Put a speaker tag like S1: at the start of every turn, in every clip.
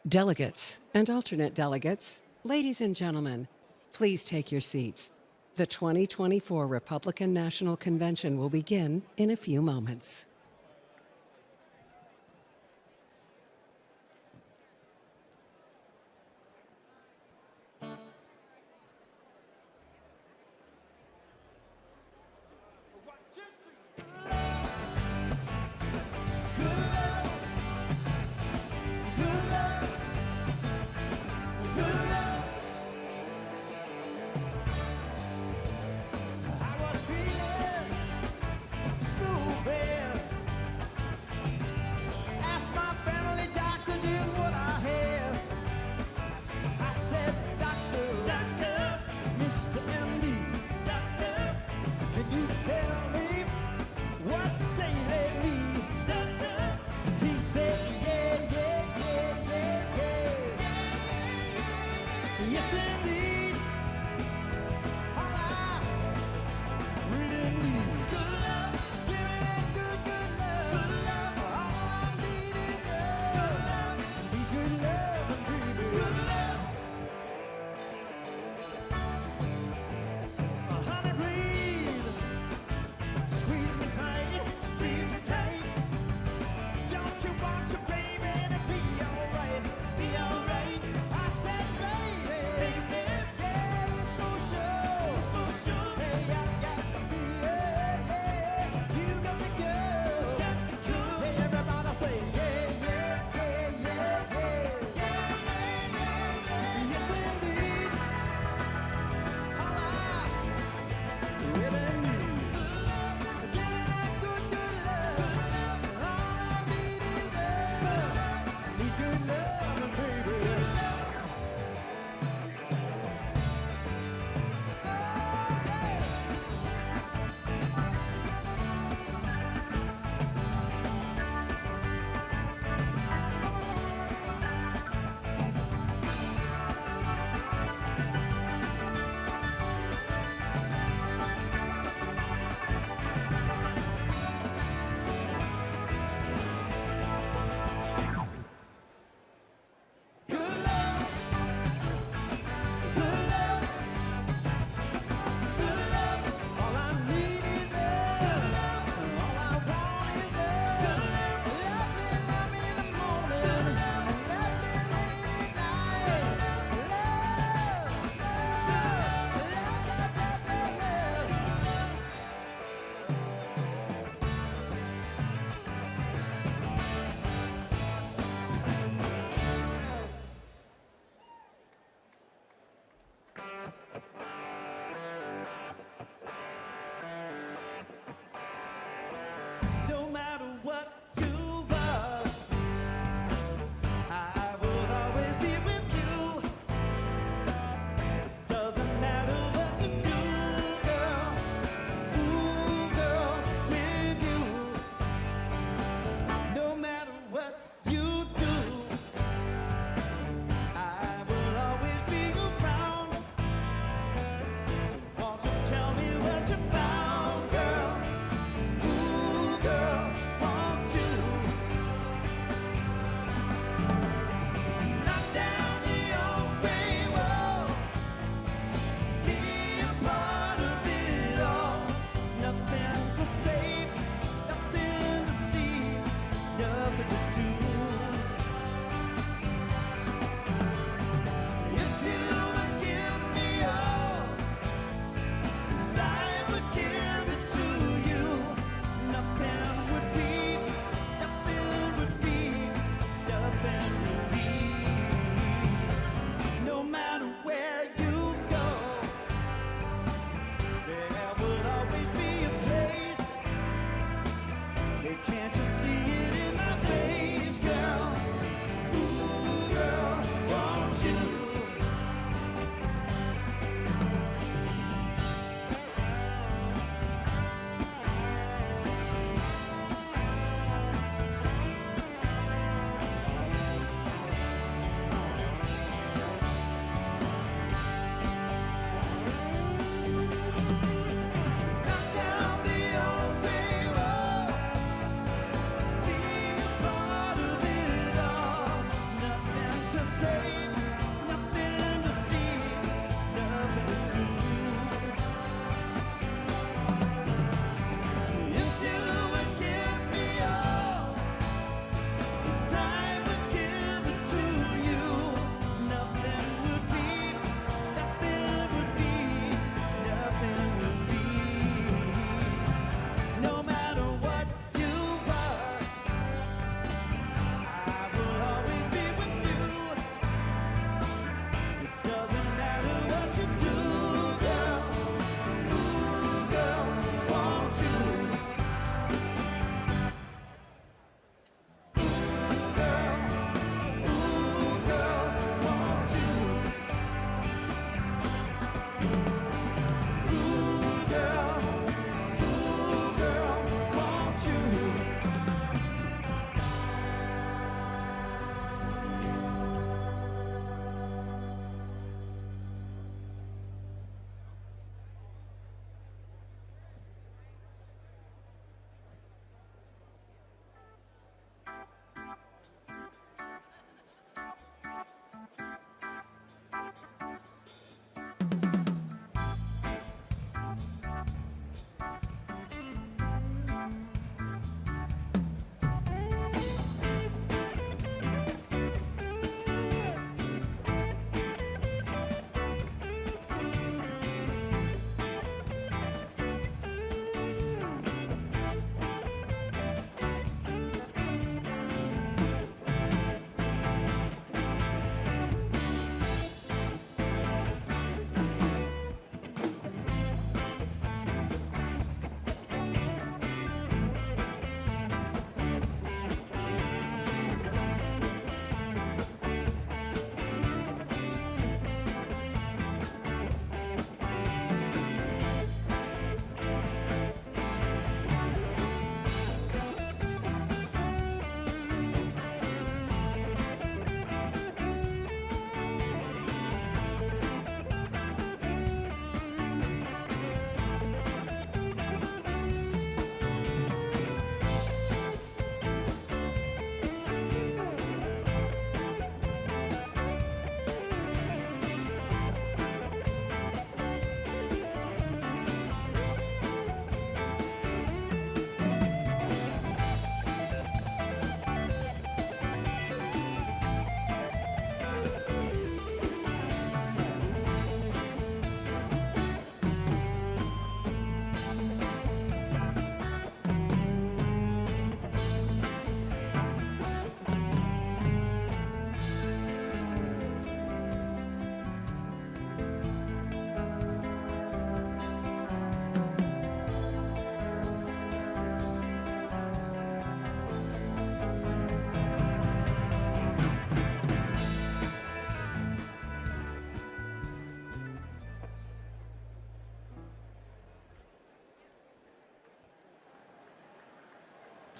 S1: Delegates and alternate delegates, ladies and gentlemen, please take your seats. The 2024 Republican National Convention will begin in a few moments.
S2: I was feeling so bad.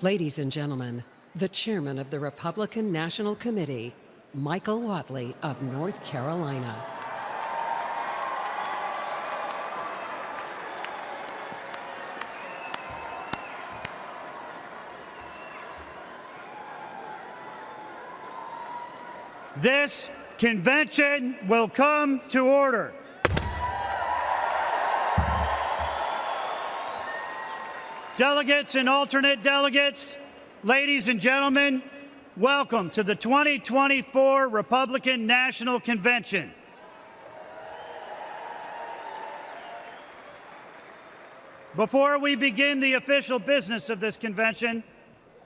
S1: Ladies and gentlemen, the chairman of the Republican National Committee, Michael Whatley of North Carolina.
S2: This convention will come to order. Delegates and alternate delegates, ladies and gentlemen, welcome to the 2024 Republican National Convention. Before we begin the official business of this convention,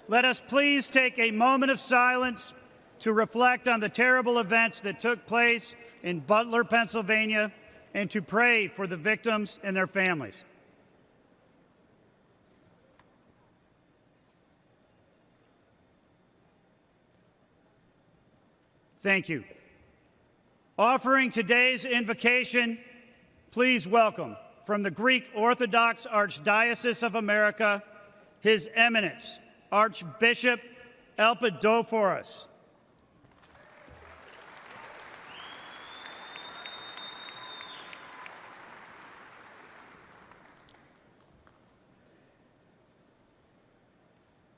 S2: let us please take a moment of silence to reflect on the terrible events that took place in Butler, Pennsylvania, and to pray for the victims and their families. Thank you. Offering today's invocation, please welcome from the Greek Orthodox Archdiocese of America, His Eminence, Archbishop Elpidophoros.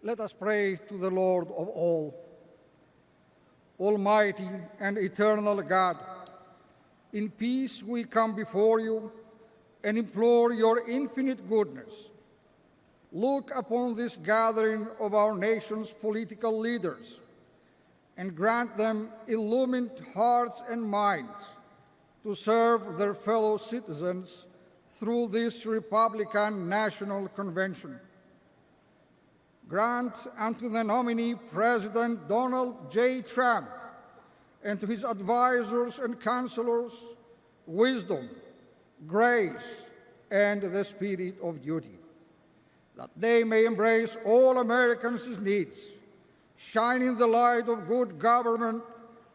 S3: Let us pray to the Lord of all. Almighty and eternal God, in peace we come before you and implore your infinite goodness. Look upon this gathering of our nation's political leaders and grant them illumined hearts and minds to serve their fellow citizens through this Republican National Convention. Grant unto the nominee President Donald J. Trump and to his advisors and counselors wisdom, grace, and the spirit of duty, that they may embrace all Americans' needs, shining the light of good government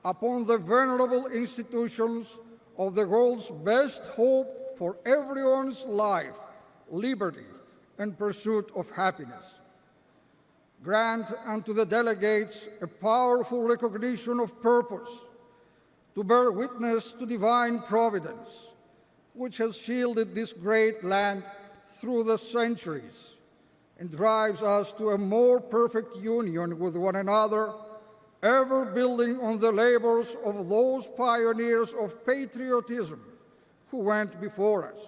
S3: upon the venerable institutions of the world's best hope for everyone's life, liberty, and pursuit of happiness. Grant unto the delegates a powerful recognition of purpose to bear witness to divine providence, which has shielded this great land through the centuries and drives us to a more perfect union with one another, ever building on the labors of those pioneers of patriotism who went before us.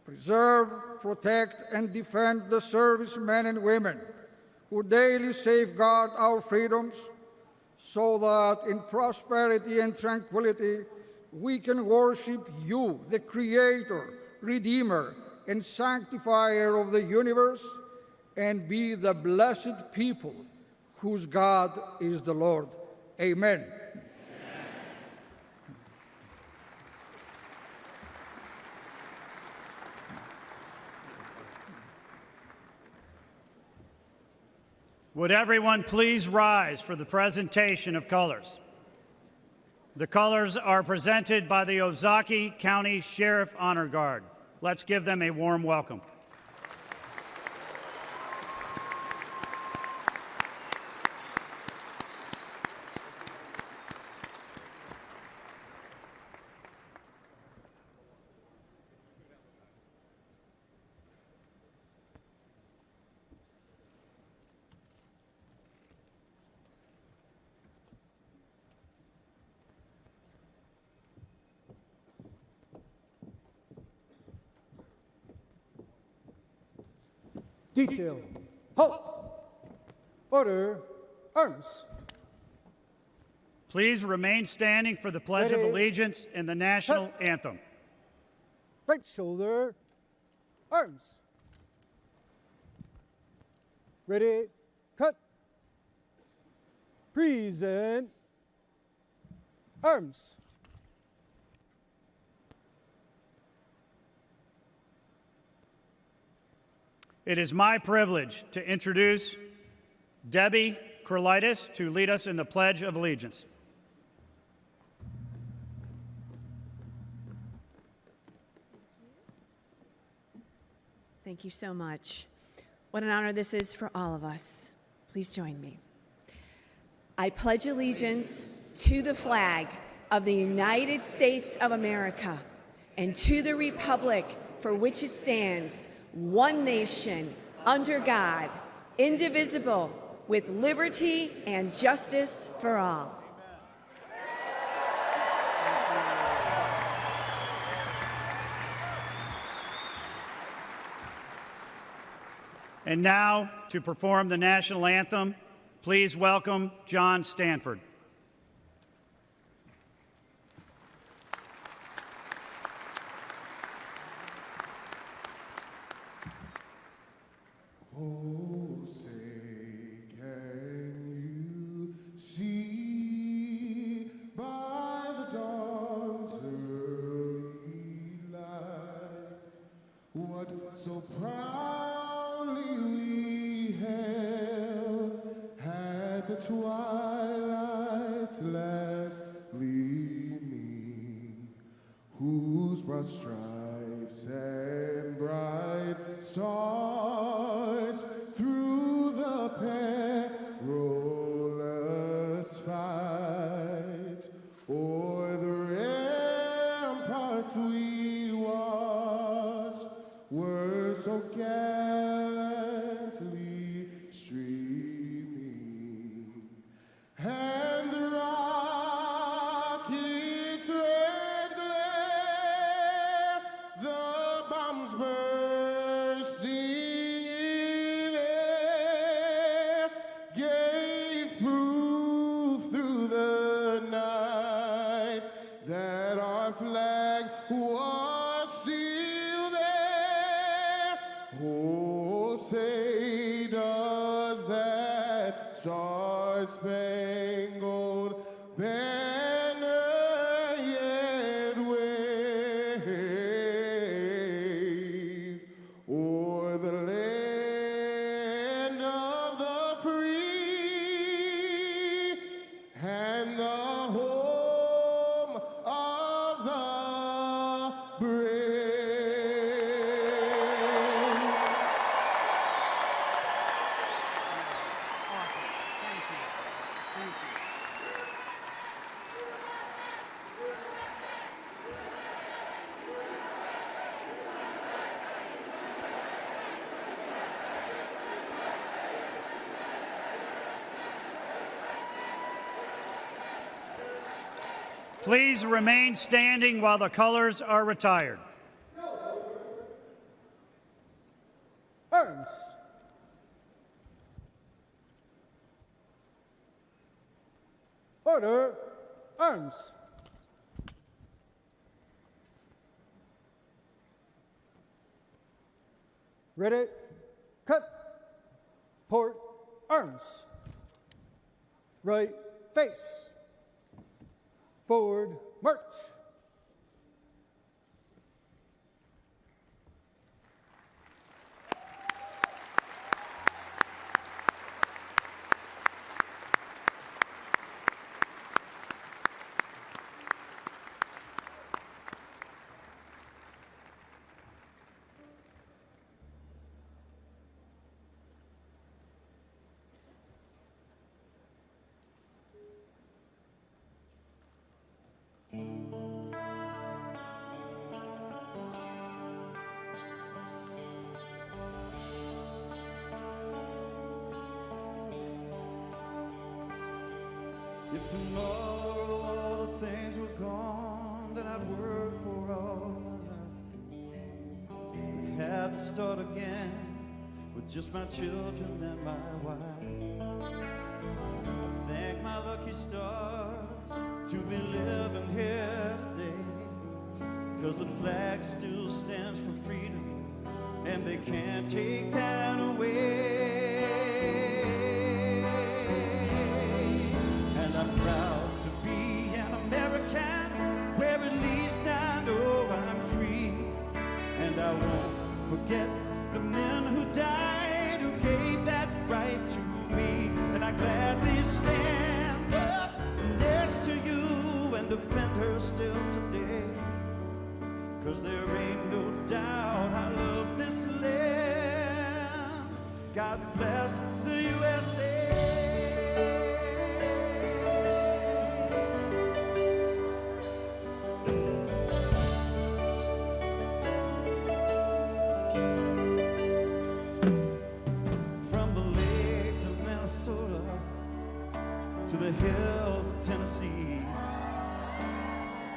S3: Preserve, protect, and defend the servicemen and women who daily safeguard our freedoms, so that in prosperity and tranquility we can worship you, the Creator, Redeemer, and Sanctifier of the universe, and be the blessed people whose God is the Lord. Amen.
S2: Would everyone please rise for the presentation of colors? The colors are presented by the Ozaukee County Sheriff Honor Guard. Let's give them a warm welcome.
S4: Detail. Halt! Order. Arms.
S2: Please remain standing for the Pledge of Allegiance and the National Anthem.
S4: Right shoulder. Arms. Ready. Cut. Present. Arms.
S2: It is my privilege to introduce Debbie Krolitis to lead us in the Pledge of Allegiance.
S5: Thank you so much. What an honor this is for all of us. Please join me. I pledge allegiance to the flag of the United States of America and to the republic for which it stands, one nation, under God, indivisible, with liberty and justice for all.
S2: And now, to perform the national anthem, please welcome John Stanford.
S6: Oh, say, can you see by the dawn's early light what so proudly we held at the twilight's last gleaming, whose broad stripes and bright stars through the perilous fight o'er the ramparts we watched were so gallantly streaming, and the rocket's red glare, the bombs bursting in air, gave proof through the night that our flag was still there. Oh, say does that star-spangled banner yet wave o'er the land of the free and the home of the brave?
S2: Please remain standing while the colors are retired.
S4: Arms. Order. Arms. Ready. Cut. Port. Arms. Right face. Forward, march.
S7: If tomorrow all the things were gone that I'd worked for all my life, I had to start again with just my children and my wife. I thank my lucky stars to be living here today, 'cause the flag still stands for freedom and they can't take that away. And I'm proud to be an American, where at least I know I'm free. And I won't forget the men who died, who gave that right to me. And I gladly stand up next to you and defend her still today, 'cause there ain't no doubt I love this land. God bless the USA. From the lakes of Minnesota to the hills of Tennessee,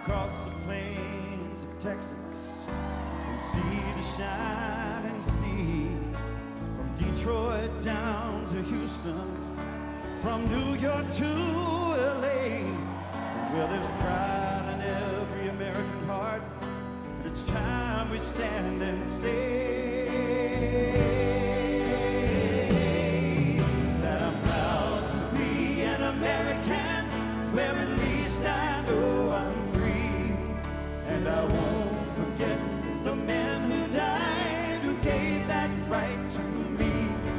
S7: across the plains of Texas, from sea to shining sea, from Detroit down to Houston, from New York to LA, where there's pride in every American heart. And it's time we stand and say that I'm proud to be an American, where at least I know I'm free. And I won't forget the men who died, who gave that right to me.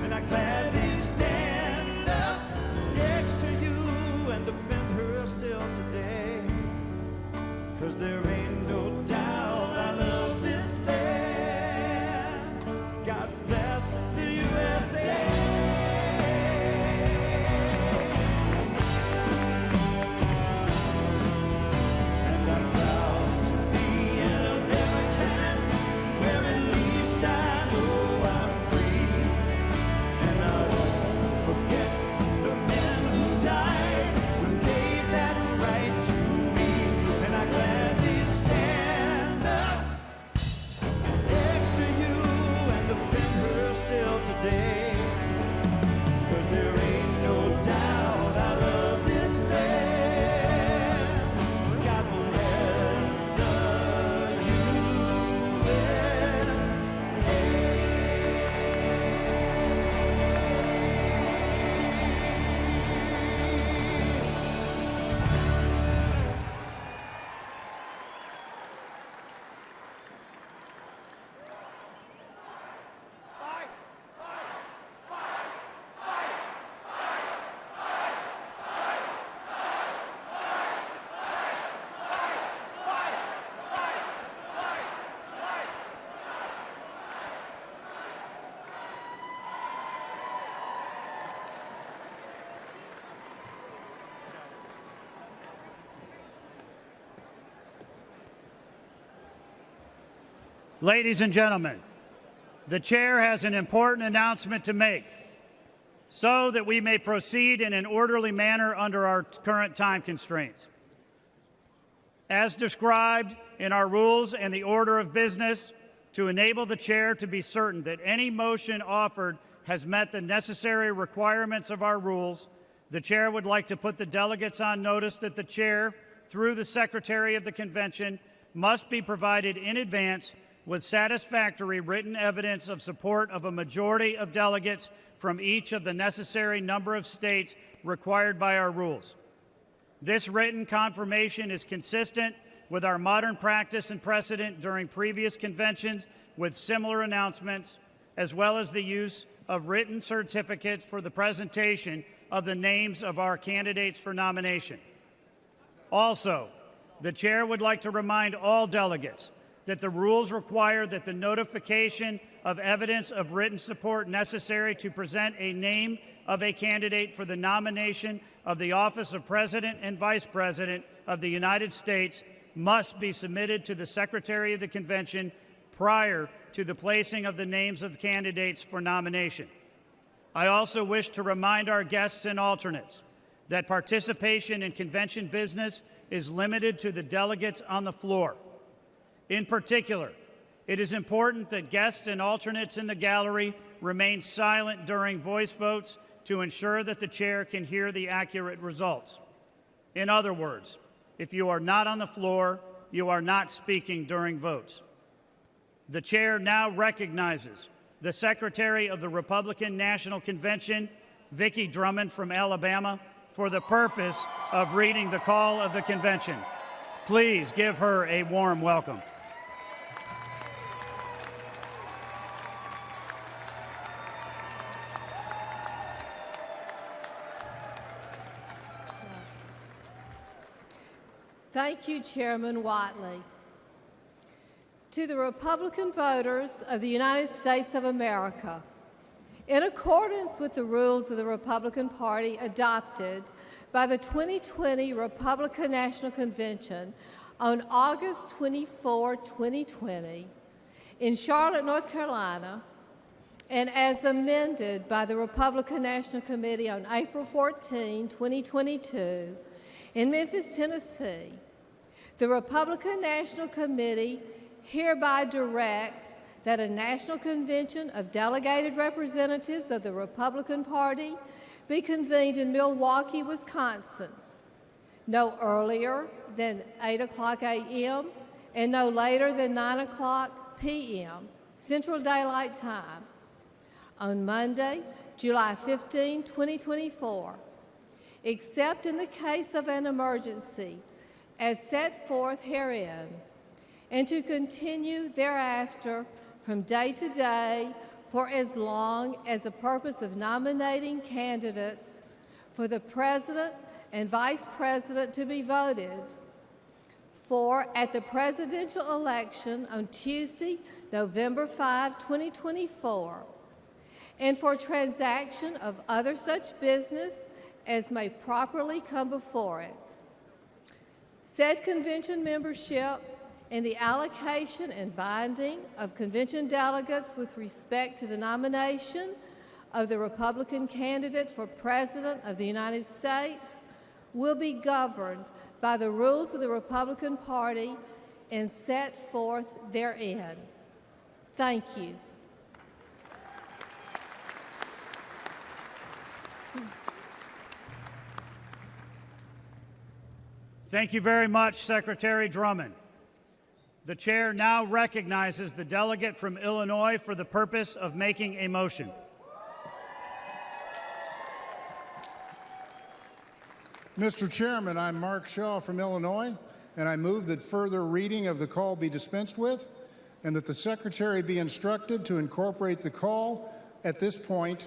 S7: And I gladly stand up next to you and defend her still today. 'Cause there ain't no doubt I love this land. God bless the USA. And I'm proud to be an American, where at least I know I'm free. And I won't forget the men who died, who gave that right to me. And I gladly stand up next to you and defend her still today. 'Cause there ain't no doubt I love this land. God bless the
S2: Ladies and gentlemen, the chair has an important announcement to make so that we may proceed in an orderly manner under our current time constraints. As described in our rules and the order of business, to enable the chair to be certain that any motion offered has met the necessary requirements of our rules, the chair would like to put the delegates on notice that the chair, through the Secretary of the Convention, must be provided in advance with satisfactory written evidence of support of a majority of delegates from each of the necessary number of states required by our rules. This written confirmation is consistent with our modern practice and precedent during previous conventions with similar announcements, as well as the use of written certificates for the presentation of the names of our candidates for nomination. Also, the chair would like to remind all delegates that the rules require that the notification of evidence of written support necessary to present a name of a candidate for the nomination of the office of President and Vice President of the United States must be submitted to the Secretary of the Convention prior to the placing of the names of candidates for nomination. I also wish to remind our guests and alternates that participation in convention business is limited to the delegates on the floor. In particular, it is important that guests and alternates in the gallery remain silent during voice votes to ensure that the chair can hear the accurate results. In other words, if you are not on the floor, you are not speaking during votes. The chair now recognizes the Secretary of the Republican National Convention, Vicki Drummond from Alabama, for the purpose of reading the call of the convention. Please give her a warm welcome.
S8: Thank you, Chairman Whiteley. To the Republican voters of the United States of America, In accordance with the rules of the Republican Party adopted by the 2020 Republican National Convention on August 24, 2020, in Charlotte, North Carolina, and as amended by the Republican National Committee on April 14, 2022, in Memphis, Tennessee, the Republican National Committee hereby directs that a National Convention of Delegated Representatives of the Republican Party be convened in Milwaukee, Wisconsin, no earlier than 8:00 a.m. and no later than 9:00 p.m. Central Daylight Time on Monday, July 15, 2024, except in the case of an emergency as set forth herein, and to continue thereafter from day to day for as long as the purpose of nominating candidates for the President and Vice President to be voted for at the presidential election on Tuesday, November 5, 2024, and for transaction of other such business as may properly come before it. Said convention membership and the allocation and binding of convention delegates with respect to the nomination of the Republican candidate for President of the United States will be governed by the rules of the Republican Party and set forth therein. Thank you.
S2: Thank you very much, Secretary Drummond. The chair now recognizes the delegate from Illinois for the purpose of making a motion.
S9: Mr. Chairman, I'm Mark Shaw from Illinois, and I move that further reading of the call be dispensed with, and that the Secretary be instructed to incorporate the call at this point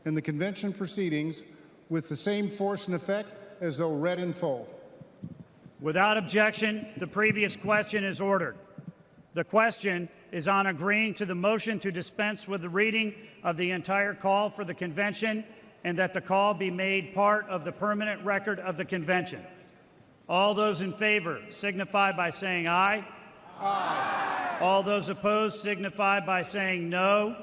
S9: in the convention proceedings with the same force and effect as though read in full.
S2: Without objection, the previous question is ordered. The question is on agreeing to the motion to dispense with the reading of the entire call for the convention and that the call be made part of the permanent record of the convention. All those in favor signify by saying aye. Aye. All those opposed signify by saying no.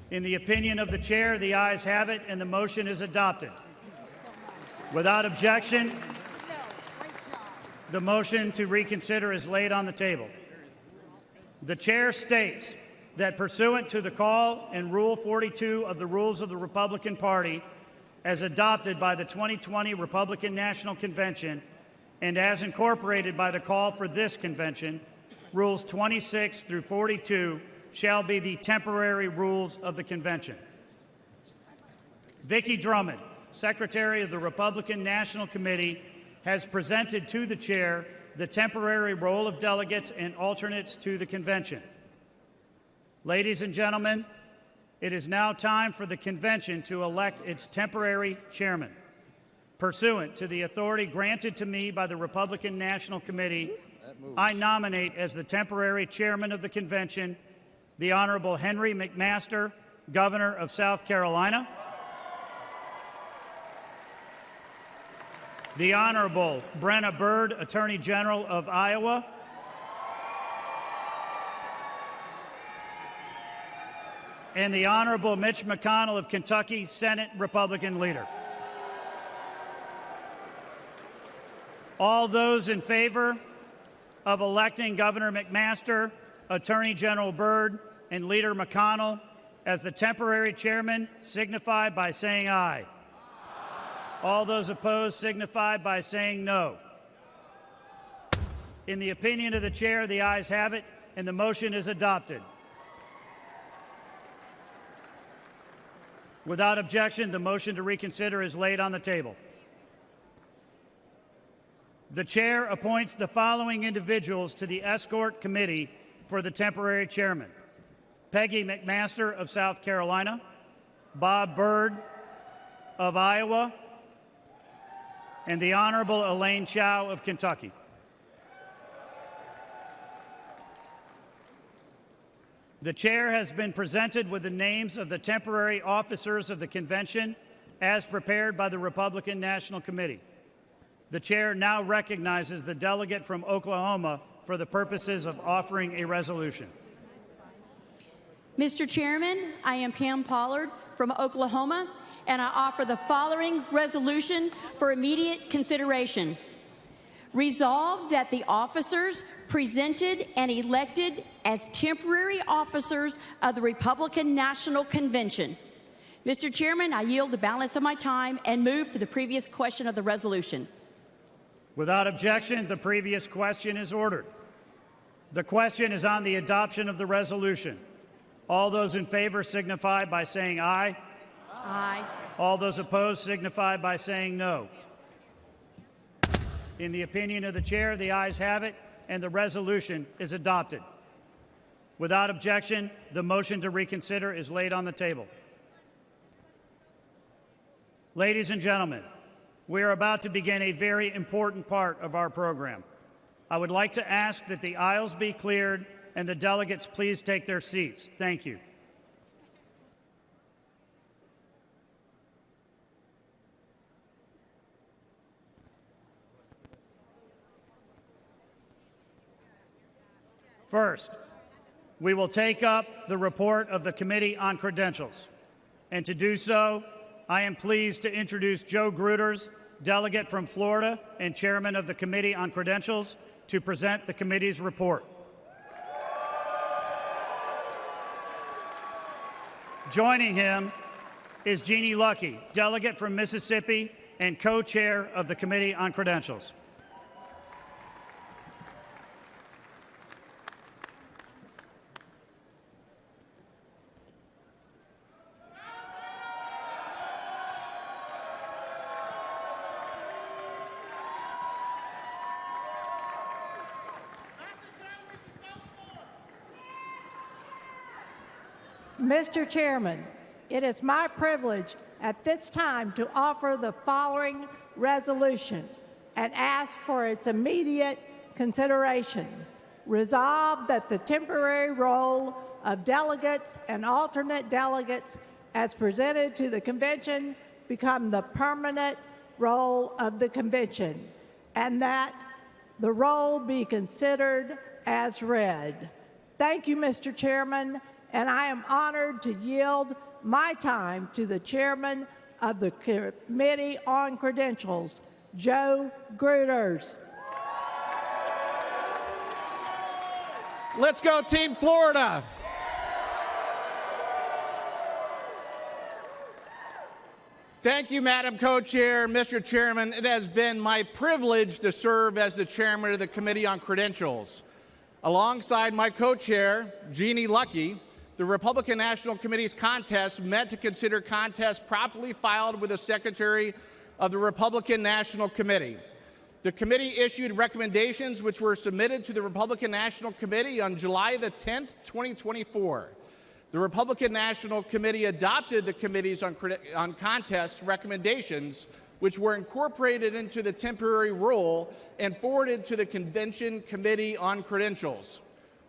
S2: In the opinion of the chair, the ayes have it and the motion is adopted. Without objection, the motion to reconsider is laid on the table. The chair states that pursuant to the call and Rule 42 of the Rules of the Republican Party, as adopted by the 2020 Republican National Convention and as incorporated by the call for this convention, Rules 26 through 42 shall be the temporary rules of the convention. Vicki Drummond, Secretary of the Republican National Committee, has presented to the chair the temporary roll of delegates and alternates to the convention. Ladies and gentlemen, it is now time for the convention to elect its temporary chairman. Pursuant to the authority granted to me by the Republican National Committee, I nominate as the temporary chairman of the convention the Honorable Henry McMaster, Governor of South Carolina, the Honorable Brenna Bird, Attorney General of Iowa, and the Honorable Mitch McConnell of Kentucky, Senate Republican Leader. All those in favor of electing Governor McMaster, Attorney General Byrd, and Leader McConnell as the temporary chairman signify by saying aye. All those opposed signify by saying no. In the opinion of the chair, the ayes have it, and the motion is adopted. Without objection, the motion to reconsider is laid on the table. The chair appoints the following individuals to the escort committee for the temporary chairman: Peggy McMaster of South Carolina, Bob Byrd of Iowa, and the Honorable Elaine Chao of Kentucky. The chair has been presented with the names of the temporary officers of the convention as prepared by the Republican National Committee. The chair now recognizes the delegate from Oklahoma for the purposes of offering a resolution.
S10: Mr. Chairman, I am Pam Pollard from Oklahoma, and I offer the following resolution for immediate consideration. Resolved that the officers presented and elected as temporary officers of the Republican National Convention. Mr. Chairman, I yield the balance of my time and move for the previous question of the resolution.
S2: Without objection, the previous question is ordered. The question is on the adoption of the resolution. All those in favor signify by saying aye.
S10: Aye.
S2: All those opposed signify by saying no. In the opinion of the chair, the ayes have it, and the resolution is adopted. Without objection, the motion to reconsider is laid on the table. Ladies and gentlemen, we are about to begin a very important part of our program. I would like to ask that the aisles be cleared and the delegates please take their seats. Thank you. First, we will take up the report of the Committee on Credentials. And to do so, I am pleased to introduce Joe Gruters, delegate from Florida and chairman of the Committee on Credentials, to present the committee's report. Joining him is Jeannie Lucky, delegate from Mississippi and co-chair of the Committee on Credentials.
S11: Mr. Chairman, it is my privilege at this time to offer the following resolution and ask for its immediate consideration. Resolved that the temporary role of delegates and alternate delegates as presented to the convention become the permanent role of the convention, and that the role be considered as read. Thank you, Mr. Chairman, and I am honored to yield my time to the chairman of the Committee on Credentials, Joe Gruters.
S12: Let's go, Team Florida. Thank you, Madam Co-Chair. Mr. Chairman, it has been my privilege to serve as the chairman of the Committee on Credentials. Alongside my co-chair, Jeannie Lucky, the Republican National Committee's contest meant to consider contests properly filed with the Secretary of the Republican National Committee. The committee issued recommendations which were submitted to the Republican National Committee on July the 10th, 2024. The Republican National Committee adopted the committee's on contests recommendations, which were incorporated into the temporary rule and forwarded to the Convention Committee on Credentials.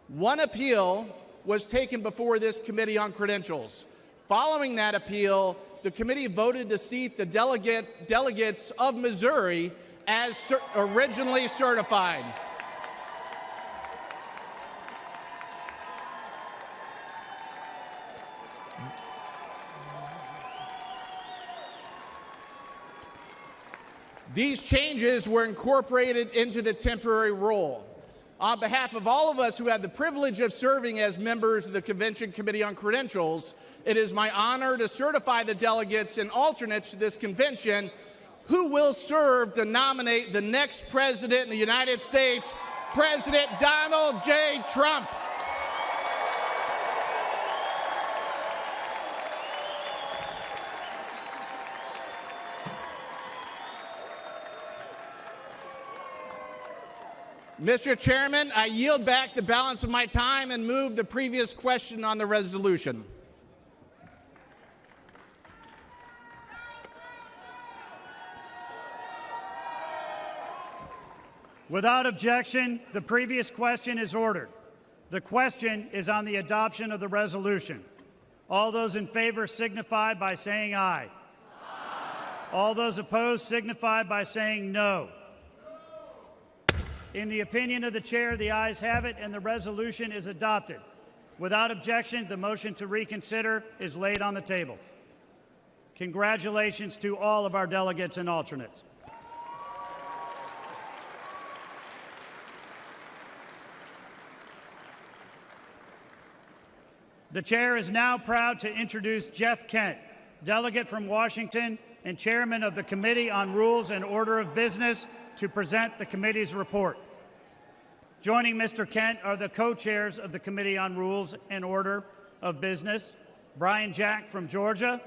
S12: One appeal was taken before this Committee on Credentials. Following that appeal, the committee voted to seat the delegates of Missouri as originally certified. These changes were incorporated into the temporary rule. On behalf of all of us who have the privilege of serving as members of the Convention Committee on Credentials, it is my honor to certify the delegates and alternates to this convention who will serve to nominate the next president in the United States, President Donald J. Trump. Mr. Chairman, I yield back the balance of my time and move the previous question on the resolution.
S2: Without objection, the previous question is ordered. The question is on the adoption of the resolution. All those in favor signify by saying aye. All those opposed signify by saying no. In the opinion of the chair, the ayes have it, and the resolution is adopted. Without objection, the motion to reconsider is laid on the table. Congratulations to all of our delegates and alternates. The chair is now proud to introduce Jeff Kent, delegate from Washington and chairman of the Committee on Rules and Order of Business, to present the committee's report. Joining Mr. Kent are the co-chairs of the Committee on Rules and Order of Business, Brian Jack from Georgia,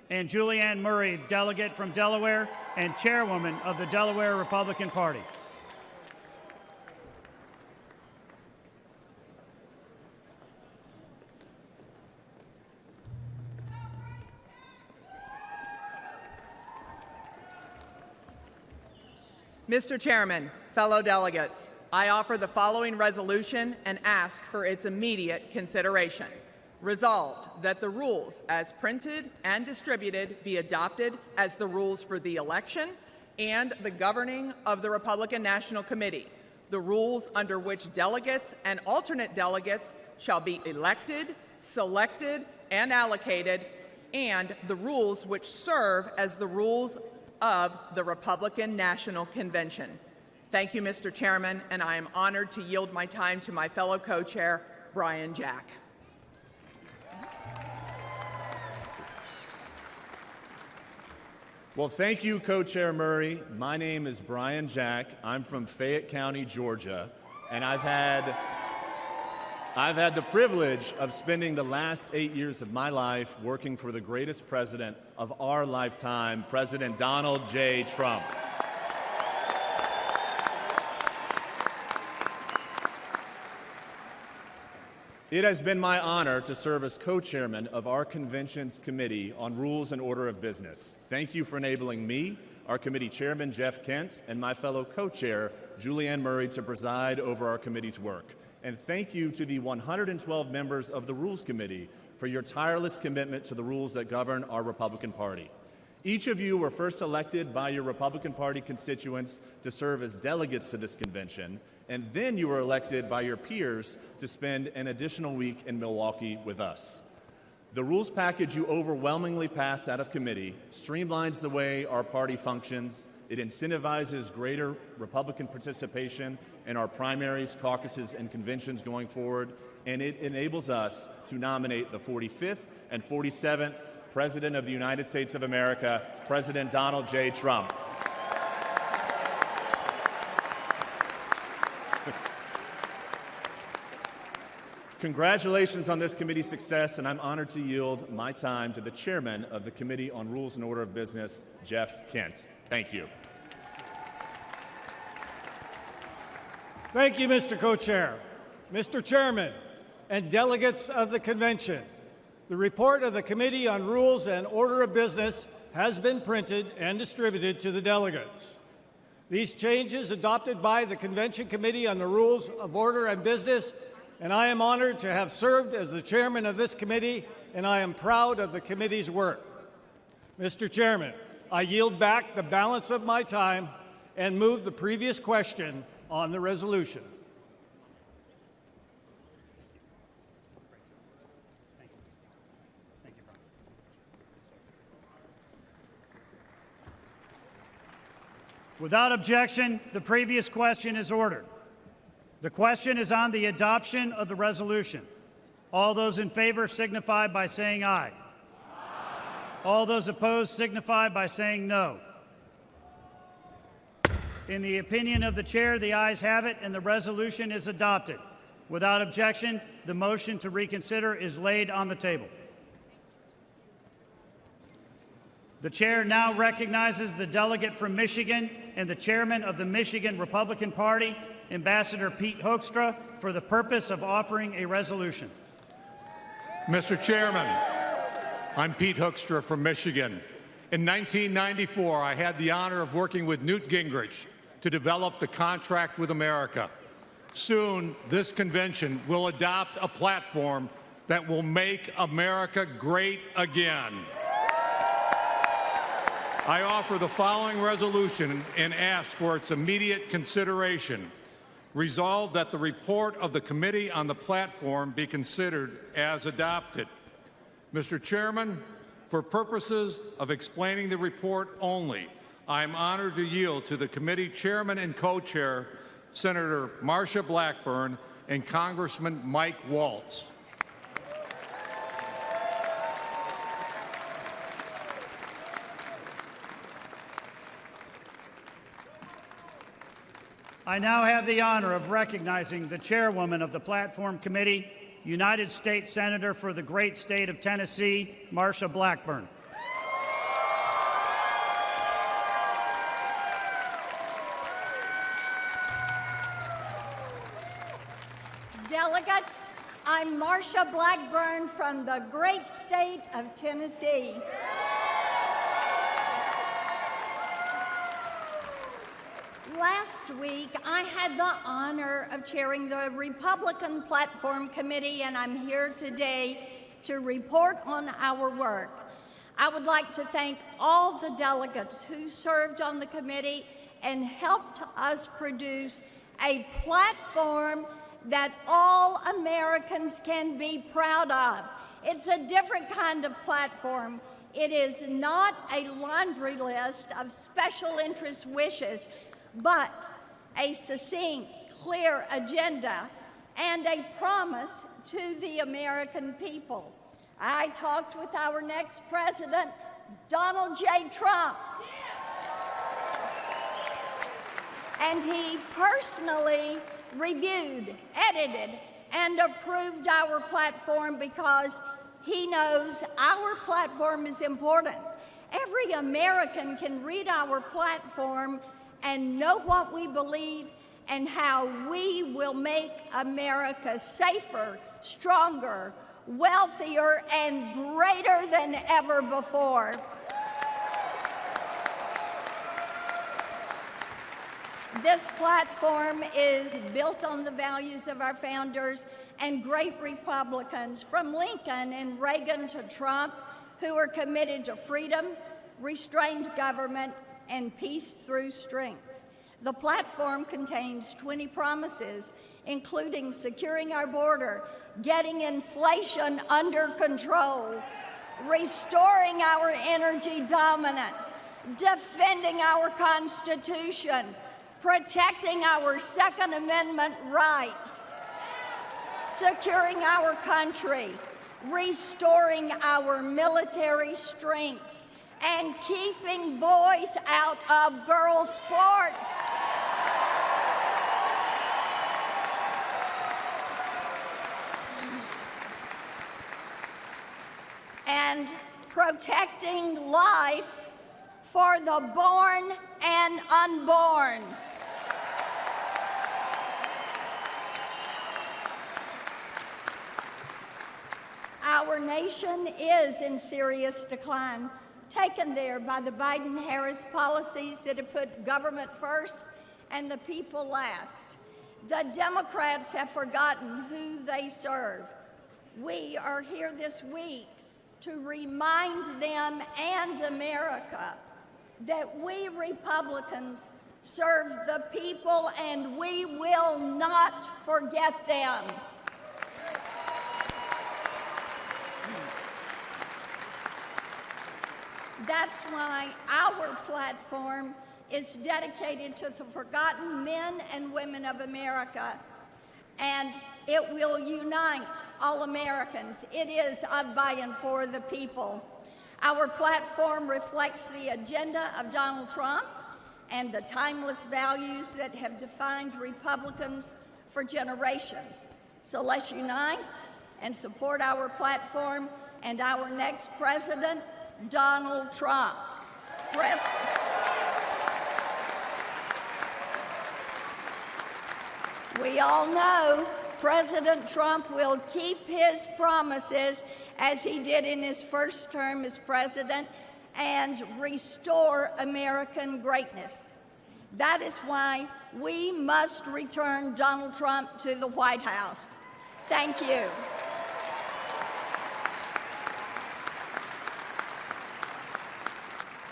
S2: and Julianne Murray, delegate from Delaware and chairwoman of the Delaware Republican Party.
S13: Mr. Chairman, fellow delegates, I offer the following resolution and ask for its immediate consideration. Resolved that the rules as printed and distributed be adopted as the rules for the election and the governing of the Republican National Committee, the rules under which delegates and alternate delegates shall be elected, selected, and allocated, and the rules which serve as the rules of the Republican National Convention. Thank you, Mr. Chairman, and I am honored to yield my time to my fellow co-chair, Brian Jack.
S14: Well, thank you, Co-Chair Murray. My name is Brian Jack. I'm from Fayette County, Georgia, and I've had the privilege of spending the last 8 years of my life working for the greatest president of our lifetime, President Donald J. Trump. It has been my honor to serve as co-chairman of our convention's Committee on Rules and Order of Business. Thank you for enabling me, our committee chairman, Jeff Kent, and my fellow co-chair, Julianne Murray, to preside over our committee's work. And thank you to the 112 members of the Rules Committee for your tireless commitment to the rules that govern our Republican Party. Each of you were first elected by your Republican Party constituents to serve as delegates to this convention, and then you were elected by your peers to spend an additional week in Milwaukee with us. The rules package you overwhelmingly passed out of committee streamlines the way our party functions. It incentivizes greater Republican participation in our primaries, caucuses, and conventions going forward, and it enables us to nominate the 45th and 47th President of the United States of America, President Donald J. Trump. Congratulations on this committee's success, and I'm honored to yield my time to the chairman of the Committee on Rules and Order of Business, Jeff Kent. Thank you.
S15: Thank you, Mr. Co-Chair. Mr. Chairman and delegates of the convention, the report of the Committee on Rules and Order of Business has been printed and distributed to the delegates. These changes adopted by the Convention Committee on the Rules of Order and Business, and I am honored to have served as the chairman of this committee, and I am proud of the committee's work. Mr. Chairman, I yield back the balance of my time and move the previous question on the resolution.
S2: Without objection, the previous question is ordered. The question is on the adoption of the resolution. All those in favor signify by saying aye. All those opposed signify by saying no. In the opinion of the chair, the ayes have it, and the resolution is adopted. Without objection, the motion to reconsider is laid on the table. The chair now recognizes the delegate from Michigan and the chairman of the Michigan Republican Party, Ambassador Pete Hoekstra, for the purpose of offering a resolution.
S16: Mr. Chairman, I'm Pete Hoekstra from Michigan. In 1994, I had the honor of working with Newt Gingrich to develop the Contract with America. Soon, this convention will adopt a platform that will make America great again. I offer the following resolution and ask for its immediate consideration. Resolved that the report of the Committee on the Platform be considered as adopted. Mr. Chairman, for purposes of explaining the report only, I am honored to yield to the committee chairman and co-chair, Senator Marsha Blackburn and Congressman Mike Waltz.
S2: I now have the honor of recognizing the chairwoman of the Platform Committee, United States Senator for the great state of Tennessee, Marsha Blackburn.
S17: Delegates, I'm Marsha Blackburn from the great state of Tennessee. Last week, I had the honor of chairing the Republican Platform Committee, and I'm here today to report on our work. I would like to thank all the delegates who served on the committee and helped us produce a platform that all Americans can be proud of. It's a different kind of platform. It is not a laundry list of special interest wishes, but a succinct, clear agenda and a promise to the American people. I talked with our next president, Donald J. Trump, and he personally reviewed, edited, and approved our platform because he knows our platform is important. Every American can read our platform and know what we believe and how we will make America safer, stronger, wealthier, and greater than ever before. This platform is built on the values of our founders and great Republicans, from Lincoln and Reagan to Trump, who are committed to freedom, restrained government, and peace through strength. The platform contains 20 promises, including securing our border, getting inflation under control, restoring our energy dominance, defending our Constitution, protecting our Second Amendment rights, securing our country, restoring our military strength, and keeping boys out of girls' sports. And protecting life for the born and unborn. Our nation is in serious decline, taken there by the Biden-Harris policies that have put government first and the people last. The Democrats have forgotten who they serve. We are here this week to remind them and America that we Republicans serve the people and we will not forget them. That's why our platform is dedicated to the forgotten men and women of America, and it will unite all Americans. It is of, by, and for the people. Our platform reflects the agenda of Donald Trump and the timeless values that have defined Republicans for generations. So let's unite and support our platform and our next president, Donald Trump. We all know President Trump will keep his promises as he did in his first term as president and restore American greatness. That is why we must return Donald Trump to the White House. Thank you.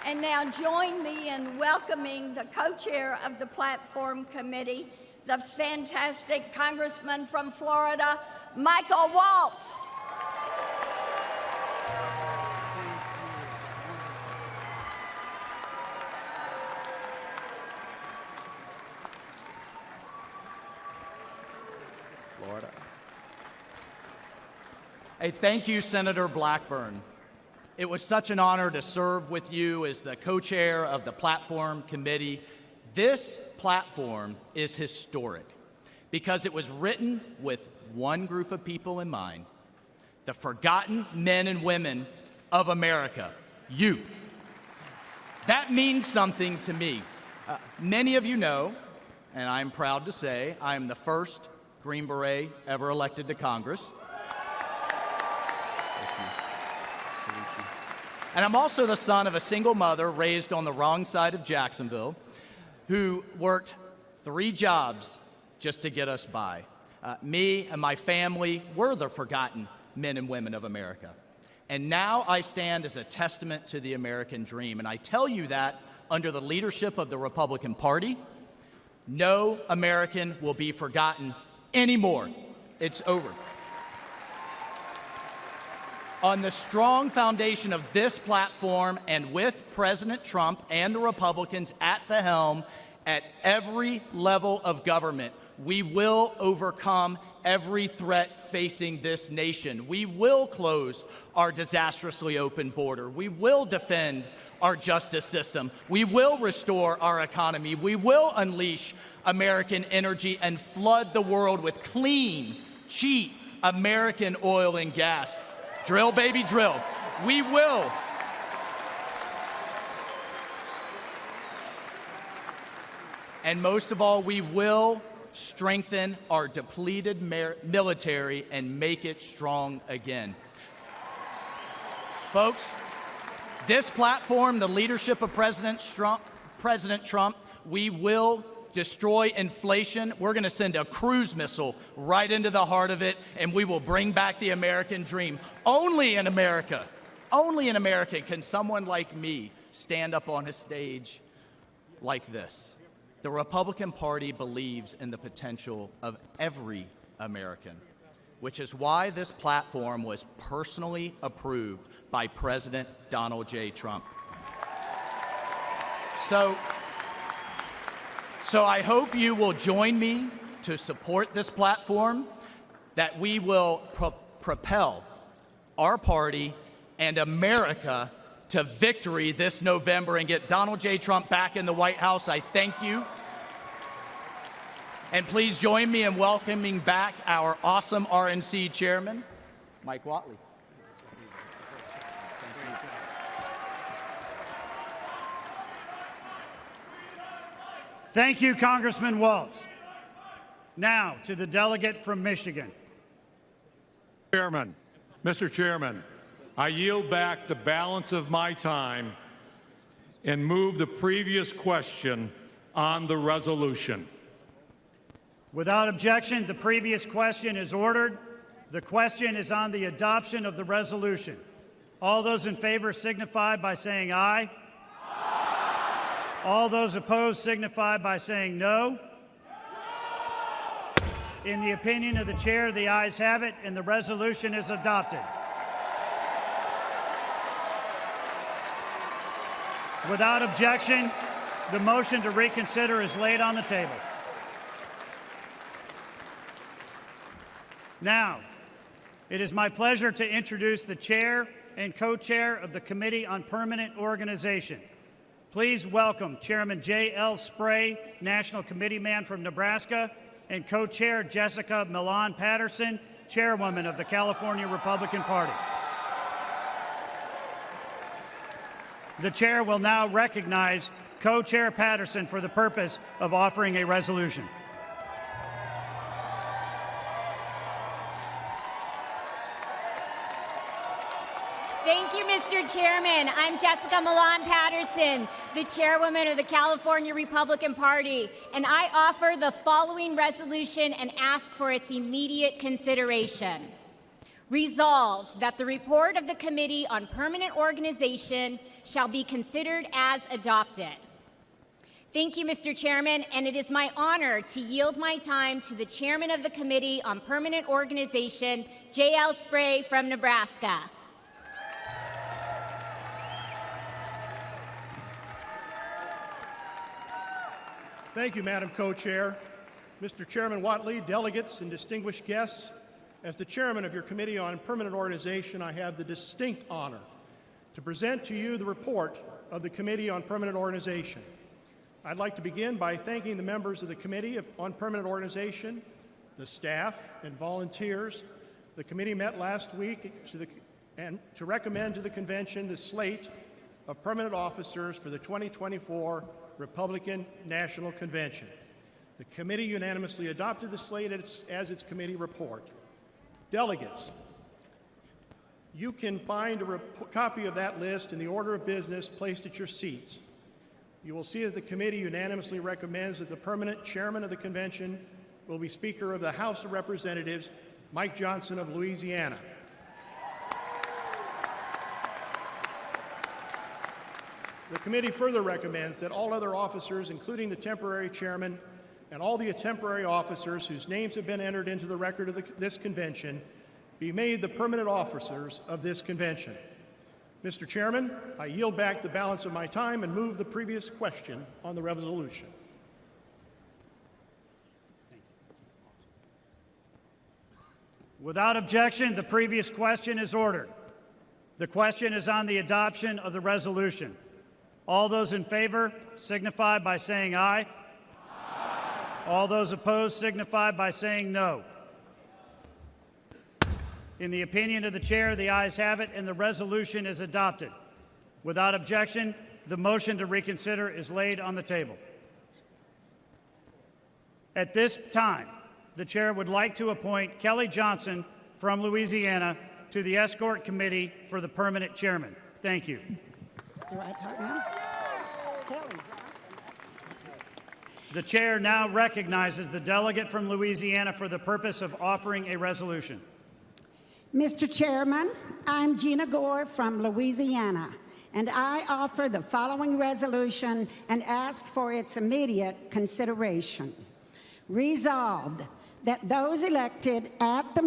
S17: And now join me in welcoming the co-chair of the Platform Committee, the fantastic Congressman from Florida, Michael Waltz.
S18: Florida. Hey, thank you, Senator Blackburn. It was such an honor to serve with you as the co-chair of the Platform Committee. This platform is historic because it was written with one group of people in mind, the forgotten men and women of America, you. That means something to me. Many of you know, and I'm proud to say, I am the first Green Beret ever elected to Congress. And I'm also the son of a single mother raised on the wrong side of Jacksonville who worked 3 jobs just to get us by. Me and my family were the forgotten men and women of America. And now I stand as a testament to the American dream. And I tell you that under the leadership of the Republican Party, no American will be forgotten anymore. It's over. On the strong foundation of this platform and with President Trump and the Republicans at the helm at every level of government, we will overcome every threat facing this nation. We will close our disastrously open border. We will defend our justice system. We will restore our economy. We will unleash American energy and flood the world with clean, cheap American oil and gas. Drill, baby, drill. We will. And most of all, we will strengthen our depleted military and make it strong again. Folks, this platform, the leadership of President Trump, we will destroy inflation. We're going to send a cruise missile right into the heart of it, and we will bring back the American dream. Only in America can someone like me stand up on a stage like this. The Republican Party believes in the potential of every American, which is why this platform was personally approved by President Donald J. Trump. So I hope you will join me to support this platform, that we will propel our party and America to victory this November and get Donald J. Trump back in the White House. I thank you. And please join me in welcoming back our awesome RNC chairman, Mike Whatley.
S2: Thank you, Congressman Waltz. Now to the delegate from Michigan.
S16: Mr. Chairman, I yield back the balance of my time and move the previous question on the resolution.
S2: Without objection, the previous question is ordered. The question is on the adoption of the resolution. All those in favor signify by saying aye. All those opposed signify by saying no. In the opinion of the chair, the ayes have it, and the resolution is adopted. Without objection, the motion to reconsider is laid on the table. Now, it is my pleasure to introduce the chair and co-chair of the Committee on Permanent Organization. Please welcome Chairman J.L. Spray, National Committeeman from Nebraska, and co-chair Jessica Milan Patterson, Chairwoman of the California Republican Party. The chair will now recognize co-chair Patterson for the purpose of offering a resolution.
S19: Thank you, Mr. Chairman. I'm Jessica Milan Patterson, the chairwoman of the California Republican Party, and I offer the following resolution and ask for its immediate consideration. Resolved that the report of the Committee on Permanent Organization shall be considered as adopted. Thank you, Mr. Chairman, and it is my honor to yield my time to the chairman of the Committee on Permanent Organization, J.L. Spray from Nebraska.
S20: Thank you, Madam Co-Chair. Mr. Chairman Whatley, delegates, and distinguished guests, as the chairman of your Committee on Permanent Organization, I have the distinct honor to present to you the report of the Committee on Permanent Organization. I'd like to begin by thanking the members of the Committee on Permanent Organization, the staff and volunteers. The committee met last week to recommend to the convention the slate of permanent officers for the 2024 Republican National Convention. The committee unanimously adopted the slate as its committee report. Delegates, you can find a copy of that list in the order of business placed at your seats. You will see that the committee unanimously recommends that the permanent chairman of the convention will be Speaker of the House of Representatives, Mike Johnson of Louisiana. The committee further recommends that all other officers, including the temporary chairman and all the temporary officers whose names have been entered into the record of this convention, be made the permanent officers of this convention. Mr. Chairman, I yield back the balance of my time and move the previous question on the resolution.
S2: Without objection, the previous question is ordered. The question is on the adoption of the resolution. All those in favor signify by saying aye. Aye. All those opposed signify by saying no. In the opinion of the chair, the ayes have it, and the resolution is adopted. Without objection, the motion to reconsider is laid on the table. At this time, the chair would like to appoint Kelly Johnson from Louisiana to the Escort Committee for the permanent chairman. Thank you.
S21: Do I talk now?
S2: The chair now recognizes the delegate from Louisiana for the purpose of offering a resolution.
S21: Mr. Chairman, I'm Gina Gore from Louisiana, and I offer the following resolution and ask for its immediate consideration. Resolved that those elected as the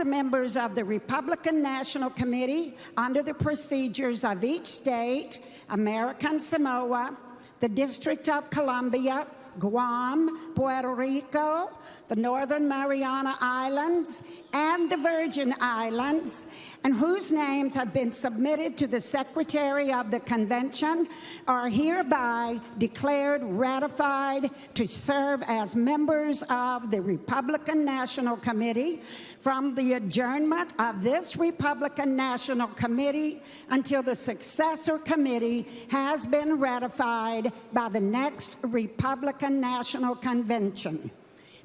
S21: members of the Republican National Committee under the procedures of each state, American Samoa, the District of Columbia, Guam, Puerto Rico, the Northern Mariana Islands, and the Virgin Islands, and whose names have been submitted to the Secretary of the Convention, are hereby declared ratified to serve as members of the Republican National Committee from the adjournment of this Republican National Committee until the successor committee has been ratified by the next Republican National Convention.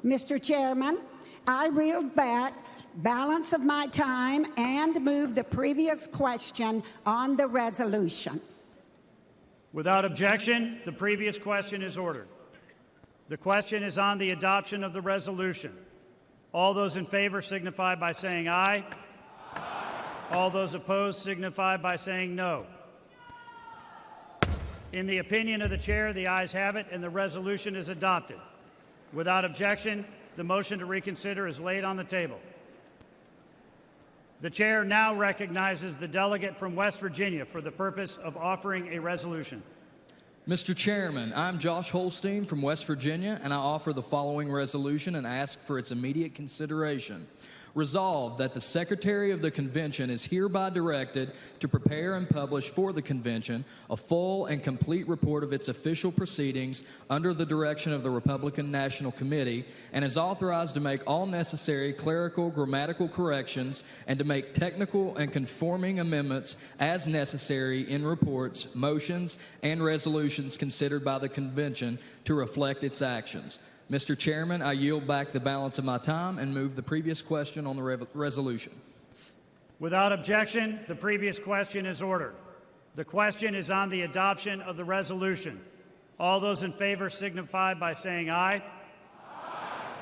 S21: Mr. Chairman, I yield back balance of my time and move the previous question on the resolution.
S2: Without objection, the previous question is ordered. The question is on the adoption of the resolution. All those in favor signify by saying aye. Aye. All those opposed signify by saying no. In the opinion of the chair, the ayes have it, and the resolution is adopted. Without objection, the motion to reconsider is laid on the table. The chair now recognizes the delegate from West Virginia for the purpose of offering a resolution.
S22: Mr. Chairman, I'm Josh Holstein from West Virginia, and I offer the following resolution and ask for its immediate consideration. Resolved that the Secretary of the Convention is hereby directed to prepare and publish for the Convention a full and complete report of its official proceedings under the direction of the Republican National Committee, and is authorized to make all necessary clerical, grammatical corrections and to make technical and conforming amendments as necessary in reports, motions, and resolutions considered by the Convention to reflect its actions. Mr. Chairman, I yield back the balance of my time and move the previous question on the resolution.
S2: Without objection, the previous question is ordered. The question is on the adoption of the resolution. All those in favor signify by saying aye. Aye. All those opposed signify by saying no. In the opinion of the chair, the ayes have it, and the resolution is adopted. Without objection, the motion to reconsider is laid on the table. The chair now recognizes the delegate from West Virginia for the purpose of offering a resolution.
S22: Mr. Chairman,
S2: Without objection, the previous question is ordered. The question is on the adoption of the resolution. All those in favor signify by saying aye.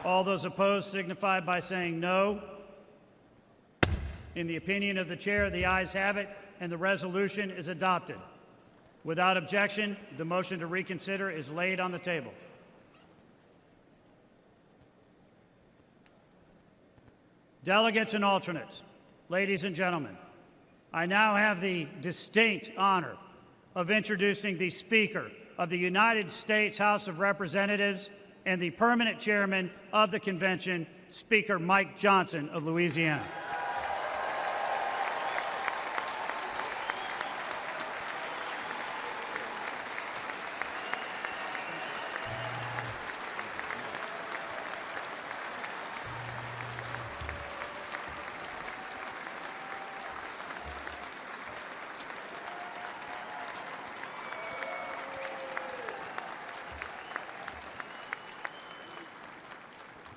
S2: All those opposed signify by saying no. In the opinion of the chair, the ayes have it, and the resolution is adopted. Without objection, the motion to reconsider is laid on the table. Delegates and alternates, ladies and gentlemen, I now have the distinct honor of introducing the Speaker of the United States House of Representatives and the permanent chairman of the convention, Speaker Mike Johnson of Louisiana.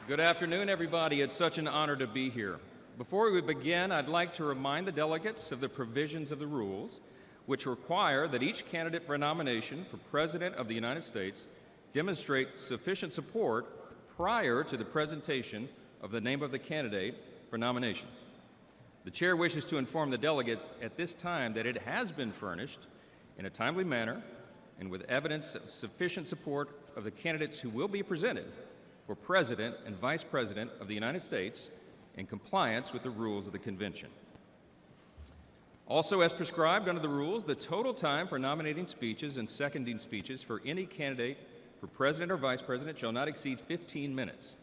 S1: Good afternoon, everybody. It's such an honor to be here. Before we begin, I'd like to remind the delegates of the provisions of the rules, which require that each candidate for a nomination for President of the United States demonstrate sufficient support prior to the presentation of the name of the candidate for nomination. The chair wishes to inform the delegates at this time that it has been furnished in a timely manner and with evidence of sufficient support of the candidates who will be presented for President and Vice President of the United States in compliance with the rules of the convention. Also, as prescribed under the rules, the total time for nominating speeches and seconding speeches for any candidate for President or Vice President shall not exceed 15 minutes.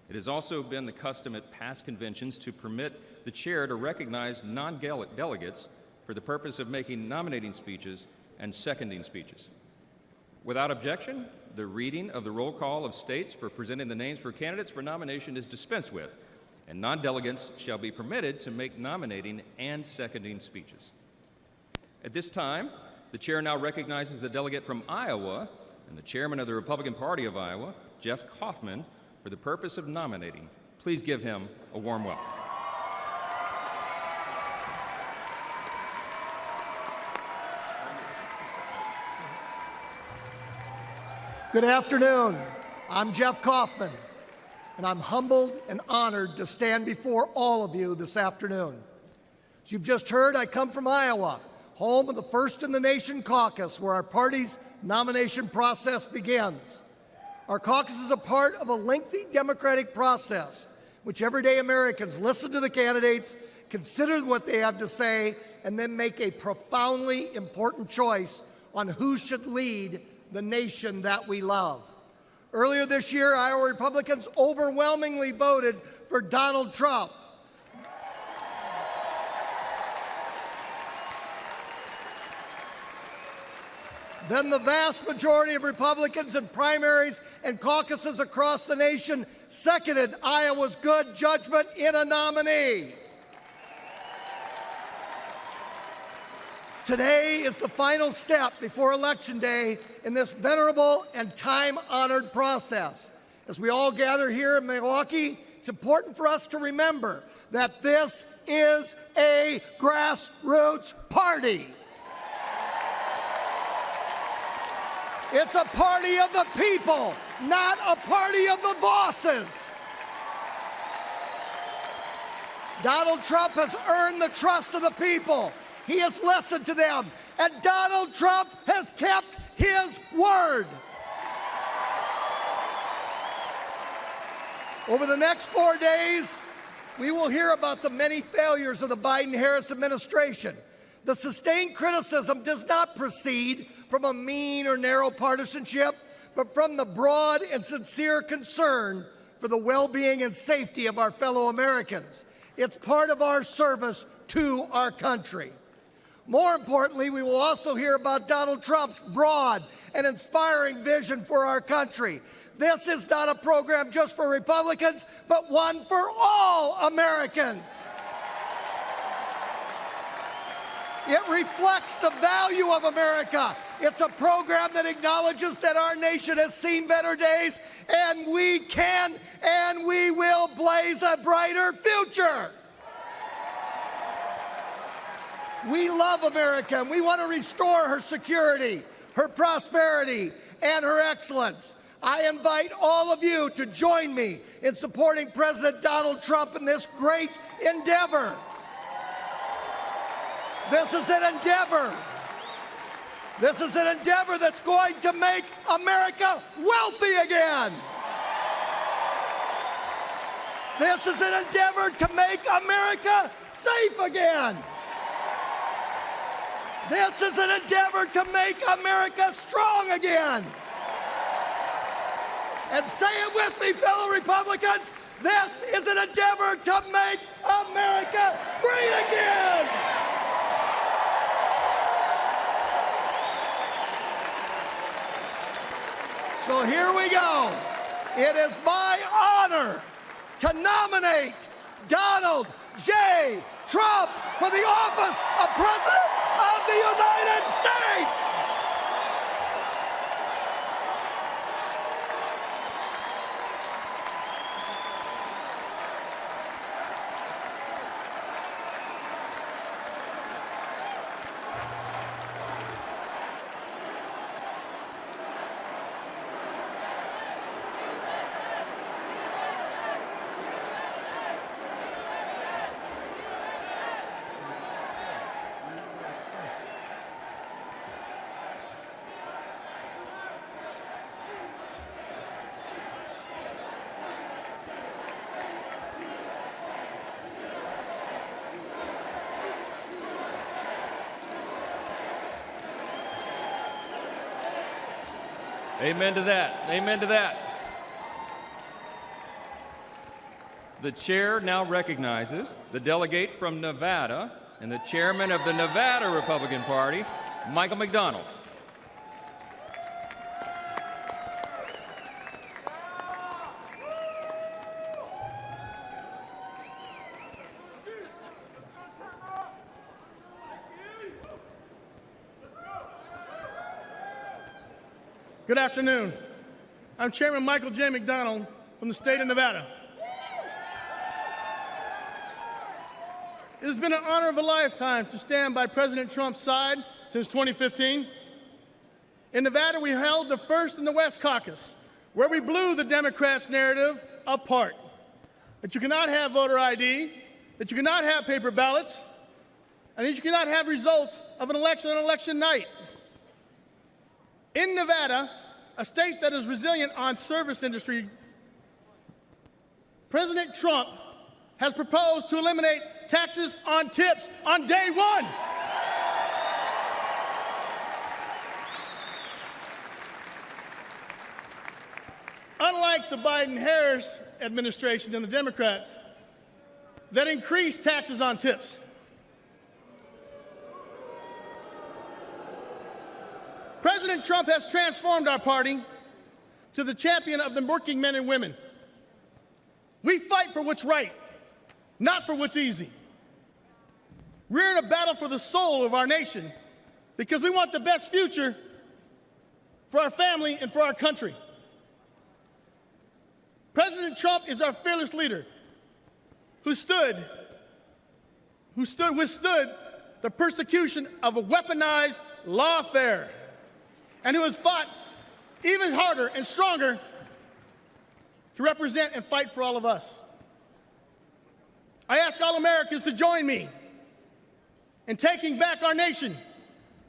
S1: It has also been the custom at past conventions to permit the chair to recognize non-delegates for the purpose of making nominating speeches and seconding speeches. Without objection, the reading of the roll call of states for presenting the names for candidates for nomination is dispensed with, and non-delegates shall be permitted to make nominating and seconding speeches. At this time, the chair now recognizes the delegate from Iowa and the chairman of the Republican Party of Iowa, Jeff Kaufman, for the purpose of nominating. Please give him a warm welcome.
S3: Good afternoon. I'm Jeff Kaufman, and I'm humbled and honored to stand before all of you this afternoon. As you've just heard, I come from Iowa, home of the First in the Nation caucus, where our party's nomination process begins. Our caucus is a part of a lengthy democratic process, in which everyday Americans listen to the candidates, consider what they have to say, and then make a profoundly important choice on who should lead the nation that we love. Earlier this year, Iowa Republicans overwhelmingly voted for Donald Trump. Then the vast majority of Republicans in primaries and caucuses across the nation seconded Iowa's good judgment in a nominee. Today is the final step before Election Day in this venerable and time-honored process. As we all gather here in Milwaukee, it's important for us to remember that this is a grassroots party. It's a party of the people, not a party of the bosses. Donald Trump has earned the trust of the people. He has listened to them, and Donald Trump has kept his word. Over the next 4 days, we will hear about the many failures of the Biden-Harris administration. The sustained criticism does not proceed from a mean or narrow partisanship, but from the broad and sincere concern for the well-being and safety of our fellow Americans. It's part of our service to our country. More importantly, we will also hear about Donald Trump's broad and inspiring vision for our country. This is not a program just for Republicans, but one for all Americans. It reflects the value of America. It's a program that acknowledges that our nation has seen better days, and we can and we will blaze a brighter future. We love America, and we want to restore her security, her prosperity, and her excellence. I invite all of you to join me in supporting President Donald Trump in this great endeavor. This is an endeavor. This is an endeavor that's going to make America wealthy again. This is an endeavor to make America safe again. This is an endeavor to make America strong again. And say it with me, fellow Republicans, this is an endeavor to make America great again. So here we go. It is my honor to nominate Donald J. Trump for the office of President of the United States.
S1: Amen to that. Amen to that. The chair now recognizes the delegate from Nevada and the chairman of the Nevada Republican Party, Michael McDonald.
S20: Good afternoon. I'm Chairman Michael J. McDonald from the state of Nevada. It has been an honor of a lifetime to stand by President Trump's side since 2015. In Nevada, we held the first in the West Caucus, where we blew the Democrats' narrative apart. That you cannot have voter ID, that you cannot have paper ballots, and that you cannot have results of an election on election night. In Nevada, a state that is resilient on service industry, President Trump has proposed to eliminate taxes on tips on day one. Unlike the Biden-Harris administration and the Democrats that increased taxes on tips, President Trump has transformed our party to the champion of the working men and women. We fight for what's right, not for what's easy. We're in a battle for the soul of our nation because we want the best future for our family and for our country. President Trump is our fearless leader who withstood the persecution of a weaponized lawfare, and who has fought even harder and stronger to represent and fight for all of us. I ask all Americans to join me in taking back our nation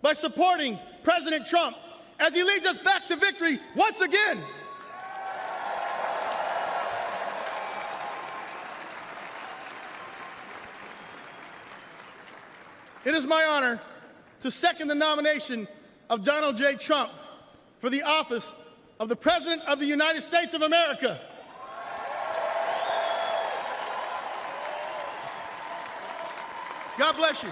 S20: by supporting President Trump as he leads us back to victory once again. It is my honor to second the nomination of Donald J. Trump for the office of the President of the United States of America. God bless you.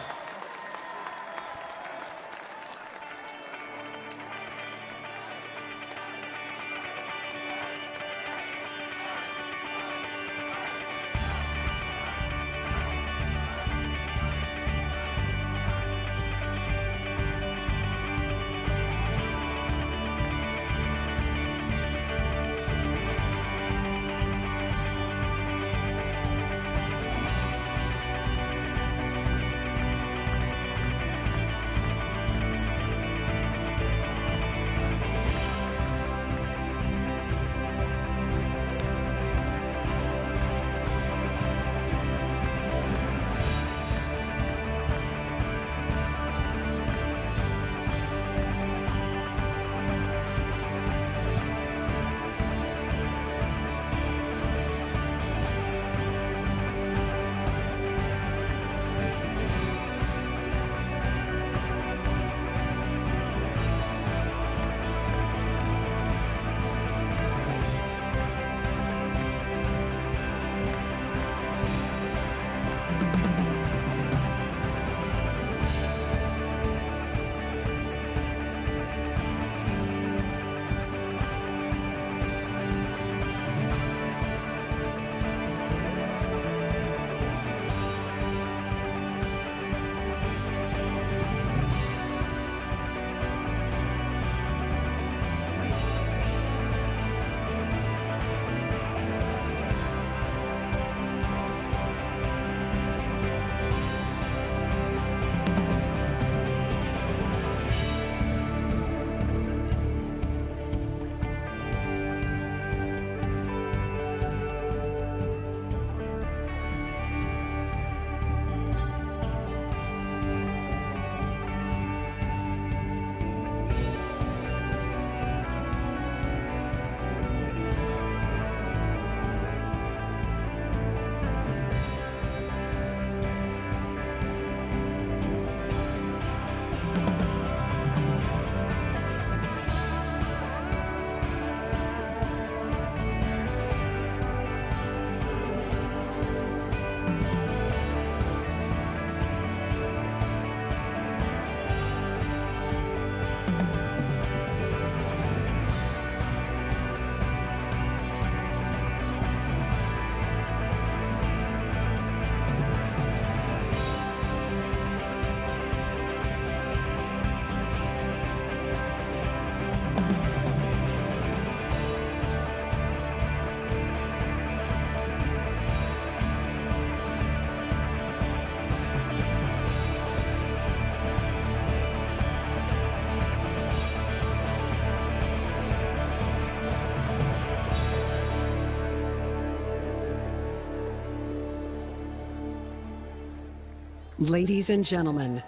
S5: Ladies and gentlemen,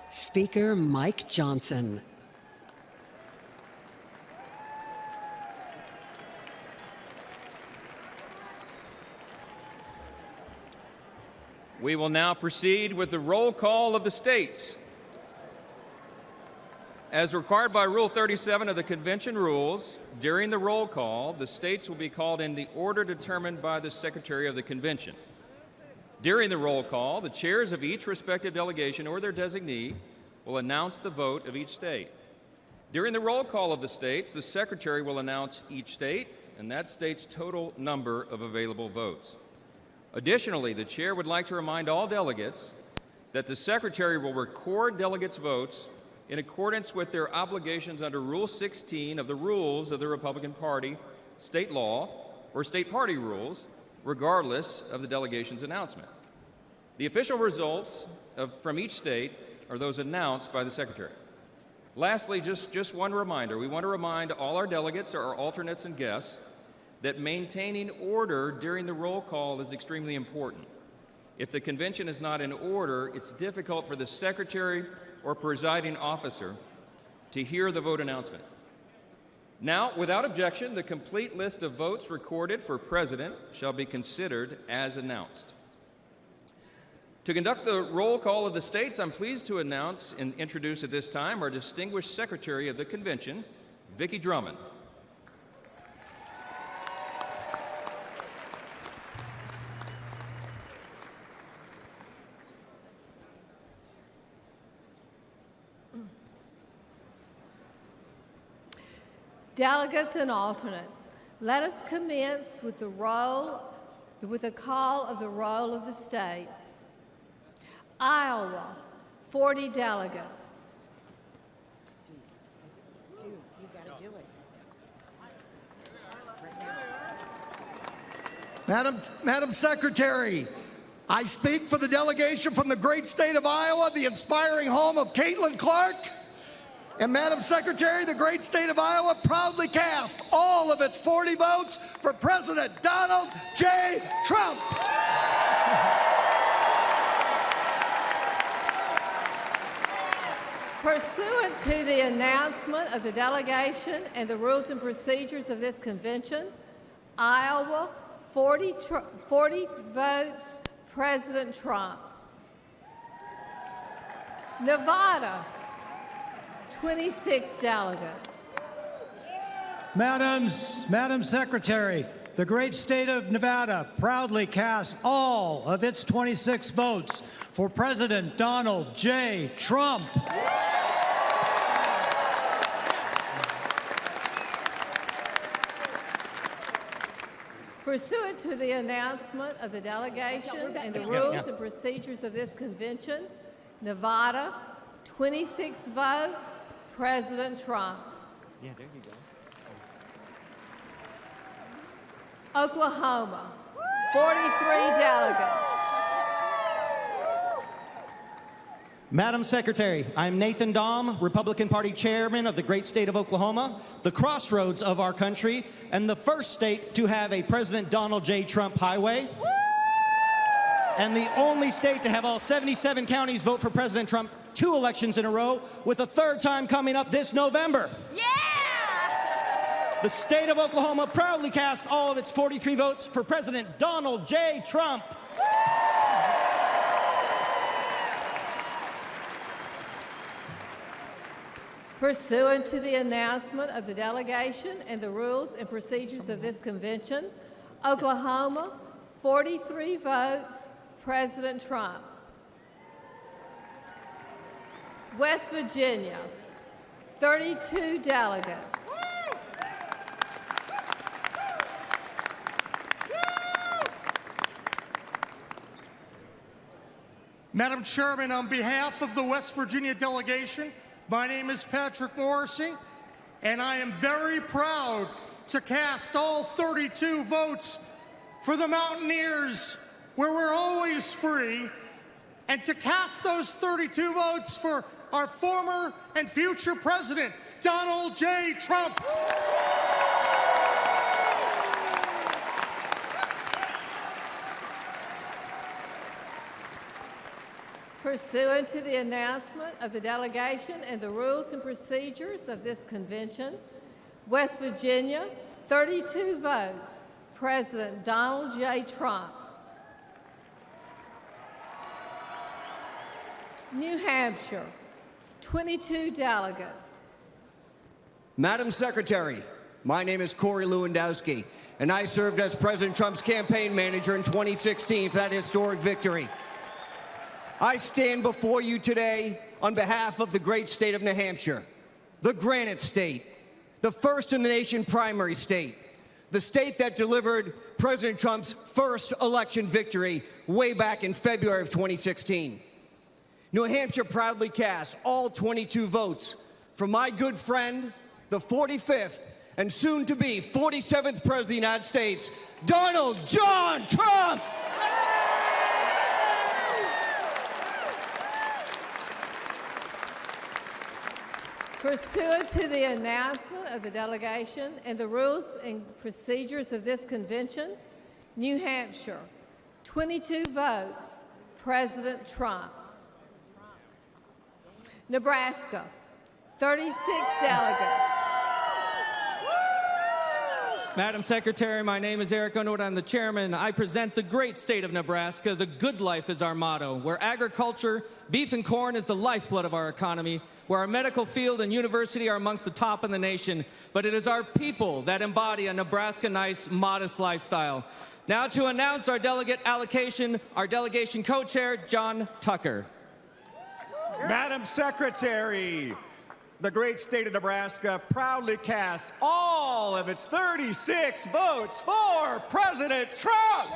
S5: Speaker Mike Johnson.
S1: We will now proceed with the roll call of the states. As required by Rule 37 of the Convention rules, during the roll call, the states will be called in the order determined by the Secretary of the Convention. During the roll call, the chairs of each respective delegation or their designee will announce the vote of each state. During the roll call of the states, the Secretary will announce each state and that state's total number of available votes. Additionally, the Chair would like to remind all delegates that the Secretary will record delegates' votes in accordance with their obligations under Rule 16 of the Rules of the Republican Party, state law, or state party rules, regardless of the delegation's announcement. The official results from each state are those announced by the Secretary. Lastly, just one reminder. We want to remind all our delegates, our alternates, and guests that maintaining order during the roll call is extremely important. If the convention is not in order, it's difficult for the Secretary or presiding officer to hear the vote announcement. Now, without objection, the complete list of votes recorded for President shall be considered as announced. To conduct the roll call of the states, I'm pleased to announce and introduce at this time our distinguished Secretary of the Convention, Vicki Drummond.
S8: Delegates and alternates, let us commence with the call of the roll of the states. Iowa, 40 delegates.
S11: You got to do it.
S3: Madam Secretary, I speak for the delegation from the great state of Iowa, the inspiring home of Caitlin Clark. And Madam Secretary, the great state of Iowa proudly cast all of its 40 votes for President Donald J. Trump.
S8: Pursuant to the announcement of the delegation and the rules and procedures of this convention, Iowa, 40 votes, President Trump. Nevada, 26 delegates.
S6: Madam Secretary, the great state of Nevada proudly casts all of its 26 votes for President Donald J. Trump.
S8: Pursuant to the announcement of the delegation and the rules and procedures of this convention, Nevada, 26 votes, President Trump.
S23: Yeah, there you go.
S8: Oklahoma, 43 delegates.
S23: Madam Secretary, I'm Nathan Dahm, Republican Party Chairman of the great state of Oklahoma, the crossroads of our country, and the first state to have a President Donald J. Trump highway, and the only state to have all 77 counties vote for President Trump 2 elections in a row, with a 3rd time coming up this November.
S19: Yeah!
S23: The state of Oklahoma proudly cast all of its 43 votes for President Donald J. Trump.
S8: Pursuant to the announcement of the delegation and the rules and procedures of this convention, Oklahoma, 43 votes, President Trump. West Virginia, 32 delegates.
S24: Madam Chairman, on behalf of the West Virginia delegation, my name is Patrick Morrissey, and I am very proud to cast all 32 votes for the Mountaineers, where we're always free, and to cast those 32 votes for our former and future president, Donald J. Trump.
S8: Pursuant to the announcement of the delegation and the rules and procedures of this convention, West Virginia, 32 votes, President Donald J. Trump. New Hampshire, 22 delegates.
S4: Madam Secretary, my name is Corey Lewandowski, and I served as President Trump's campaign manager in 2016 for that historic victory. I stand before you today on behalf of the great state of New Hampshire, the Granite State, the first in the nation primary state, the state that delivered President Trump's first election victory way back in February of 2016. New Hampshire proudly casts all 22 votes for my good friend, the 45th and soon-to-be 47th President of the United States, Donald John Trump!
S8: Pursuant to the announcement of the delegation and the rules and procedures of this convention, New Hampshire, 22 votes, President Trump. Nebraska, 36 delegates.
S23: Madam Secretary, my name is Eric Underwood. I'm the chairman. I present the great state of Nebraska. The good life is our motto, where agriculture, beef and corn is the lifeblood of our economy, where our medical field and university are amongst the top in the nation. But it is our people that embody a Nebraska nice, modest lifestyle. Now to announce our delegate allocation, our delegation co-chair, John Tucker.
S7: Madam Secretary, the great state of Nebraska proudly casts all of its 36 votes for President Trump.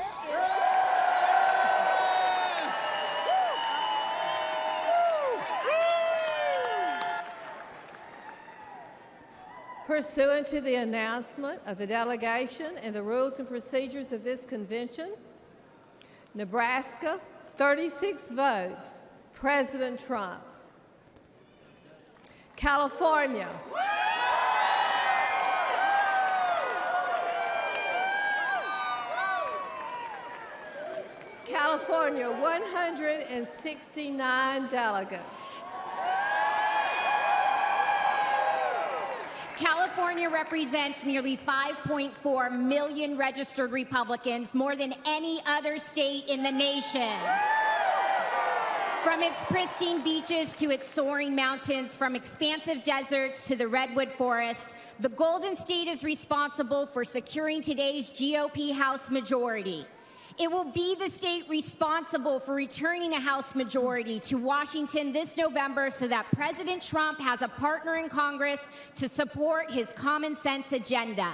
S8: Pursuant to the announcement of the delegation and the rules and procedures of this convention, Nebraska, 36 votes, President Trump. California. California, 169 delegates.
S19: California represents nearly 5.4 million registered Republicans, more than any other state in the nation. From its pristine beaches to its soaring mountains, from expansive deserts to the redwood forests, the Golden State is responsible for securing today's GOP House majority. It will be the state responsible for returning a House majority to Washington this November so that President Trump has a partner in Congress to support his common sense agenda.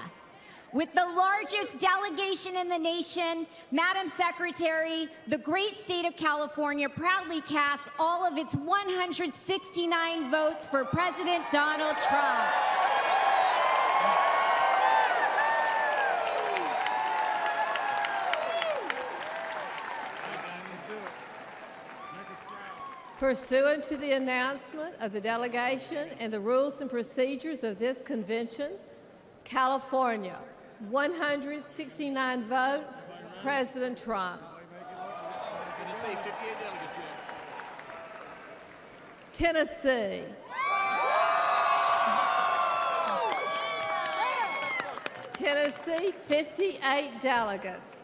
S19: With the largest delegation in the nation, Madam Secretary, the great state of California proudly casts all of its 169 votes for President Donald Trump.
S8: Pursuant to the announcement of the delegation and the rules and procedures of this convention, California, 169 votes, President Trump. Tennessee. Tennessee, 58 delegates.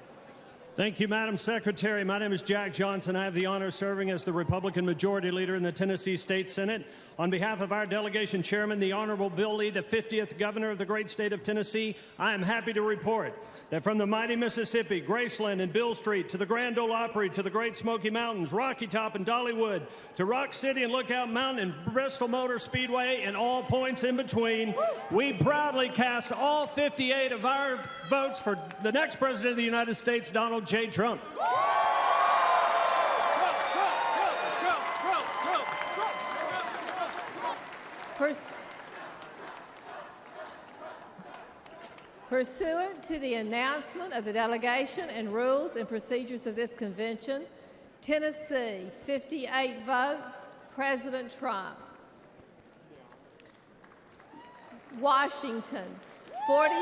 S20: Thank you, Madam Secretary. My name is Jack Johnson. I have the honor of serving as the Republican Majority Leader in the Tennessee State Senate. On behalf of our delegation chairman, the Honorable Bill Lee, the 50th Governor of the great state of Tennessee, I am happy to report that from the mighty Mississippi, Graceland and Bill Street, to the Grand Ole Opry, to the Great Smoky Mountains, Rocky Top and Dollywood, to Rock City and Lookout Mountain and Bristol Motor Speedway and all points in between, we proudly cast all 58 of our votes for the next President of the United States, Donald J. Trump.
S8: Pursuant to the announcement of the delegation and rules and procedures of this convention, Tennessee, 58 votes, President Trump. Washington, 43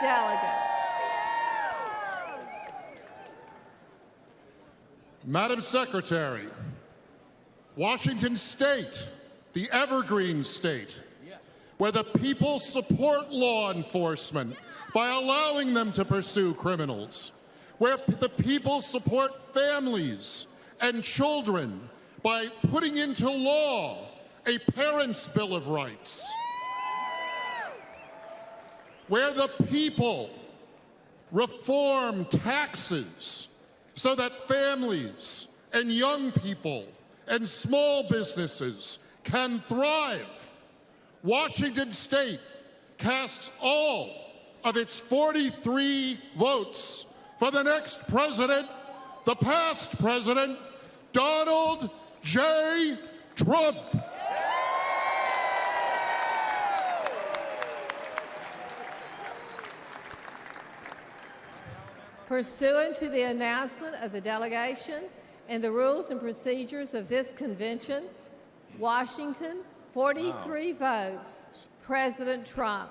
S8: delegates.
S9: Madam Secretary, Washington State, the evergreen state, where the people support law enforcement by allowing them to pursue criminals, where the people support families and children by putting into law a Parents' Bill of Rights, where the people reform taxes so that families and young people and small businesses can thrive. Washington State casts all of its 43 votes for the next president, the past president, Donald J. Trump.
S8: Pursuant to the announcement of the delegation and the rules and procedures of this convention, Washington, 43 votes, President Trump.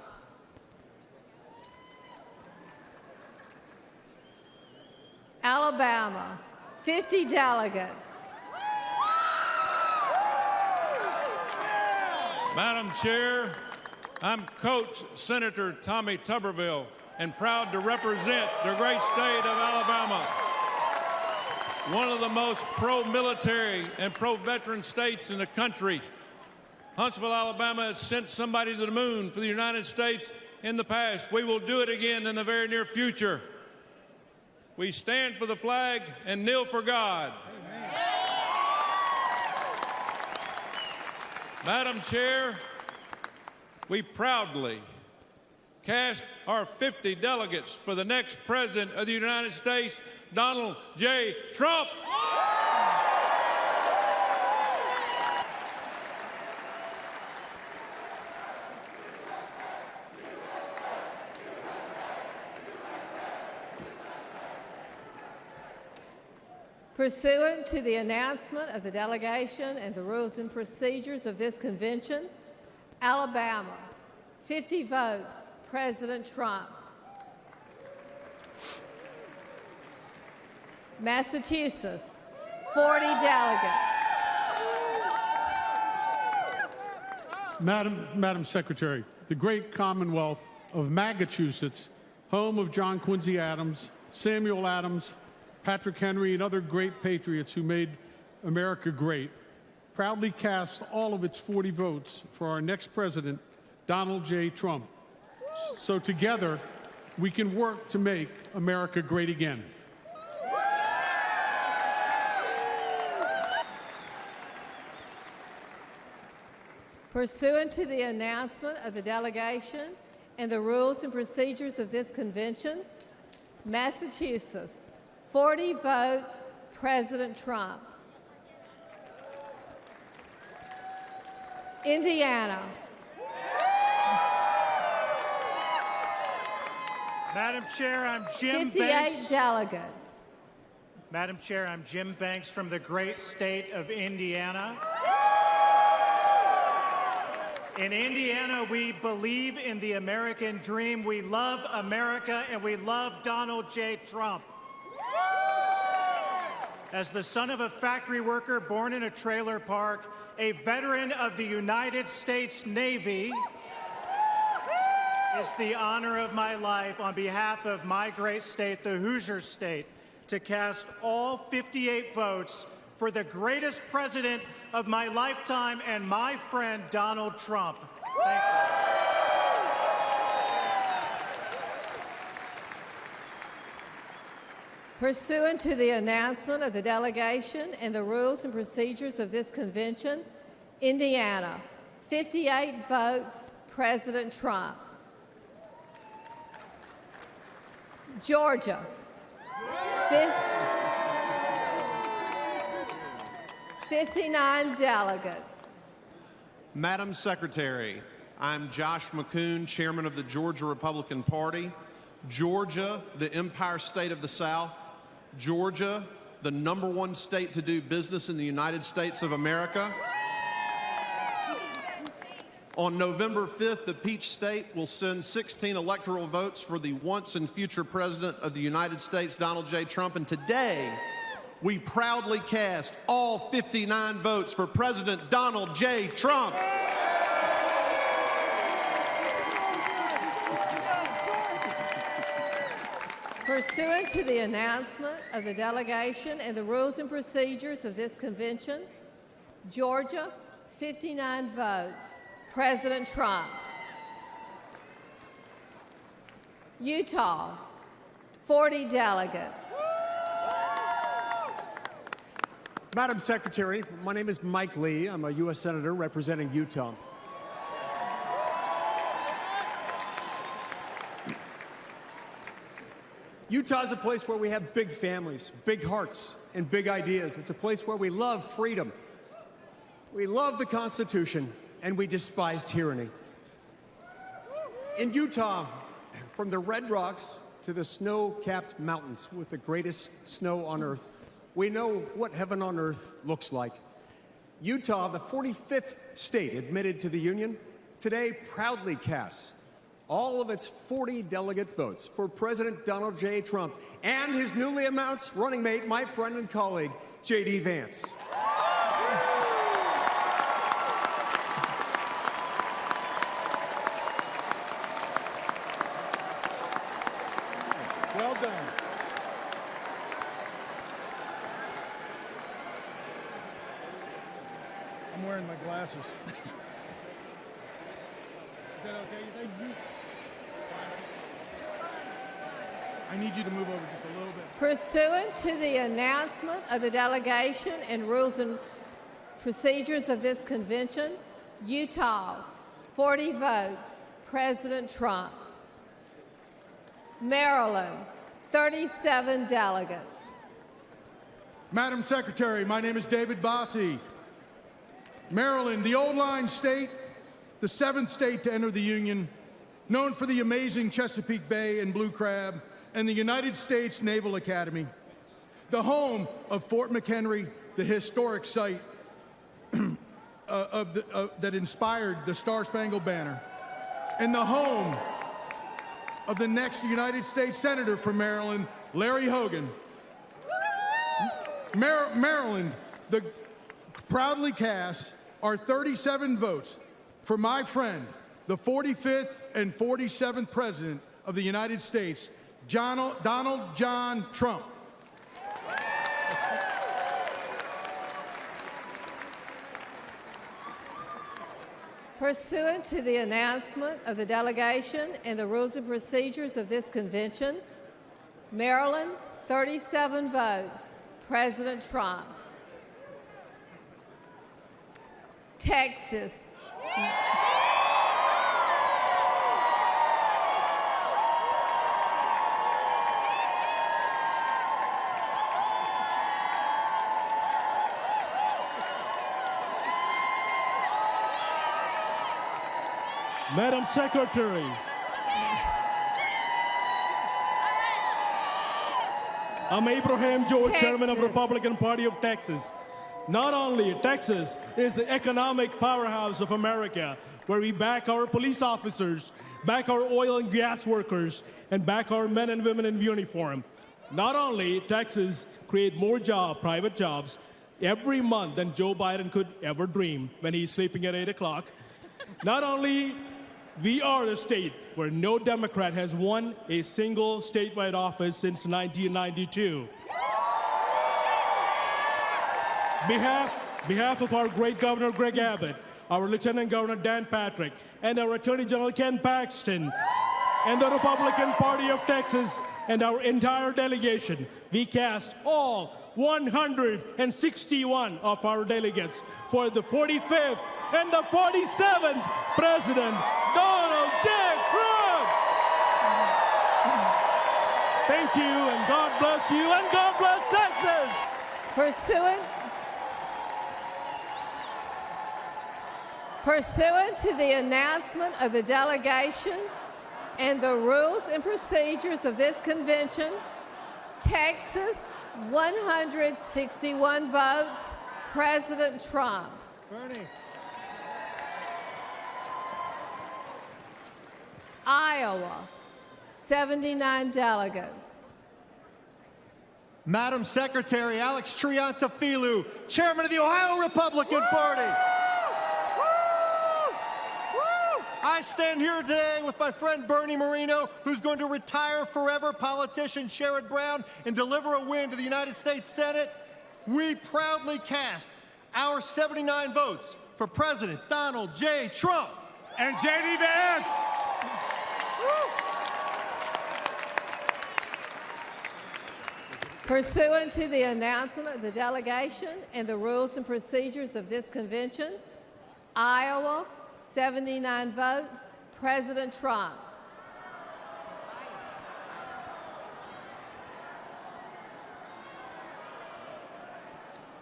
S8: Alabama, 50 delegates.
S16: Madam Chair, I'm Coach Senator Tommy Tuberville and proud to represent the great state of Alabama, one of the most pro-military and pro-veteran states in the country. Huntsville, Alabama has sent somebody to the moon for the United States in the past. We will do it again in the very near future. We stand for the flag and kneel for God. Amen. Madam Chair, we proudly cast our 50 delegates for the next President of the United States, Donald J. Trump.
S8: Pursuant to the announcement of the delegation and the rules and procedures of this convention, Alabama, 50 votes, President Trump. Massachusetts, 40 delegates.
S10: Madam Secretary, the great Commonwealth of Massachusetts, home of John Quincy Adams, Samuel Adams, Patrick Henry, and other great patriots who made America great, proudly casts all of its 40 votes for our next president, Donald J. Trump. So together, we can work to make America great again.
S8: Pursuant to the announcement of the delegation and the rules and procedures of this convention, Massachusetts, 40 votes, President Trump. Indiana.
S12: Madam Chair, I'm Jim
S8: 58
S12: Banks.
S8: delegates.
S12: Madam Chair, I'm Jim Banks from the great state of Indiana. In Indiana, we believe in the American dream. We love America, and we love Donald J. Trump. As the son of a factory worker born in a trailer park, a veteran of the United States Navy, it's the honor of my life, on behalf of my great state, the Hoosier State, to cast all 58 votes for the greatest president of my lifetime and my friend, Donald Trump. Thank you.
S8: Pursuant to the announcement of the delegation and the rules and procedures of this convention, Indiana, 58 votes, President Trump. Georgia, 59 delegates.
S13: Madam Secretary, I'm Josh McCoon, Chairman of the Georgia Republican Party. Georgia, the Empire State of the South. Georgia, the #1 state to do business in the United States of America. On November 5th, the Peach State will send 16 electoral votes for the once and future President of the United States, Donald J. Trump. And today, we proudly cast all 59 votes for President Donald J. Trump.
S8: Pursuant to the announcement of the delegation and the rules and procedures of this convention, Georgia, 59 votes, President Trump. Utah, 40 delegates.
S14: Madam Secretary, my name is Mike Lee. I'm a U.S. Senator representing Utah. Utah is a place where we have big families, big hearts, and big ideas. It's a place where we love freedom. We love the Constitution, and we despise tyranny. In Utah, from the Red Rocks to the snow-capped mountains with the greatest snow on earth, we know what heaven on earth looks like. Utah, the 45th state admitted to the Union, today proudly casts all of its 40 delegate votes for President Donald J. Trump and his newly announced running mate, my friend and colleague, J.D. Vance. Well done.
S20: I'm wearing my glasses. Is that okay? Thank you. I need you to move over just a little bit.
S8: Pursuant to the announcement of the delegation and rules and procedures of this convention, Utah, 40 votes, President Trump. Maryland, 37 delegates.
S15: Madam Secretary, my name is David Bossie. Maryland, the old line state, the 7th state to enter the Union, known for the amazing Chesapeake Bay and Blue Crab, and the United States Naval Academy, the home of Fort McHenry, the historic site that inspired the Star-Spangled Banner, and the home of the next United States Senator from Maryland, Larry Hogan. Maryland, proudly casts our 37 votes for my friend, the 45th and 47th President of the United States, Donald John Trump.
S8: Pursuant to the announcement of the delegation and the rules and procedures of this convention, Maryland, 37 votes, President Trump. Texas.
S17: Madam Secretary, I'm Abraham George, Chairman of the Republican Party of Texas. Not only Texas is the economic powerhouse of America, where we back our police officers, back our oil and gas workers, and back our men and women in uniform. Not only Texas create more private jobs every month than Joe Biden could ever dream when he's sleeping at 8 o'clock. Not only we are the state where no Democrat has won a single statewide office since 1992. Behalf of our great Governor Greg Abbott, our Lieutenant Governor Dan Patrick, and our Attorney General Ken Paxton, and the Republican Party of Texas, and our entire delegation, we cast all 161 of our delegates for the 45th and the 47th President, Donald J. Trump. Thank you, and God bless you, and God bless Texas.
S8: Pursuant to the announcement of the delegation and the rules and procedures of this convention, Texas, 161 votes, President Trump.
S20: Bernie.
S8: Iowa, 79 delegates.
S7: Madam Secretary Alex Triantafilou, Chairman of the Ohio Republican Party. I stand here today with my friend Bernie Moreno, who's going to retire forever politician Sherrod Brown and deliver a win to the United States Senate. We proudly cast our 79 votes for President Donald J. Trump
S16: and J.D. Vance.
S8: Pursuant to the announcement of the delegation and the rules and procedures of this convention, Iowa, 79 votes, President Trump.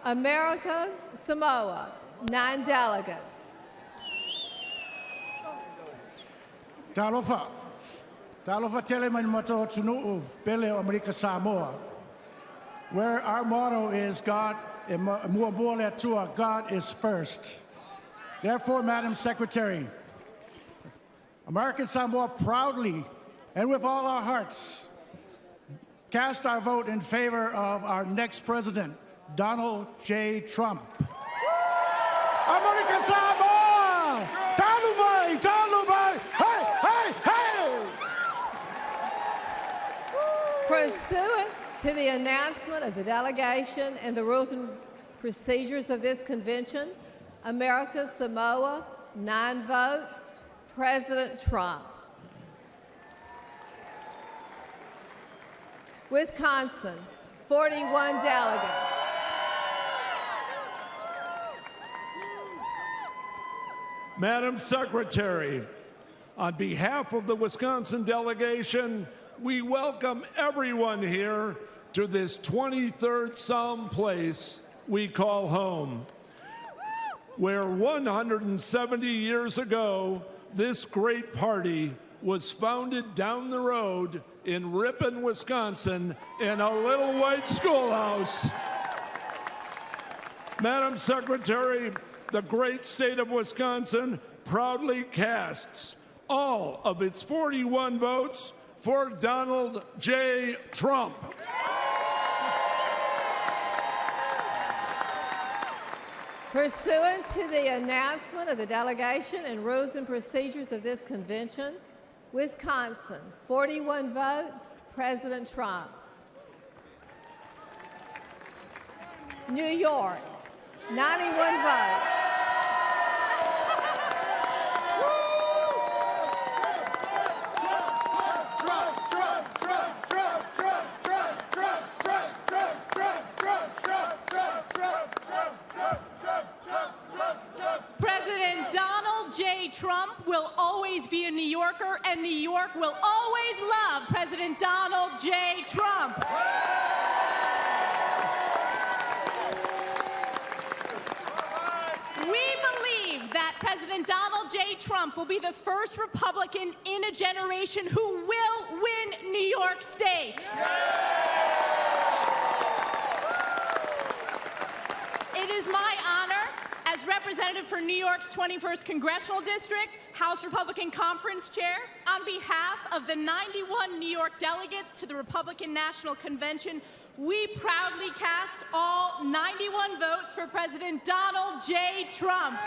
S8: America, Samoa, 9 delegates.
S15: Talofa teleman mato tunu pele America Samoa, where our motto is God is first. Therefore, Madam Secretary, American Samoa proudly and with all our hearts cast our vote in favor of our next president, Donald J. Trump. American Samoa! Talumai! Talumai! Hey! Hey! Hey!
S8: Pursuant to the announcement of the delegation and the rules and procedures of this convention, America, Samoa, 9 votes, President Trump. Wisconsin, 41 delegates.
S2: Madam Secretary, on behalf of the Wisconsin delegation, we welcome everyone here to this 23rd Psalm place we call home, where 170 years ago, this great party was founded down the road in Ripon, Wisconsin, in a little white schoolhouse. Madam Secretary, the great state of Wisconsin proudly casts all of its 41 votes for Donald J. Trump.
S8: Pursuant to the announcement of the delegation and rules and procedures of this convention, Wisconsin, 41 votes, President Trump. New York, 91 votes.
S18: President Donald J. Trump will always be a New Yorker, and New York will always love President Donald J. Trump. We believe that President Donald J. Trump will be the first Republican in a generation who will win New York State. It is my honor, as representative for New York's 21st Congressional District, House Republican Conference Chair, on behalf of the 91 New York delegates to the Republican National Convention, we proudly cast all 91 votes for President Donald J. Trump.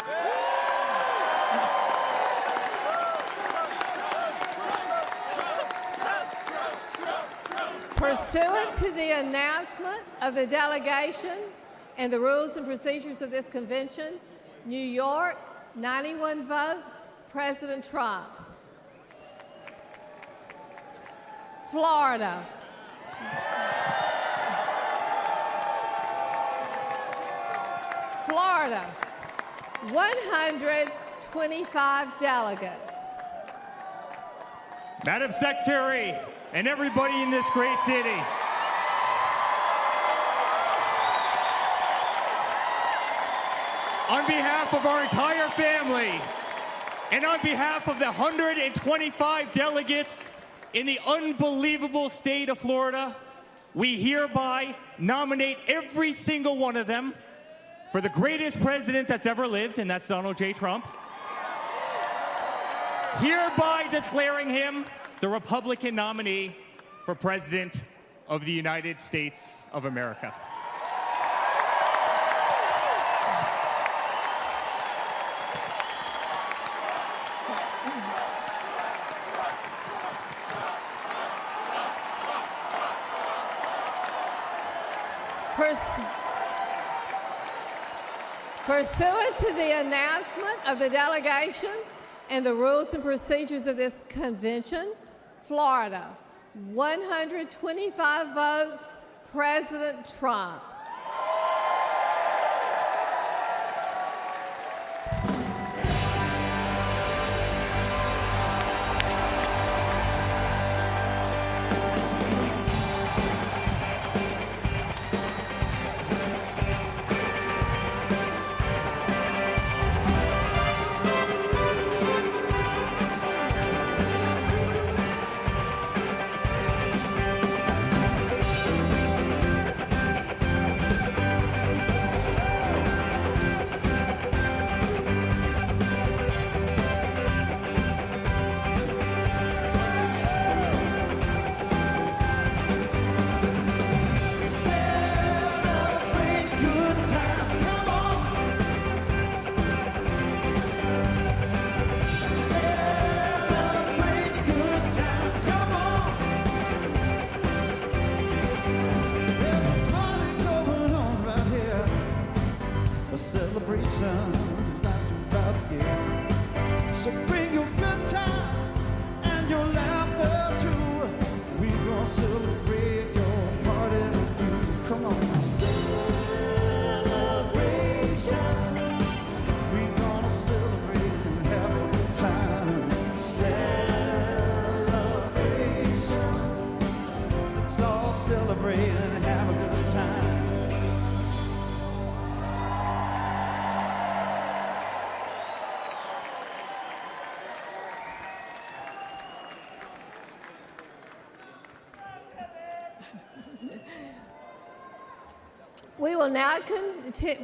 S8: Pursuant to the announcement of the delegation and the rules and procedures of this convention, New York, 91 votes, President Trump. Florida. Florida, 125 delegates.
S21: Madam Secretary and everybody in this great city, on behalf of our entire family and on behalf of the 125 delegates in the unbelievable state of Florida, we hereby nominate every single one of them for the greatest president that's ever lived, and that's Donald J. Trump, hereby declaring him the Republican nominee for President of the United States of America.
S8: Pursuant to the announcement of the delegation and the rules and procedures of this convention, Florida, 125 votes, President Trump.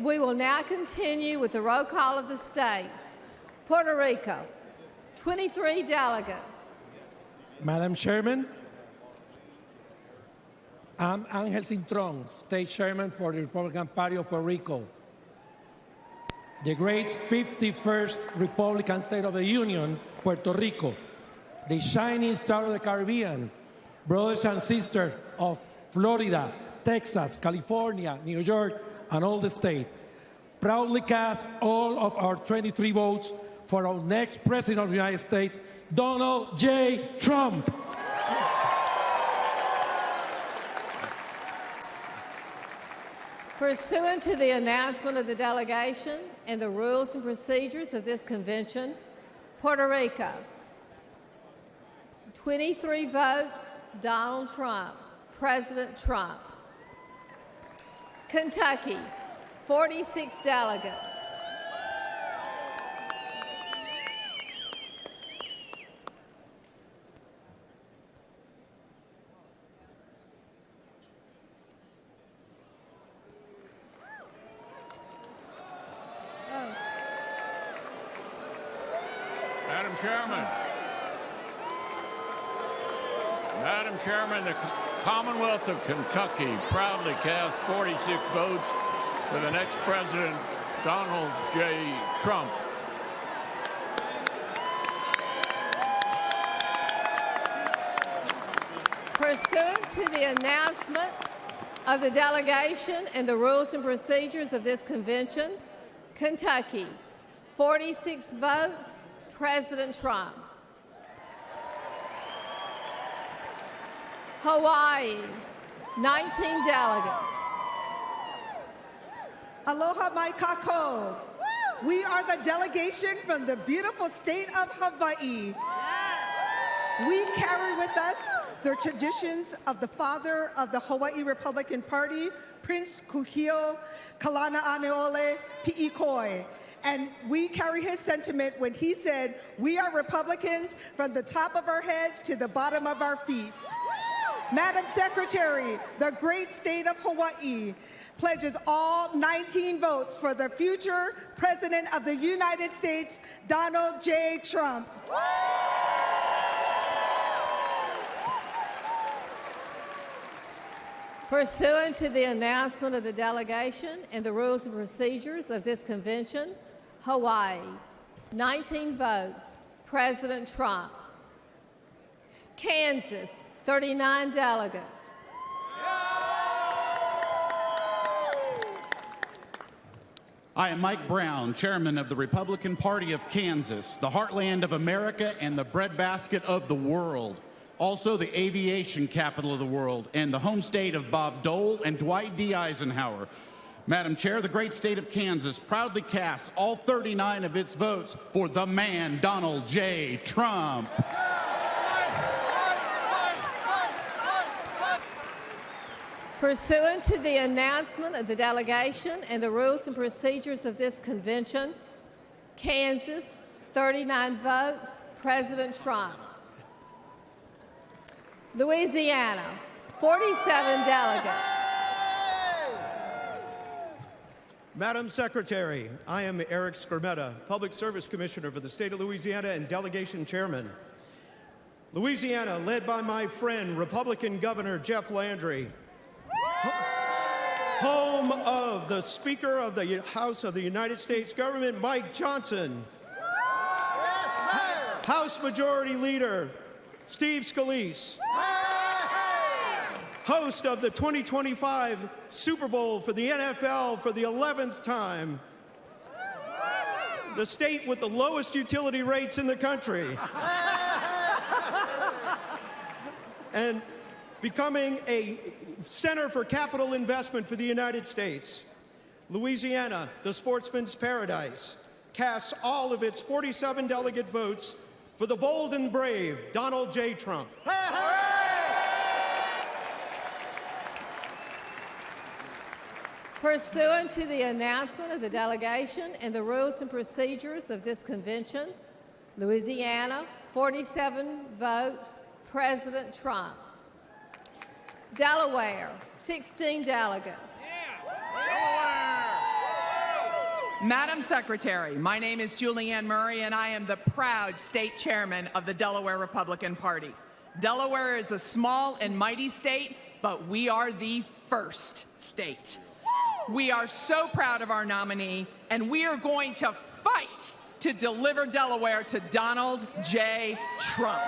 S8: We will now continue with the roll call of the states. Puerto Rico, 23 delegates.
S17: Madam Chairman, I'm Angel Cintrón, State Chairman for the Republican Party of Puerto Rico, the great 51st Republican State of the Union, Puerto Rico, the shining star of the Caribbean, brothers and sisters of Florida, Texas, California, New York, and all the state. Proudly cast all of our 23 votes for our next President of the United States, Donald J. Trump.
S8: Pursuant to the announcement of the delegation and the rules and procedures of this convention, Puerto Rico, 23 votes, Donald Trump, President Trump. Kentucky, 46 delegates.
S16: Madam Chairman, the Commonwealth of Kentucky proudly cast 46 votes for the next President, Donald J. Trump.
S8: Pursuant to the announcement of the delegation and the rules and procedures of this convention, Kentucky, 46 votes, President Trump. Hawaii, 19 delegates.
S1: Aloha mai kako. We are the delegation from the beautiful state of Hawaii. We carry with us the traditions of the father of the Hawaii Republican Party, Prince Kuhio Kalanaʻaneole Piʻikoi. And we carry his sentiment when he said, "We are Republicans from the top of our heads to the bottom of our feet." Madam Secretary, the great state of Hawaii pledges all 19 votes for the future President of the United States, Donald J. Trump.
S8: Pursuant to the announcement of the delegation and the rules and procedures of this convention, Hawaii, 19 votes, President Trump. Kansas, 39 delegates.
S3: I am Mike Brown, chairman of the Republican Party of Kansas, the heartland of America and the breadbasket of the world. Also the aviation capital of the world and the home state of Bob Dole and Dwight D. Eisenhower. Madam Chair, the great state of Kansas proudly casts all 39 of its votes for the man, Donald J. Trump.
S8: Pursuant to the announcement of the delegation and the rules and procedures of this convention, Kansas, 39 votes, President Trump. Louisiana, 47 delegates.
S14: Madam Secretary, I am Eric Skermetta, Public Service Commissioner for the state of Louisiana and Delegation Chairman. Louisiana, led by my friend, Republican Governor Jeff Landry, home of the Speaker of the House of the United States Government, Mike Johnson, House Majority Leader Steve Scalise, host of the 2025 Super Bowl for the NFL for the 11th time, the state with the lowest utility rates in the country, and becoming a center for capital investment for the United States. Louisiana, the sportsman's paradise, casts all of its 47 delegate votes for the bold and brave Donald J. Trump.
S8: Pursuant to the announcement of the delegation and the rules and procedures of this convention, Louisiana, 47 votes, President Trump. Delaware, 16 delegates.
S5: Madam Secretary, my name is Julianne Murray, and I am the proud state chairman of the Delaware Republican Party. Delaware is a small and mighty state, but we are the first state. We are so proud of our nominee, and we are going to fight to deliver Delaware to Donald J. Trump.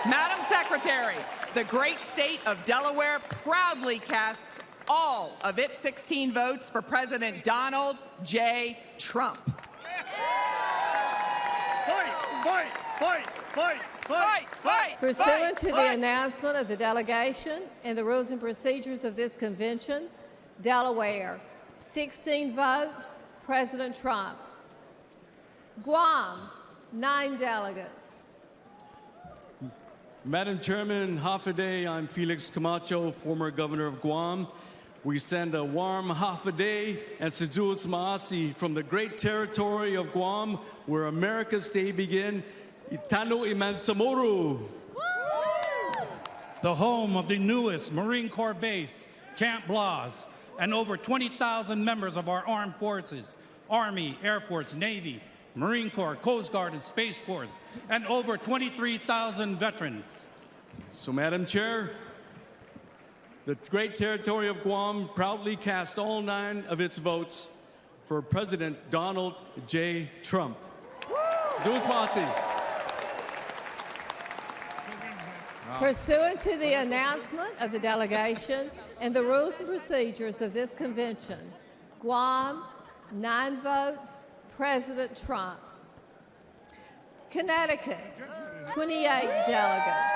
S5: Madam Secretary, the great state of Delaware proudly casts all of its 16 votes for President Donald J. Trump.
S8: Pursuant to the announcement of the delegation and the rules and procedures of this convention, Delaware, 16 votes, President Trump. Guam, 9 delegates.
S11: Madam Chairman, half a day, I'm Felix Camacho, former governor of Guam. We send a warm half a day and Sejus Maasi from the great territory of Guam, where America's day begin, Itano Imansamoru.
S22: The home of the newest Marine Corps base, Camp Blas, and over 20,000 members of our armed forces, Army, Air Force, Navy, Marine Corps, Coast Guard, and Space Force, and over 23,000 veterans.
S11: So, Madam Chair, the great territory of Guam proudly cast all 9 of its votes for President Donald J. Trump.
S8: Pursuant to the announcement of the delegation and the rules and procedures of this convention, Guam, 9 votes, President Trump. Connecticut, 28 delegates.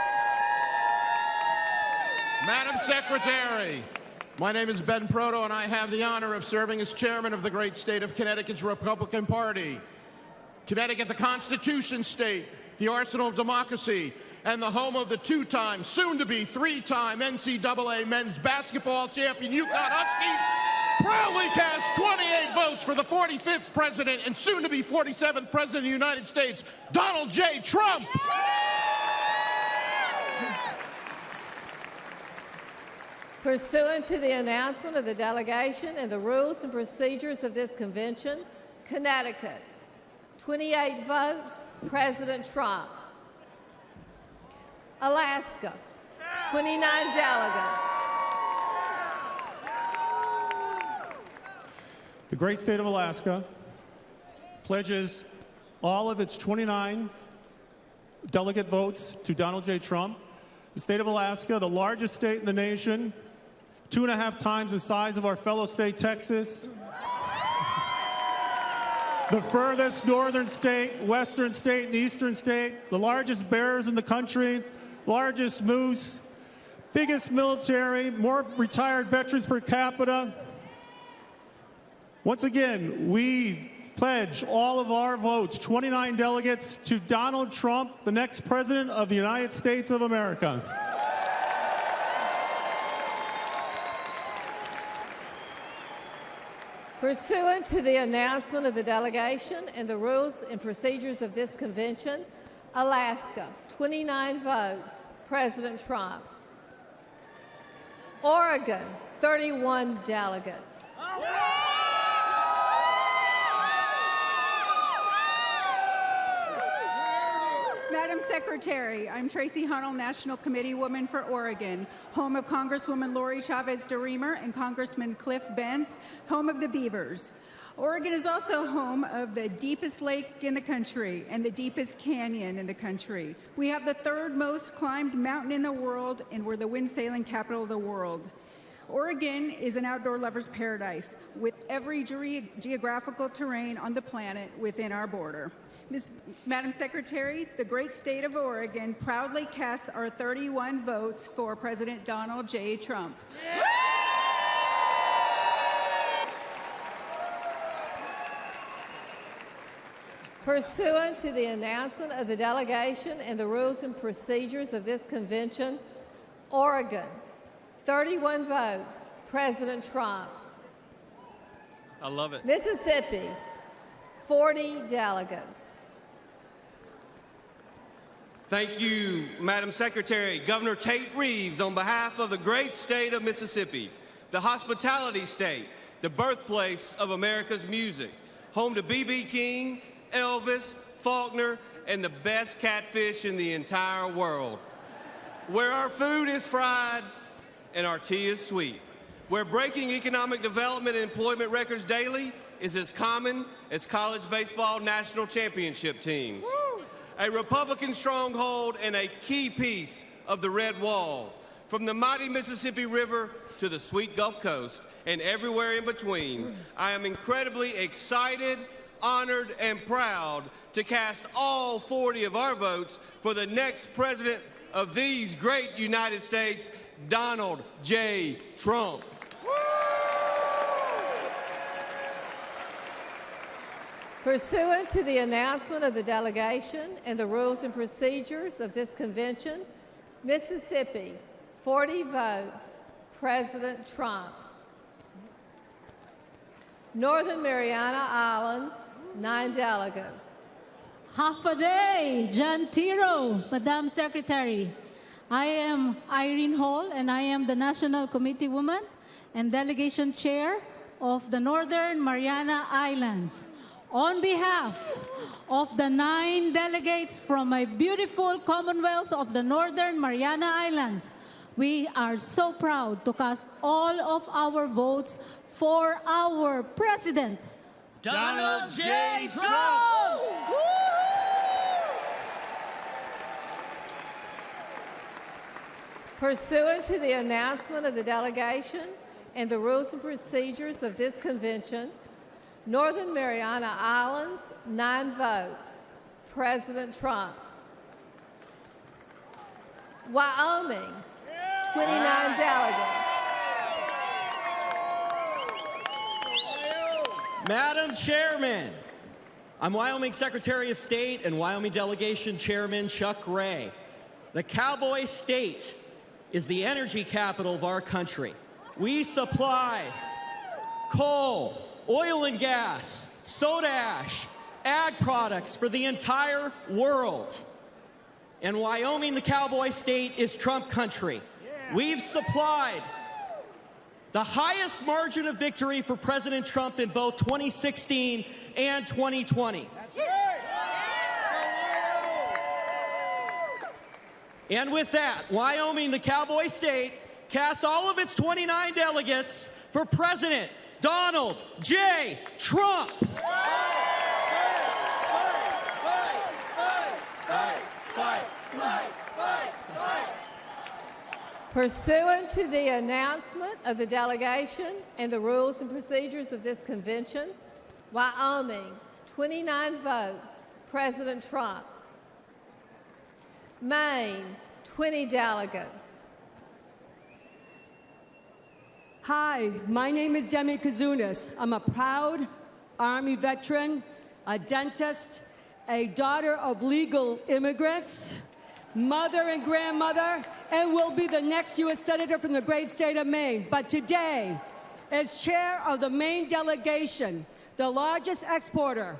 S13: Madam Secretary, my name is Ben Proto, and I have the honor of serving as chairman of the great state of Connecticut's Republican Party. Connecticut, the Constitution state, the arsenal of democracy, and the home of the 2-time, soon-to-be 3-time NCAA men's basketball champion UConn Huskies, proudly cast 28 votes for the 45th president and soon-to-be 47th president of the United States, Donald J. Trump.
S8: Pursuant to the announcement of the delegation and the rules and procedures of this convention, Connecticut, 28 votes, President Trump. Alaska, 29 delegates.
S4: The great state of Alaska pledges all of its 29 delegate votes to Donald J. Trump. The state of Alaska, the largest state in the nation, 2.5 times the size of our fellow state, Texas. The furthest northern state, western state, and eastern state, the largest bears in the country, largest moose, biggest military, more retired veterans per capita. Once again, we pledge all of our votes, 29 delegates, to Donald Trump, the next president of the United States of America.
S8: Pursuant to the announcement of the delegation and the rules and procedures of this convention, Alaska, 29 votes, President Trump. Oregon, 31 delegates.
S6: Madam Secretary, I'm Tracy Hunnell, National Committee Woman for Oregon, home of Congresswoman Lori Chavez DeRemer and Congressman Cliff Benz, home of the Beavers. Oregon is also home of the deepest lake in the country and the deepest canyon in the country. We have the third most climbed mountain in the world, and we're the wind sailing capital of the world. Oregon is an outdoor lover's paradise with every geographical terrain on the planet within our border. Madam Secretary, the great state of Oregon proudly casts our 31 votes for President Donald J. Trump. Yeah.
S8: Pursuant to the announcement of the delegation and the rules and procedures of this convention, Oregon, 31 votes, President Trump.
S23: I love it.
S8: Mississippi, 40 delegates.
S23: Thank you, Madam Secretary. Governor Tate Reeves, on behalf of the great state of Mississippi, the hospitality state, the birthplace of America's music, home to B.B. King, Elvis, Faulkner, and the best catfish in the entire world, where our food is fried and our tea is sweet, where breaking economic development and employment records daily is as common as college baseball national championship teams. Woo! A Republican stronghold and a key piece of the Red Wall, from the mighty Mississippi River to the sweet Gulf Coast and everywhere in between. I am incredibly excited, honored, and proud to cast all 40 of our votes for the next president of these great United States, Donald J. Trump.
S8: Pursuant to the announcement of the delegation and the rules and procedures of this convention, Mississippi, 40 votes, President Trump. Northern Mariana Islands, 9 delegates.
S24: Half a day, John Tiro, Madam Secretary. I am Irene Hall, and I am the National Committee Woman and Delegation Chair of the Northern Mariana Islands. On behalf of the 9 delegates from my beautiful Commonwealth of the Northern Mariana Islands, we are so proud to cast all of our votes for our President,
S21: Donald J. Trump!
S8: Pursuant to the announcement of the delegation and the rules and procedures of this convention, Northern Mariana Islands, 9 votes, President Trump. Wyoming, 29 delegates.
S25: Madam Chairman, I'm Wyoming Secretary of State and Wyoming Delegation Chairman Chuck Ray. The Cowboy State is the energy capital of our country. We supply coal, oil and gas, soda ash, ag products for the entire world. And Wyoming, the Cowboy State, is Trump country. We've supplied the highest margin of victory for President Trump in both 2016 and 2020. And with that, Wyoming, the cowboy state, casts all of its 29 delegates for President Donald J. Trump.
S8: Pursuant to the announcement of the delegation and the rules and procedures of this convention, Wyoming, 29 votes, President Trump. Maine, 20 delegates.
S9: Hi, my name is Demi Kazunas. I'm a proud Army veteran, a dentist, a daughter of legal immigrants, mother and grandmother, and will be the next U.S. Senator from the great state of Maine. But today, as chair of the Maine delegation, the largest exporter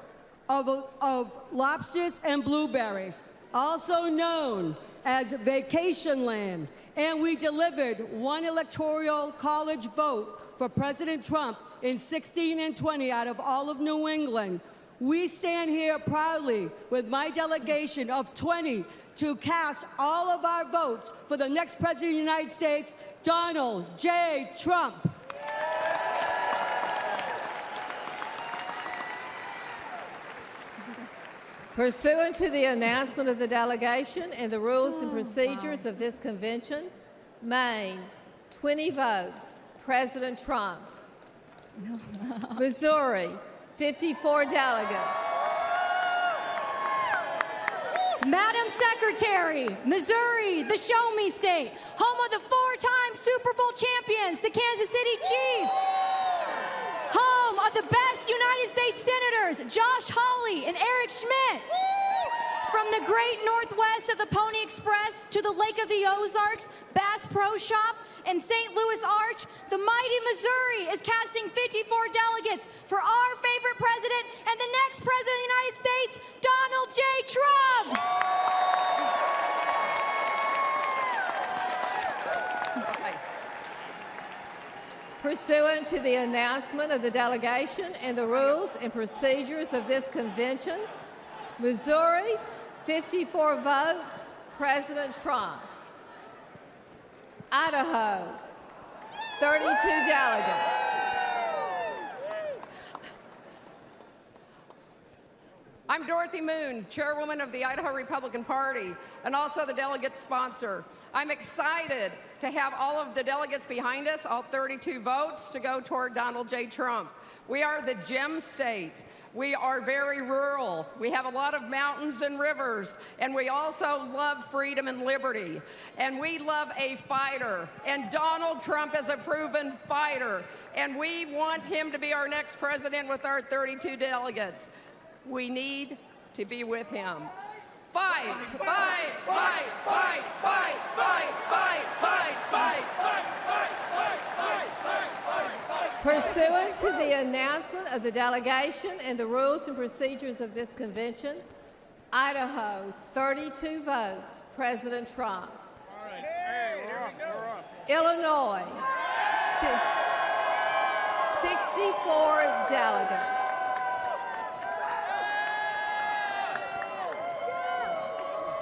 S9: of lobsters and blueberries, also known as vacation land, and we delivered one electoral college vote for President Trump in 16 and 20 out of all of New England. We stand here proudly with my delegation of 20 to cast all of our votes for the next President of the United States, Donald J. Trump.
S8: Pursuant to the announcement of the delegation and the rules and procedures of this convention, Maine, 20 votes, President Trump. Missouri, 54 delegates.
S10: Madam Secretary, Missouri, the Show Me State, home of the four-time Super Bowl champions, the Kansas City Chiefs. Home of the best United States Senators, Josh Hawley and Eric Schmidt. From the great Northwest of the Pony Express to the Lake of the Ozarks, Bass Pro Shop, and St. Louis Arch, the mighty Missouri is casting 54 delegates for our favorite president and the next president of the United States, Donald J. Trump.
S8: Pursuant to the announcement of the delegation and the rules and procedures of this convention, Missouri, 54 votes, President Trump. Idaho, 32 delegates.
S12: I'm Dorothy Moon, chairwoman of the Idaho Republican Party, and also the delegate sponsor. I'm excited to have all of the delegates behind us, all 32 votes, to go toward Donald J. Trump. We are the gem state. We are very rural. We have a lot of mountains and rivers, and we also love freedom and liberty. And we love a fighter, and Donald Trump is a proven fighter, and we want him to be our next president with our 32 delegates. We need to be with him. Fight, fight, fight, fight, fight, fight, fight, fight, fight, fight, fight, fight, fight.
S8: Pursuant to the announcement of the delegation and the rules and procedures of this convention, Idaho, 32 votes, President Trump.
S16: All right. Hey, we're up.
S8: Illinois, 64 delegates.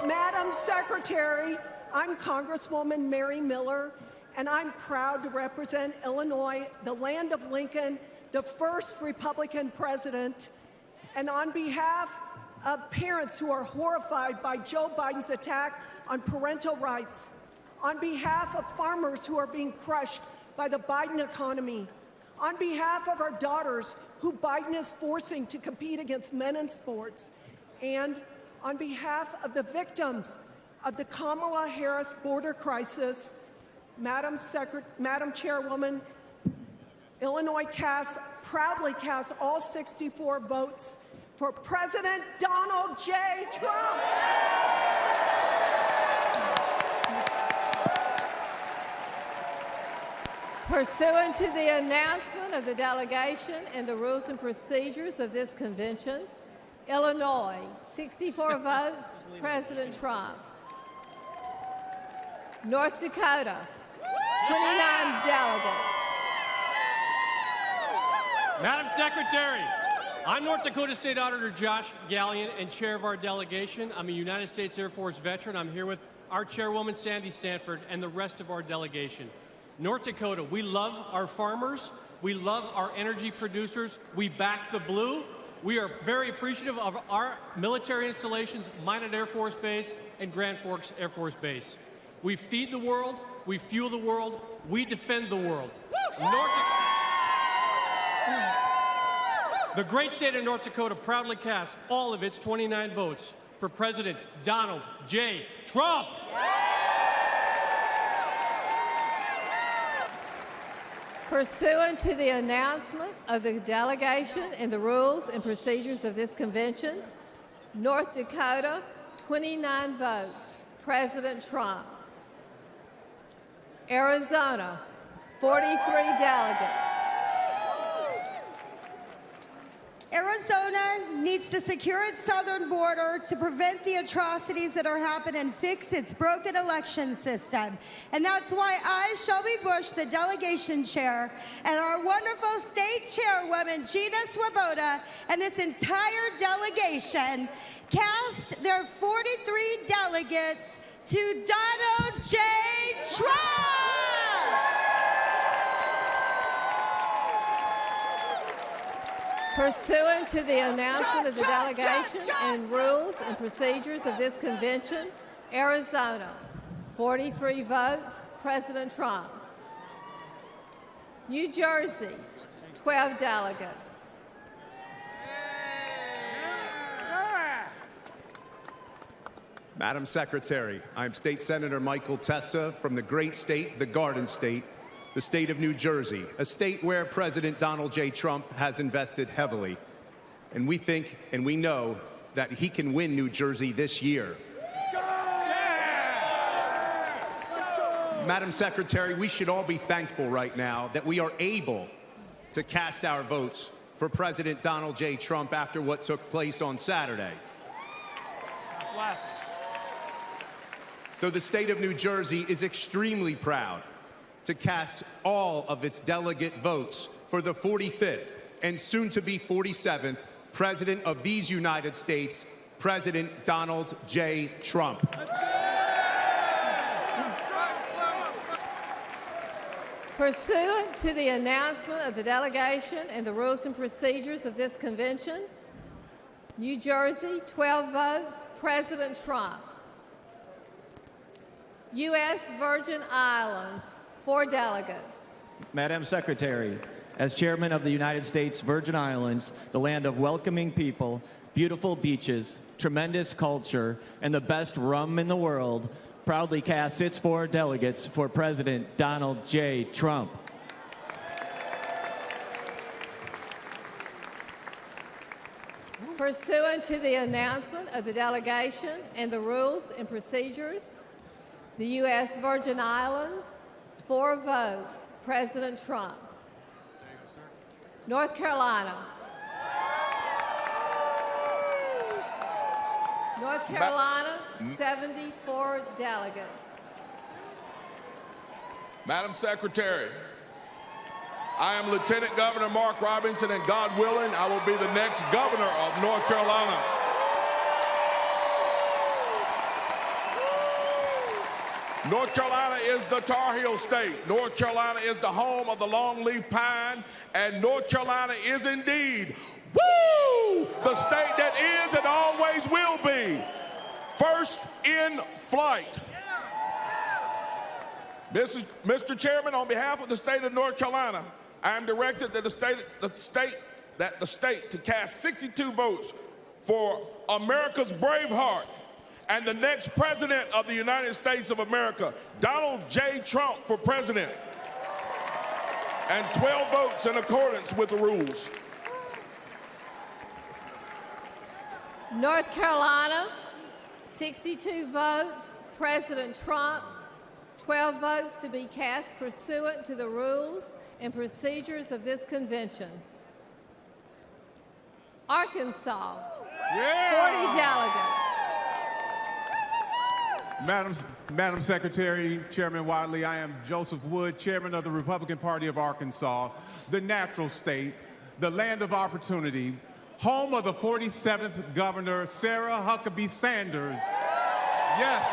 S1: Madam Secretary, I'm Congresswoman Mary Miller, and I'm proud to represent Illinois, the land of Lincoln, the first Republican president. And on behalf of parents who are horrified by Joe Biden's attack on parental rights, on behalf of farmers who are being crushed by the Biden economy, on behalf of our daughters who Biden is forcing to compete against men in sports, and on behalf of the victims of the Kamala Harris border crisis, Madam Chairwoman, Illinois proudly casts all 64 votes for President Donald J. Trump.
S8: Pursuant to the announcement of the delegation and the rules and procedures of this convention, Illinois, 64 votes, President Trump. North Dakota, 29 delegates.
S19: Madam Secretary, I'm North Dakota State Auditor Josh Gallion and chair of our delegation. I'm a United States Air Force veteran. I'm here with our chairwoman, Sandy Sanford, and the rest of our delegation. North Dakota, we love our farmers. We love our energy producers. We back the blue. We are very appreciative of our military installations, Minot Air Force Base and Grand Forks Air Force Base. We feed the world. We fuel the world. We defend the world. The great state of North Dakota proudly casts all of its 29 votes for President Donald J. Trump.
S8: Pursuant to the announcement of the delegation and the rules and procedures of this convention, North Dakota, 29 votes, President Trump. Arizona, 43 delegates.
S2: Arizona needs to secure its southern border to prevent the atrocities that are happening and fix its broken election system. And that's why I, Shelby Bush, the delegation chair, and our wonderful state chairwoman, Gina Swoboda, and this entire delegation cast their 43 delegates to Donald J. Trump!
S8: Pursuant to the announcement of the delegation and rules and procedures of this convention, Arizona, 43 votes, President Trump. New Jersey, 12 delegates.
S7: Madam Secretary, I'm State Senator Michael Testa from the great state, the Garden State, the state of New Jersey, a state where President Donald J. Trump has invested heavily. And we think and we know that he can win New Jersey this year. Let's go! Yeah! Let's go! Madam Secretary, we should all be thankful right now that we are able to cast our votes for President Donald J. Trump after what took place on Saturday.
S19: Bless.
S7: So the state of New Jersey is extremely proud to cast all of its delegate votes for the 45th and soon to be 47th President of these United States, President Donald J. Trump.
S8: Pursuant to the announcement of the delegation and the rules and procedures of this convention, New Jersey, 12 votes, President Trump. U.S. Virgin Islands, 4 delegates.
S25: Madam Secretary, as chairman of the United States Virgin Islands, the land of welcoming people, beautiful beaches, tremendous culture, and the best rum in the world, proudly casts its 4 delegates for President Donald J. Trump.
S8: Pursuant to the announcement of the delegation and the rules and procedures, the U.S. Virgin Islands, 4 votes, President Trump. North Carolina. North Carolina, 74 delegates.
S15: Madam Secretary, I am Lieutenant Governor Mark Robinson, and God willing, I will be the next governor of North Carolina. North Carolina is the Tar Heel state. North Carolina is the home of the longleaf pine, and North Carolina is indeed, woo, the state that is and always will be first in flight. Mr. Chairman, on behalf of the state of North Carolina, I am directed that the state to cast 62 votes for America's Braveheart and the next president of the United States of America, Donald J. Trump, for president, and 12 votes in accordance with the rules.
S8: North Carolina, 62 votes, President Trump, 12 votes to be cast pursuant to the rules and procedures of this convention. Arkansas, 40 delegates.
S18: Madam Secretary, Chairman Wadley, I am Joseph Wood, Chairman of the Republican Party of Arkansas, the natural state, the land of opportunity, home of the 47th Governor, Sarah Huckabee Sanders. Yes,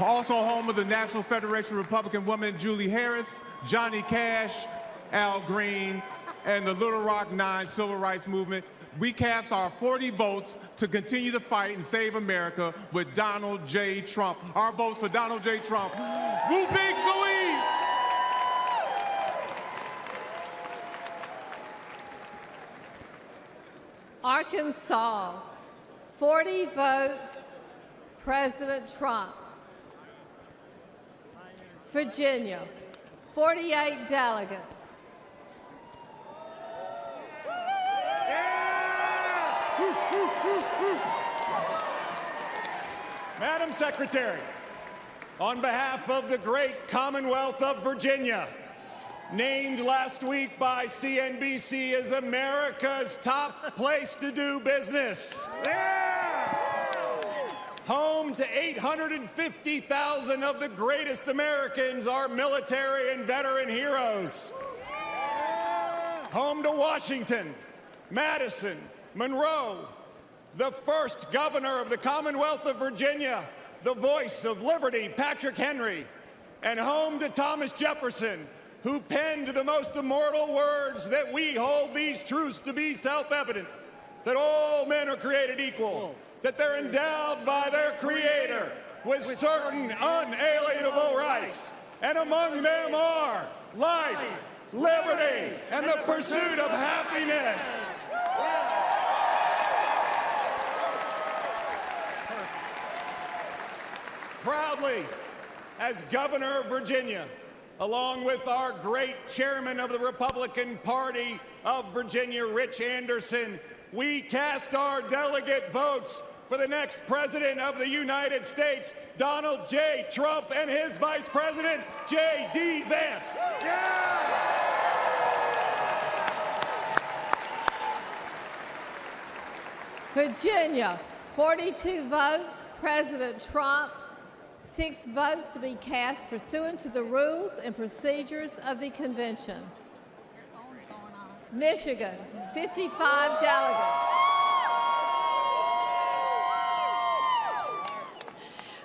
S18: Also home of the National Federation of Republican Women, Julie Harris, Johnny Cash, Al Green, and the Little Rock 9 Civil Rights Movement. We cast our 40 votes to continue to fight and save America with Donald J. Trump. Our votes for Donald J. Trump. Woo big Salee!
S8: Arkansas, 40 votes, President Trump. Virginia, 48 delegates.
S3: Madam Secretary, on behalf of the great Commonwealth of Virginia, named last week by CNBC as America's top place to do business. Home to 850,000 of the greatest Americans, our military and veteran heroes. Home to Washington, Madison, Monroe, the first governor of the Commonwealth of Virginia, the voice of liberty, Patrick Henry, and home to Thomas Jefferson, who penned the most immortal words that we hold these truths to be self-evident, that all men are created equal, that they're endowed by their Creator with certain unalienable rights, and among them are life, liberty, and the pursuit of happiness. Proudly, as governor of Virginia, along with our great chairman of the Republican Party of Virginia, Rich Anderson, we cast our delegate votes for the next president of the United States, Donald J. Trump, and his vice president, J.D. Vance.
S8: Virginia, 42 votes, President Trump. 6 votes to be cast pursuant to the rules and procedures of the convention. Michigan, 55 delegates.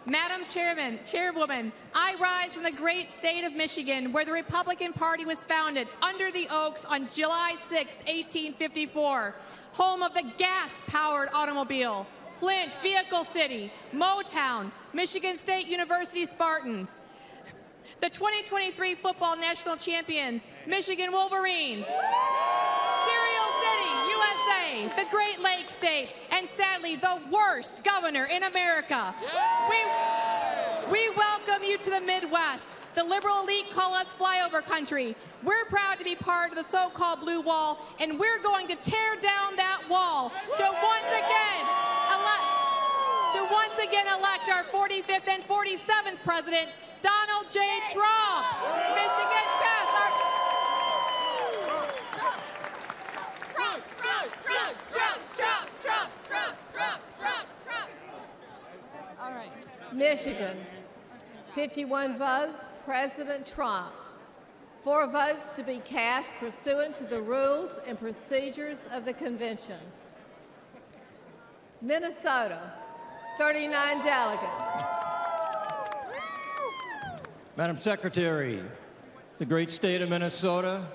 S10: Madam Chairwoman, I rise from the great state of Michigan, where the Republican Party was founded under the Oaks on July 6, 1854, home of the gas-powered automobile, Flint, Vehicle City, Motown, Michigan State University Spartans, the 2023 football national champions, Michigan Wolverines, Cereal City, USA, the Great Lakes State, and sadly, the worst governor in America. We welcome you to the Midwest. The liberal elite call us flyover country. We're proud to be part of the so-called blue wall, and we're going to tear down that wall to once again elect our 45th and 47th president, Donald J. Trump. Michigan, cast our... Trump. All right.
S8: Michigan, 51 votes, President Trump. 4 votes to be cast pursuant to the rules and procedures of the convention. Minnesota, 39 delegates.
S25: Madam Secretary, the great state of Minnesota,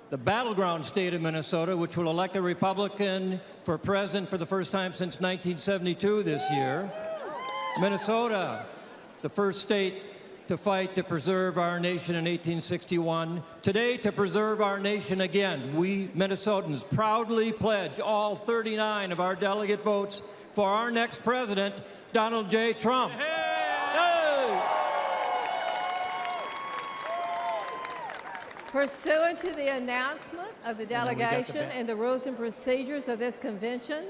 S25: the battleground state of Minnesota, which will elect a Republican for president for the first time since 1972 this year. Minnesota, the first state to fight to preserve our nation in 1861. Today, to preserve our nation again, we Minnesotans proudly pledge all 39 of our delegate votes for our next president, Donald J. Trump. Hey!
S8: Pursuant to the announcement of the delegation and the rules and procedures of this convention,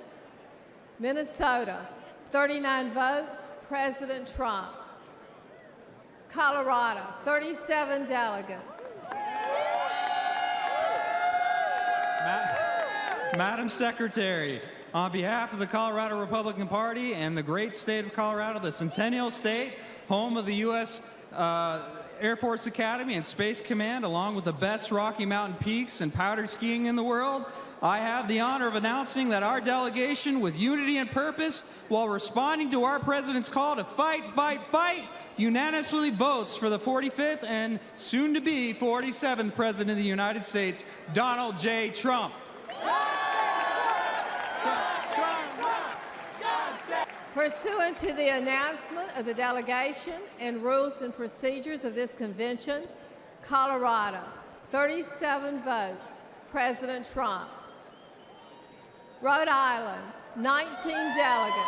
S8: Minnesota, 39 votes, President Trump. Colorado, 37 delegates.
S5: Madam Secretary, on behalf of the Colorado Republican Party and the great state of Colorado, the Centennial State, home of the U.S. Air Force Academy and Space Command, along with the best Rocky Mountain peaks and powder skiing in the world, I have the honor of announcing that our delegation, with unity and purpose, while responding to our president's call to fight, fight, fight, unanimously votes for the 45th and soon-to-be 47th President of the United States, Donald J. Trump.
S8: Pursuant to the announcement of the delegation and rules and procedures of this convention, Colorado, 37 votes, President Trump. Rhode Island, 19 delegates.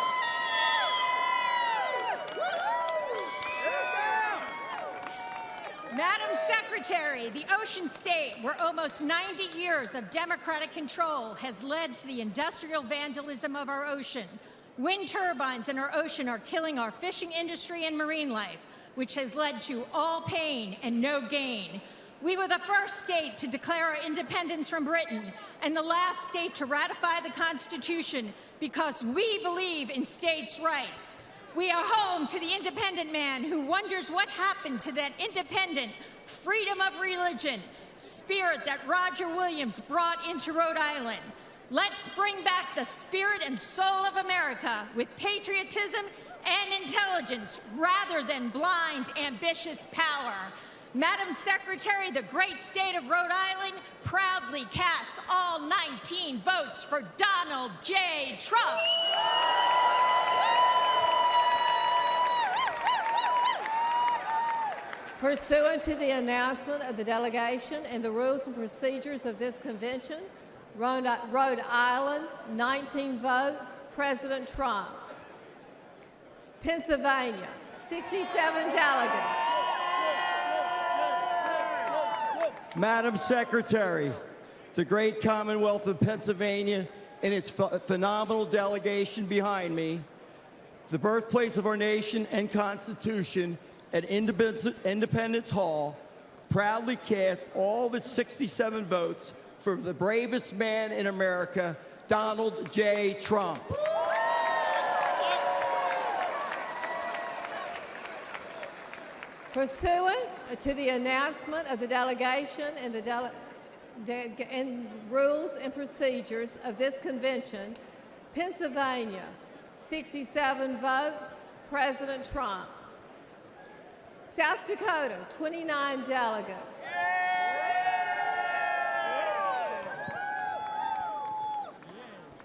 S11: Madam Secretary, the ocean state, where almost 90 years of democratic control has led to the industrial vandalism of our ocean. Wind turbines in our ocean are killing our fishing industry and marine life, which has led to all pain and no gain. We were the first state to declare our independence from Britain and the last state to ratify the Constitution because we believe in states' rights. We are home to the independent man who wonders what happened to that independent freedom of religion spirit that Roger Williams brought into Rhode Island. Let's bring back the spirit and soul of America with patriotism and intelligence rather than blind, ambitious power. Madam Secretary, the great state of Rhode Island proudly casts all 19 votes for Donald J. Trump.
S8: Pursuant to the announcement of the delegation and the rules and procedures of this convention, Rhode Island, 19 votes, President Trump. Pennsylvania, 67 delegates.
S14: Madam Secretary, the great Commonwealth of Pennsylvania and its phenomenal delegation behind me, the birthplace of our nation and Constitution at Independence Hall, proudly cast all of its 67 votes for the bravest man in America, Donald J. Trump.
S8: Pursuant to the announcement of the delegation and and rules and procedures of this convention, Pennsylvania, 67 votes, President Trump. South Dakota, 29 delegates.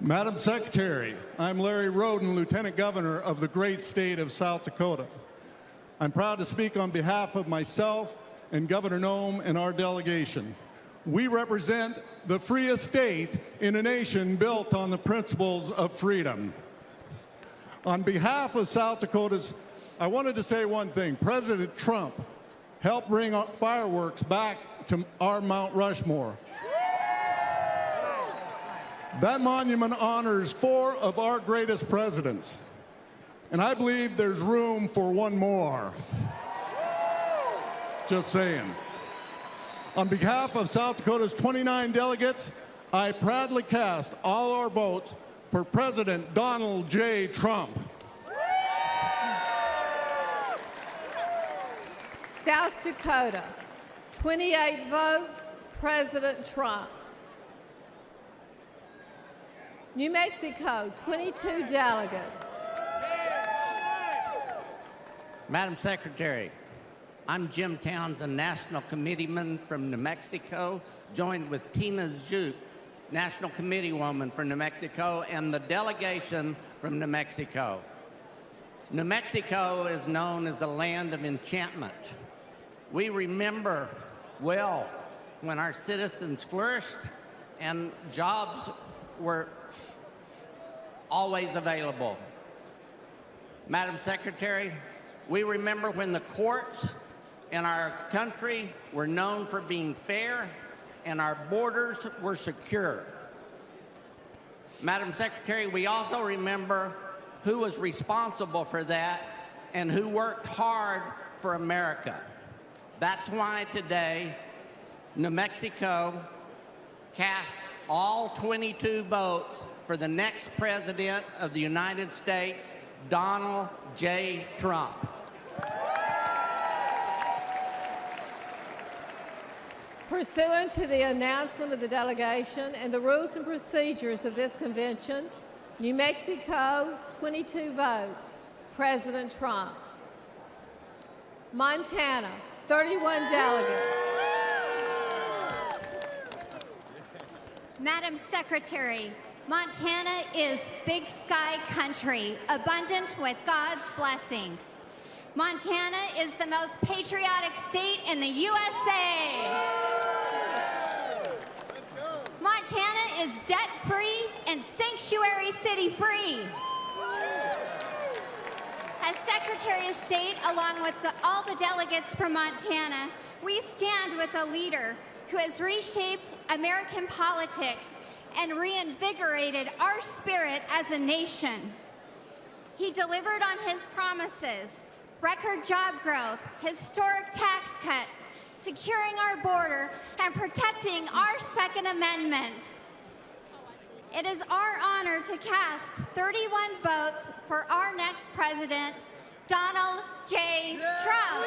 S17: Madam Secretary, I'm Larry Roden, Lieutenant Governor of the great state of South Dakota. I'm proud to speak on behalf of myself and Governor Noem and our delegation. We represent the freest state in a nation built on the principles of freedom. On behalf of South Dakotans, I wanted to say one thing. President Trump helped bring fireworks back to our Mount Rushmore. That monument honors 4 of our greatest presidents, and I believe there's room for one more. Just saying. On behalf of South Dakota's 29 delegates, I proudly cast all our votes for President Donald J. Trump.
S8: South Dakota, 28 votes, President Trump. New Mexico, 22 delegates.
S20: Madam Secretary, I'm Jim Townsend, National Committeeman from New Mexico, joined with Tina Zhuk, National Committeewoman from New Mexico, and the delegation from New Mexico. New Mexico is known as the land of enchantment. We remember well when our citizens flourished and jobs were always available. Madam Secretary, we remember when the courts in our country were known for being fair and our borders were secure. Madam Secretary, we also remember who was responsible for that and who worked hard for America. That's why today, New Mexico casts all 22 votes for the next President of the United States, Donald J. Trump.
S8: Pursuant to the announcement of the delegation and the rules and procedures of this convention, New Mexico, 22 votes, President Trump. Montana, 31 delegates.
S4: Madam Secretary, Montana is big sky country, abundant with God's blessings. Montana is the most patriotic state in the USA. Montana is debt-free and sanctuary city-free. As Secretary of State, along with all the delegates from Montana, we stand with a leader who has reshaped American politics and reinvigorated our spirit as a nation. He delivered on his promises: record job growth, historic tax cuts, securing our border, and protecting our Second Amendment. It is our honor to cast 31 votes for our next president, Donald J. Trump.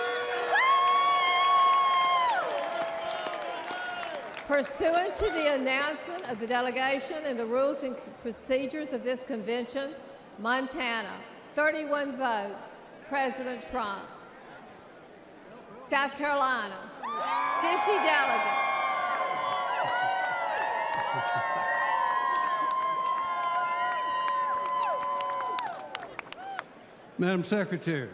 S8: Pursuant to the announcement of the delegation and the rules and procedures of this convention, Montana, 31 votes, President Trump. South Carolina, 50 delegates.
S6: Madam Secretary,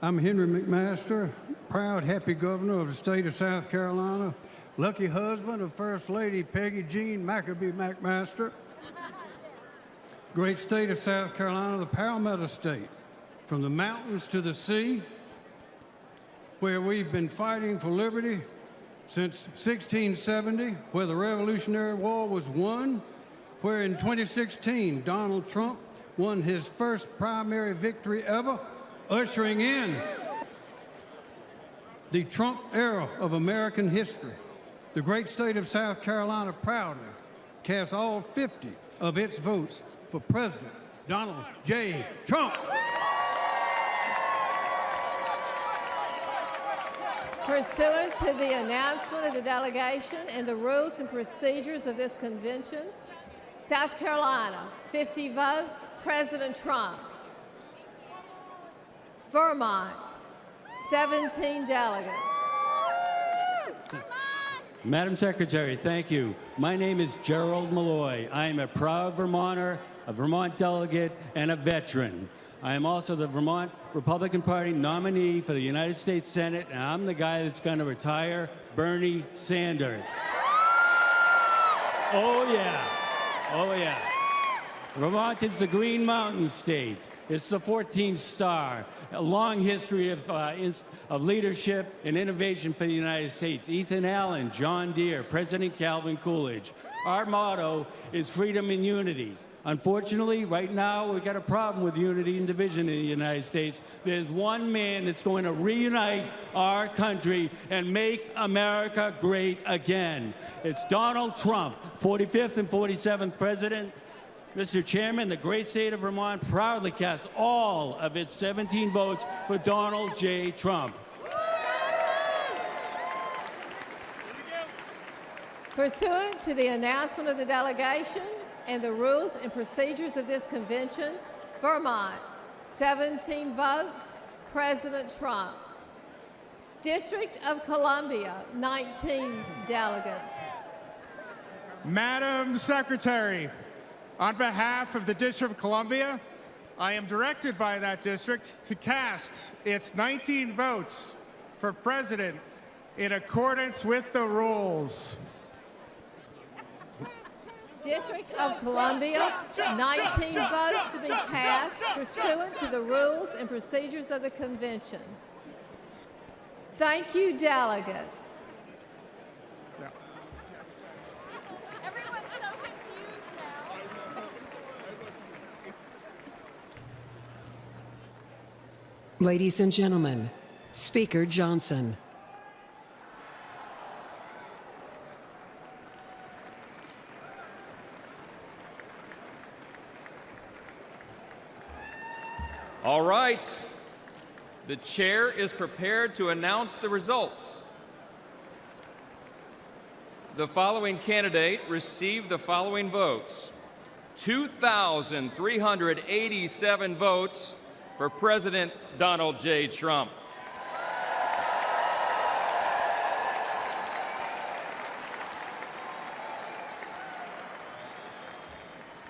S6: I'm Henry McMaster, proud, happy governor of the state of South Carolina, lucky husband of First Lady Peggy Jean Maccabee McMaster. Great state of South Carolina, the Palmetto State, from the mountains to the sea, where we've been fighting for liberty since 1670, where the Revolutionary War was won, where in 2016 Donald Trump won his first primary victory ever, ushering in the Trump era of American history. The great state of South Carolina proudly casts all 50 of its votes for President Donald J. Trump.
S8: Pursuant to the announcement of the delegation and the rules and procedures of this convention, South Carolina, 50 votes, President Trump. Vermont, 17 delegates.
S13: Madam Secretary, thank you. My name is Gerald Malloy. I am a proud Vermonter, a Vermont delegate, and a veteran. I am also the Vermont Republican Party nominee for the United States Senate, and I'm the guy that's going to retire Bernie Sanders. Oh, yeah. Oh, yeah. Vermont is the Green Mountain State. It's the 14th star. A long history of leadership and innovation for the United States. Ethan Allen, John Deere, President Calvin Coolidge. Our motto is freedom and unity. Unfortunately, right now, we've got a problem with unity and division in the United States. There's one man that's going to reunite our country and make America great again. It's Donald Trump, 45th and 47th president. Mr. Chairman, the great state of Vermont proudly casts all of its 17 votes for Donald J. Trump.
S8: Pursuant to the announcement of the delegation and the rules and procedures of this convention, Vermont, 17 votes, President Trump. District of Columbia, 19 delegates.
S22: Madam Secretary, on behalf of the District of Columbia, I am directed by that district to cast its 19 votes for president in accordance with the rules.
S8: District of Columbia, 19 votes to be cast pursuant to the rules and procedures of the convention. Thank you, delegates.
S23: Ladies and gentlemen, Speaker Johnson.
S26: All right. The chair is prepared to announce the results.
S9: the following candidate received the following votes: 2,387 votes for President Donald J. Trump.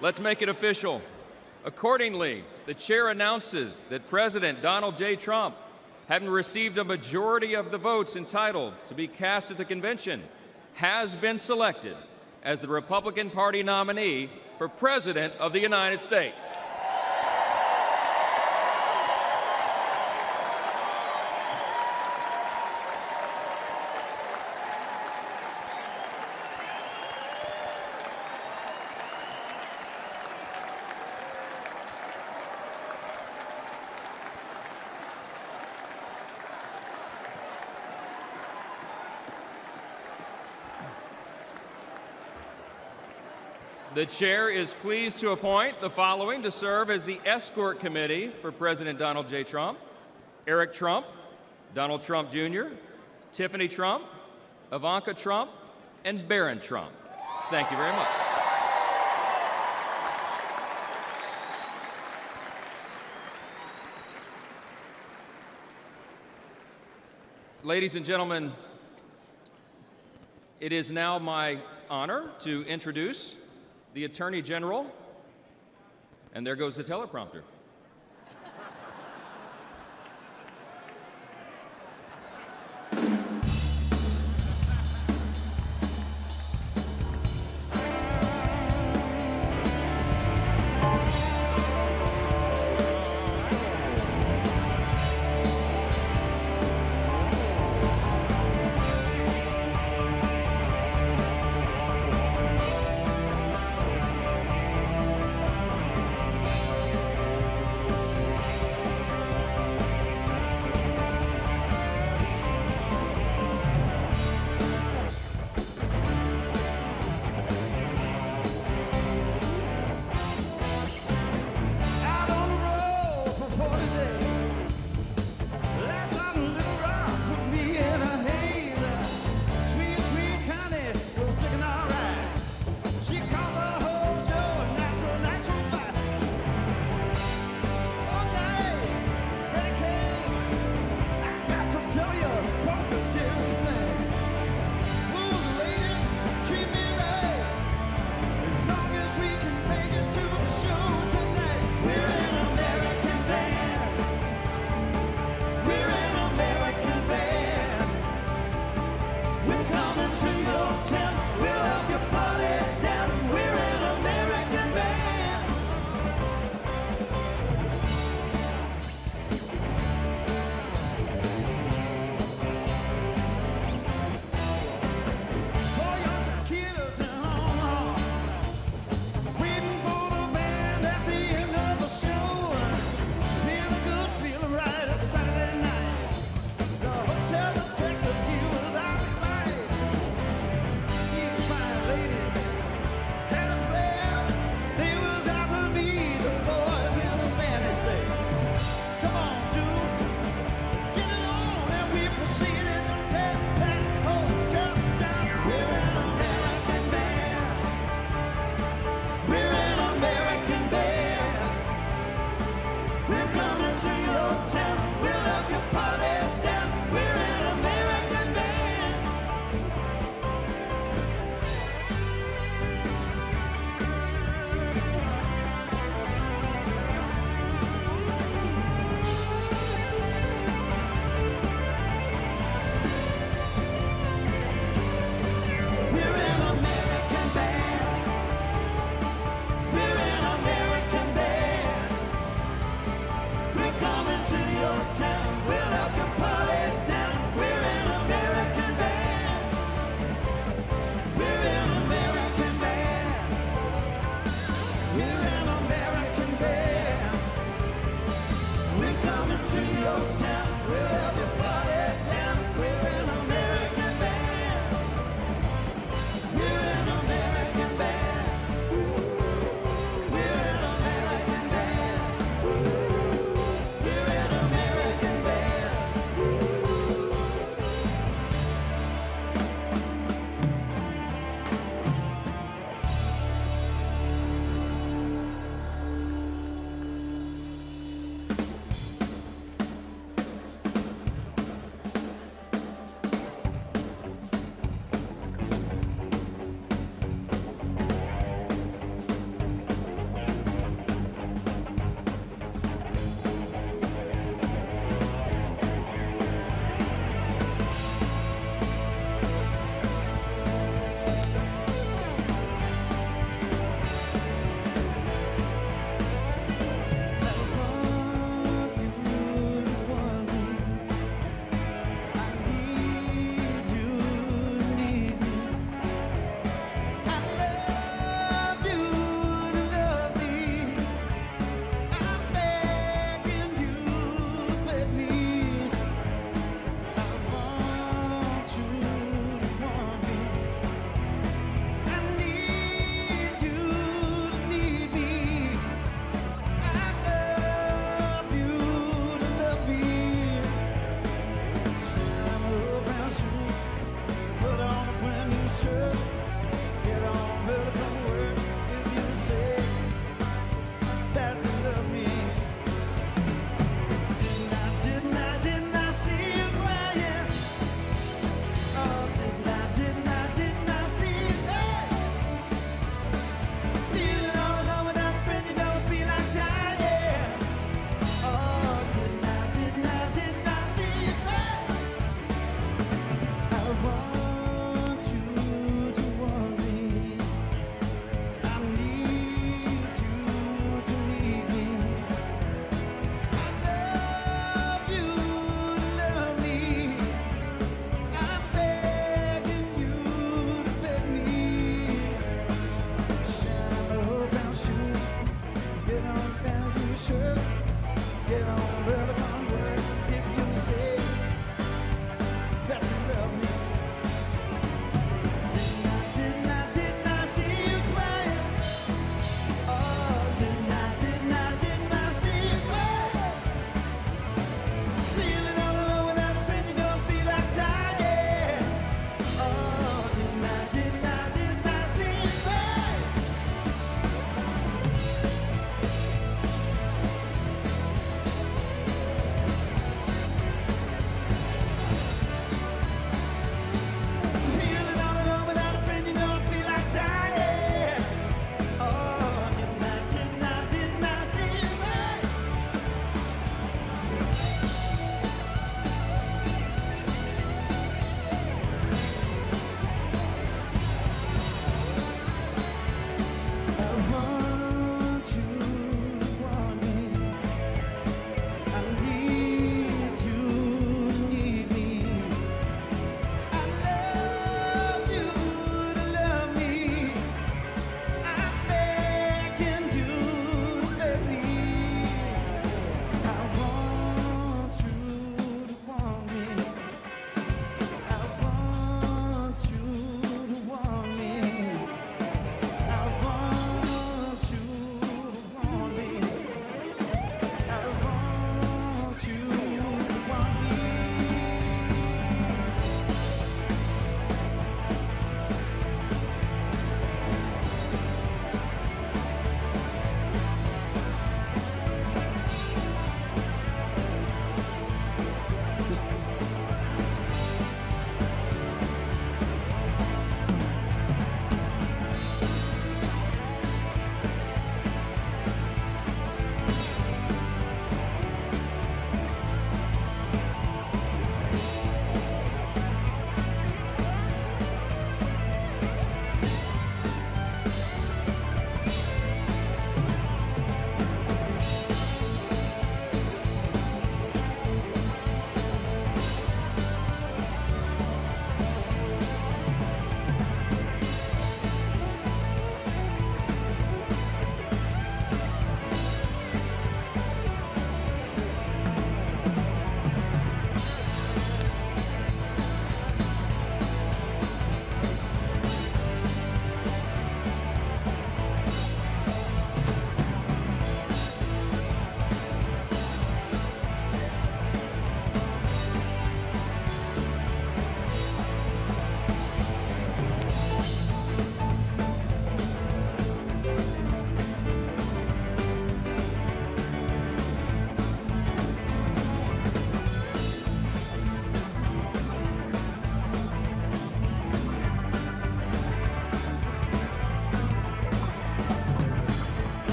S9: Let's make it official. Accordingly, the chair announces that President Donald J. Trump, having received a majority of the votes entitled to be cast at the convention, has been selected as the Republican Party nominee for President of the United States. The chair is pleased to appoint the following to serve as the escort committee for President Donald J. Trump: Eric Trump, Donald Trump Jr., Tiffany Trump, Ivanka Trump, and Barron Trump. Thank you very much. Ladies and gentlemen, it is now my honor to introduce the Attorney General, and there goes the teleprompter.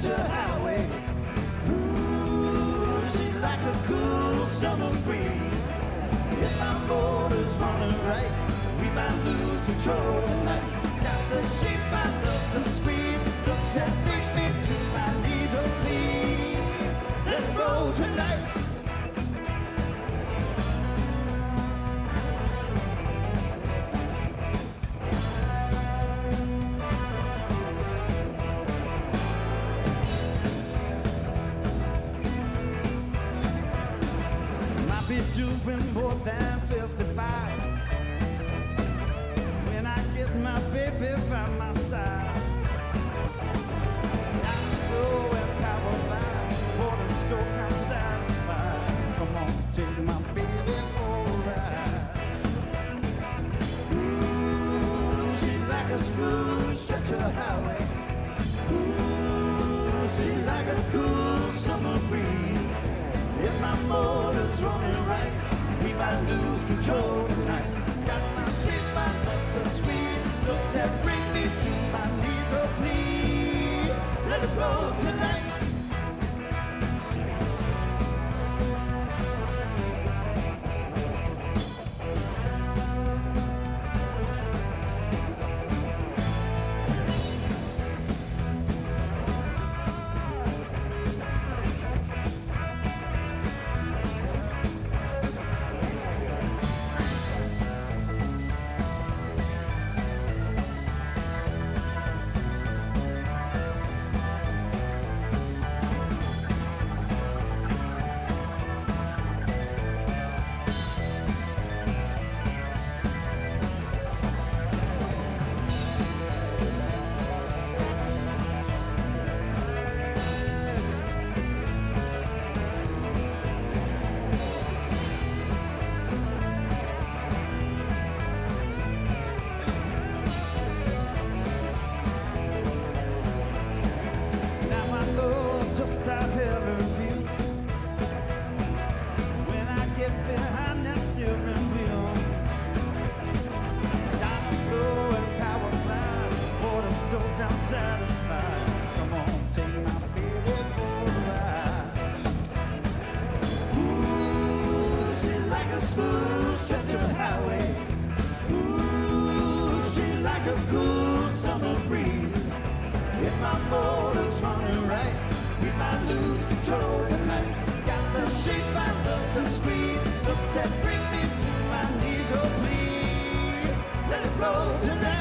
S1: stretch her highway. Ooh, she's like a cool summer breeze. If our motor's running right, we might lose control tonight. Got the shape I love to squeeze. Looks that bring me to my knees. Oh, please, let it roll tonight. Might be doing more than 55 when I get my baby by my side. I know and power line, for the stroke I'm satisfied. Come on, take my baby for a ride. Ooh, she's like a smooth stretch of highway. Ooh, she's like a cool summer breeze. If my motor's running right, we might lose control tonight. Got my shape, I love to squeeze. Looks that bring me to my knees. Oh, please, let it roll tonight.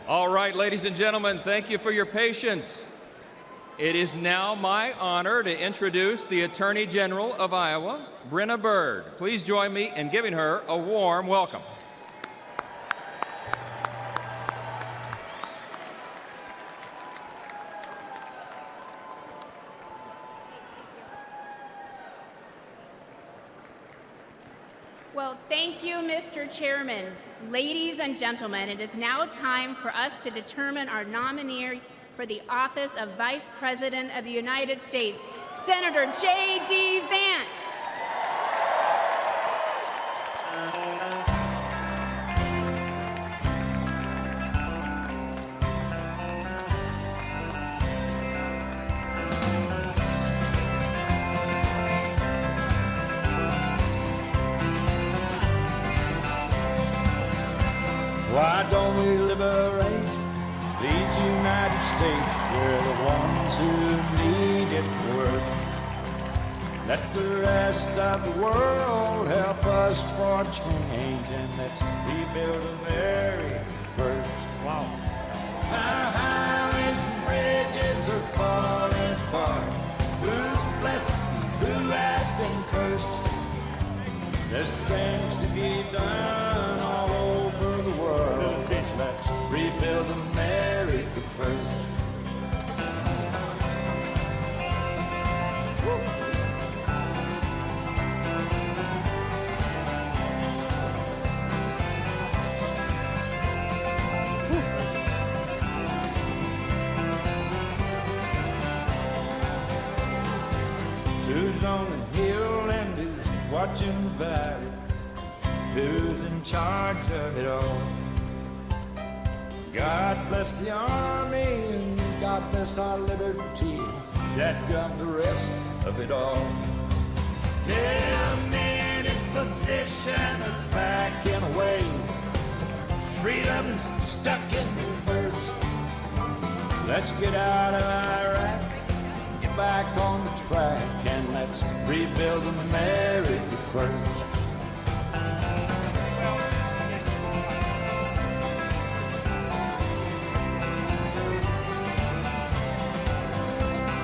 S9: All right, ladies and gentlemen, thank you for your patience. It is now my honor to introduce the Attorney General of Iowa, Brenna Bird. Please join me in giving her a warm welcome.
S2: Well, thank you, Mr. Chairman. Ladies and gentlemen, it is now time for us to determine our nominee for the office of Vice President of the United States, Senator J.D. Vance.
S1: Why don't we liberate these United States? We're the ones who need it worst. Let the rest of the world help us for change, and let's rebuild the very first. Wow. Our highways and bridges are falling apart. Who's blessed? Who has been cursed? There's things to be done all over the world. Let's rebuild America first. Who's on the hill and who's watching the valley? Who's in charge of it all? God bless the Army and God bless our liberty. That got the rest of it all. Yeah, men in position are backing away. Freedom is stuck in reverse. Let's get out of Iraq, get back on the track, and let's rebuild America first.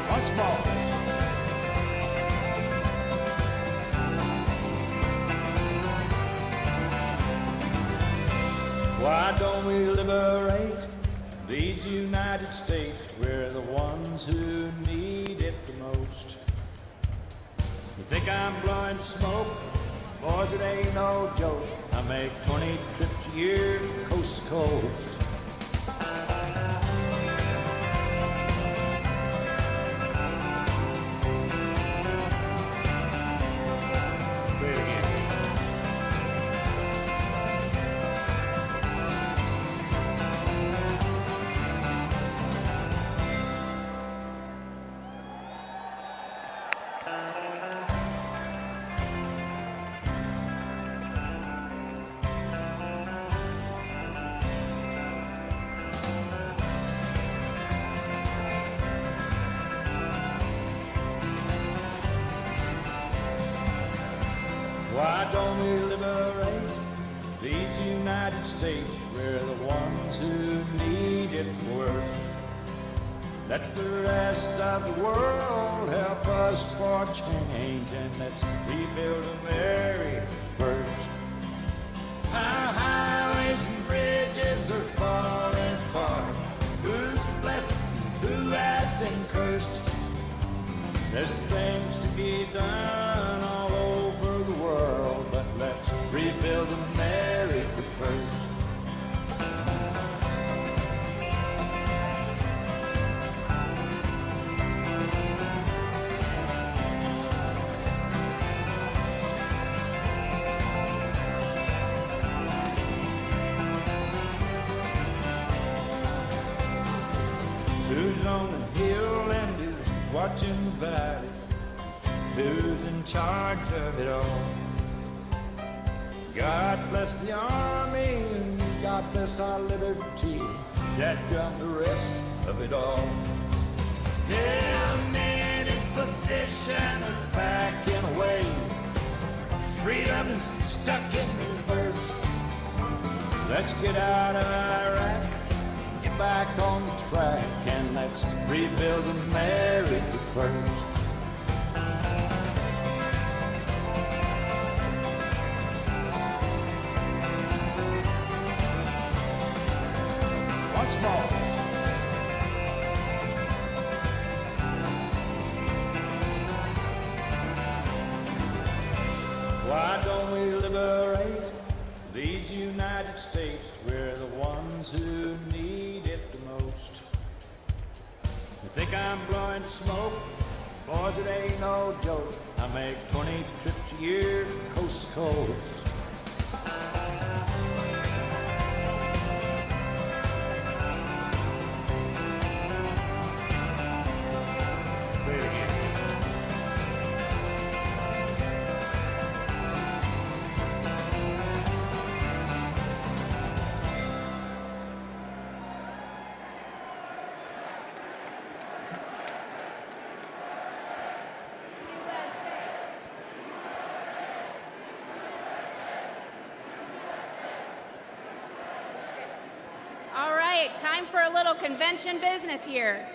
S1: Once more. Why don't we liberate these United States? We're the ones who need it the most. You think I'm blowing smoke? Boys, it ain't no joke. I make 20 trips a year coast to coast. Why don't we liberate these United States? We're the ones who need it worst. Let the rest of the world help us for change, and let's rebuild America first. Our highways and bridges are falling apart. Who's blessed? Who has been cursed? There's things to be done all over the world, but let's rebuild America first. Who's on the hill and who's watching the valley? Who's in charge of it all? God bless the Army and God bless our liberty. That got the rest of it all. Yeah, men in position are backing away. Freedom is stuck in reverse. Let's get out of Iraq, back on track and let's rebuild America first. Once more. Why don't we liberate these United States? We're the ones who need it the most. You think I'm blowing smoke? Boys, it ain't no joke. I make 20 trips a year, coast to coast.
S2: Time for a little convention business here.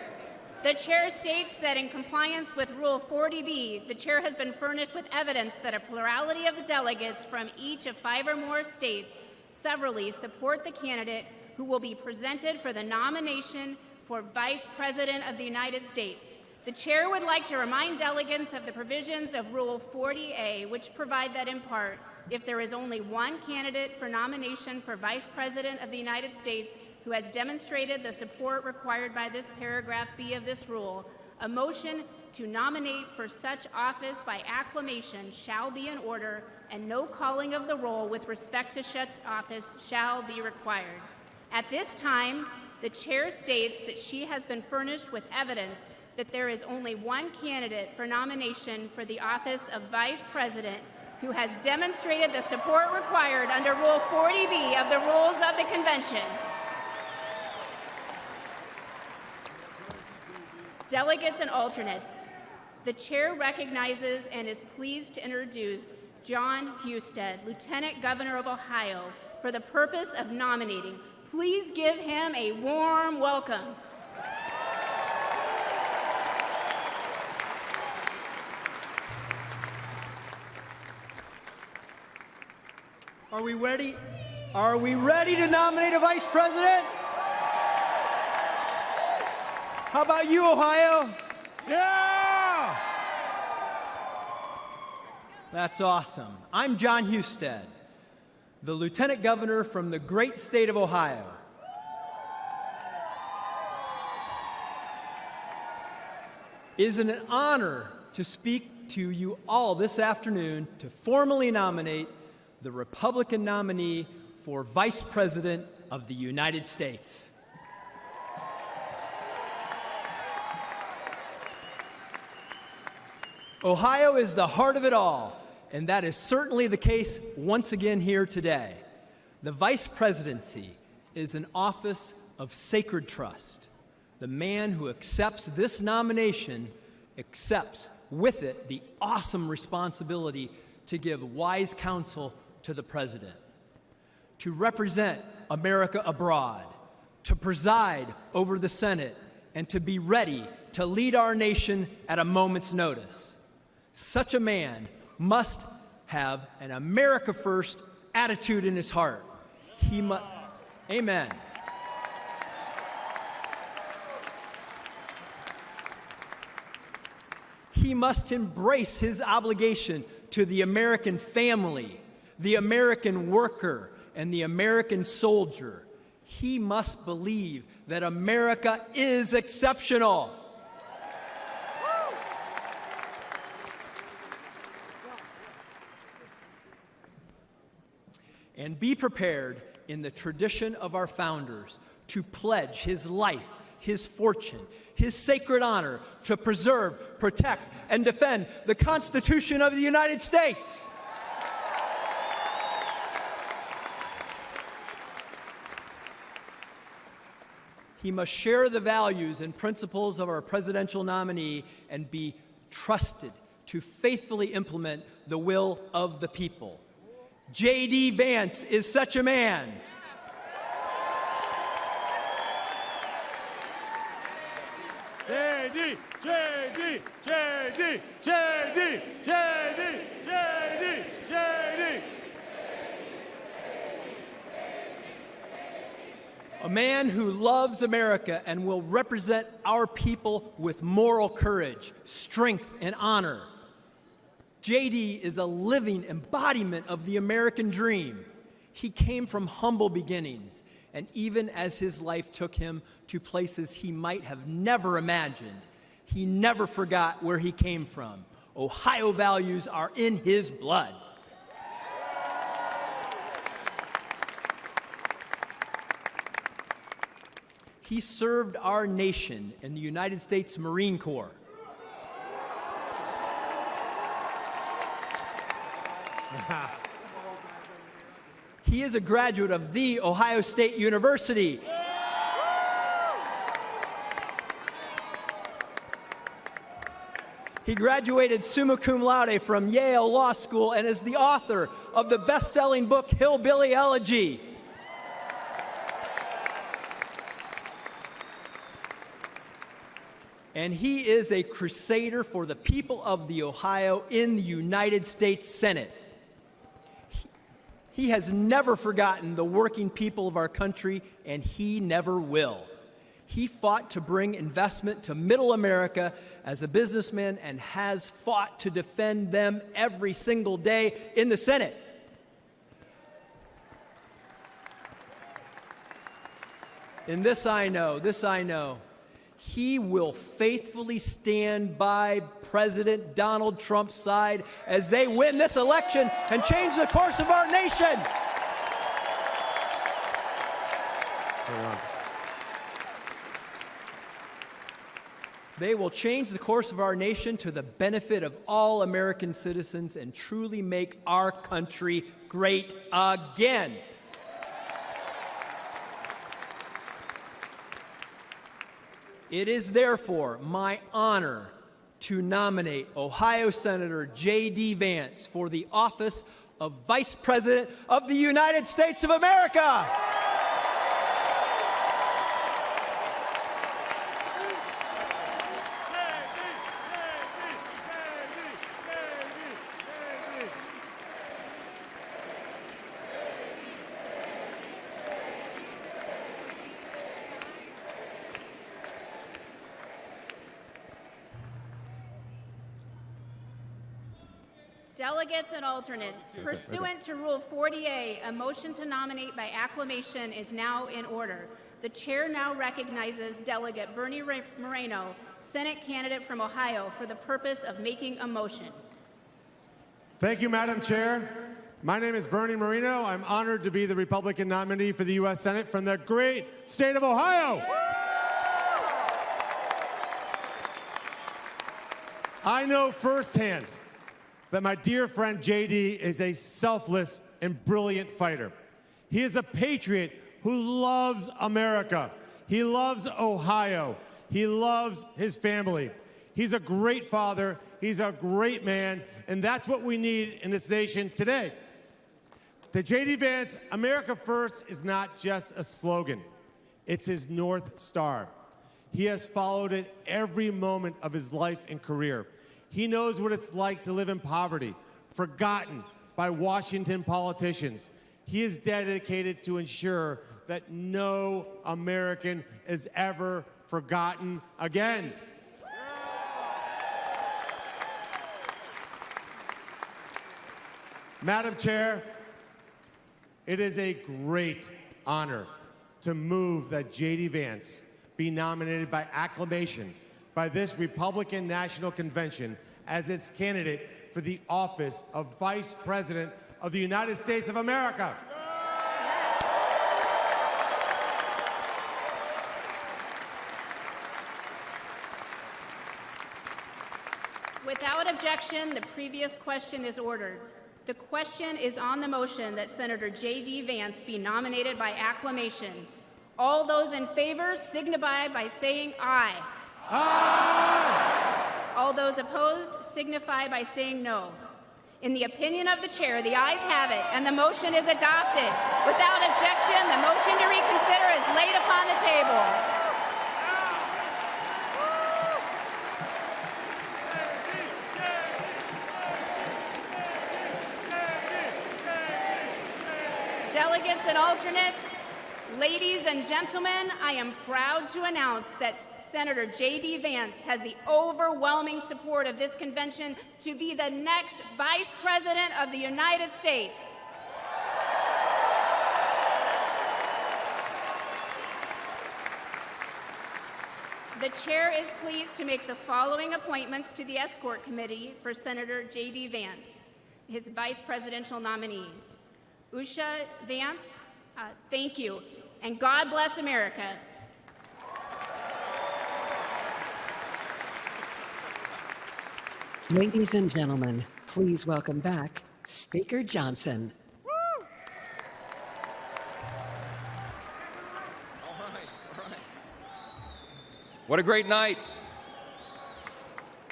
S2: The chair states that in compliance with Rule 40B, the chair has been furnished with evidence that a plurality of the delegates from each of 5 or more states severally support the candidate who will be presented for the nomination for Vice President of the United States. The chair would like to remind delegates of the provisions of Rule 40A, which provide that in part, if there is only one candidate for nomination for Vice President of the United States who has demonstrated the support required by this paragraph B of this rule, a motion to nominate for such office by acclamation shall be in order, and no calling of the roll with respect to such office shall be required. At this time, the chair states that she has been furnished with evidence that there is only one candidate for nomination for the office of Vice President who has demonstrated the support required under Rule 40B of the Rules of the Convention. Delegates and alternates, the chair recognizes and is pleased to introduce John Husted, Lieutenant Governor of Ohio, for the purpose of nominating. Please give him a warm welcome.
S12: Are we ready? Are we ready to nominate a vice president? How about you, Ohio? Yeah! That's awesome. I'm John Husted, the Lieutenant Governor from the great state of Ohio. It is an honor to speak to you all this afternoon to formally nominate the Republican nominee for Vice President of the United States. Ohio is the heart of it all, and that is certainly the case once again here today. The vice presidency is an office of sacred trust. The man who accepts this nomination accepts with it the awesome responsibility to give wise counsel to the president, to represent America abroad, to preside over the Senate, and to be ready to lead our nation at a moment's notice. Such a man must have an America first attitude in his heart. He must, amen. He must embrace his obligation to the American family, the American worker, and the American soldier. He must believe that America is exceptional. And be prepared in the tradition of our founders to pledge his life, his fortune, his sacred honor to preserve, protect, and defend the Constitution of the United States. He must share the values and principles of our presidential nominee and be trusted to faithfully implement the will of the people. J.D. Vance is such a man.
S18: J.D. J.D. J.D. J.D. J.D. J.D. J.D.
S12: A man who loves America and will represent our people with moral courage, strength, and honor. J.D. is a living embodiment of the American dream. He came from humble beginnings, and even as his life took him to places he might have never imagined, he never forgot where he came from. Ohio values are in his blood. He served our nation in the United States Marine Corps. He is a graduate of The Ohio State University. He graduated summa cum laude from Yale Law School and is the author of the best-selling book Hillbilly Elegy. And he is a crusader for the people of the Ohio in the United States Senate. He has never forgotten the working people of our country, and he never will. He fought to bring investment to Middle America as a businessman and has fought to defend them every single day in the Senate. And this I know. He will faithfully stand by President Donald Trump's side as they win this election and change the course of our nation. They will change the course of our nation to the benefit of all American citizens and truly make our country great again. It is therefore my honor to nominate Ohio Senator J.D. Vance for the office of Vice President of the United States of America.
S2: Delegates and alternates, pursuant to Rule 40A, a motion to nominate by acclamation is now in order. The chair now recognizes Delegate Bernie Moreno, Senate candidate from Ohio, for the purpose of making a motion.
S18: Thank you, Madam Chair. My name is Bernie Moreno. I'm honored to be the Republican nominee for the U.S. Senate from the great state of Ohio. I know firsthand that my dear friend J.D. is a selfless and brilliant fighter. He is a patriot who loves America. He loves Ohio. He loves his family. He's a great father. He's a great man. And that's what we need in this nation today. To J.D. Vance, America First is not just a slogan. It's his North Star. He has followed it every moment of his life and career. He knows what it's like to live in poverty, forgotten by Washington politicians. He is dedicated to ensure that no American is ever forgotten again. Madam Chair, it is a great honor to move that J.D. Vance be nominated by acclamation by this Republican National Convention as its candidate for the office of Vice President of the United States of America.
S2: Without objection, the previous question is ordered. The question is on the motion that Senator J.D. Vance be nominated by acclamation. All those in favor signify by saying aye.
S18: Aye!
S2: All those opposed signify by saying no. In the opinion of the chair, the ayes have it, and the motion is adopted. Without objection, the motion to reconsider is laid upon the table. alternates, ladies and gentlemen, I am proud to announce that Senator J.D. Vance has the overwhelming support of this convention to be the next Vice President of the United States. The chair is pleased to make the following appointments to the Escort Committee for Senator J.D. Vance, his vice presidential nominee. Usha Vance, thank you, and God bless America.
S23: Ladies and gentlemen, please welcome back Speaker Johnson.
S9: What a great night.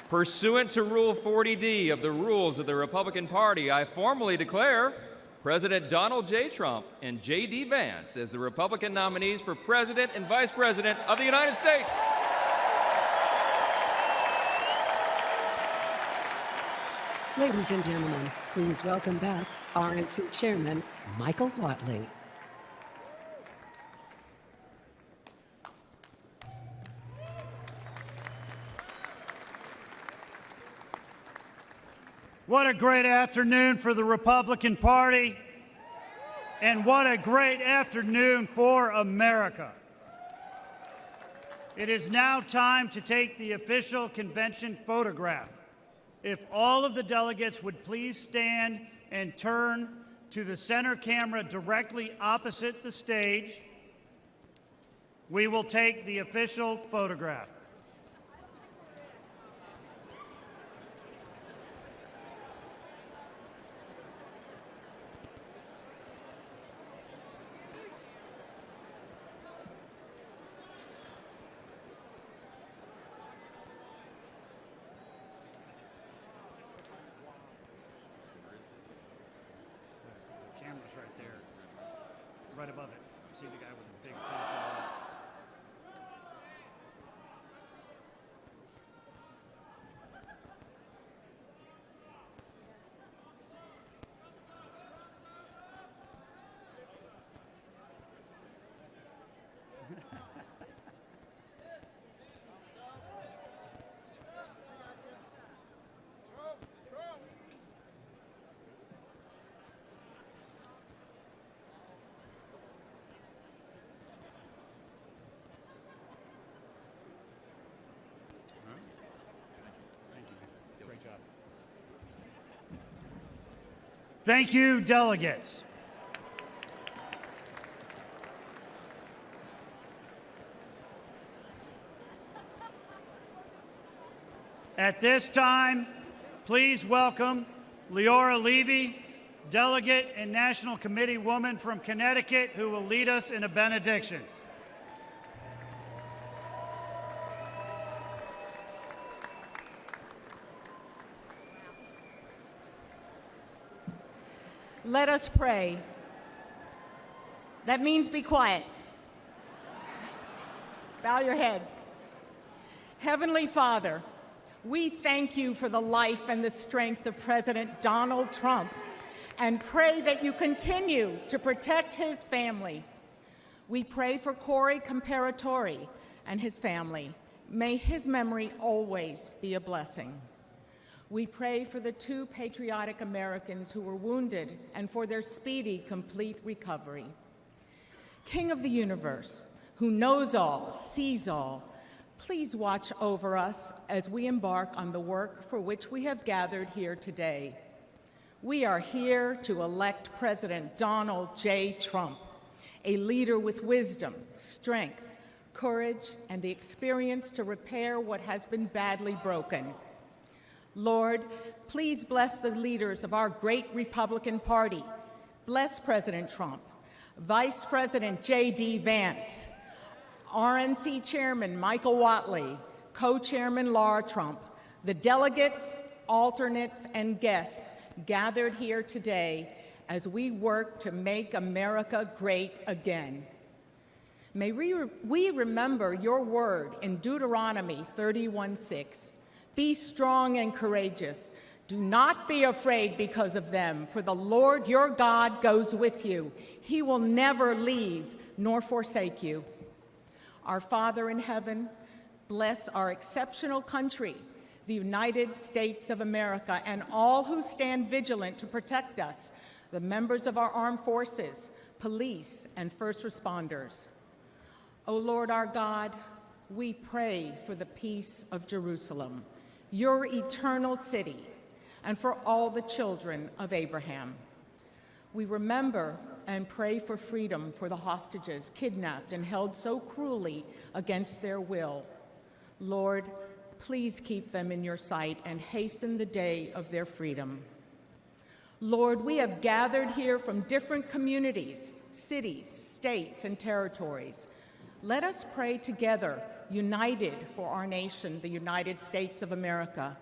S9: Pursuant to Rule 40D of the rules of the Republican Party, I formally declare President Donald J. Trump and J.D. Vance as the Republican nominees for President and Vice President of the United States.
S23: Ladies and gentlemen, please welcome back RNC Chairman Michael Whatley.
S7: What a great afternoon for the Republican Party, and what a great afternoon for America. It is now time to take the official convention photograph. If all of the delegates would please stand and turn to the center camera directly opposite the stage, we will take the official photograph. Right above it. See the guy with the big Thank you, delegates. At this time, please welcome Leora Levy, delegate and National Committee woman from Connecticut, who will lead us in a benediction.
S16: Let us pray. That means be quiet. Bow your heads. Heavenly Father, we thank you for the life and the strength of President Donald Trump and pray that you continue to protect his family. We pray for Corey Comparatori and his family. May his memory always be a blessing. We pray for the 2 patriotic Americans who were wounded and for their speedy, complete recovery. King of the universe, who knows all, sees all, please watch over us as we embark on the work for which we have gathered here today. We are here to elect President Donald J. Trump, a leader with wisdom, strength, courage, and the experience to repair what has been badly broken. Lord, please bless the leaders of our great Republican Party. Bless President Trump, Vice President J.D. Vance, RNC Chairman Michael Whatley, Co-Chairman Laura Trump, the delegates, alternates, and guests gathered here today as we work to make America great again. May we remember your word in Deuteronomy 31:6. Be strong and courageous. Do not be afraid because of them, for the Lord your God goes with you. He will never leave nor forsake you. Our Father in heaven, bless our exceptional country, the United States of America, and all who stand vigilant to protect us, the members of our armed forces, police, and first responders. O Lord our God, we pray for the peace of Jerusalem, your eternal city, and for all the children of Abraham. We remember and pray for freedom for the hostages kidnapped and held so cruelly against their will. Lord, please keep them in your sight and hasten the day of their freedom. Lord, we have gathered here from different communities, cities, states, and territories. Let us pray together, united for our nation, the United States of America.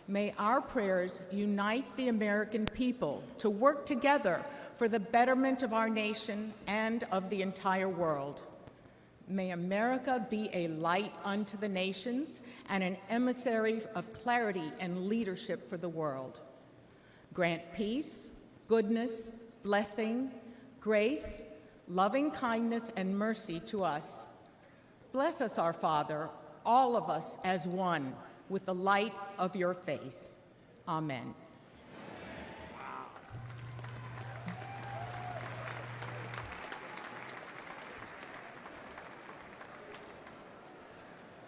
S16: May our prayers unite the American people to work together for the betterment of our nation and of the entire world. May America be a light unto the nations and an emissary of clarity and leadership for the world. Grant peace, goodness, blessing, grace, loving kindness, and mercy to us. Bless us, our Father, all of us as one, with the light of your face. Amen.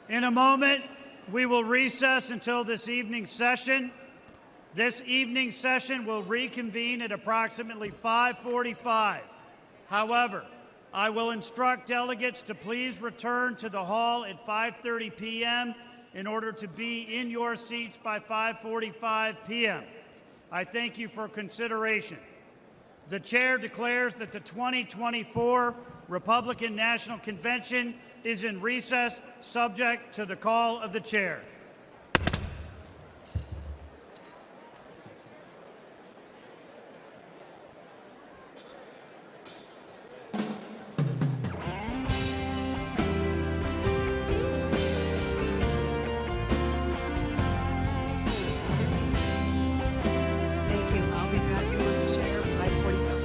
S7: In a moment, we will recess until this evening's session. This evening's session will reconvene at approximately 5:45. However, I will instruct delegates to please return to the hall at 5:30 p.m. in order to be in your seats by 5:45 p.m. I thank you for consideration. The chair declares that the 2024 Republican National Convention is in recess, subject to the call of the chair.
S23: Thank you. I'll be back in with the chair at 5:45.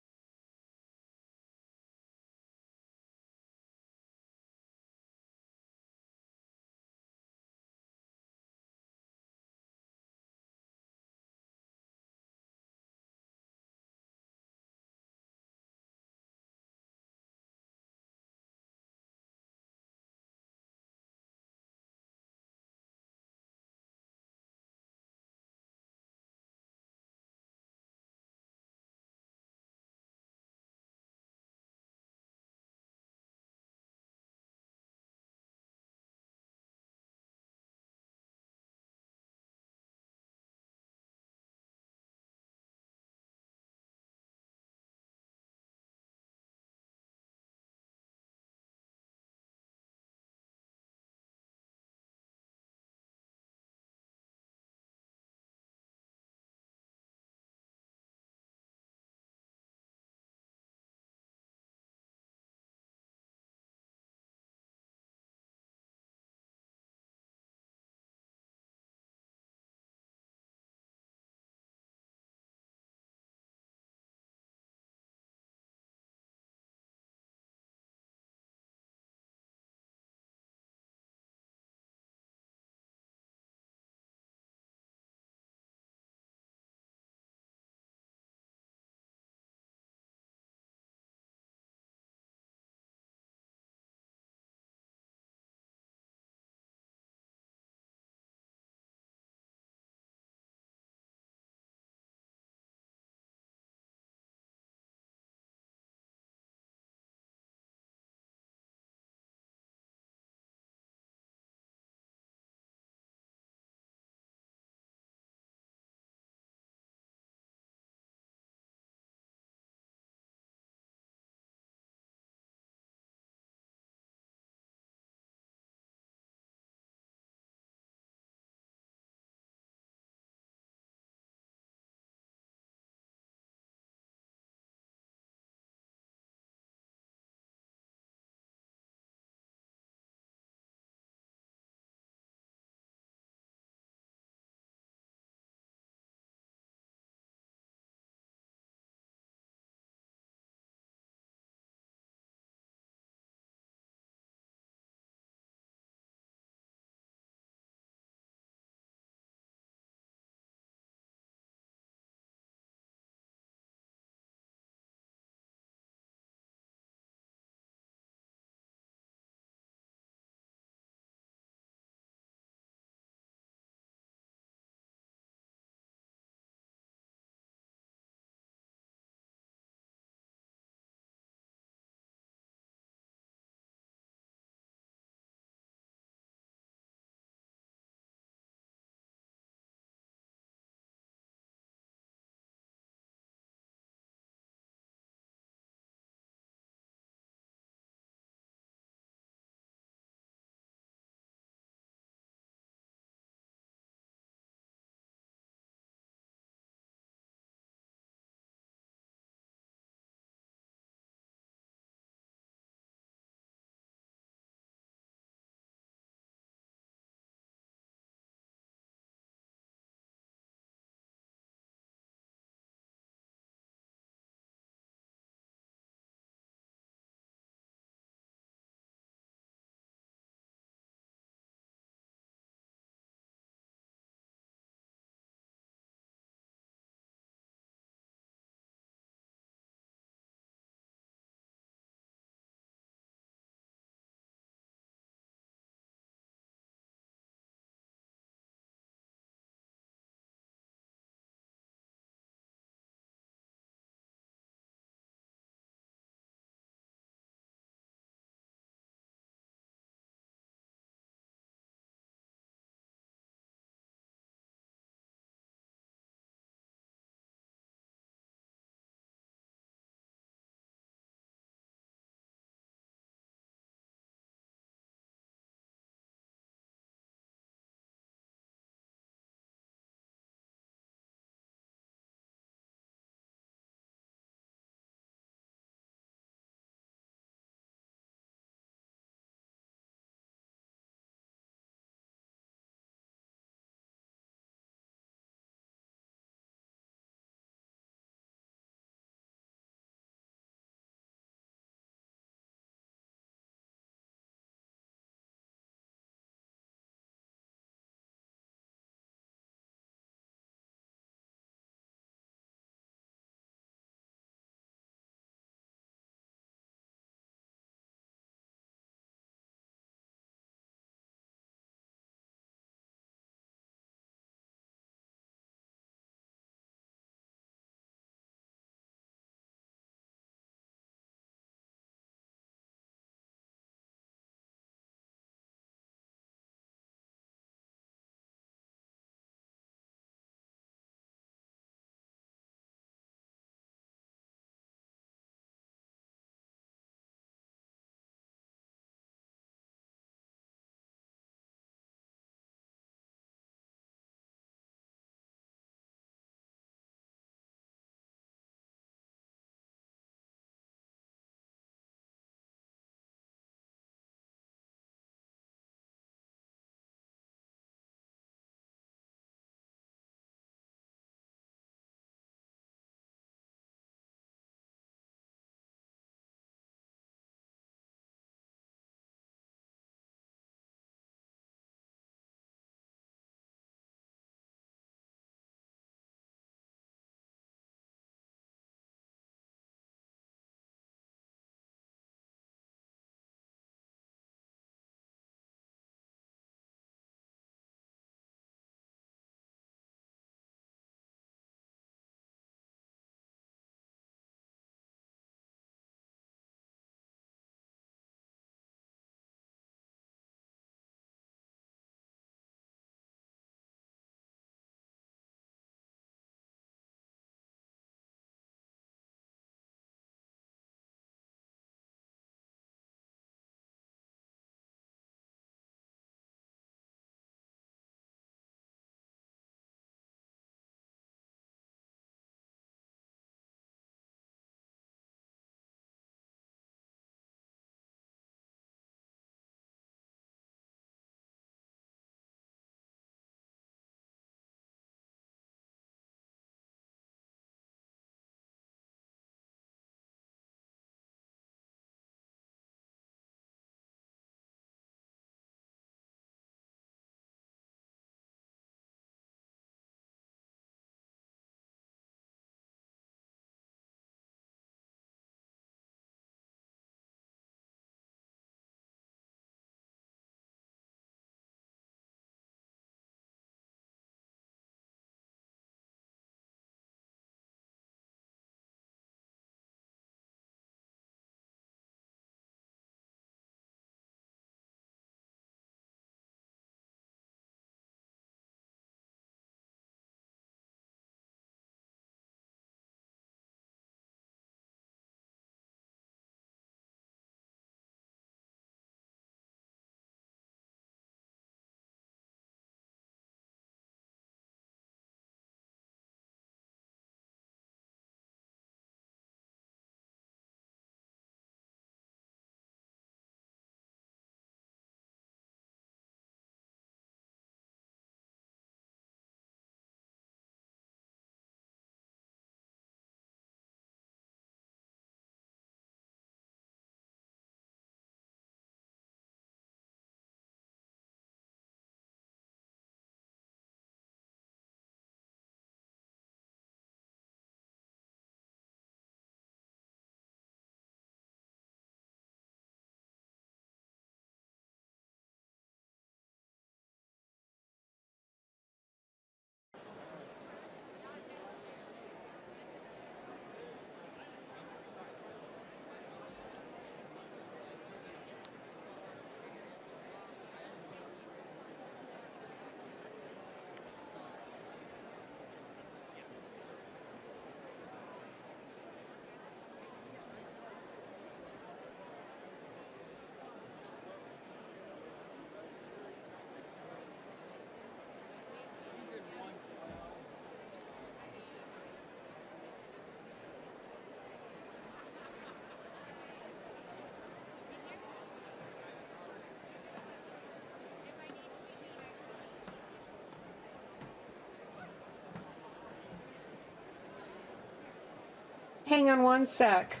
S3: hang on one sec.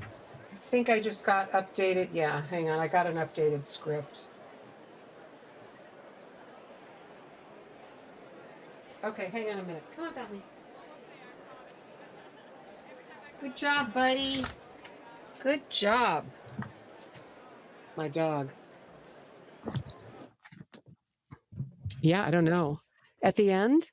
S3: I think I just got updated. Yeah, hang on. I got an updated script. Okay, hang on a minute. Come on, Bentley. Good job, buddy. Good job. My dog. Yeah, I don't know. At the end?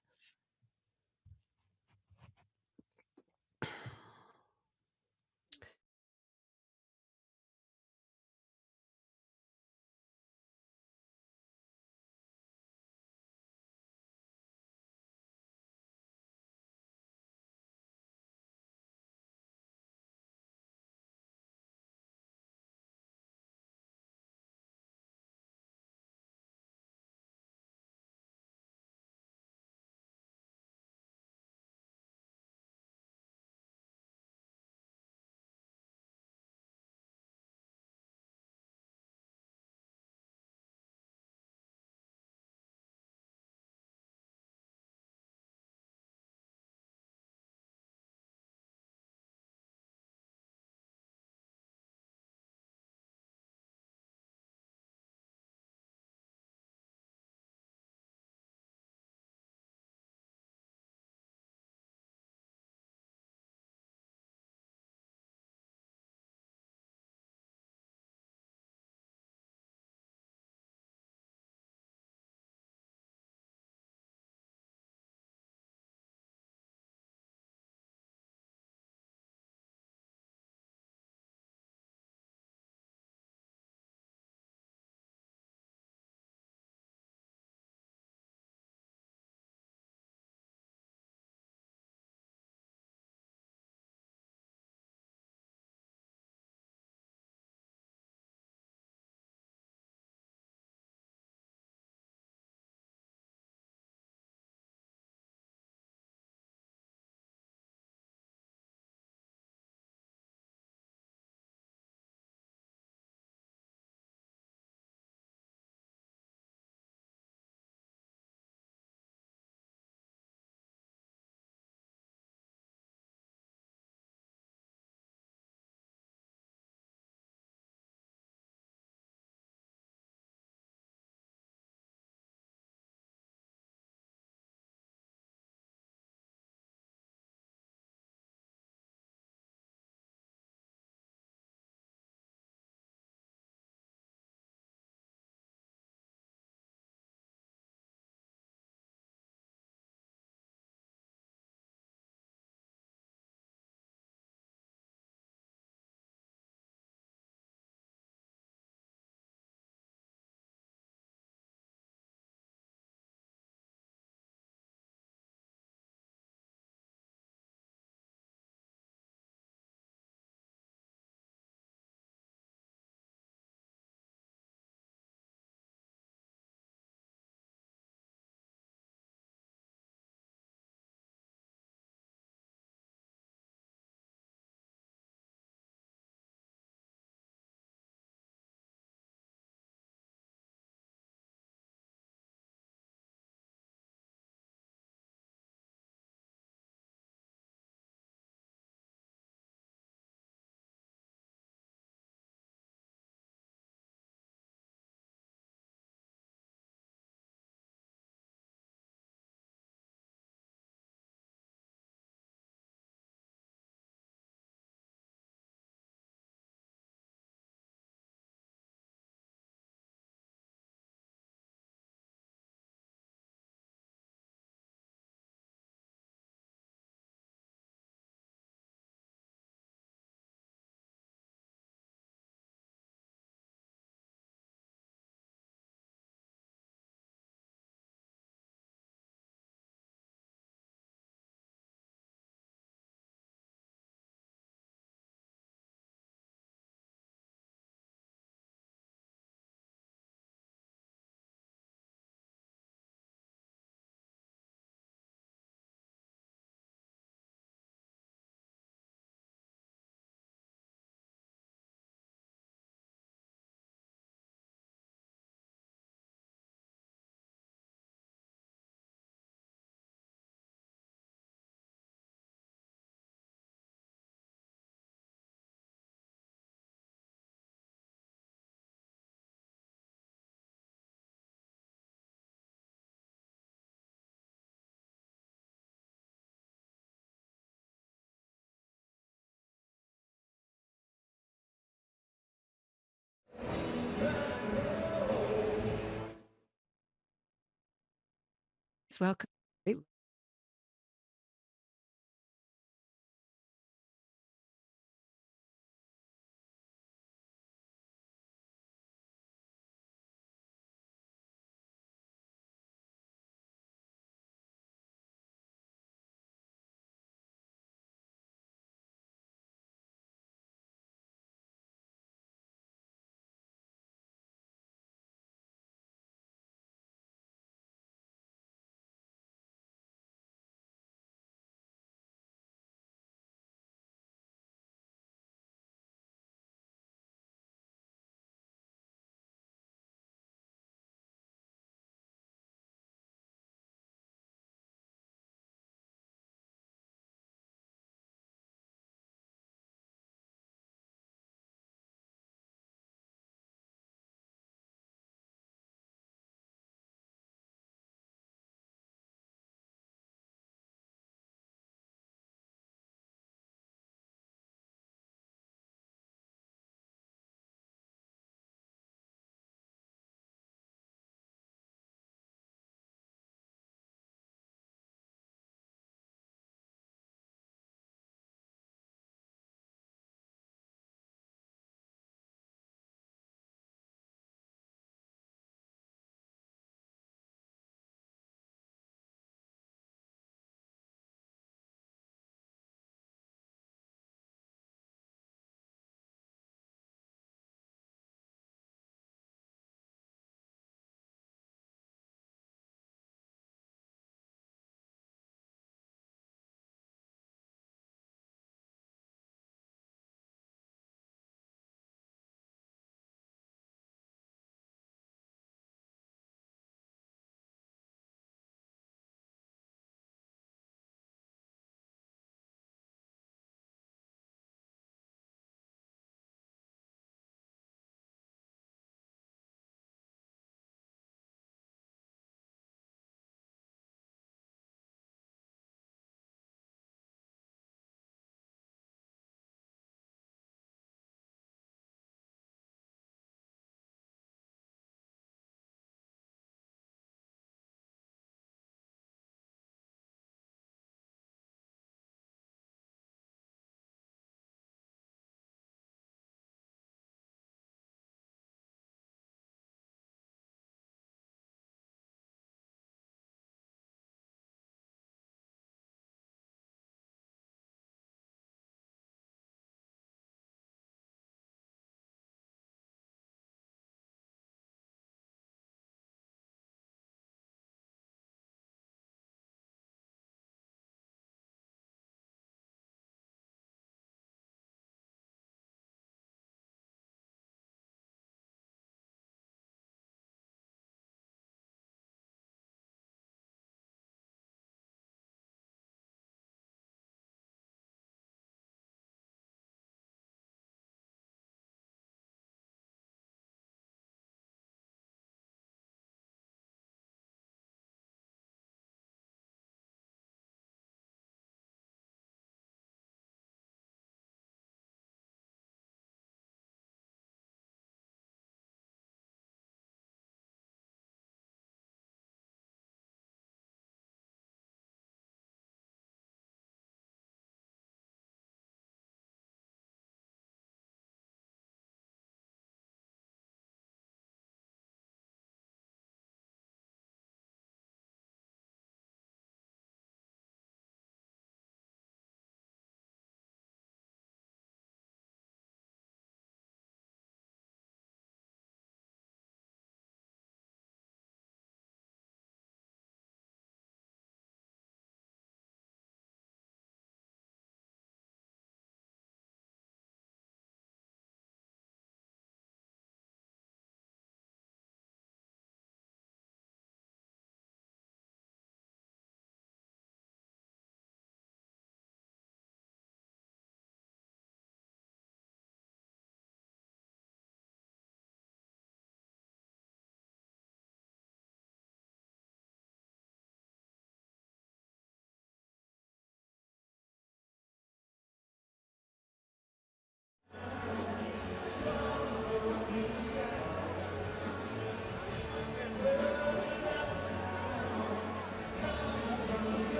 S23: welcome.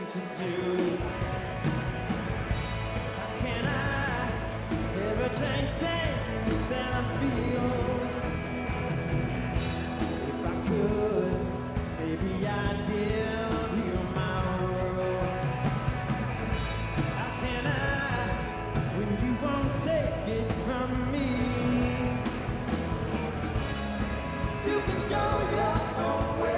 S1: to do. How can I ever change things that I feel? If I could, maybe I'd give you my world. How can I, when you won't take it from me? You can go your own way.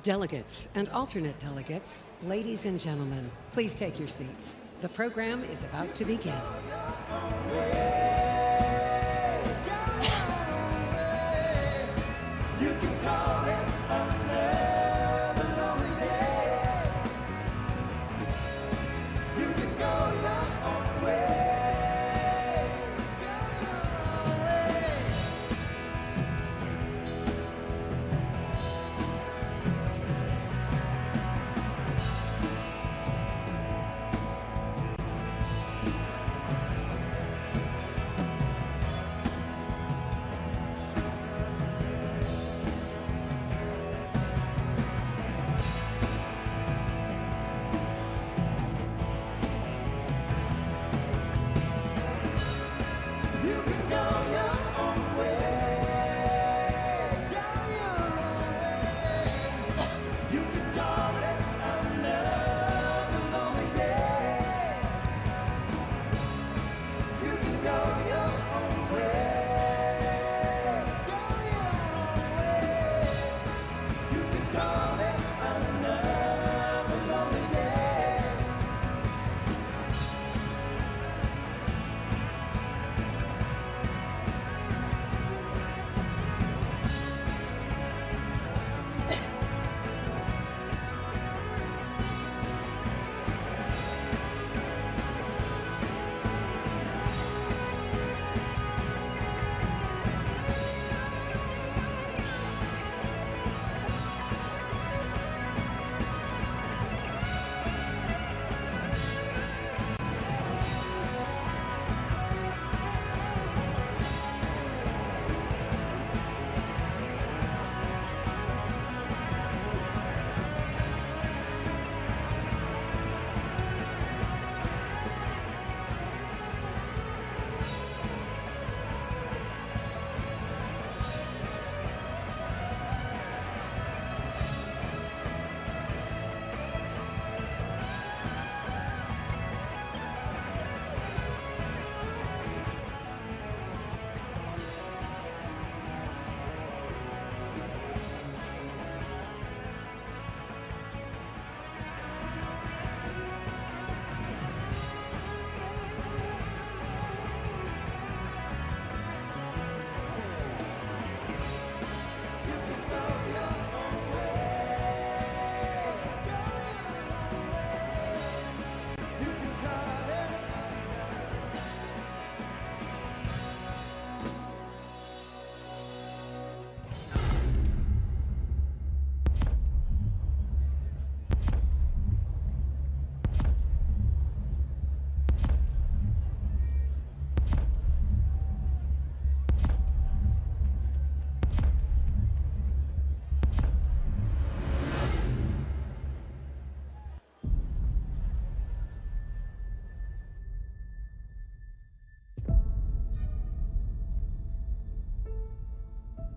S23: Delegates and alternate delegates, ladies and gentlemen, please take your seats. The program is about to begin.
S1: You can call it another lonely day. You can go your own way. Go your own way.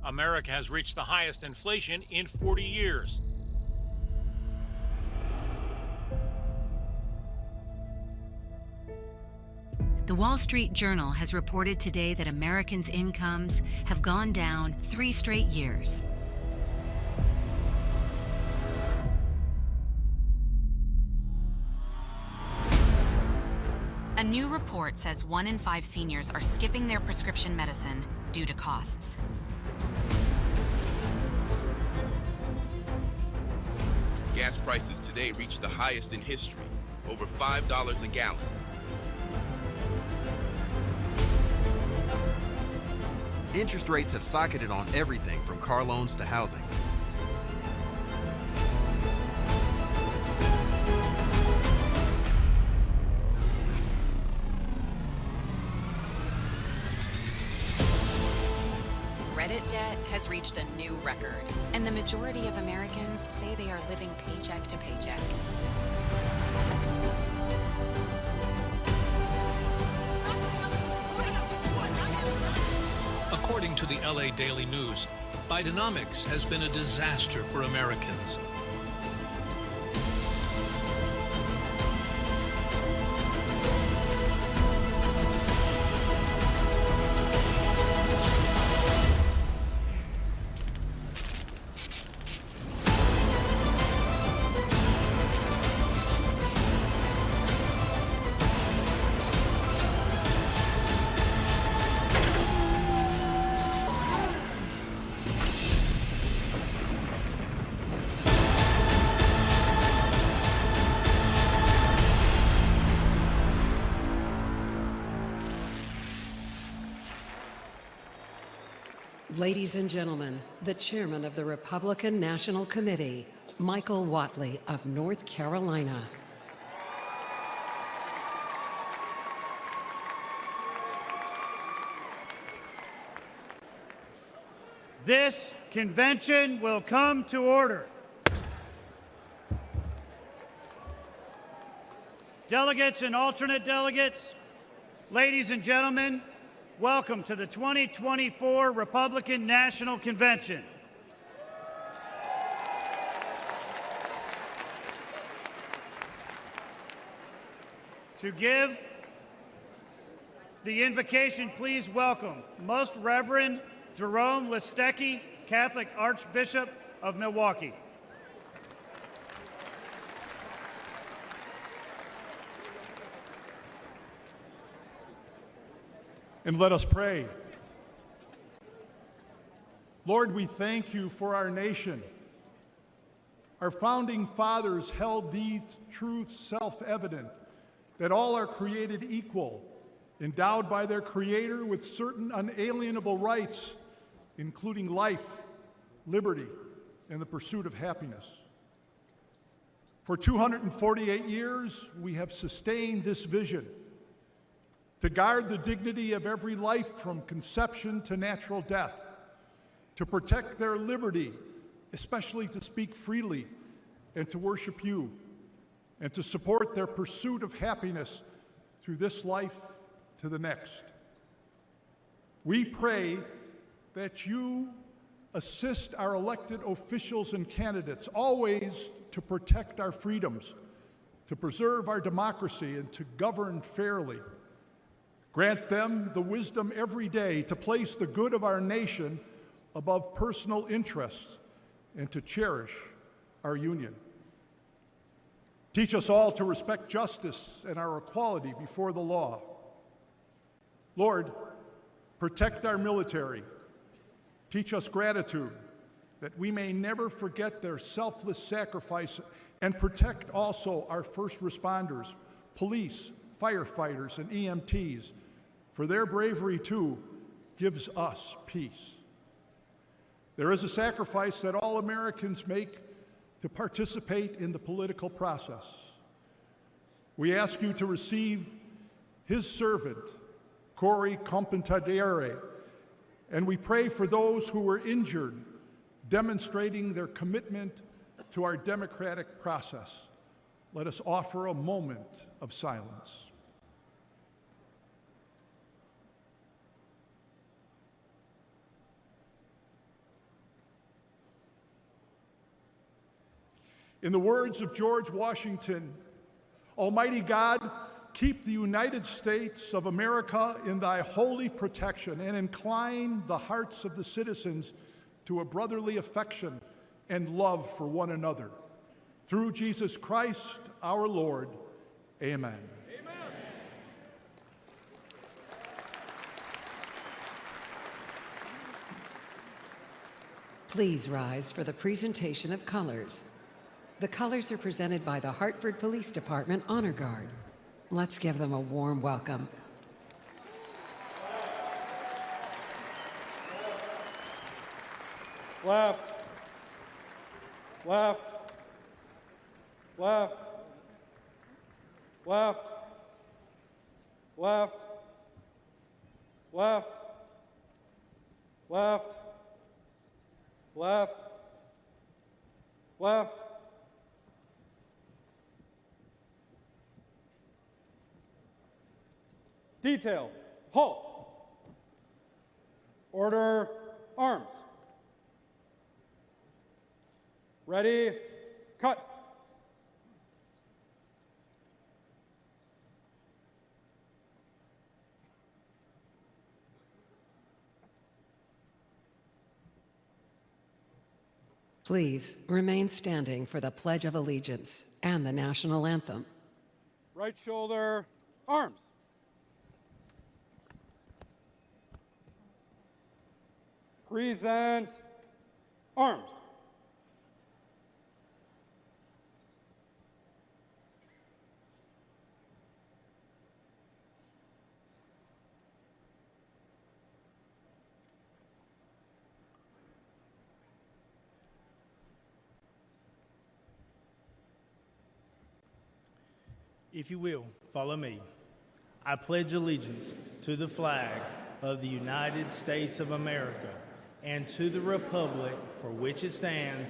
S10: America has reached the highest inflation in 40 years.
S15: The Wall Street Journal has reported today that Americans' incomes have gone down 3 straight years. A new report says 1 in 5 seniors are skipping their prescription medicine due to costs.
S5: Gas prices today reached the highest in history, over $5 a gallon.
S19: Interest rates have skyrocketed on everything from car loans to housing.
S21: Credit debt has reached a new record, and the majority of Americans say they are living paycheck to paycheck.
S10: According to the LA Daily News, Bidenomics has been a disaster for Americans.
S23: Ladies and gentlemen, the chairman of the Republican National Committee, Michael Whatley of North Carolina.
S7: This convention will come to order. Delegates and alternate delegates, ladies and gentlemen, welcome to the 2024 Republican National Convention. To give the invocation, please welcome Most Reverend Jerome Listecki, Catholic Archbishop of Milwaukee.
S24: And let us pray. Lord, we thank you for our nation. Our founding fathers held these truths self-evident, that all are created equal, endowed by their Creator with certain unalienable rights, including life, liberty, and the pursuit of happiness. For 248 years, we have sustained this vision to guard the dignity of every life from conception to natural death, to protect their liberty, especially to speak freely and to worship you, and to support their pursuit of happiness through this life to the next. We pray that you assist our elected officials and candidates always to protect our freedoms, to preserve our democracy, and to govern fairly. Grant them the wisdom every day to place the good of our nation above personal interests and to cherish our union. Teach us all to respect justice and our equality before the law. Lord, protect our military. Teach us gratitude, that we may never forget their selfless sacrifice, and protect also our first responders, police, firefighters, and EMTs, for their bravery too gives us peace. There is a sacrifice that all Americans make to participate in the political process. We ask you to receive his servant, Corey Compantadere, and we pray for those who were injured, demonstrating their commitment to our democratic process. Let us offer a moment of silence. In the words of George Washington, Almighty God, keep the United States of America in thy holy protection and incline the hearts of the citizens to a brotherly affection and love for one another. Through Jesus Christ, our Lord. Amen. Amen.
S23: Please rise for the presentation of colors. The colors are presented by the Hartford Police Department Honor Guard. Let's give them a warm welcome.
S11: Left, left, left, left, left, left, left, left, left. Detail, halt. Order, arms. Ready, cut.
S23: Please remain standing for the Pledge of Allegiance and the national anthem.
S11: Right shoulder, arms. Present, arms.
S14: If you will, follow me. I pledge allegiance to the flag of the United States of America and to the republic for which it stands,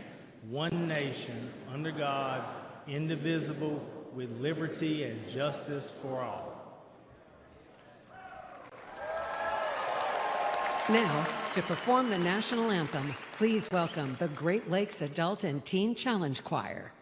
S14: one nation, under God, indivisible, with liberty and justice for all.
S23: Now, to perform the national anthem, please welcome the Great Lakes Adult and Teen Challenge Choir.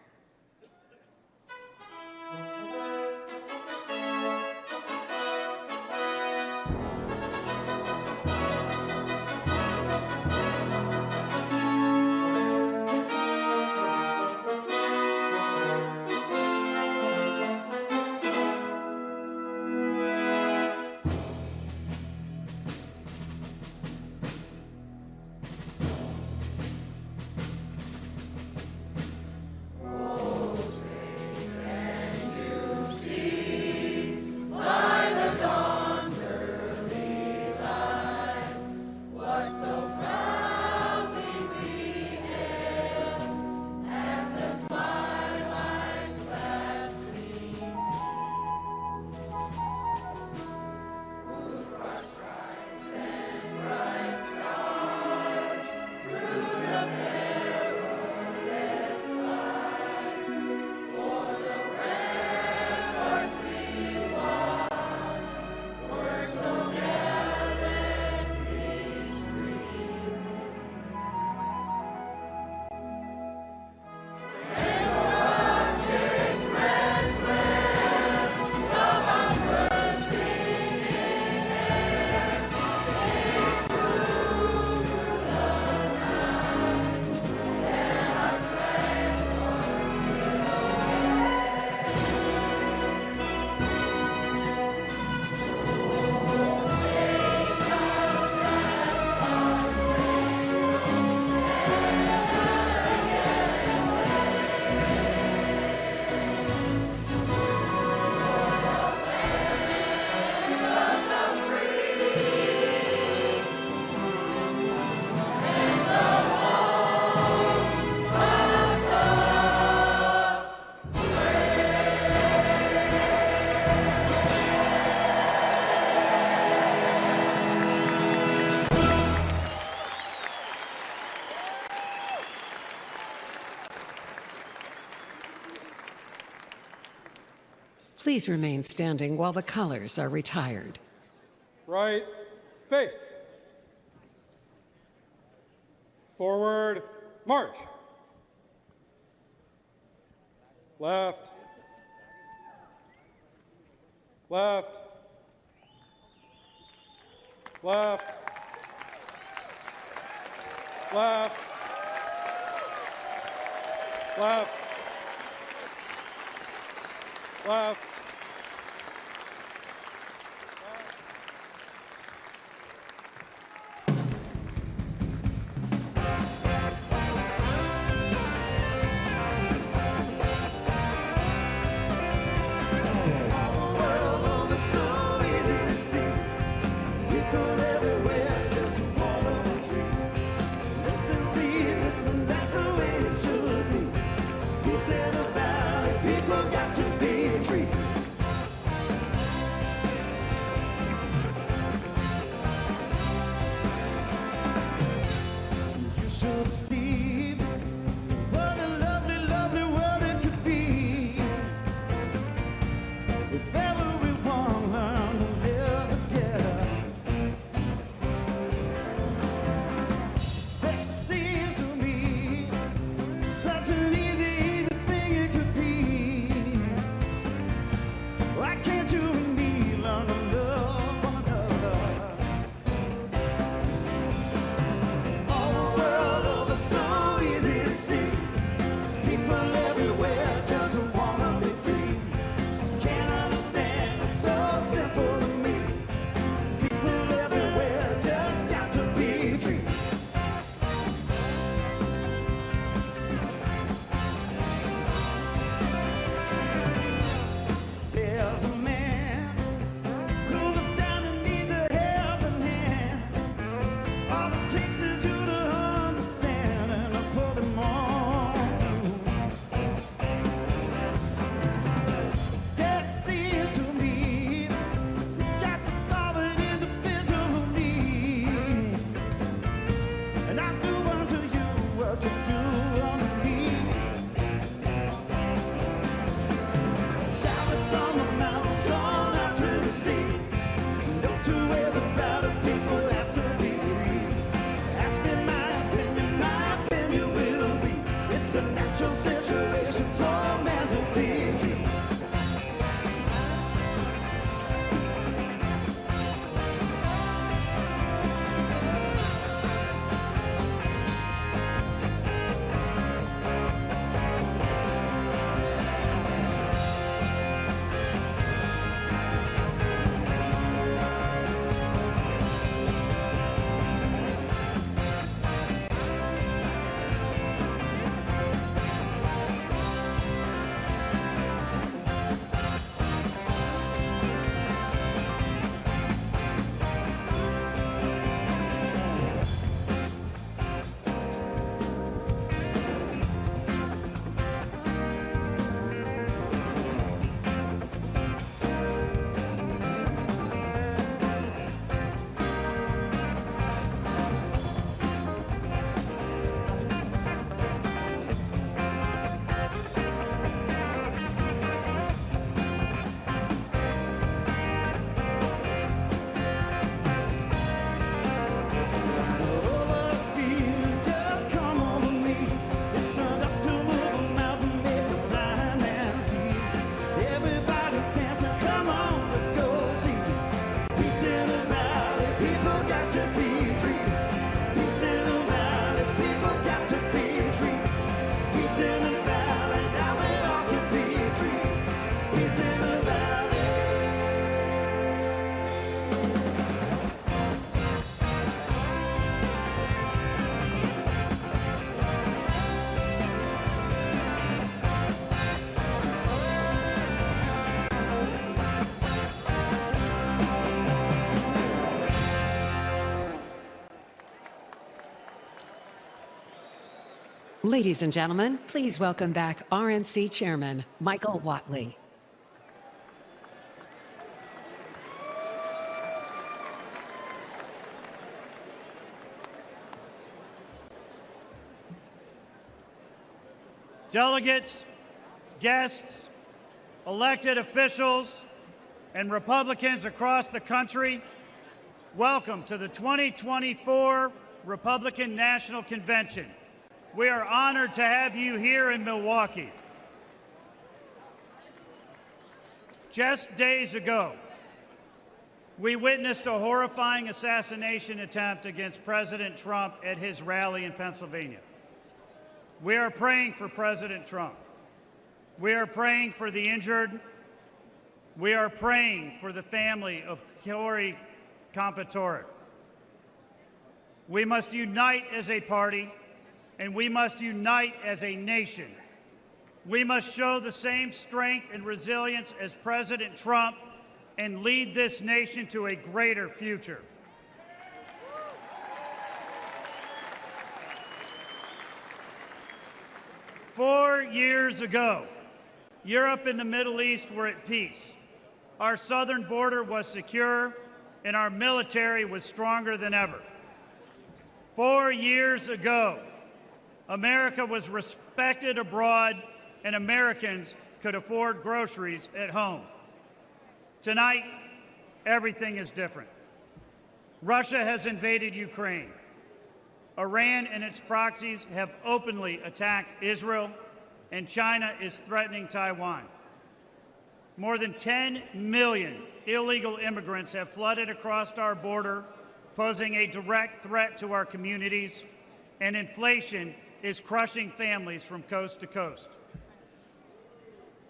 S23: Please remain standing while the colors are retired.
S11: Right face. Forward march. Left. Left. Left. Left. Left. Left.
S23: Ladies and gentlemen, please welcome back RNC Chairman Michael Whatley.
S7: Delegates, guests, elected officials, and Republicans across the country, welcome to the 2024 Republican National Convention. We are honored to have you here in Milwaukee. Just days ago, we witnessed a horrifying assassination attempt against President Trump at his rally in Pennsylvania. We are praying for President Trump. We are praying for the injured. We are praying for the family of Corey Compatore. We must unite as a party, and we must unite as a nation. We must show the same strength and resilience as President Trump and lead this nation to a greater future. Four years ago, Europe and the Middle East were at peace. Our southern border was secure, and our military was stronger than ever. 4 years ago, America was respected abroad, and Americans could afford groceries at home. Tonight, everything is different. Russia has invaded Ukraine. Iran and its proxies have openly attacked Israel, and China is threatening Taiwan. More than 10 million illegal immigrants have flooded across our border, posing a direct threat to our communities, and inflation is crushing families from coast to coast.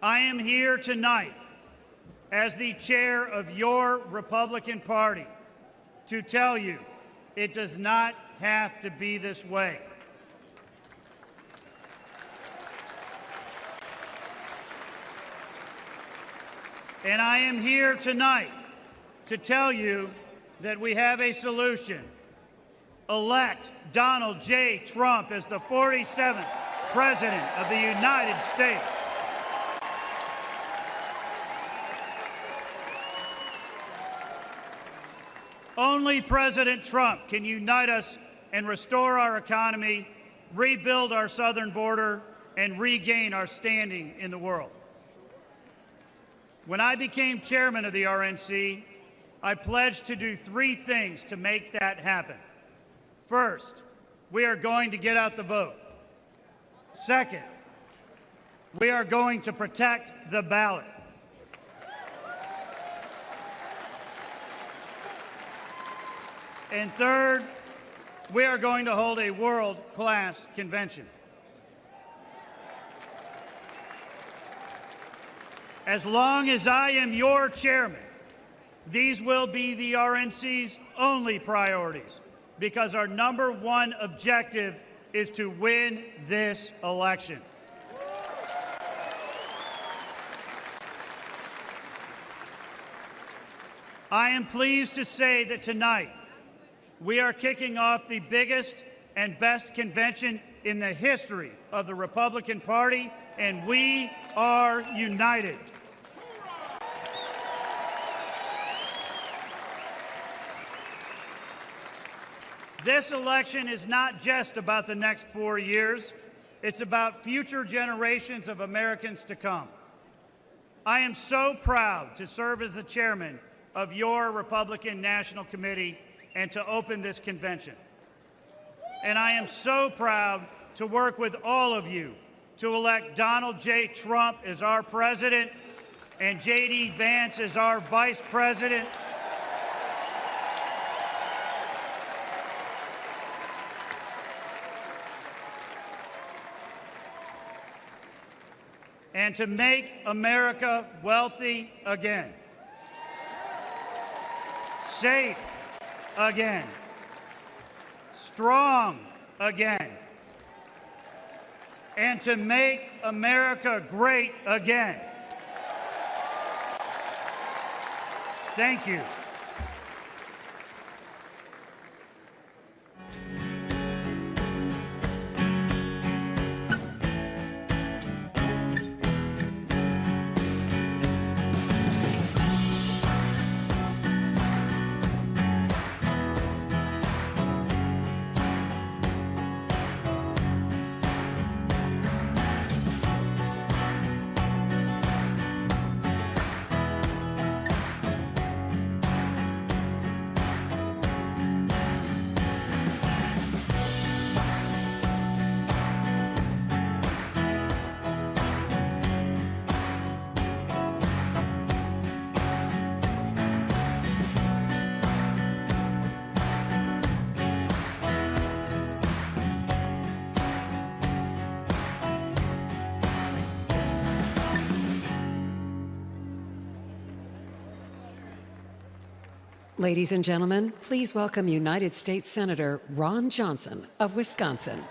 S7: I am here tonight as the chair of your Republican Party to tell you it does not have to be this way. And I am here tonight to tell you that we have a solution. Elect Donald J. Trump as the 47th President of the United States. Only President Trump can unite us and restore our economy, rebuild our southern border, and regain our standing in the world. When I became chairman of the RNC, I pledged to do 3 things to make that happen. First, we are going to get out the vote. Second, we are going to protect the ballot. And third, we are going to hold a world-class convention. As long as I am your chairman, these will be the RNC's only priorities, because our #1 objective is to win this election. I am pleased to say that tonight we are kicking off the biggest and best convention in the history of the Republican Party, and we are united. This election is not just about the next 4 years. It's about future generations of Americans to come. I am so proud to serve as the chairman of your Republican National Committee and to open this convention. And I am so proud to work with all of you to elect Donald J. Trump as our president and J.D. Vance as our vice president. And to make America wealthy again, safe again, strong again, and to make America great again. Thank you.
S23: Ladies and gentlemen, please welcome United States Senator Ron Johnson of Wisconsin.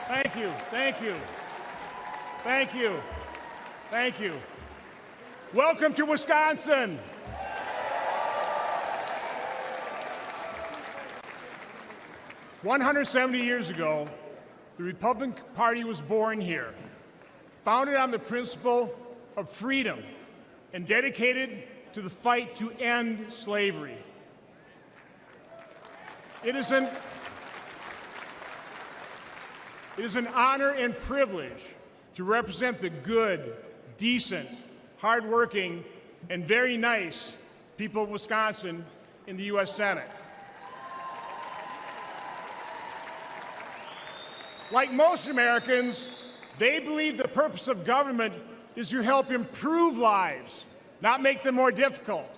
S4: Thank you, thank you, thank you, thank you. Welcome to Wisconsin. "170 years ago, the Republican Party was born here, founded on the principle of freedom and dedicated to the fight to end slavery. It is an honor and privilege to represent the good, decent, hardworking, and very nice people of Wisconsin in the U.S. Senate. Like most Americans, they believe the purpose of government is to help improve lives, not make them more difficult.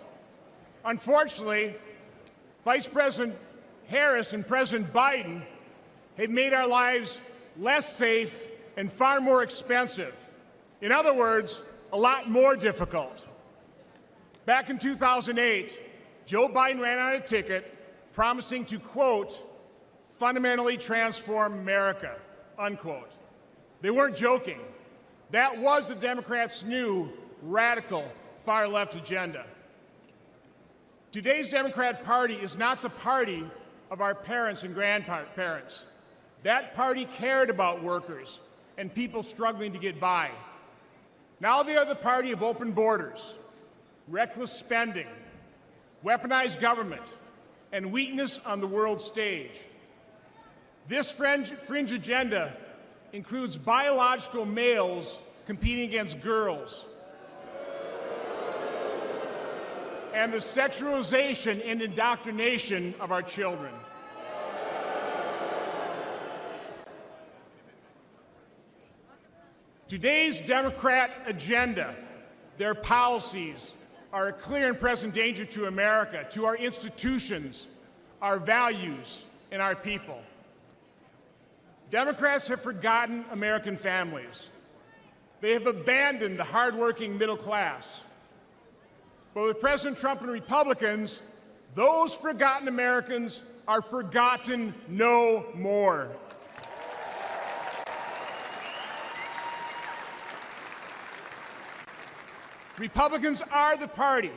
S4: Unfortunately, Vice President Harris and President Biden have made our lives less safe and far more expensive. In other words, a lot more difficult. Back in 2008, Joe Biden ran on a ticket promising to, quote, fundamentally transform America, unquote. They weren't joking. That was the Democrats' new radical far-left agenda. Today's Democrat Party is not the party of our parents and grandparents. That party cared about workers and people struggling to get by. Now they are the party of open borders, reckless spending, weaponized government, and weakness on the world stage. This fringe agenda includes biological males competing against girls, and the sexualization and indoctrination of our children. Today's Democrat agenda, their policies, are a clear and present danger to America, to our institutions, our values, and our people. Democrats have forgotten American families. They have abandoned the hardworking middle class. But with President Trump and Republicans, those forgotten Americans are forgotten no more. Republicans are the party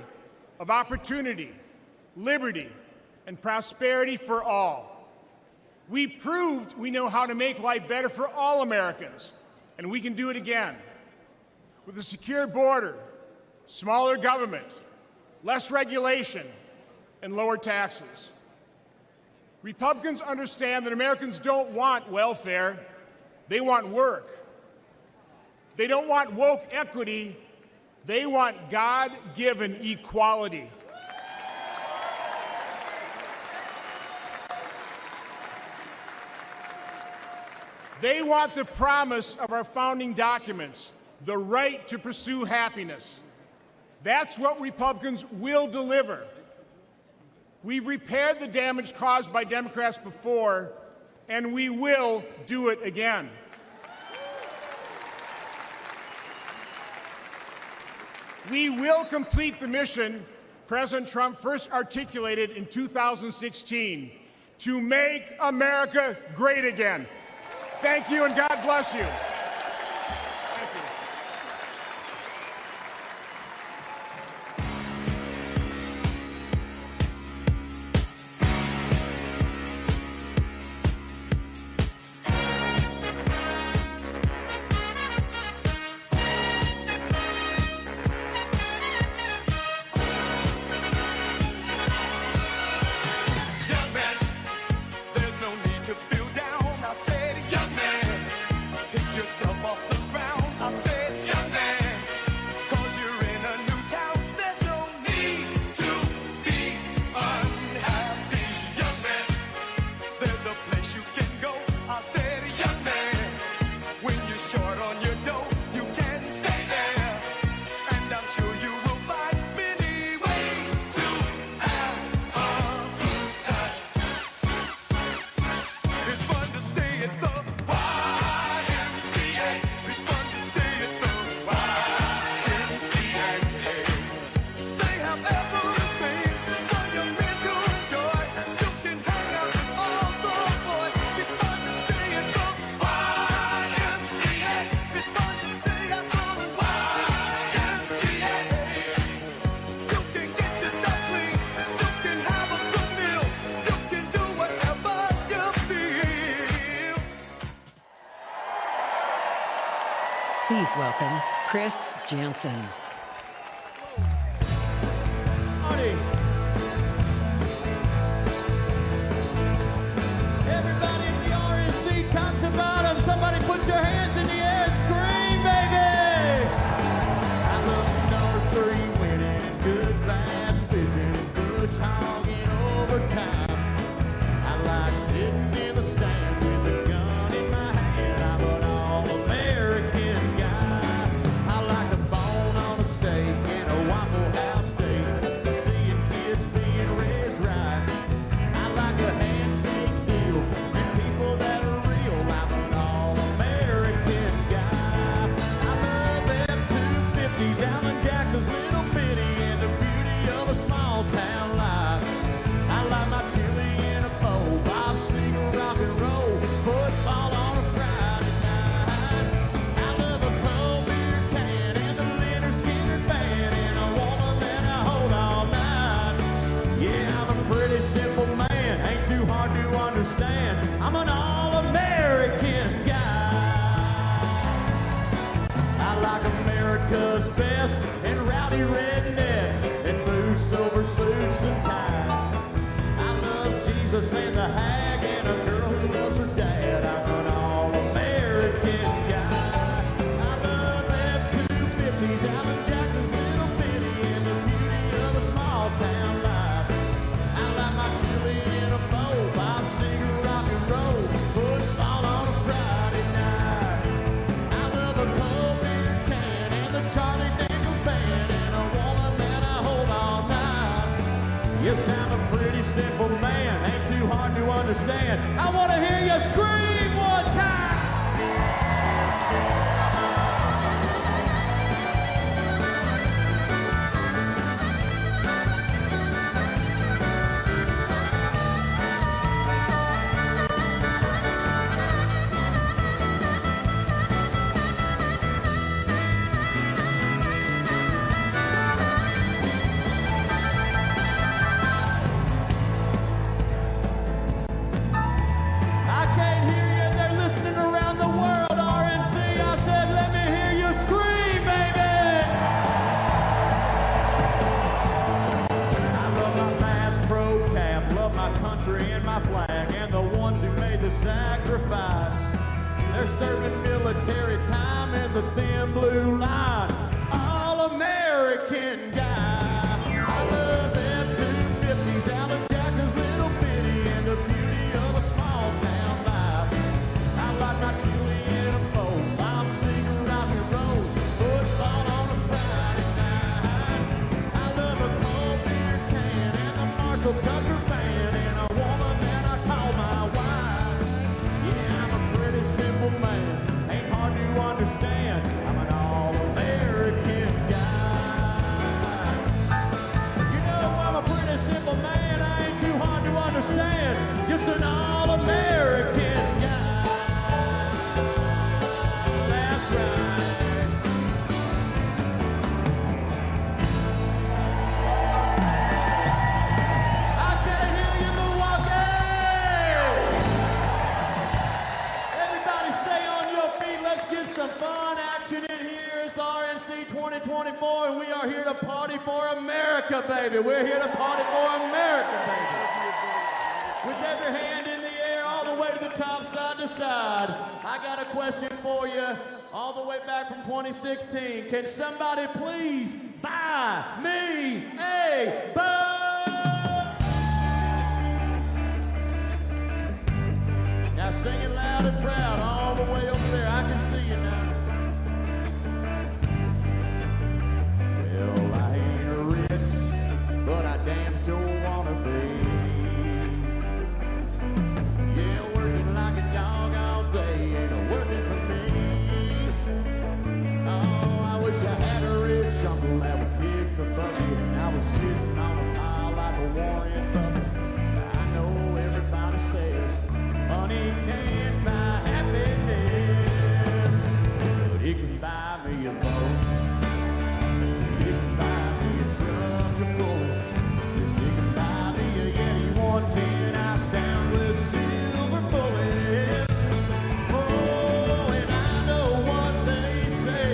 S4: of opportunity, liberty, and prosperity for all. We proved we know how to make life better for all Americans, and we can do it again. With a secure border, smaller government, less regulation, and lower taxes. Republicans understand that Americans don't want welfare, they want work. They don't want woke equity, they want God-given equality. They want the promise of our founding documents, the right to pursue happiness. That's what Republicans will deliver. We've repaired the damage caused by Democrats before, and we will do it again. We will complete the mission President Trump first articulated in 2016 to make America great again. Thank you, and God bless you. Thank you.
S1: It's fun to stay at the YMCA. It's fun to
S23: Please welcome Chris Jansen.
S1: Everybody in the RNC, top to bottom, somebody put your hands in the air and scream, baby! I love the number 3 winning, good bass fishing, bush hogging overtime. I like sitting in the stand with a gun in my hand. I'm an all-American guy. I like a bone on a steak and a Waffle House steak, seeing kids being raised right. I like a handshake deal and people that are real. I'm an all-American guy. I love F-250s, Alan Jackson's Little Bitty, and the beauty of a small town life. I like my chili in a bowl, Bob Seger, rock and roll, football on a Friday night. I love a cold beer can and the Leonard Skinner band, and a woman that I hold all night. Yeah, I'm a pretty simple man, ain't too hard to understand. I'm an all-American guy. I like America's best and rowdy rednecks and blue silver suits and ties. I love Jesus and the hag and a girl who loves her dad. I'm an all-American guy. I love F-250s, Alan Jackson's Little Bitty, and the beauty of a small town life. I like my chili in a bowl, Bob Seger, rock and roll, football on a Friday night. I love a cold beer can and the Charlie Daniels band, and a woman that I hold all night. Yes, I'm a pretty simple man, ain't too hard to understand. I want to hear you scream one time. I can't hear you. They're listening around the world, RNC. I said, let me hear you scream, baby. I love my Bass Pro cap, love my country and my flag, and the ones who made the sacrifice. They're serving military time in the thin blue line. All-American guy. I love F-250s, Alan Jackson's Little Bitty, and the beauty of a small town life. I like my chili in a bowl, Bob Seger, rock and roll, football on a Friday night. I love a cold beer can and the Marshall Tucker band, and a woman that I call my wife. Yeah, I'm a pretty simple man, ain't hard to understand. I'm an all-American guy. You know, I'm a pretty simple man, I ain't too hard to understand. Just an all-American guy. That's right. I can't hear you, Milwaukee! Everybody stay on your feet. Let's get some fun action in here. It's RNC 2024, and we are here to party for America, baby. We're here to party for America, baby. With every hand in the air, all the way to the top, side to side. I got a question for you, all the way back from 2016. Can somebody please buy me a boat? Now sing it loud and proud, all the way over there. I can see you now. Well, I ain't rich, but I damn sure wanna be. Yeah, working like a dog all day ain't working for me. Oh, I wish I had a rich uncle that would kick the bucket, and I was sitting on a pile like a Warren Buffett. I know everybody says money can't buy happiness, but it can buy me a boat. It can buy me a truck of gold. Yes, it can buy me a Yeti 110 ice down with silver bullets. Oh, and I know what they say.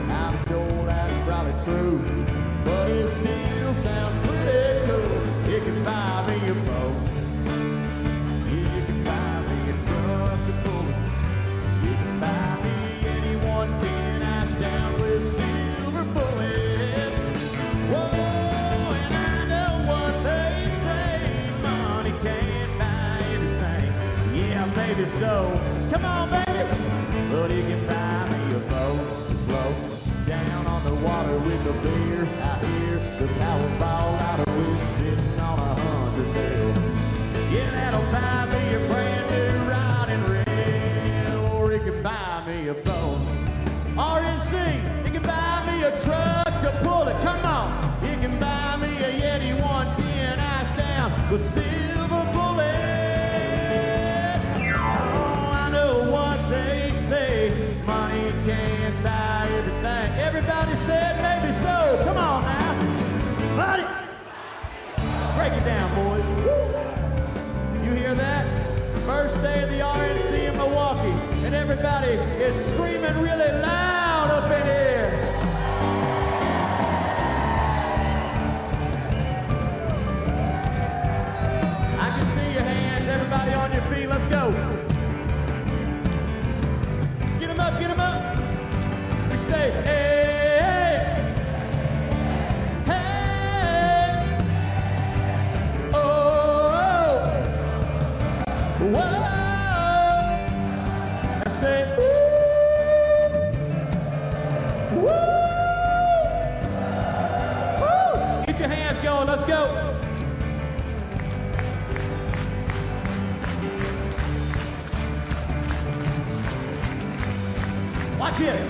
S1: I'm sure that's probably true, but it still sounds pretty cool. You can buy me a boat, you can buy me a truck to pull, you can buy me any 110 ash down with silver bullets. Whoa, and I know what they say, money can't buy everything. Yeah, maybe so. Come on, baby. But you can buy me a boat to float down on the water with a beer. I hear the Powerball lottery sitting on 100 mil. Yeah, that'll buy me a brand new rod and reel. Or you can buy me a boat. RNC, you can buy me a truck to pull it. Come on. You can buy me a Yeti 110 ice down with silver bullets. Oh, I know what they say. Money can't buy everything. Everybody said maybe so. Come on now. Buddy. Break it down, boys. Woo. You hear that? First day of the RNC in Milwaukee. And everybody is screaming really loud up in here. I can see your hands. Everybody on your feet. Let's go. Get them up, get them up. We say, hey, hey, oh, whoa. I say, woo, woo, woo. Get your hands going, let's go. Watch this.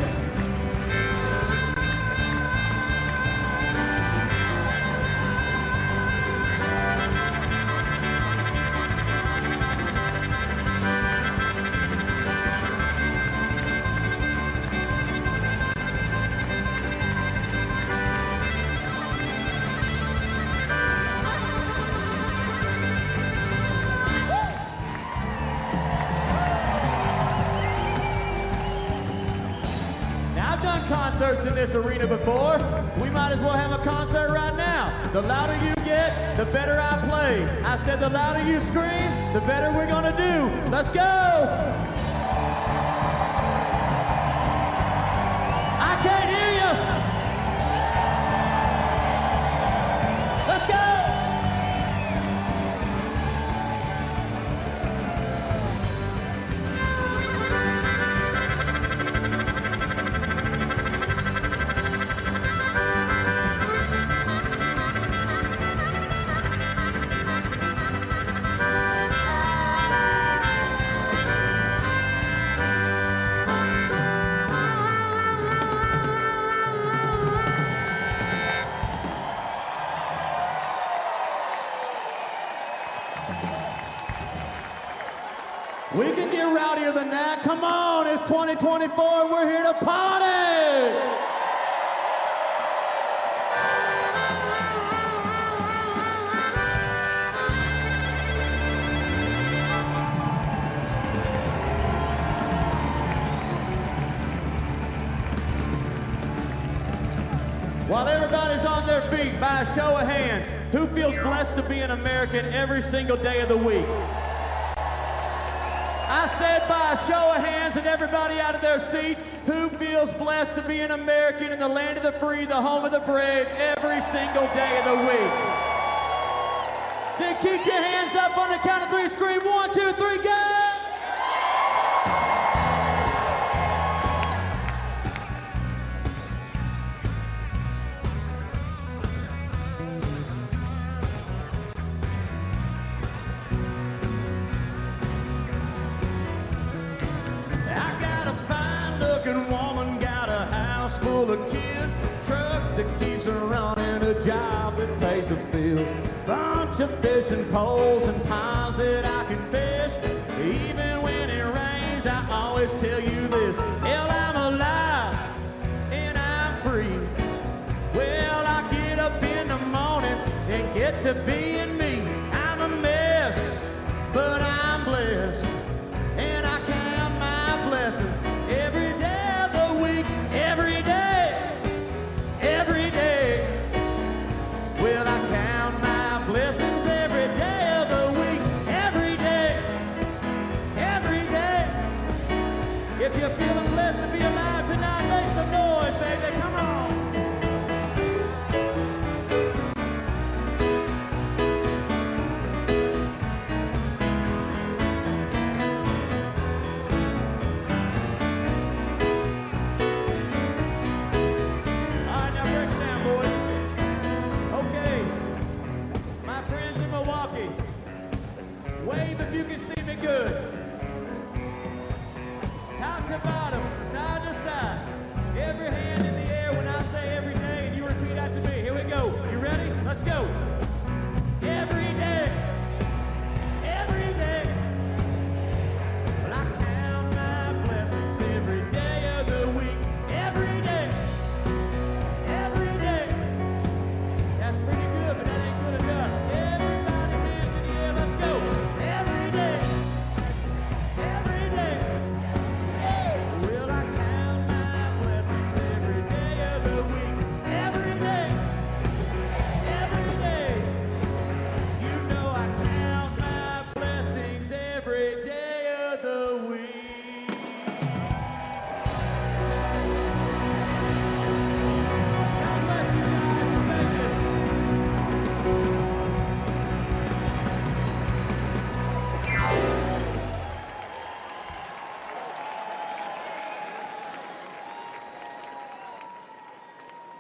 S1: Concerts in this arena before. We might as well have a concert right now. The louder you get, the better I play. I said the louder you scream, the better we're gonna do. Let's go! I can't hear you! Let's go! We can get rowdier than that. Come on, it's 2024. We're here to party. While everybody's on their feet, by a show of hands, who feels blessed to be an American every single day of the week? I said by a show of hands and everybody out of their seat, who feels blessed to be an American in the land of the free, the home of the brave, every single day of the week? Then keep your hands up on the count of three, scream 1, 2, 3, go! Woman got a house full of kids, truck that keeps her running, a job that pays the bills, bunch of fishing poles and ponds that I can fish. Even when it rains, I always tell you this: hell, I'm alive and I'm free. Well, I get up in the morning and get to being me. I'm a mess, but I'm blessed, and I count my blessings every day. Every day.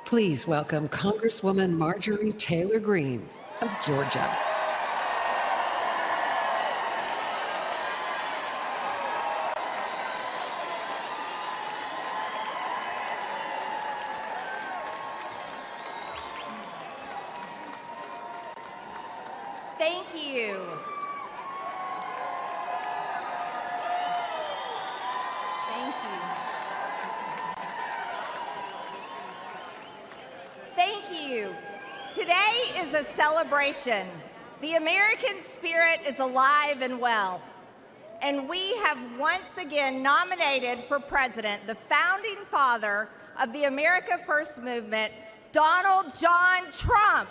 S23: Please welcome Congresswoman Marjorie Taylor Greene of Georgia.
S6: Thank you. Thank you. Thank you. Today is a celebration. The American spirit is alive and well. And we have once again nominated for president the founding father of the America First movement, Donald John Trump.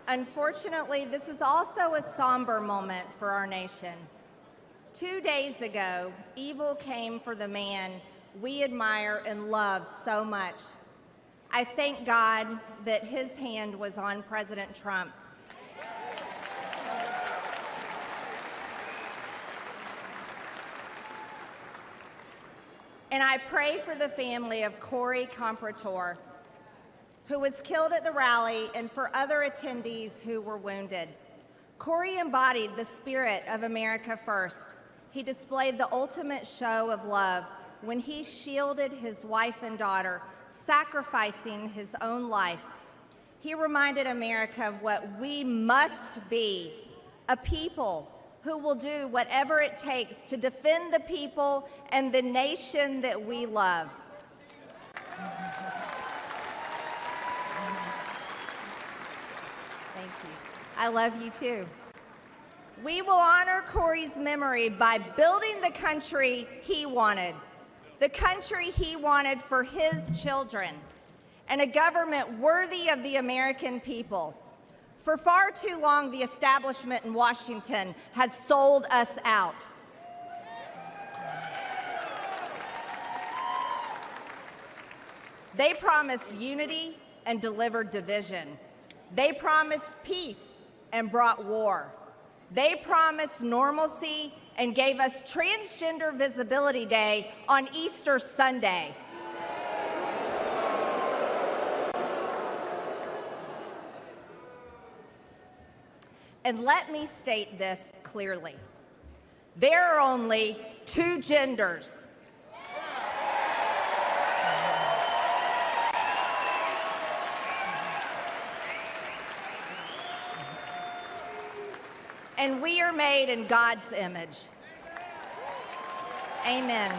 S6: Unfortunately, this is also a somber moment for our nation. 2 days ago, evil came for the man we admire and love so much. I thank God that his hand was on President Trump. And I pray for the family of Corey Comprator, who was killed at the rally, and for other attendees who were wounded. Corey embodied the spirit of America First. He displayed the ultimate show of love when he shielded his wife and daughter, sacrificing his own life. He reminded America of what we must be, a people who will do whatever it takes to defend the people and the nation that we love. Thank you. I love you too. We will honor Corey's memory by building the country he wanted, the country he wanted for his children, and a government worthy of the American people. For far too long, the establishment in Washington has sold us out. They promised unity and delivered division. They promised peace and brought war. They promised normalcy and gave us Transgender Visibility Day on Easter Sunday. And let me state this clearly. There are only two genders. And we are made in God's image. Amen.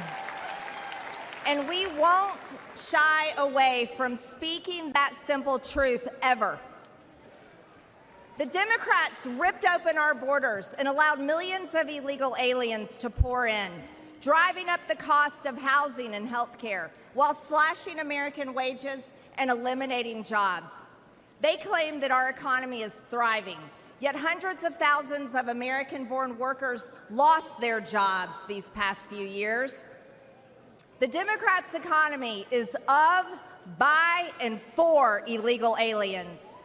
S6: And we won't shy away from speaking that simple truth ever. The Democrats ripped open our borders and allowed millions of illegal aliens to pour in, driving up the cost of housing and health care while slashing American wages and eliminating jobs. They claim that our economy is thriving, yet hundreds of thousands of American-born workers lost their jobs these past few years. The Democrats' economy is of, by, and for illegal aliens.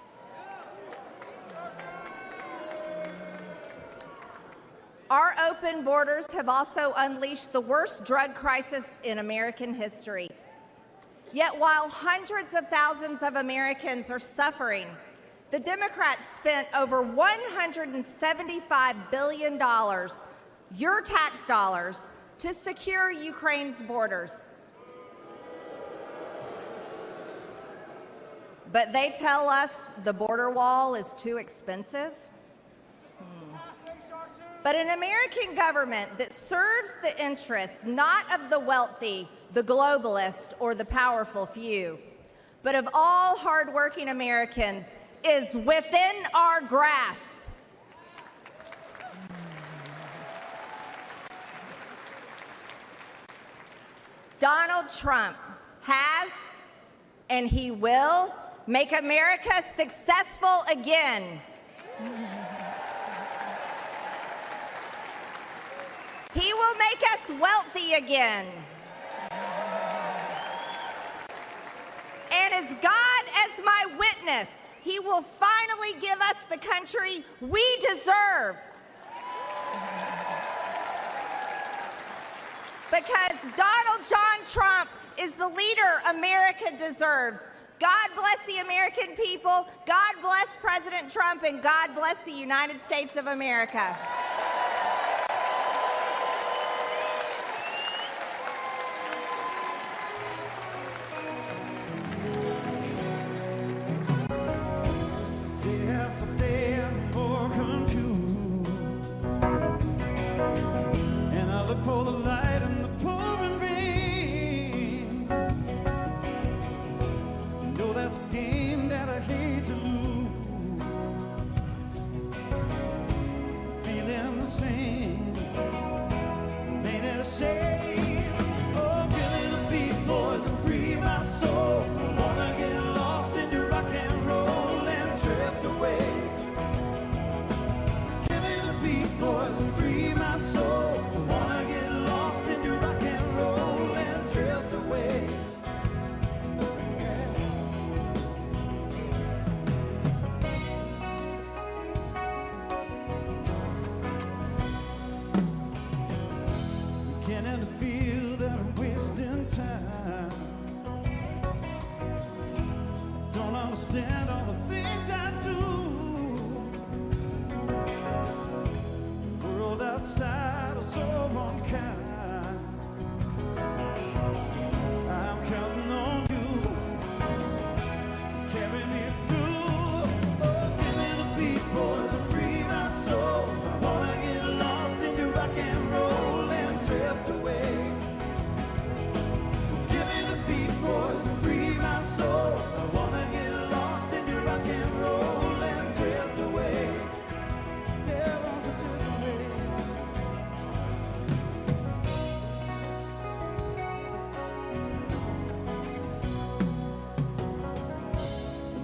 S6: Our open borders have also unleashed the worst drug crisis in American history. Yet while hundreds of thousands of Americans are suffering, the Democrats spent over $175 billion, your tax dollars, to secure Ukraine's borders. But they tell us the border wall is too expensive. But an American government that serves the interests not of the wealthy, the globalist, or the powerful few, but of all hardworking Americans is within our grasp. Donald Trump has, and he will, make America successful again. He will make us wealthy again. And as God as my witness, he will finally give us the country we deserve. because Donald John Trump is the leader America deserves. God bless the American people, God bless President Trump, and God bless the United States of America.
S1: Day after day, I'm more confused, and I look for the light in the pouring rain. No, that's a game that I hate to lose. Feeling the strain, ain't it a shame? Oh, give me the beat, boys, and free my soul. Wanna get lost in your rock and roll and drift away. Give me the beat, boys, and free my soul. Wanna get lost in your rock and roll and drift away. Beginning to feel that I'm wasting time. Don't understand all the things I do. The world outside is so unkind. I'm counting on you, carry me through. Oh, give me the beat, boys, and free my soul. I wanna get lost in your rock and roll and drift away. Give me the beat, boys, and free my soul. I wanna get lost in your rock and roll and drift away. Yeah, I want to drift away.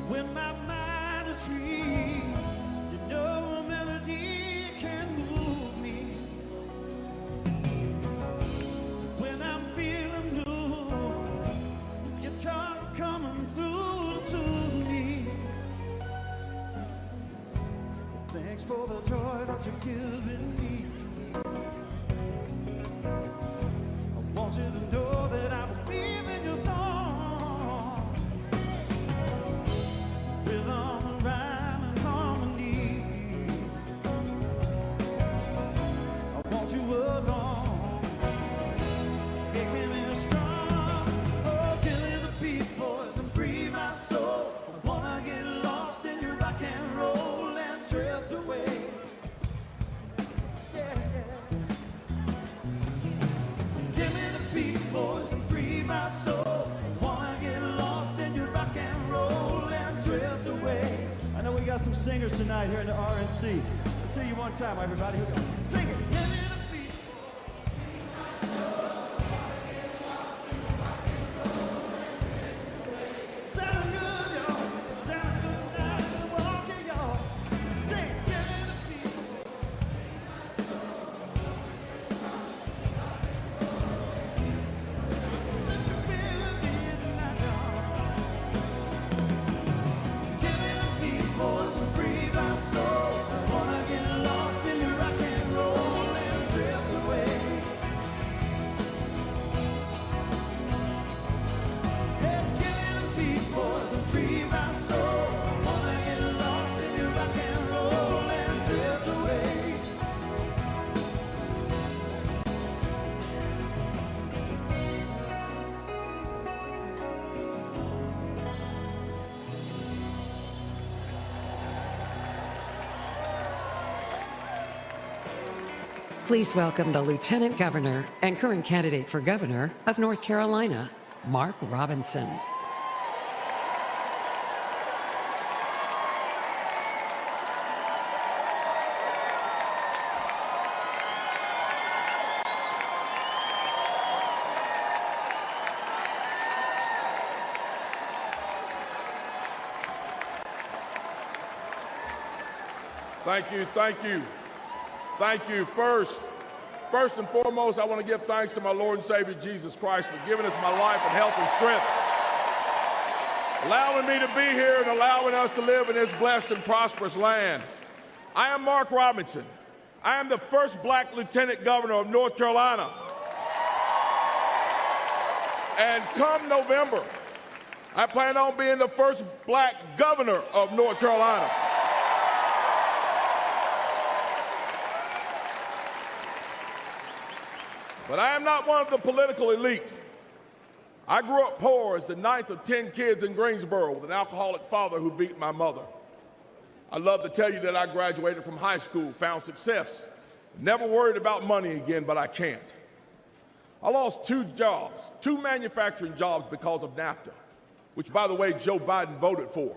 S1: When my mind is free, you know a melody can move me. When I'm feeling blue, guitar coming through to me. Thanks for the joy that you're giving me. I want you to know that I believe in your song. Rhythm and rhyme and harmony. I want you along, making me strong. Oh, give me the beat, boys, and free my soul. I wanna get lost in your rock and roll and drift away. Yeah. Give me the beat, boys, and free my soul. I wanna get lost in your rock and roll and drift away. I know we got some singers tonight here in the RNC. Let's hear you one time, everybody. Here we go. Sing it. Give me the beat. Sound good, y'all. Sound good now. Milwaukee, y'all. Sing it. Give me the beat. Feel the beat tonight, y'all. Give me the beat, boys, and free my soul. I wanna get lost in your rock and roll and drift away. Hey, give me the beat, boys, and free my soul. I wanna get lost in your rock and roll and drift away.
S23: Please welcome the Lieutenant Governor and current candidate for governor of North Carolina, Mark Robinson.
S13: Thank you, thank you, thank you. First and foremost, I want to give thanks to my Lord and Savior Jesus Christ for giving us my life and health and strength, allowing me to be here and allowing us to live in this blessed and prosperous land. I am Mark Robinson. I am the first black lieutenant governor of North Carolina. And come November, I plan on being the first black governor of North Carolina. But I am not one of the political elite. I grew up poor as the ninth of 10 kids in Greensboro with an alcoholic father who beat my mother. I love to tell you that I graduated from high school, found success, never worried about money again, but I can't. I lost 2 jobs, 2 manufacturing jobs because of NAFTA, which, by the way, Joe Biden voted for.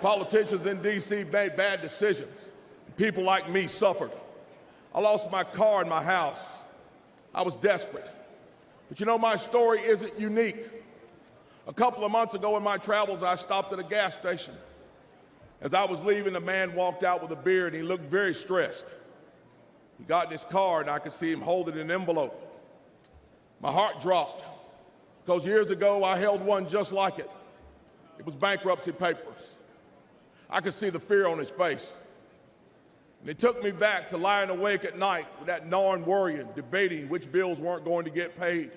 S13: Politicians in D.C. made bad decisions. People like me suffered. I lost my car and my house. I was desperate. But you know, my story isn't unique. A couple of months ago in my travels, I stopped at a gas station. As I was leaving, a man walked out with a beard, and he looked very stressed. He got in his car, and I could see him holding an envelope. My heart dropped, because years ago, I held one just like it. It was bankruptcy papers. I could see the fear on his face. And it took me back to lying awake at night with that gnawing worrying, debating which bills weren't going to get paid.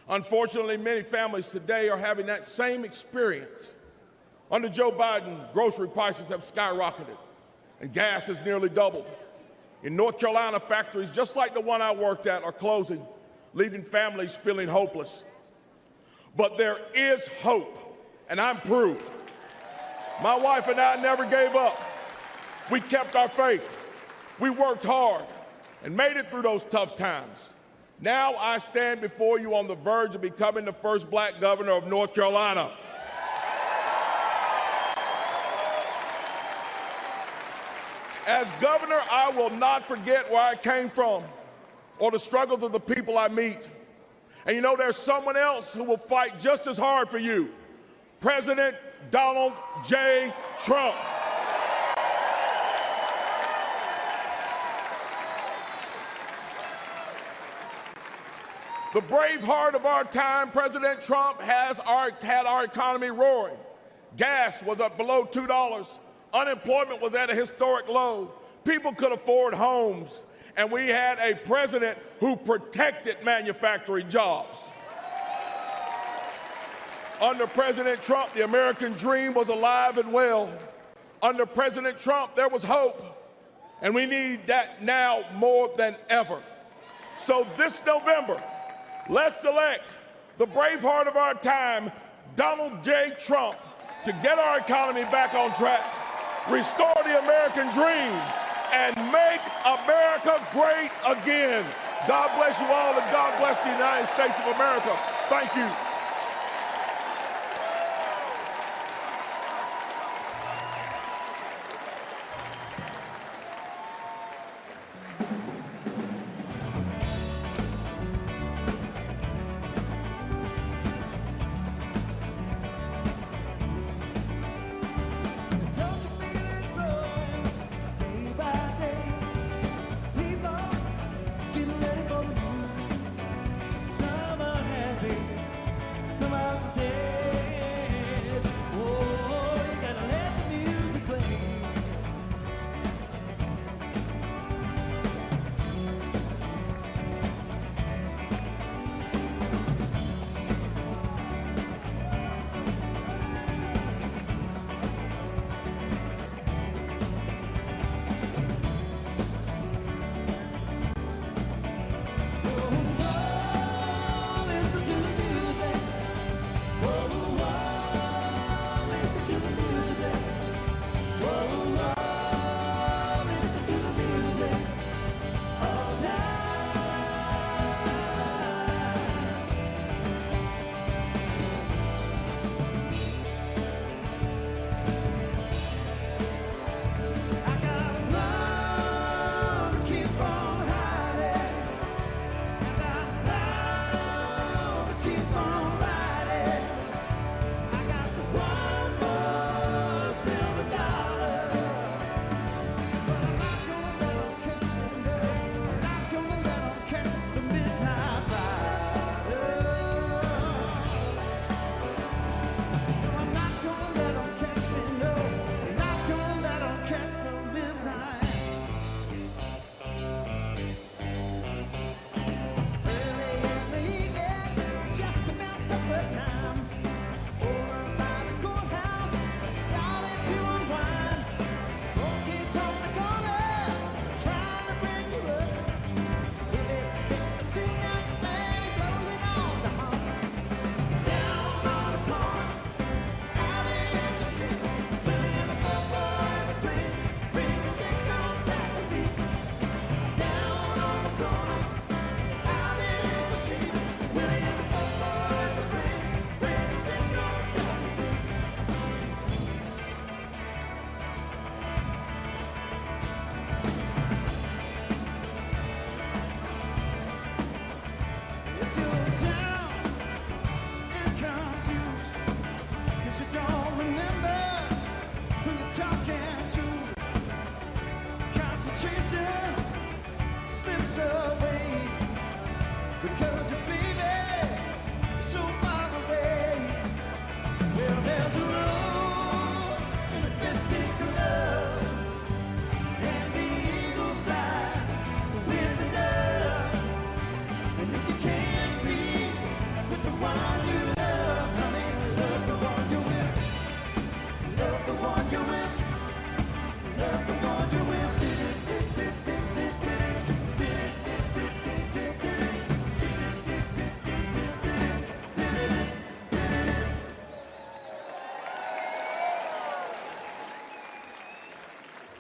S13: Unfortunately, many families today are having that same experience. Under Joe Biden, grocery prices have skyrocketed, and gas has nearly doubled. In North Carolina, factories just like the one I worked at are closing, leaving families feeling hopeless. But there is hope, and I'm proof. My wife and I never gave up. We kept our faith. We worked hard and made it through those tough times. Now I stand before you on the verge of becoming the first black governor of North Carolina. As governor, I will not forget where I came from or the struggles of the people I meet. And you know, there's someone else who will fight just as hard for you, President Donald J. Trump. The brave heart of our time, President Trump, had our economy roaring. Gas was up below $2. Unemployment was at a historic low. People could afford homes. And we had a president who protected manufacturing jobs. Under President Trump, the American dream was alive and well. Under President Trump, there was hope. And we need that now more than ever. So this November, let's select the brave heart of our time, Donald J. Trump, to get our economy back on track, restore the American dream, and make America great again. God bless you all, and God bless the United States of America. Thank you.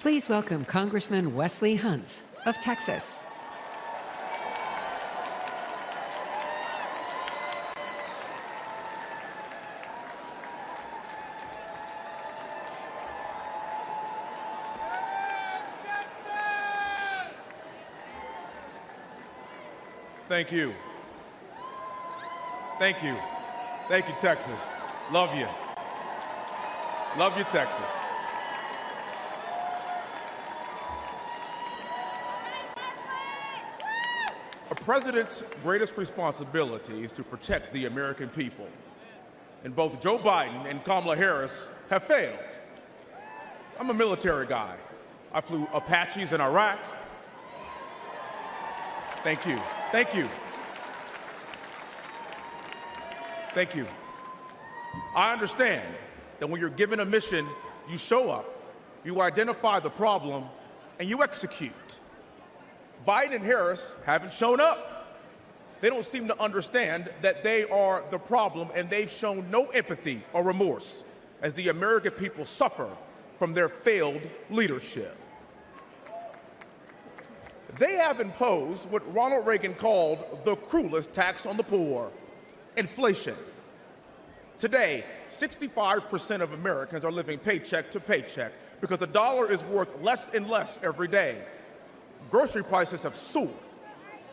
S23: Please welcome Congressman Wesley Hunt of Texas.
S13: Thank you. Thank you. Thank you, Texas. Love you. Love you, Texas. A president's greatest responsibility is to protect the American people. And both Joe Biden and Kamala Harris have failed. I'm a military guy. I flew Apaches in Iraq. Thank you. Thank you. Thank you. I understand that when you're given a mission, you show up, you identify the problem, and you execute. Biden and Harris haven't shown up. They don't seem to understand that they are the problem, and they've shown no empathy or remorse as the American people suffer from their failed leadership. They have imposed what Ronald Reagan called the cruelest tax on the poor, inflation. Today, 65% of Americans are living paycheck to paycheck because the dollar is worth less and less every day. Grocery prices have soared.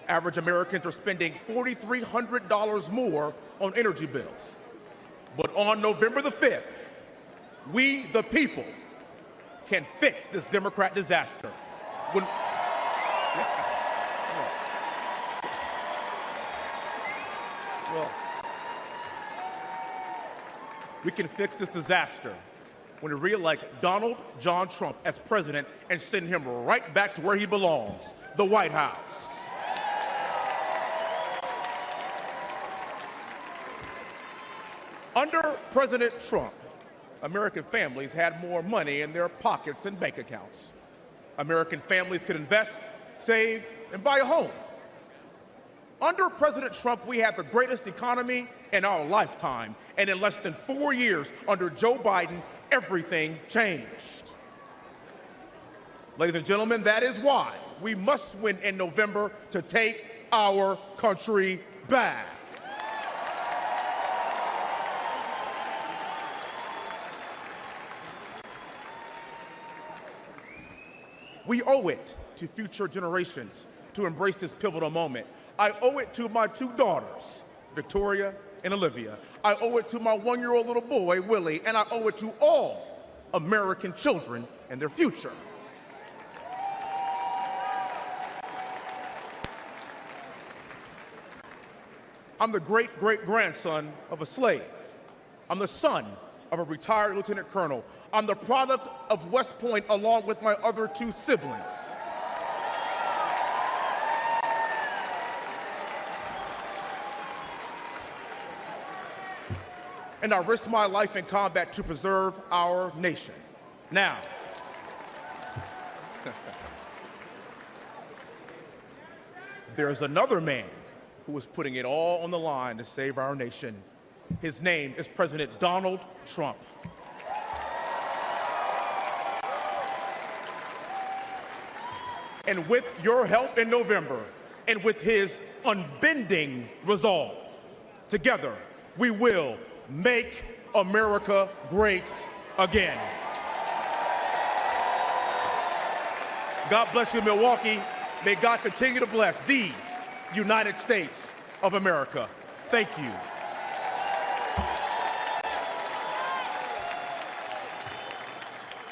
S13: Average Americans are spending $4,300 more on energy bills. But on November the 5th, we, the people, can fix this Democrat disaster. When Well, we can fix this disaster when we re-elect Donald John Trump as president and send him right back to where he belongs, the White House. Under President Trump, American families had more money in their pockets and bank accounts. American families could invest, save, and buy a home. Under President Trump, we had the greatest economy in our lifetime, and in less than 4 years, under Joe Biden, everything changed. Ladies and gentlemen, that is why we must win in November to take our country back. We owe it to future generations to embrace this pivotal moment. I owe it to my two daughters, Victoria and Olivia. I owe it to my one-year-old little boy, Willie, and I owe it to all American children and their future. I'm the great-great-grandson of a slave. I'm the son of a retired lieutenant colonel. I'm the product of West Point along with my other two siblings. And I risked my life in combat to preserve our nation. Now, there's another man who is putting it all on the line to save our nation. His name is President Donald Trump. And with your help in November, and with his unbending resolve, together we will make America great again. God bless you, Milwaukee. May God continue to bless these United States of America. Thank you.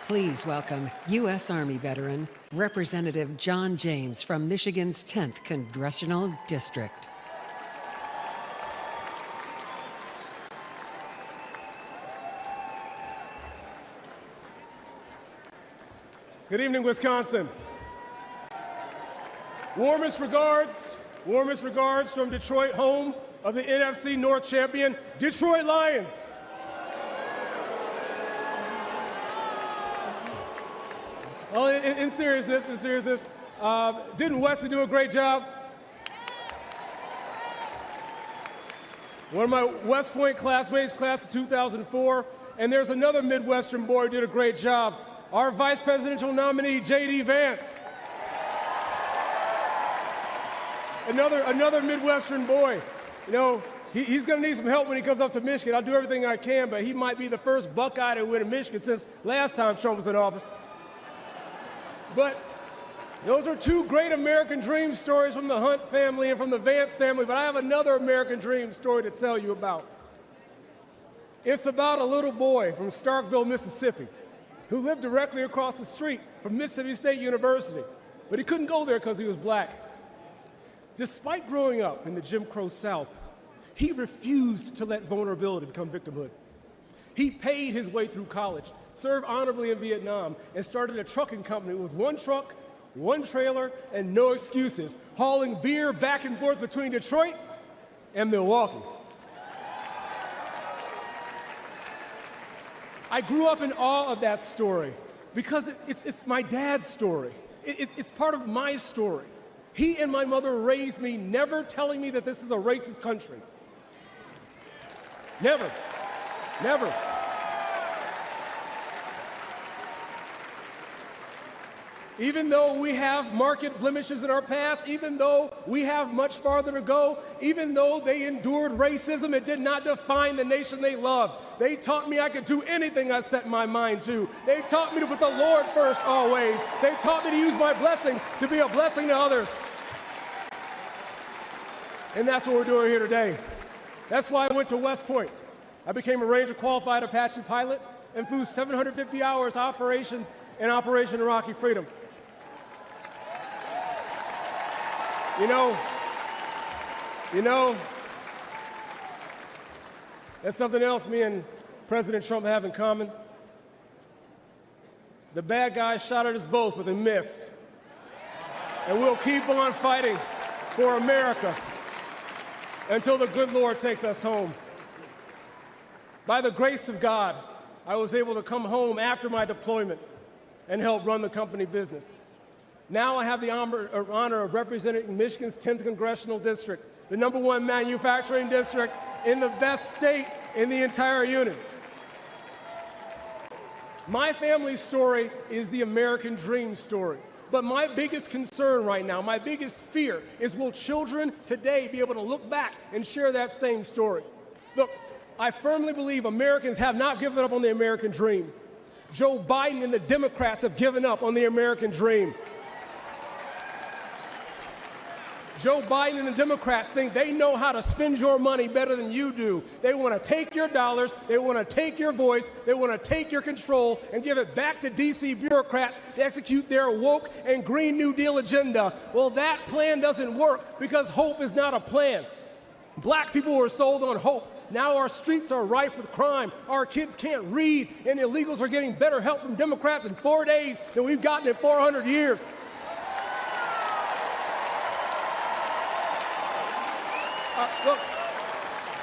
S23: Please welcome U.S. Army veteran, Representative John James from Michigan's 10th Congressional District.
S8: Good evening, Wisconsin. Warmest regards from Detroit, home of the NFC North champion, Detroit Lions. Well, in seriousness, didn't Wesley do a great job? One of my West Point classmates, class of 2004, and there's another Midwestern boy who did a great job. our vice presidential nominee, J.D. Vance. Another Midwestern boy. You know, he's going to need some help when he comes up to Michigan. I'll do everything I can, but he might be the first Buckeye to win in Michigan since last time Trump was in office. But those are two great American dream stories from the Hunt family and from the Vance family, but I have another American dream story to tell you about. It's about a little boy from Starkville, Mississippi, who lived directly across the street from Mississippi State University, but he couldn't go there because he was black. Despite growing up in the Jim Crow South, he refused to let vulnerability become victimhood. He paid his way through college, served honorably in Vietnam, and started a trucking company with one truck, one trailer, and no excuses, hauling beer back and forth between Detroit and Milwaukee. I grew up in awe of that story because it's my dad's story. It's part of my story. He and my mother raised me never telling me that this is a racist country. Never. Never. Even though we have marked blemishes in our past, even though we have much farther to go, even though they endured racism, it did not define the nation they loved. They taught me I could do anything I set my mind to. They taught me to put the Lord first always. They taught me to use my blessings to be a blessing to others. And that's what we're doing here today. That's why I went to West Point. I became a Ranger qualified Apache pilot and flew 750 hours operations in Operation Iraqi Freedom. You know, that's something else me and President Trump have in common. The bad guy shot at us both, but they missed. And we'll keep on fighting for America until the good Lord takes us home. By the grace of God, I was able to come home after my deployment and help run the company business. Now I have the honor of representing Michigan's 10th Congressional District, the #1 manufacturing district in the best state in the entire union. My family's story is the American dream story. But my biggest concern right now, my biggest fear, is will children today be able to look back and share that same story? Look, I firmly believe Americans have not given up on the American dream. Joe Biden and the Democrats have given up on the American dream. Joe Biden and the Democrats think they know how to spend your money better than you do. They want to take your dollars, they want to take your voice, they want to take your control and give it back to DC bureaucrats to execute their woke and Green New Deal agenda. Well, that plan doesn't work because hope is not a plan. Black people were sold on hope. Now our streets are rife with crime. Our kids can't read, and illegals are getting better help from Democrats in 4 days than we've gotten in 400 years. Look,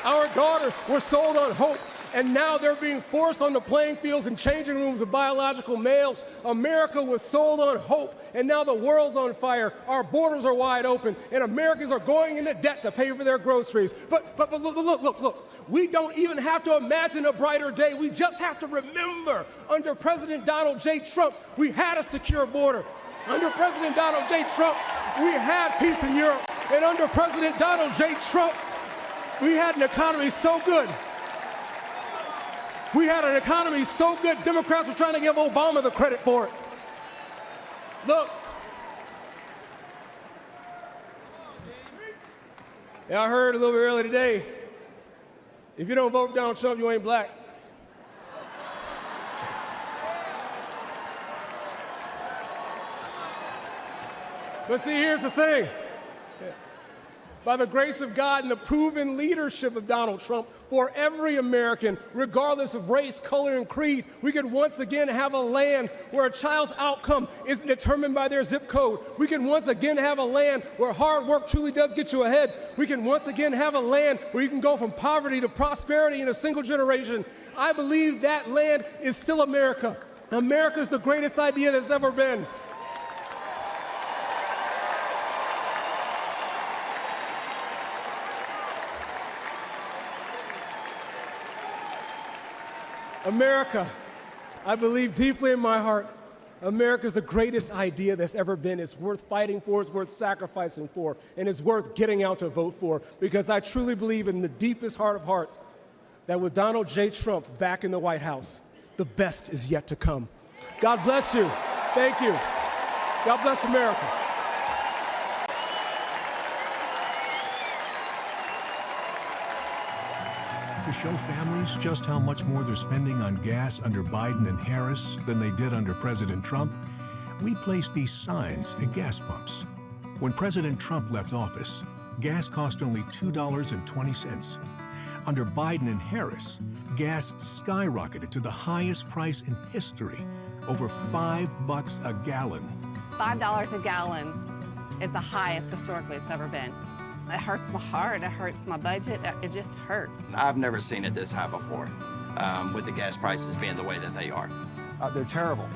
S8: our daughters were sold on hope, and now they're being forced on the playing fields and changing rooms of biological males. America was sold on hope, and now the world's on fire. Our borders are wide open, and Americans are going into debt to pay for their groceries. But look. We don't even have to imagine a brighter day. We just have to remember, under President Donald J. Trump, we had a secure border. Under President Donald J. Trump, we had peace in Europe. And under President Donald J. Trump, we had an economy so good. We had an economy so good, Democrats were trying to give Obama the credit for it. Look. Yeah, I heard a little bit earlier today, if you don't vote for Donald Trump, you ain't black. But see, here's the thing. By the grace of God and the proven leadership of Donald Trump, for every American, regardless of race, color, and creed, we can once again have a land where a child's outcome isn't determined by their zip code. We can once again have a land where hard work truly does get you ahead. We can once again have a land where you can go from poverty to prosperity in a single generation. I believe that land is still America. America is the greatest idea that's ever been. I believe deeply in my heart America's the greatest idea that's ever been. It's worth fighting for, it's worth sacrificing for, and it's worth getting out to vote for, because I truly believe in the deepest heart of hearts that with Donald J. Trump back in the White House, the best is yet to come. God bless you. Thank you. God bless America.
S12: To show families just how much more they're spending on gas under Biden and Harris than they did under President Trump, we placed these signs at gas pumps. When President Trump left office, gas cost only $2.20. Under Biden and Harris, gas skyrocketed to the highest price in history, over $5 a gallon.
S17: $5 a gallon is the highest historically it's ever been. It hurts my heart, it hurts my budget, it just hurts.
S20: I've never seen it this high before, with the gas prices being the way that they are.
S22: They're terrible.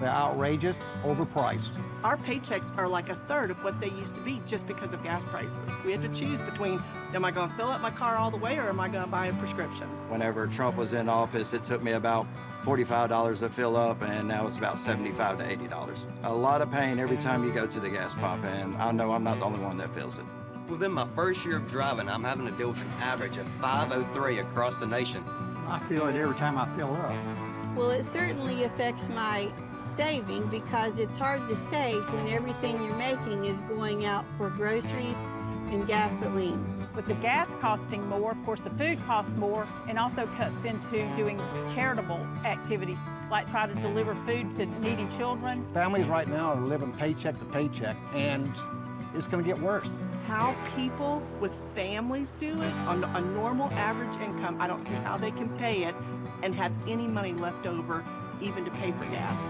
S22: They're outrageous, overpriced.
S25: Our paychecks are like a third of what they used to be just because of gas prices. We have to choose between, am I going to fill up my car all the way or am I going to buy a prescription?
S20: Whenever Trump was in office, it took me about $45 to fill up, and now it's about $75 to $80. A lot of pain every time you go to the gas pump, and I know I'm not the only one that feels it.
S26: Within my first year of driving, I'm having to deal with an average of 503 across the nation.
S22: I feel it every time I fill up.
S27: Well, it certainly affects my saving because it's hard to save when everything you're making is going out for groceries and gasoline.
S28: With the gas costing more, of course, the food costs more, and also cuts into doing charitable activities, like try to deliver food to needy children.
S22: Families right now are living paycheck to paycheck, and it's going to get worse.
S25: How people with families do it on a normal average income, I don't see how they can pay it and have any money left over even to pay for gas.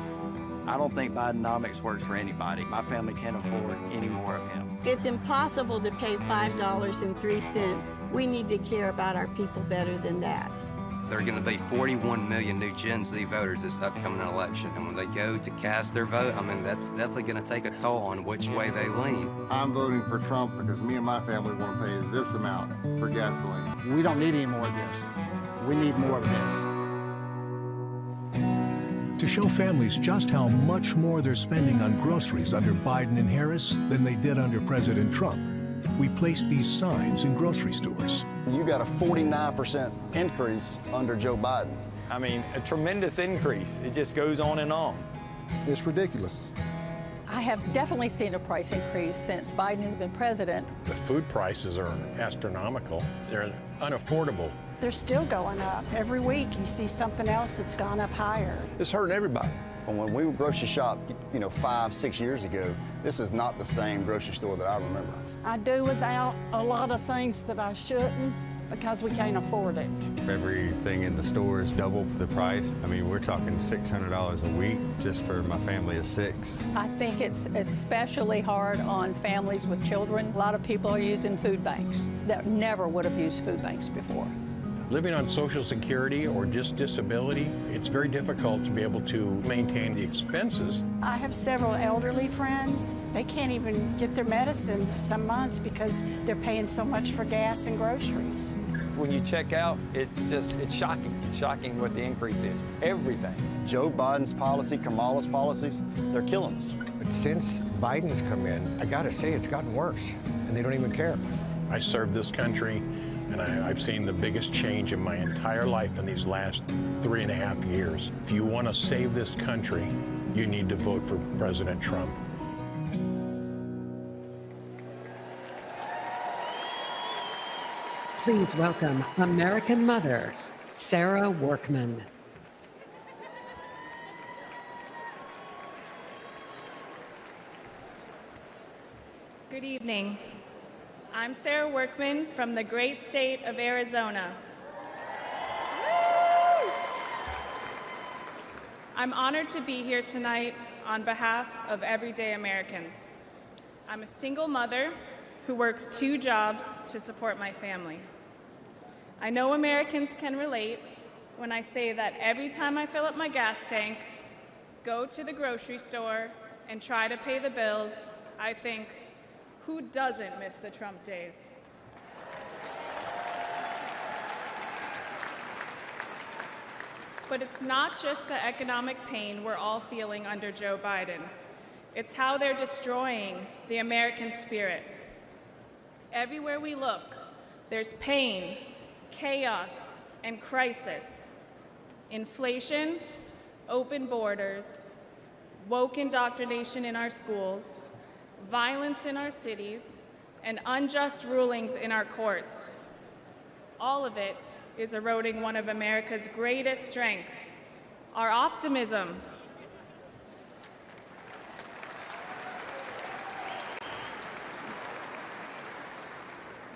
S20: I don't think Bidenomics works for anybody. My family can't afford any more of him.
S27: It's impossible to pay $5.03. We need to care about our people better than that.
S26: There are going to be 41 million new Gen Z voters this upcoming election, and when they go to cast their vote, I mean, that's definitely going to take a toll on which way they lean.
S29: I'm voting for Trump because me and my family want to pay this amount for gasoline.
S22: We don't need any more of this. We need more of this.
S12: To show families just how much more they're spending on groceries under Biden and Harris than they did under President Trump, we placed these signs in grocery stores.
S30: You got a 49% increase under Joe Biden.
S31: I mean, a tremendous increase. It just goes on and on.
S30: It's ridiculous.
S32: I have definitely seen a price increase since Biden has been president.
S33: The food prices are astronomical. They're unaffordable.
S34: They're still going up. Every week you see something else that's gone up higher.
S30: It's hurting everybody. And when we would grocery shop, 5, 6 years ago, this is not the same grocery store that I remember.
S34: I do without a lot of things that I shouldn't because we can't afford it.
S35: Everything in the store is double the price. I mean, we're talking $600 a week just for my family of 6.
S32: I think it's especially hard on families with children. A lot of people are using food banks that never would have used food banks before.
S33: Living on Social Security or just disability, it's very difficult to be able to maintain the expenses.
S34: I have several elderly friends. They can't even get their medicine some months because they're paying so much for gas and groceries.
S31: When you check out, it's shocking. It's shocking what the increase is. Everything.
S30: Joe Biden's policy, Kamala's policies, they're killing us.
S36: But since Biden's come in, I gotta say it's gotten worse, and they don't even care.
S33: I served this country, and I've seen the biggest change in my entire life in these last 3.5 years. If you want to save this country, you need to vote for President Trump.
S23: Please welcome American mother, Sarah Workman.
S37: Good evening. I'm Sarah Workman from the great state of Arizona. Woo! I'm honored to be here tonight on behalf of everyday Americans. I'm a single mother who works 2 jobs to support my family. I know Americans can relate when I say that every time I fill up my gas tank, go to the grocery store, and try to pay the bills, I think, who doesn't miss the Trump days? But it's not just the economic pain we're all feeling under Joe Biden. It's how they're destroying the American spirit. Everywhere we look, there's pain, chaos, and crisis. Inflation, open borders, woke indoctrination in our schools, violence in our cities, and unjust rulings in our courts. All of it is eroding one of America's greatest strengths, our optimism.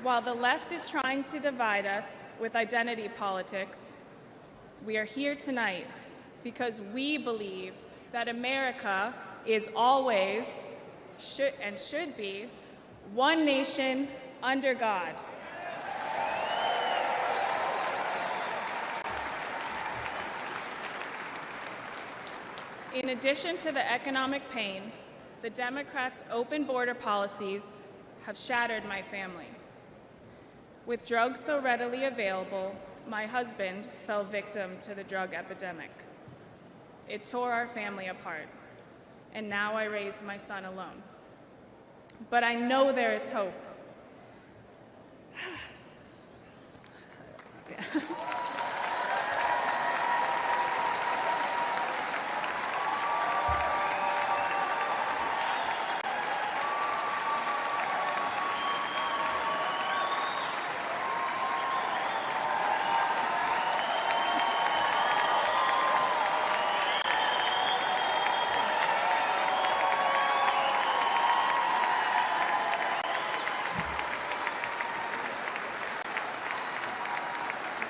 S37: While the left is trying to divide us with identity politics, we are here tonight because we believe that America is always, should be, one nation under God. In addition to the economic pain, the Democrats' open border policies have shattered my family. With drugs so readily available, my husband fell victim to the drug epidemic. It tore our family apart, and now I raise my son alone. But I know there is hope.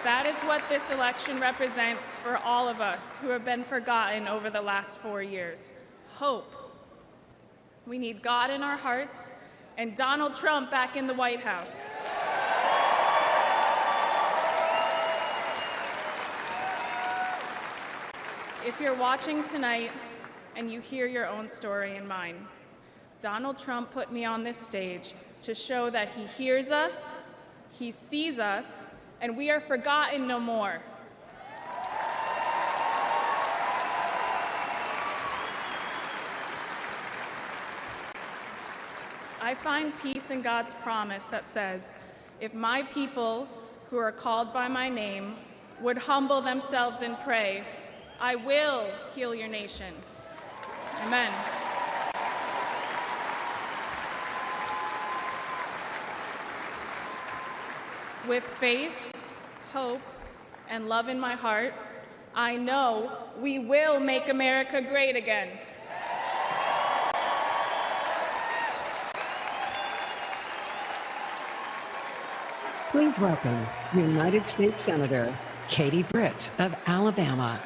S37: That is what this election represents for all of us who have been forgotten over the last 4 years. Hope. We need God in our hearts and Donald Trump back in the White House. If you're watching tonight and you hear your own story and mine, Donald Trump put me on this stage to show that he hears us, he sees us, and we are forgotten no more. I find peace in God's promise that says, if my people who are called by my name would humble themselves and pray, I will heal your nation. Amen. With faith, hope, and love in my heart, I know we will make America great again.
S23: Please welcome United States Senator Katie Britt of Alabama.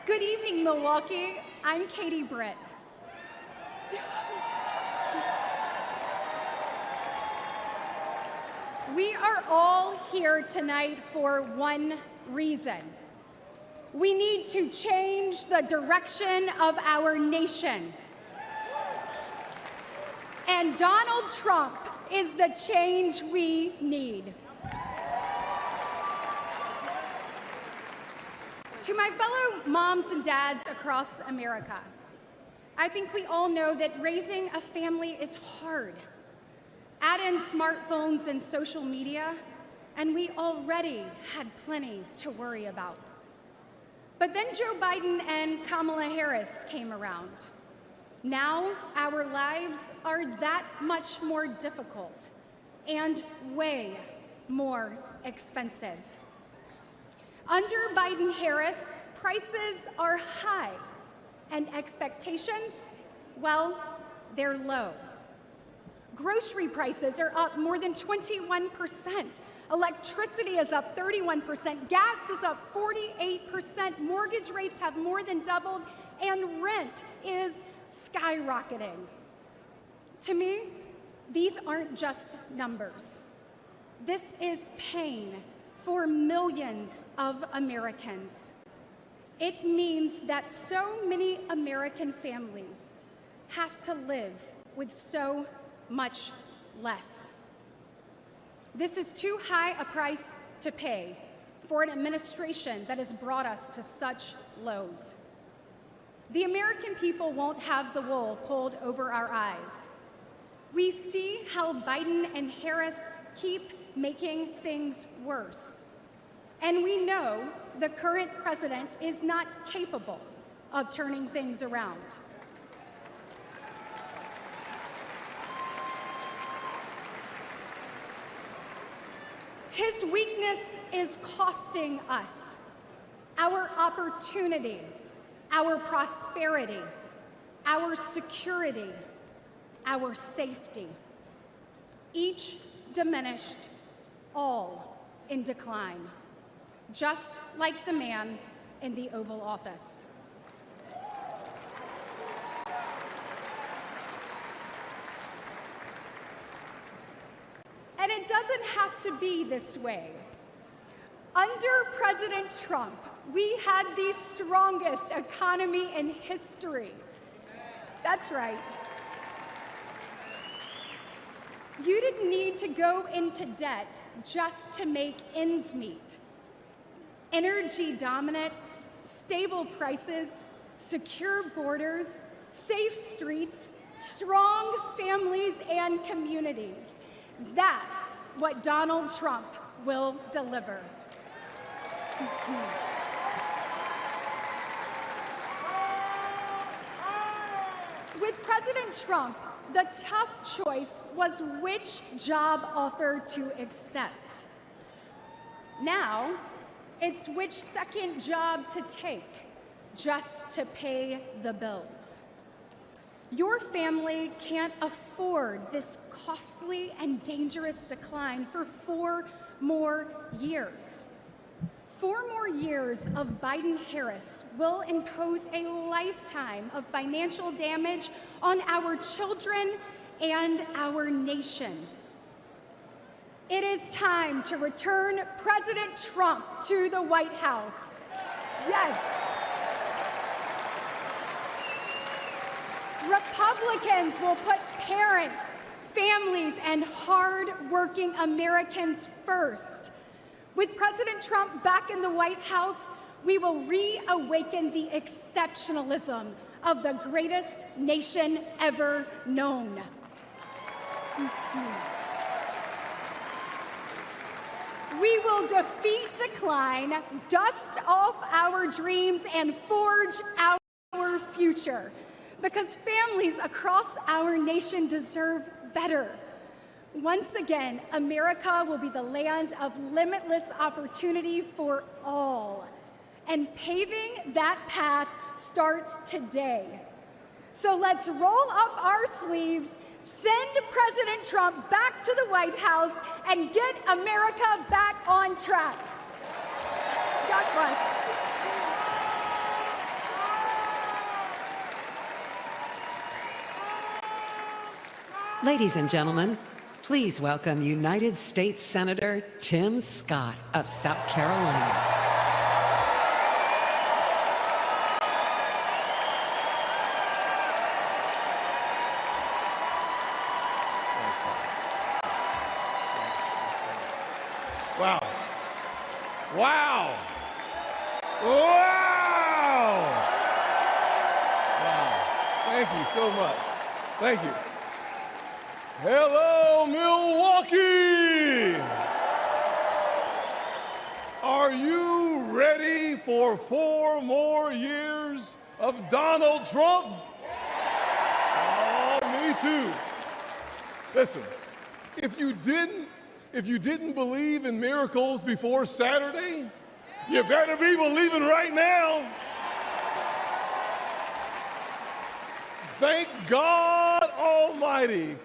S1: Good evening, Milwaukee. I'm Katie Britt. We are all here tonight for one reason. We need to change the direction of our nation. And Donald Trump is the change we need. To my fellow moms and dads across America, I think we all know that raising a family is hard. Add in smartphones and social media, and we already had plenty to worry about. But then Joe Biden and Kamala Harris came around. Now our lives are that much more difficult and way more expensive. Under Biden-Harris, prices are high, and expectations, well, they're low. Grocery prices are up more than 21%. Electricity is up 31%. Gas is up 48%. Mortgage rates have more than doubled, and rent is skyrocketing. To me, these aren't just numbers. This is pain for millions of Americans. It means that so many American families have to live with so much less. This is too high a price to pay for an administration that has brought us to such lows. The American people won't have the wool pulled over our eyes. We see how Biden and Harris keep making things worse. And we know the current president is not capable of turning things around. His weakness is costing us our opportunity, our prosperity, our security, our safety. Each diminished, all in decline, just like the man in the Oval Office. And it doesn't have to be this way. Under President Trump, we had the strongest economy in history. That's right. You didn't need to go into debt just to make ends meet. Energy dominant, stable prices, secure borders, safe streets, strong families and communities. That's what Donald Trump will deliver. With President Trump, the tough choice was which job offer to accept. Now, it's which second job to take just to pay the bills. Your family can't afford this costly and dangerous decline for 4 more years. 4 more years of Biden-Harris will impose a lifetime of financial damage on our children and our nation. It is time to return President Trump to the White House. Yes. Republicans will put parents, families, and hard-working Americans first. With President Trump back in the White House, we will reawaken the exceptionalism of the greatest nation ever known. We will defeat decline, dust off our dreams, and forge our future. Because families across our nation deserve better. Once again, America will be the land of limitless opportunity for all. And paving that path starts today. So let's roll up our sleeves, send President Trump back to the White House, and get America back on track. God bless.
S23: Ladies and gentlemen, please welcome United States Senator Tim Scott of South Carolina.
S2: Wow. Wow. Wow. Wow. Thank you so much. Thank you. Hello, Milwaukee! Are you ready for 4 more years of Donald Trump? Oh, me too. Listen, if you didn't believe in miracles before Saturday, you better be believing right now. Thank God Almighty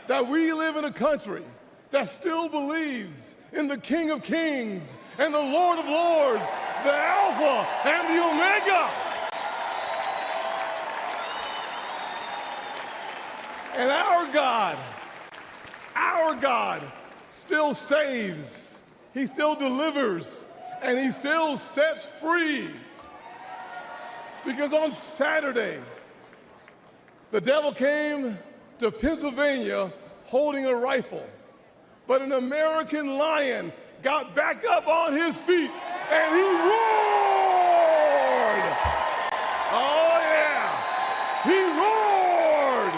S2: that we live in a country that still believes in the King of Kings and the Lord of Lords, the Alpha and the Omega. And our God still saves, He still delivers, and He still sets free. Because on Saturday, the devil came to Pennsylvania holding a rifle. But an American lion got back up on his feet and he roared. Oh yeah, he roared.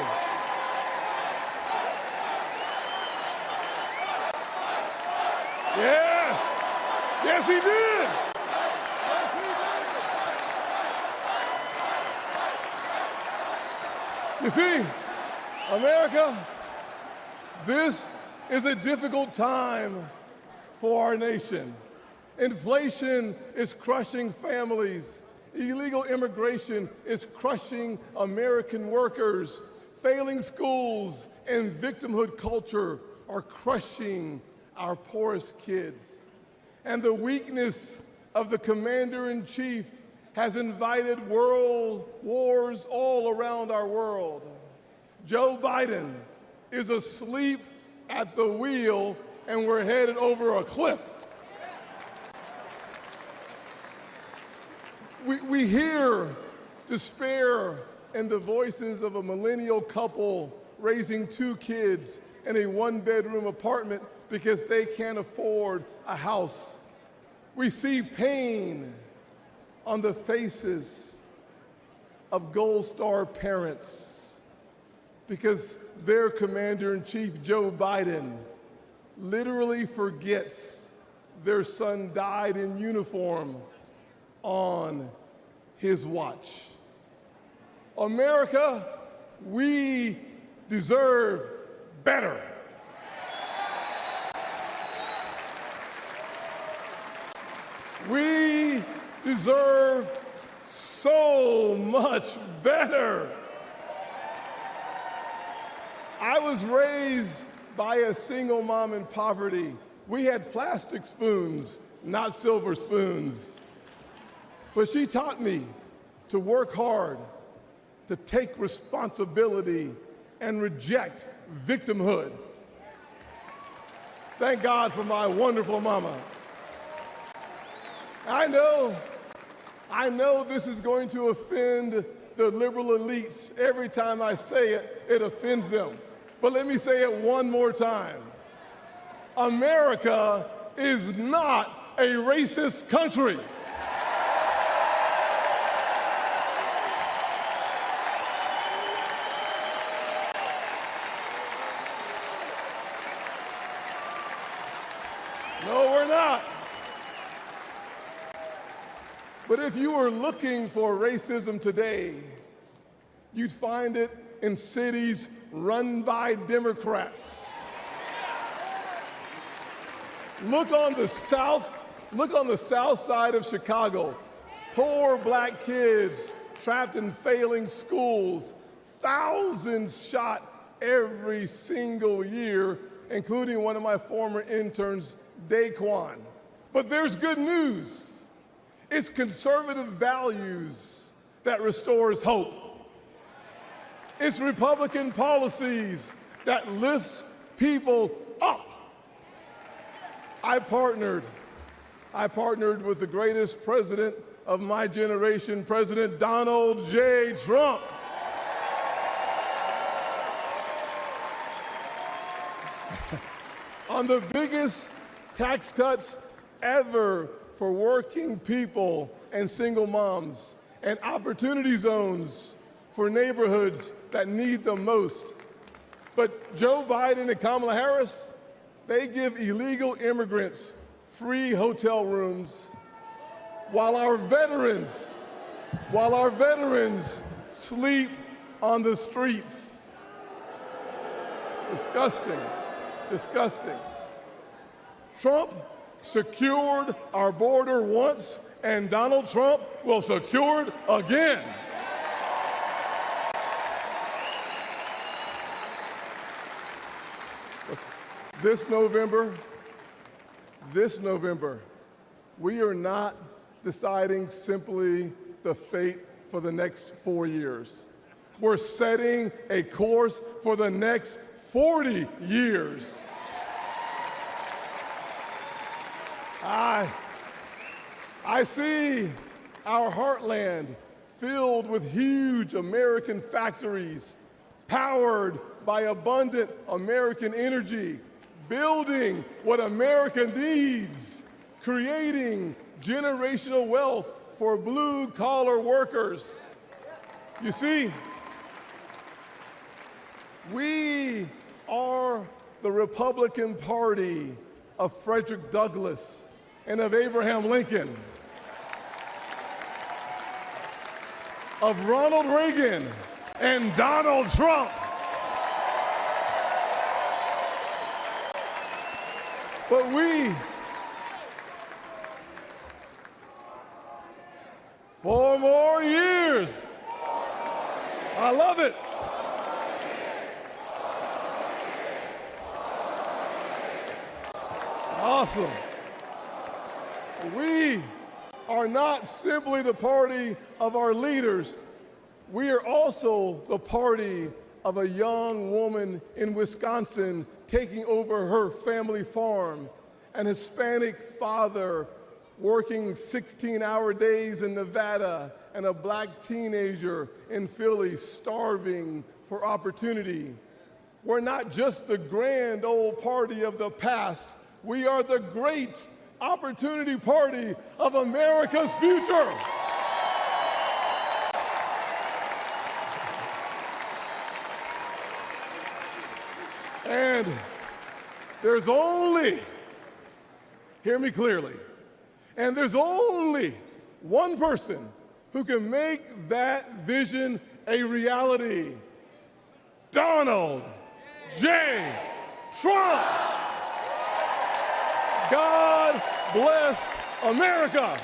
S2: Yeah, yes he did. You see, America, this is a difficult time for our nation. Inflation is crushing families. Illegal immigration is crushing American workers. Failing schools and victimhood culture are crushing our poorest kids. And the weakness of the commander-in-chief has invited world wars all around our world. Joe Biden is asleep at the wheel and we're headed over a cliff. We hear despair in the voices of a millennial couple raising 2 kids in a 1-bedroom apartment because they can't afford a house. We see pain on the faces of Gold Star parents because their commander-in-chief, Joe Biden, literally forgets their son died in uniform on his watch. America, we deserve better. We deserve so much better. I was raised by a single mom in poverty. We had plastic spoons, not silver spoons. But she taught me to work hard, to take responsibility, and reject victimhood. Thank God for my wonderful mama. I know this is going to offend the liberal elites. Every time I say it, it offends them. But let me say it one more time. America is not a racist country. No, we're not. But if you were looking for racism today, you'd find it in cities run by Democrats. Look on the south side of Chicago. Poor black kids trapped in failing schools. Thousands shot every single year, including one of my former interns, Daquan. But there's good news. It's conservative values that restores hope. It's Republican policies that lifts people up. I partnered with the greatest president of my generation, President Donald J. Trump. On the biggest tax cuts ever for working people and single moms, and opportunity zones for neighborhoods that need them most. But Joe Biden and Kamala Harris, they give illegal immigrants free hotel rooms while our veterans sleep on the streets. Disgusting, disgusting. Trump secured our border once, and Donald Trump will secure it again. This November, we are not deciding simply the fate for the next 4 years. We're setting a course for the next 40 years. I see our heartland filled with huge American factories powered by abundant American energy, building what America needs, creating generational wealth for blue-collar workers. You see, we are the Republican Party of Frederick Douglass and of Abraham Lincoln, of Ronald Reagan and Donald Trump. But we, 4 more years. I love it. Awesome. We are not simply the party of our leaders. We are also the party of a young woman in Wisconsin taking over her family farm, an Hispanic father working 16-hour days in Nevada, and a black teenager in Philly starving for opportunity. We're not just the grand old party of the past. We are the great opportunity party of America's future. And there's only, hear me clearly, and there's only one person who can make that vision a reality: Donald J. Trump. God bless America.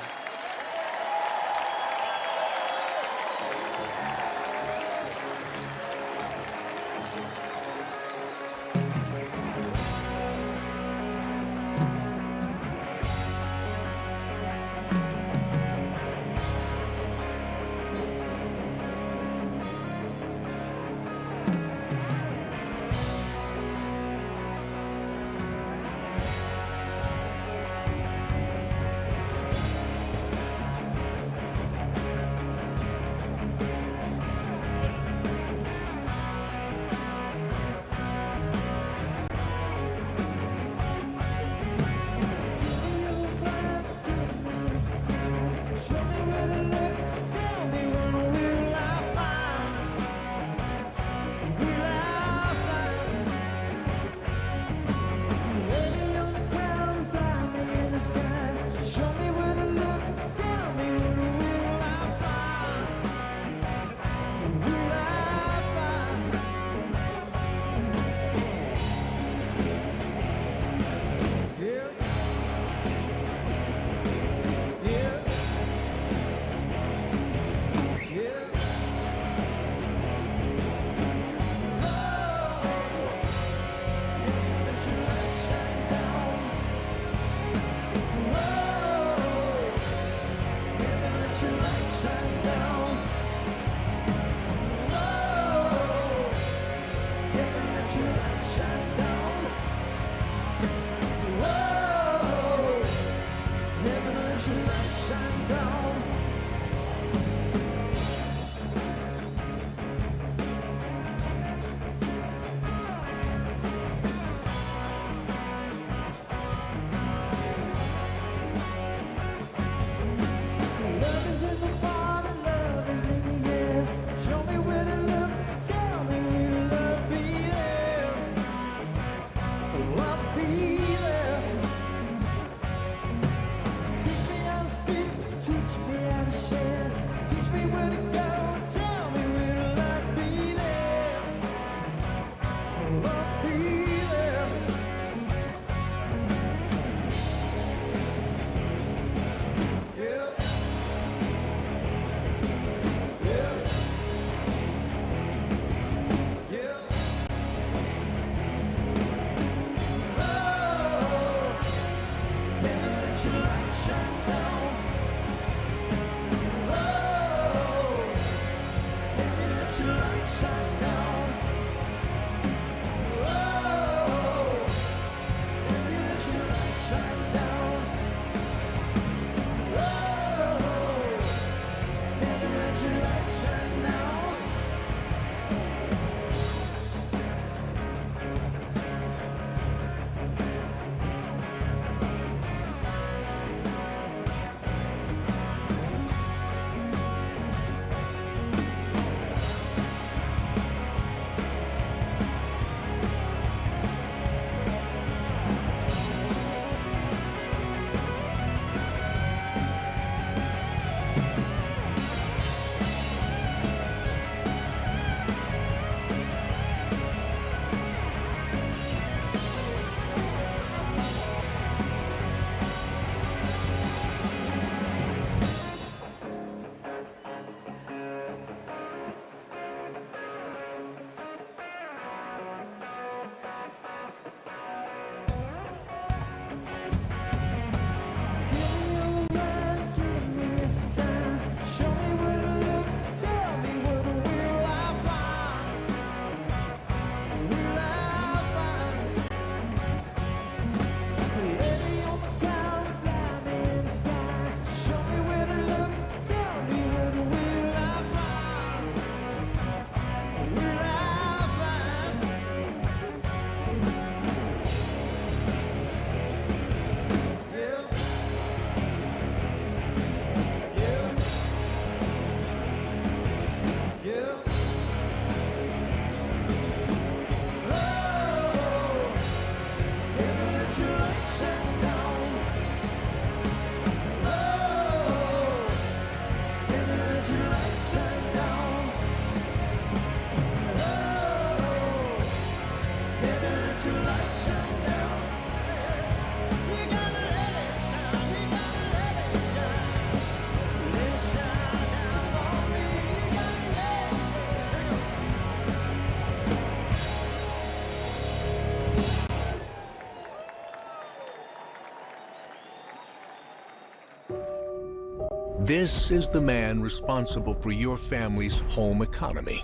S12: This is the man responsible for your family's home economy.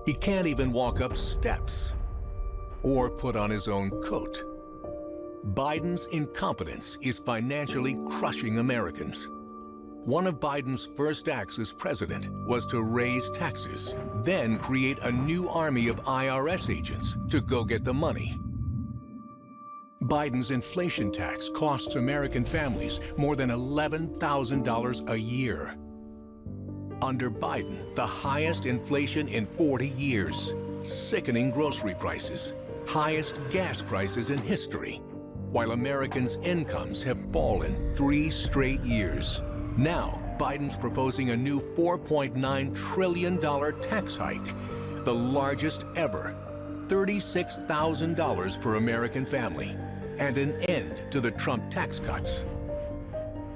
S12: He can't even walk up steps or put on his own coat. Biden's incompetence is financially crushing Americans. One of Biden's first acts as president was to raise taxes, then create a new army of IRS agents to go get the money. Biden's inflation tax costs American families more than $11,000 a year. Under Biden, the highest inflation in 40 years, sickening grocery prices, highest gas prices in history, while Americans' incomes have fallen 3 straight years. Now, Biden's proposing a new $4.9 trillion tax hike, the largest ever, $36,000 per American family, and an end to the Trump tax cuts.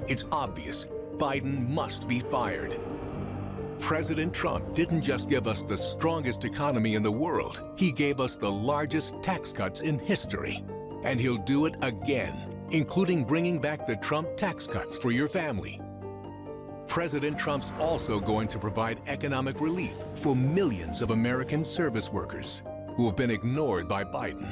S12: It's obvious Biden must be fired. President Trump didn't just give us the strongest economy in the world, he gave us the largest tax cuts in history. And he'll do it again, including bringing back the Trump tax cuts for your family. President Trump's also going to provide economic relief for millions of American service workers who have been ignored by Biden.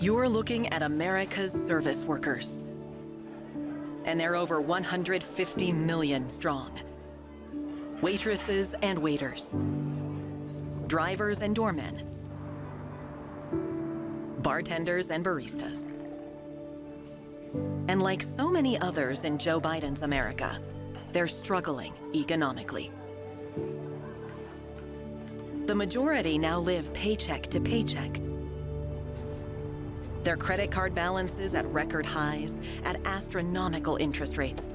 S3: You're looking at America's service workers. And they're over 150 million strong. Waitresses and waiters. Drivers and doormen. Bartenders and baristas. And like so many others in Joe Biden's America, they're struggling economically. The majority now live paycheck to paycheck. Their credit card balances at record highs, at astronomical interest rates,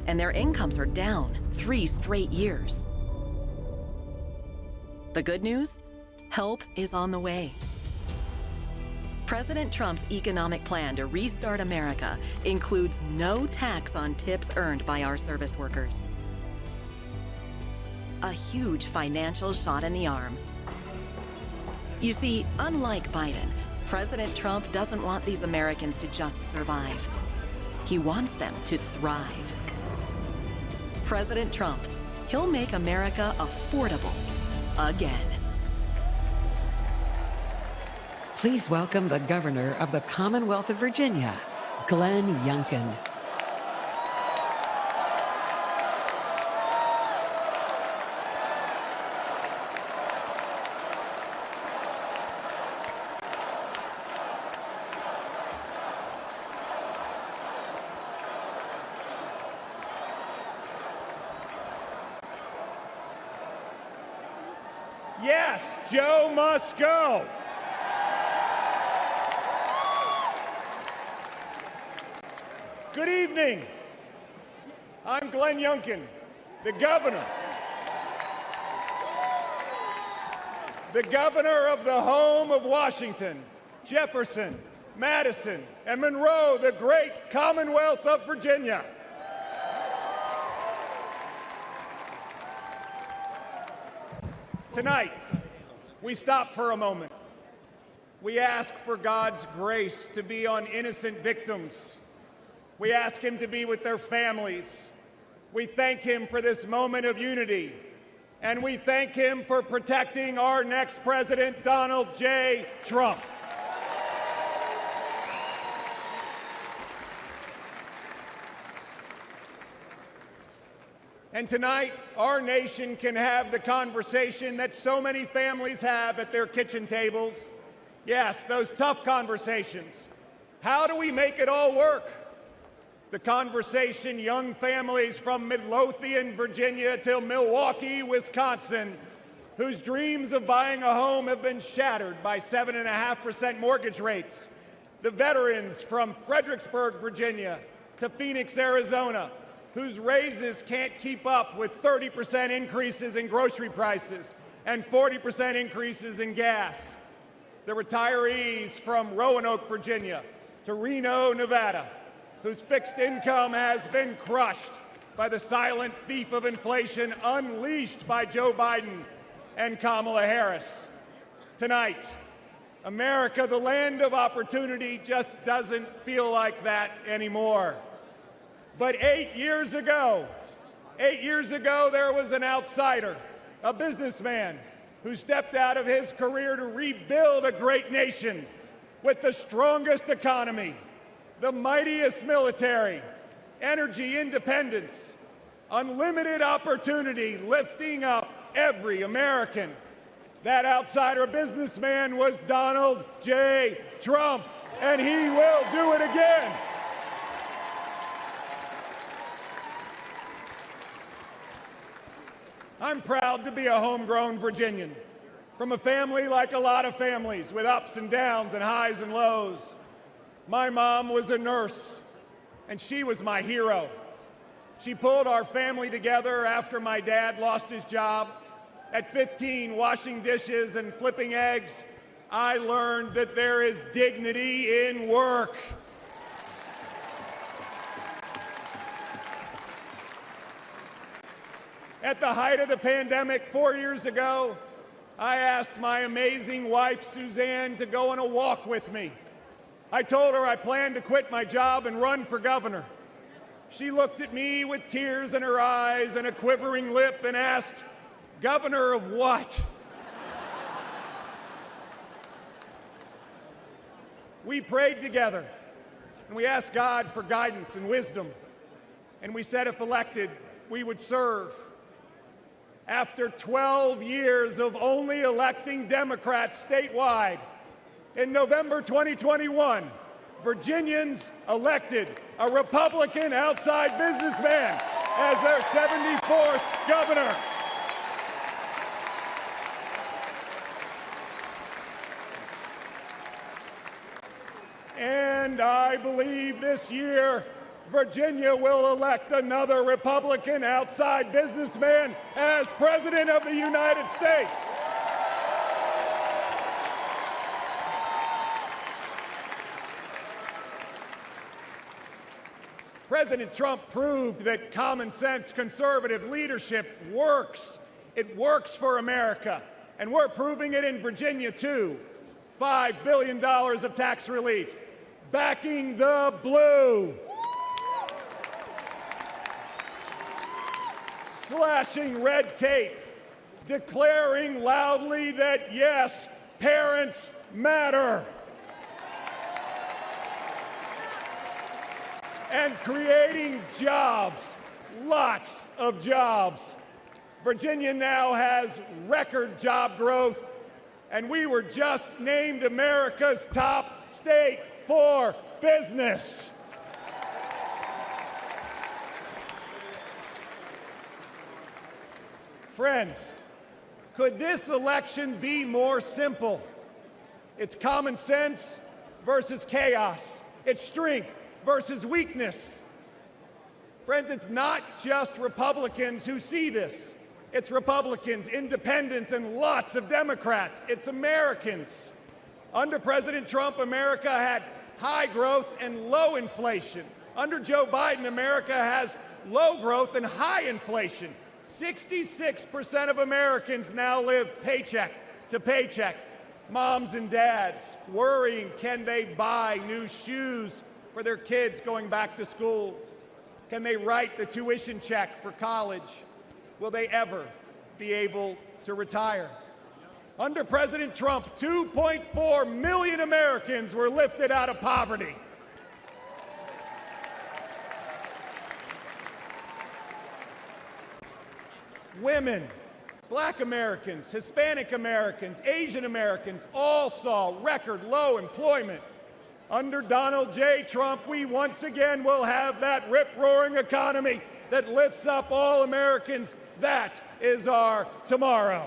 S3: and their incomes are down 3 straight years. The good news? Help is on the way. President Trump's economic plan to restart America includes no tax on tips earned by our service workers. A huge financial shot in the arm. You see, unlike Biden, President Trump doesn't want these Americans to just survive. He wants them to thrive. President Trump, he'll make America affordable again.
S23: Please welcome the Governor of the Commonwealth of Virginia, Glenn Youngkin.
S4: Yes, Joe must go. Good evening. I'm Glenn Youngkin, the governor. The governor of the home of Washington, Jefferson, Madison, and Monroe, the great Commonwealth of Virginia. Tonight, we stop for a moment. We ask for God's grace to be on innocent victims. We ask him to be with their families. We thank him for this moment of unity. And we thank him for protecting our next president, Donald J. Trump. And tonight, our nation can have the conversation that so many families have at their kitchen tables. Yes, those tough conversations. How do we make it all work? The conversation young families from Midlothian, Virginia till Milwaukee, Wisconsin, whose dreams of buying a home have been shattered by 7.5% mortgage rates. The veterans from Fredericksburg, Virginia to Phoenix, Arizona, whose raises can't keep up with 30% increases in grocery prices and 40% increases in gas. The retirees from Roanoke, Virginia to Reno, Nevada, whose fixed income has been crushed by the silent thief of inflation unleashed by Joe Biden and Kamala Harris. Tonight, America, the land of opportunity, just doesn't feel like that anymore. But 8 years ago, there was an outsider, a businessman, who stepped out of his career to rebuild a great nation with the strongest economy, the mightiest military, energy independence, unlimited opportunity, lifting up every American. That outsider businessman was Donald J. Trump, and he will do it again. I'm proud to be a homegrown Virginian, from a family like a lot of families, with ups and downs and highs and lows. My mom was a nurse, and she was my hero. She pulled our family together after my dad lost his job. At 15, washing dishes and flipping eggs, I learned that there is dignity in work. At the height of the pandemic 4 years ago, I asked my amazing wife, Suzanne, to go on a walk with me. I told her I planned to quit my job and run for governor. She looked at me with tears in her eyes and a quivering lip and asked, "Governor of what?" We prayed together, and we asked God for guidance and wisdom, and we said if elected, we would serve. After 12 years of only electing Democrats statewide, in November 2021, Virginians elected a Republican outside businessman as their 74th governor. And I believe this year, Virginia will elect another Republican outside businessman as President of the United States. President Trump proved that common sense conservative leadership works. It works for America. And we're proving it in Virginia, too. $5 billion of tax relief, backing the blue. Slashing red tape, declaring loudly that, yes, parents matter. And creating jobs, lots of jobs. Virginia now has record job growth, and we were just named America's top state for business. Friends, could this election be more simple? It's common sense versus chaos. It's strength versus weakness. Friends, it's not just Republicans who see this. It's Republicans, independents, and lots of Democrats. It's Americans. Under President Trump, America had high growth and low inflation. Under Joe Biden, America has low growth and high inflation. 66% of Americans now live paycheck to paycheck. Moms and dads worrying, can they buy new shoes for their kids going back to school? Can they write the tuition check for college? Will they ever be able to retire? Under President Trump, 2.4 million Americans were lifted out of poverty. Women, Black Americans, Hispanic Americans, Asian Americans all saw record low employment. Under Donald J. Trump, we once again will have that rip-roaring economy that lifts up all Americans. That is our tomorrow.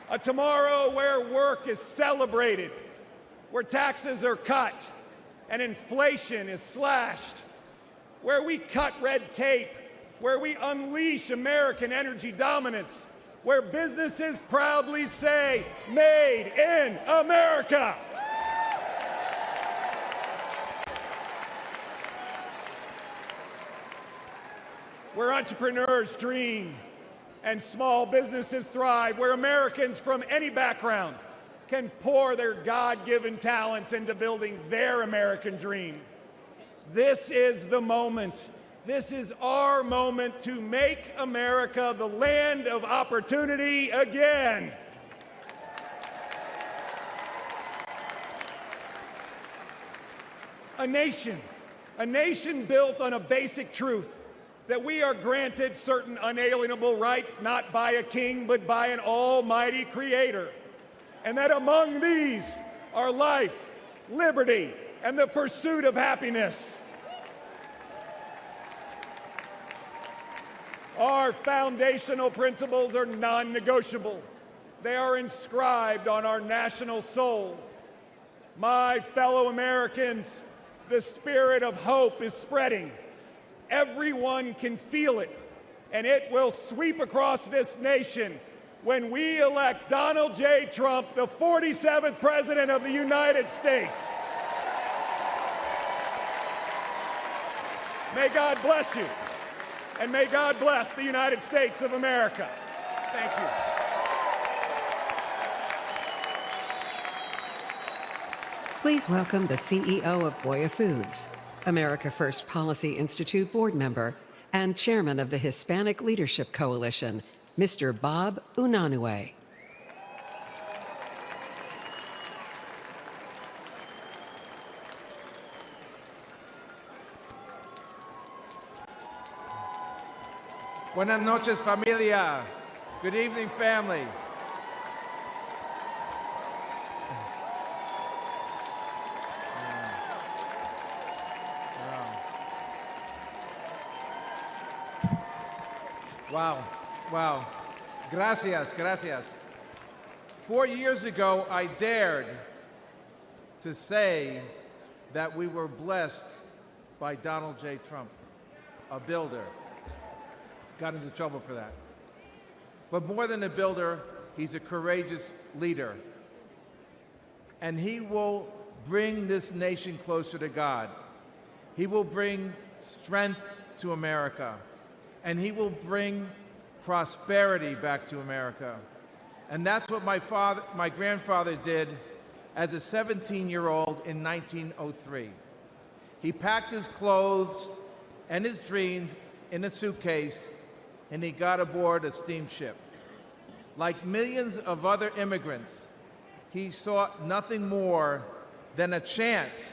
S4: A tomorrow where work is celebrated, where taxes are cut, and inflation is slashed, where we cut red tape, where we unleash American energy dominance, where businesses proudly say, "Made in America." Where entrepreneurs dream and small businesses thrive, where Americans from any background can pour their God-given talents into building their American dream. This is the moment. This is our moment to make America the land of opportunity again. A nation built on a basic truth that we are granted certain unalienable rights, not by a king, but by an almighty creator. And that among these are life, liberty, and the pursuit of happiness. Our foundational principles are non-negotiable. They are inscribed on our national soul. My fellow Americans, the spirit of hope is spreading. Everyone can feel it, and it will sweep across this nation when we elect Donald J. Trump, the 47th President of the United States. May God bless you, and may God bless the United States of America. Thank you.
S23: Please welcome the CEO of Goya Foods, America First Policy Institute board member, and chairman of the Hispanic Leadership Coalition, Mr. Bob Unanue.
S5: Buenas noches, familia. Good evening, family. Wow. Gracias. 4 years ago, I dared to say that we were blessed by Donald J. Trump, a builder. Got into trouble for that. But more than a builder, he's a courageous leader. And he will bring this nation closer to God. He will bring strength to America. And he will bring prosperity back to America. And that's what my grandfather did as a 17-year-old in 1903. He packed his clothes and his dreams in a suitcase, and he got aboard a steamship. Like millions of other immigrants, he sought nothing more than a chance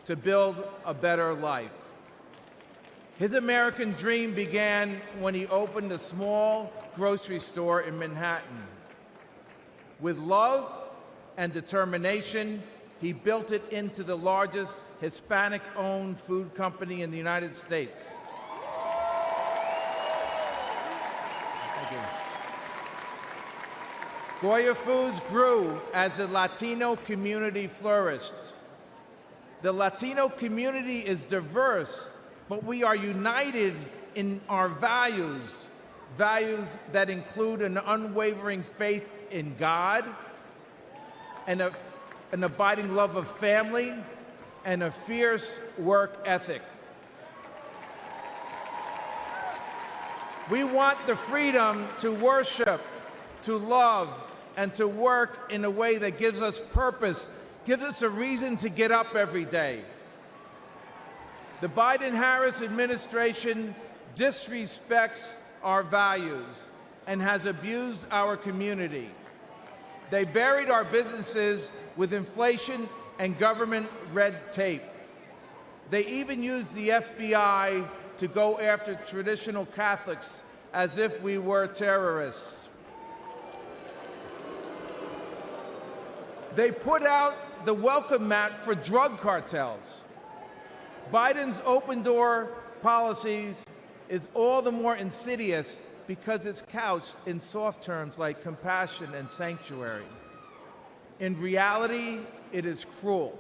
S5: to build a better life. His American dream began when he opened a small grocery store in Manhattan. With love and determination, he built it into the largest Hispanic-owned food company in the United States. Thank you. Goya Foods grew as the Latino community flourished. The Latino community is diverse, but we are united in our values that include an unwavering faith in God, and an abiding love of family, and a fierce work ethic. We want the freedom to worship, to love, and to work in a way that gives us purpose, gives us a reason to get up every day. The Biden-Harris administration disrespects our values and has abused our community. They buried our businesses with inflation and government red tape. They even used the FBI to go after traditional Catholics as if we were terrorists. They put out the welcome mat for drug cartels. Biden's open-door policies is all the more insidious because it's couched in soft terms like compassion and sanctuary. In reality, it is cruel.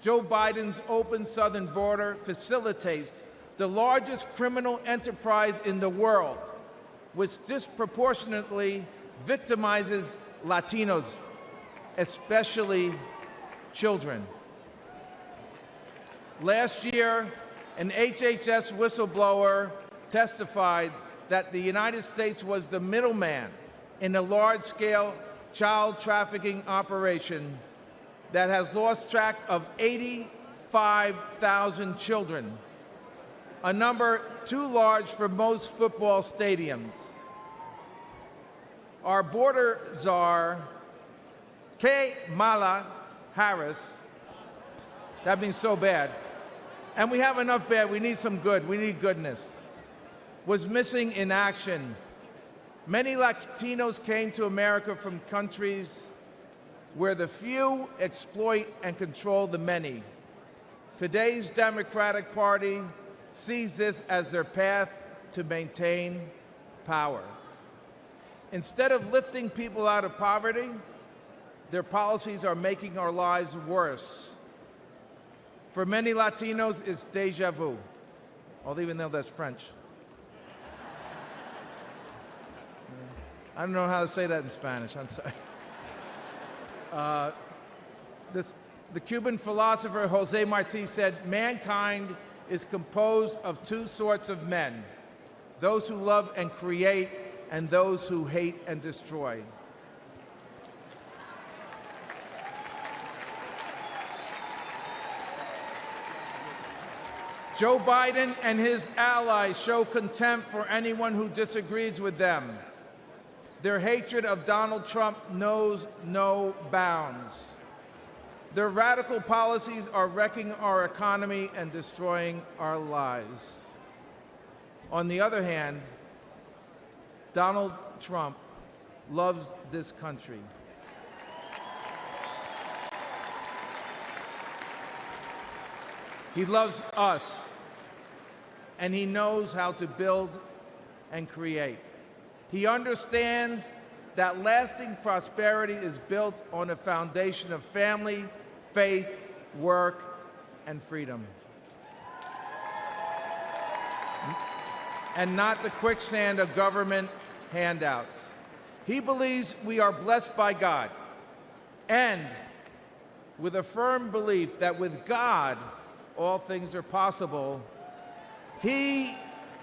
S5: Joe Biden's open southern border facilitates the largest criminal enterprise in the world, which disproportionately victimizes Latinos, especially children. Last year, an HHS whistleblower testified that the United States was the middleman in a large-scale child trafficking operation that has lost track of 85,000 children, a number too large for most football stadiums. Our border czar, Kamala Harris, that means so bad, and we have enough bad, we need some good, we need goodness, was missing in action. Many Latinos came to America from countries where the few exploit and control the many. Today's Democratic Party sees this as their path to maintain power. Instead of lifting people out of poverty, their policies are making our lives worse. For many Latinos, it's déjà vu, although even though that's French. I don't know how to say that in Spanish, I'm sorry. The Cuban philosopher Jose Marti said, mankind is composed of two sorts of men, those who love and create and those who hate and destroy. Joe Biden and his allies show contempt for anyone who disagrees with them. Their hatred of Donald Trump knows no bounds. Their radical policies are wrecking our economy and destroying our lives. On the other hand, Donald Trump loves this country. He loves us, and he knows how to build and create. He understands that lasting prosperity is built on a foundation of family, faith, work, and freedom. And not the quicksand of government handouts. He believes we are blessed by God, and with a firm belief that with God, all things are possible, he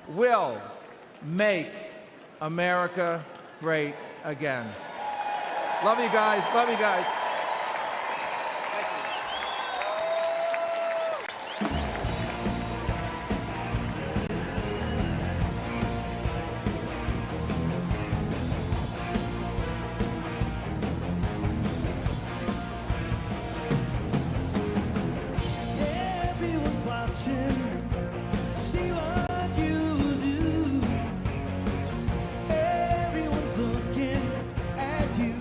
S5: will make America great again. Love you guys. Love you guys.
S6: Everyone's watching. See what you do. Everyone's looking at you.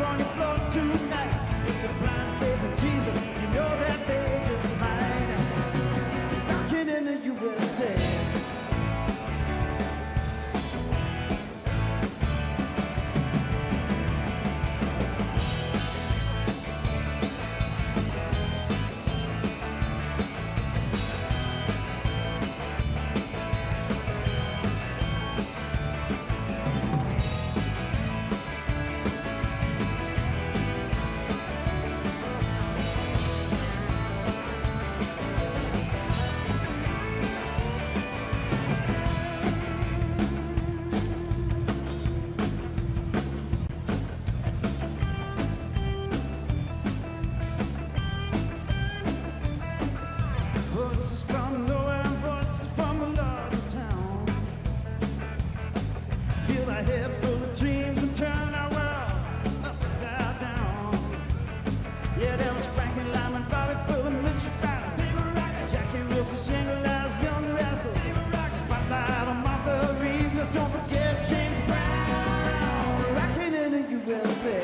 S6: on your floor tonight. With the blind faith in Jesus, you know that they just might. Rocking in the USA. Voices from nowhere and voices from a larger town. Fill our head full of dreams and turn our world upside down. Yeah, there was Frankie Lyman, Bobby Fuller, Mitchell Battle, David Rock, Jackie Wilson, Shingle Eyes, Young Rascal, David Rock, Spotlight on Martha Reeves. Let's don't forget James Brown, rocking in the USA.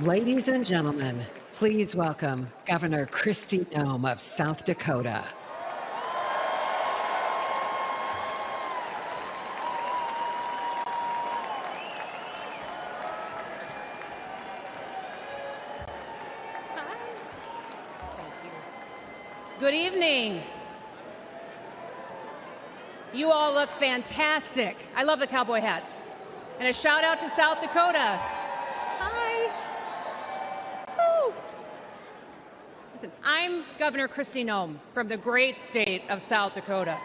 S23: Ladies and gentlemen, please welcome Governor Kristi Noem of South Dakota.
S7: Good evening. You all look fantastic. I love the cowboy hats. And a shout out to South Dakota. Hi. Woo. Listen, I'm Governor Kristi Noem from the great state of South Dakota.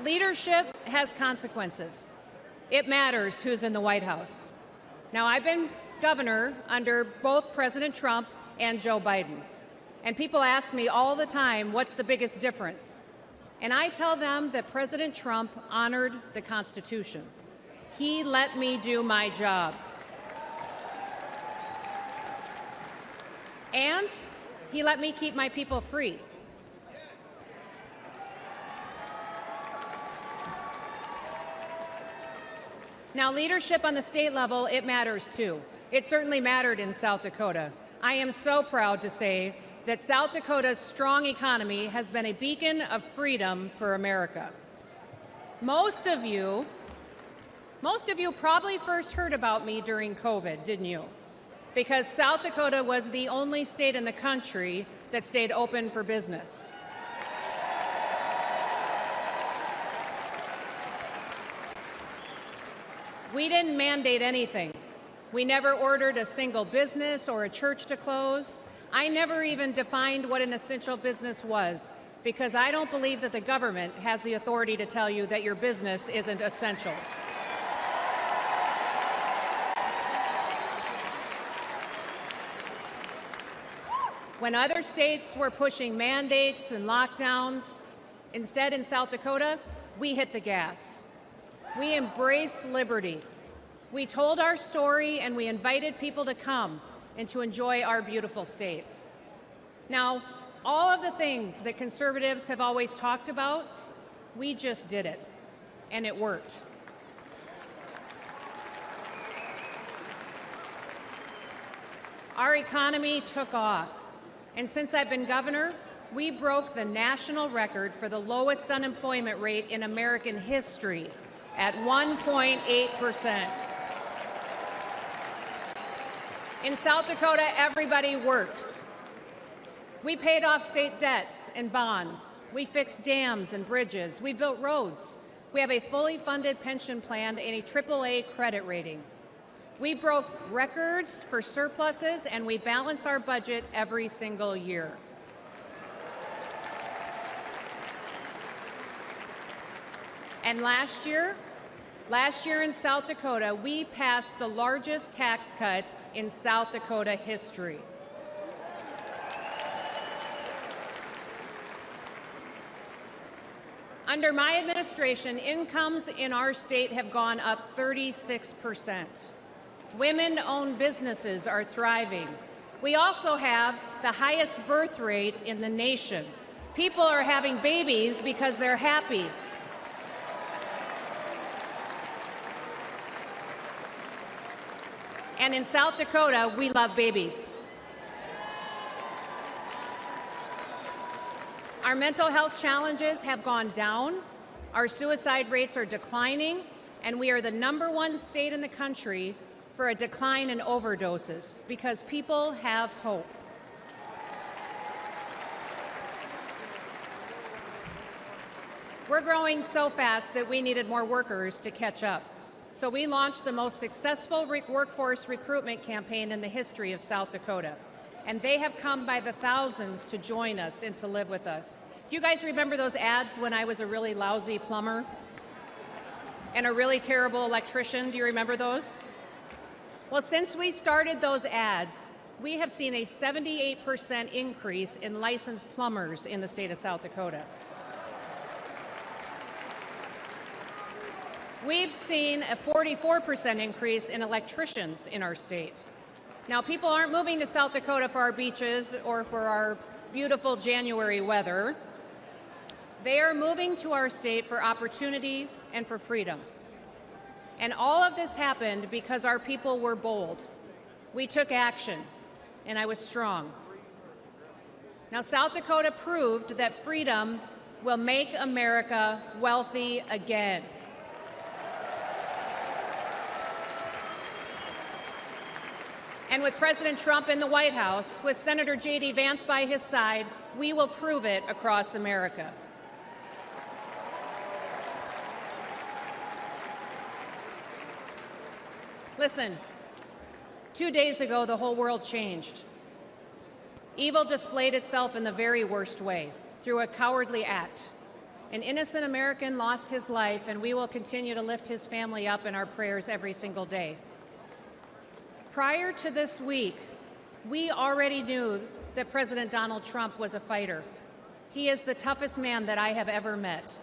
S7: Leadership has consequences. It matters who's in the White House. Now, I've been governor under both President Trump and Joe Biden. And people ask me all the time, what's the biggest difference? And I tell them that President Trump honored the Constitution. He let me do my job. And He let me keep my people free. Now, leadership on the state level, it matters too. It certainly mattered in South Dakota. I am so proud to say that South Dakota's strong economy has been a beacon of freedom for America. Most of you probably first heard about me during COVID, didn't you? Because South Dakota was the only state in the country that stayed open for business. We didn't mandate anything. We never ordered a single business or a church to close. I never even defined what an essential business was, because I don't believe that the government has the authority to tell you that your business isn't essential. When other states were pushing mandates and lockdowns, instead in South Dakota, we hit the gas. We embraced liberty. We told our story and we invited people to come and to enjoy our beautiful state. Now, all of the things that conservatives have always talked about, we just did it, and it worked. Our economy took off, and since I've been governor, we broke the national record for the lowest unemployment rate in American history at 1.8%. In South Dakota, everybody works. We paid off state debts and bonds. We fixed dams and bridges. We built roads. We have a fully funded pension plan and a AAA credit rating. We broke records for surpluses, and we balance our budget every single year. And last year in South Dakota, we passed the largest tax cut in South Dakota history. Under my administration, incomes in our state have gone up 36%. Women-owned businesses are thriving. We also have the highest birth rate in the nation. People are having babies because they're happy. And in South Dakota, we love babies. Our mental health challenges have gone down, our suicide rates are declining, and we are the #1 state in the country for a decline in overdoses because people have hope. We're growing so fast that we needed more workers to catch up. So we launched the most successful workforce recruitment campaign in the history of South Dakota. And they have come by the thousands to join us and to live with us. Do you guys remember those ads when I was a really lousy plumber and a really terrible electrician? Do you remember those? Well, since we started those ads, we have seen a 78% increase in licensed plumbers in the state of South Dakota. We've seen a 44% increase in electricians in our state. Now, people aren't moving to South Dakota for our beaches or for our beautiful January weather. They are moving to our state for opportunity and for freedom. And all of this happened because our people were bold. We took action, and I was strong. Now, South Dakota proved that freedom will make America wealthy again. And with President Trump in the White House, with Senator J.D. Vance by his side, we will prove it across America. Listen, 2 days ago, the whole world changed. Evil displayed itself in the very worst way, through a cowardly act. An innocent American lost his life, and we will continue to lift his family up in our prayers every single day. Prior to this week, we already knew that President Donald Trump was a fighter. He is the toughest man that I have ever met.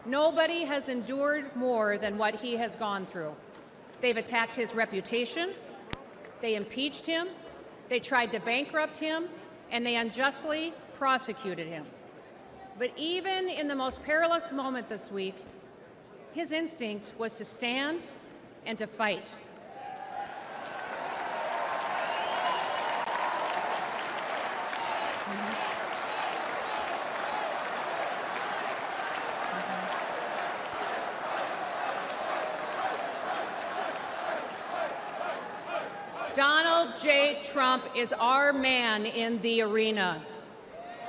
S7: Nobody has endured more than what he has gone through. They've attacked his reputation, they impeached him, they tried to bankrupt him, and they unjustly prosecuted him. But even in the most perilous moment this week, his instinct was to stand and to fight. Donald J. Trump is our man in the arena.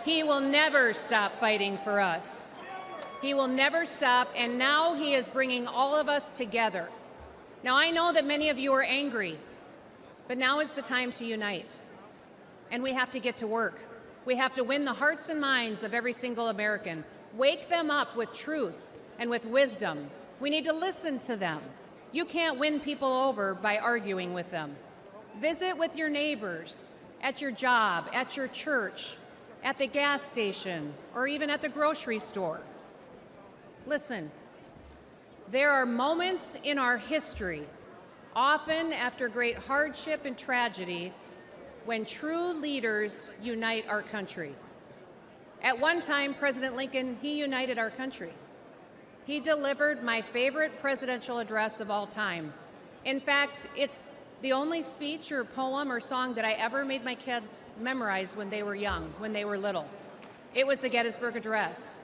S7: He will never stop fighting for us. He will never stop, and now he is bringing all of us together. Now, I know that many of you are angry, but now is the time to unite. And we have to get to work. We have to win the hearts and minds of every single American. Wake them up with truth and with wisdom. We need to listen to them. You can't win people over by arguing with them. Visit with your neighbors, at your job, at your church, at the gas station, or even at the grocery store. Listen, there are moments in our history, often after great hardship and tragedy, when true leaders unite our country. At one time, President Lincoln, he united our country. He delivered my favorite presidential address of all time. In fact, it's the only speech or poem or song that I ever made my kids memorize when they were young, when they were little. It was the Gettysburg Address,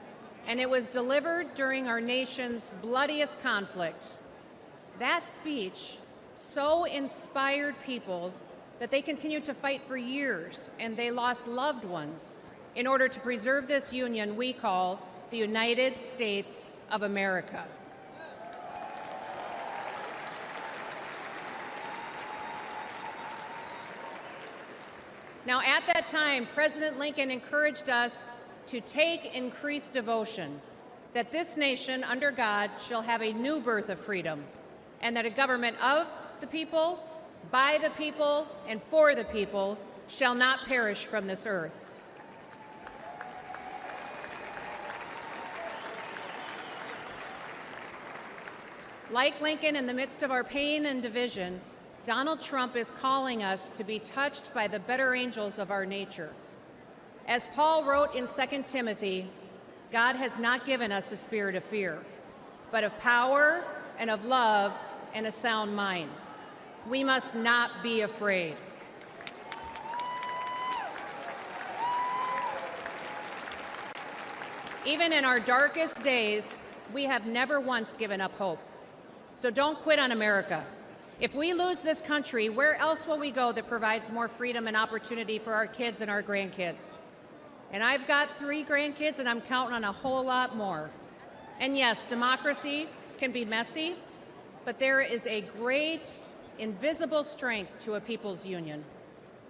S7: and it was delivered during our nation's bloodiest conflict. That speech so inspired people that they continued to fight for years, and they lost loved ones in order to preserve this union we call the United States of America. Now, at that time, President Lincoln encouraged us to take increased devotion, that this nation, under God, shall have a new birth of freedom, and that a government of the people, by the people, and for the people shall not perish from this earth. Like Lincoln, in the midst of our pain and division, Donald Trump is calling us to be touched by the better angels of our nature. As Paul wrote in 2 Timothy, God has not given us a spirit of fear, but of power and of love and a sound mind. We must not be afraid. Even in our darkest days, we have never once given up hope. So don't quit on America. If we lose this country, where else will we go that provides more freedom and opportunity for our kids and our grandkids? And I've got 3 grandkids, and I'm counting on a whole lot more. And yes, democracy can be messy, but there is a great invisible strength to a people's union.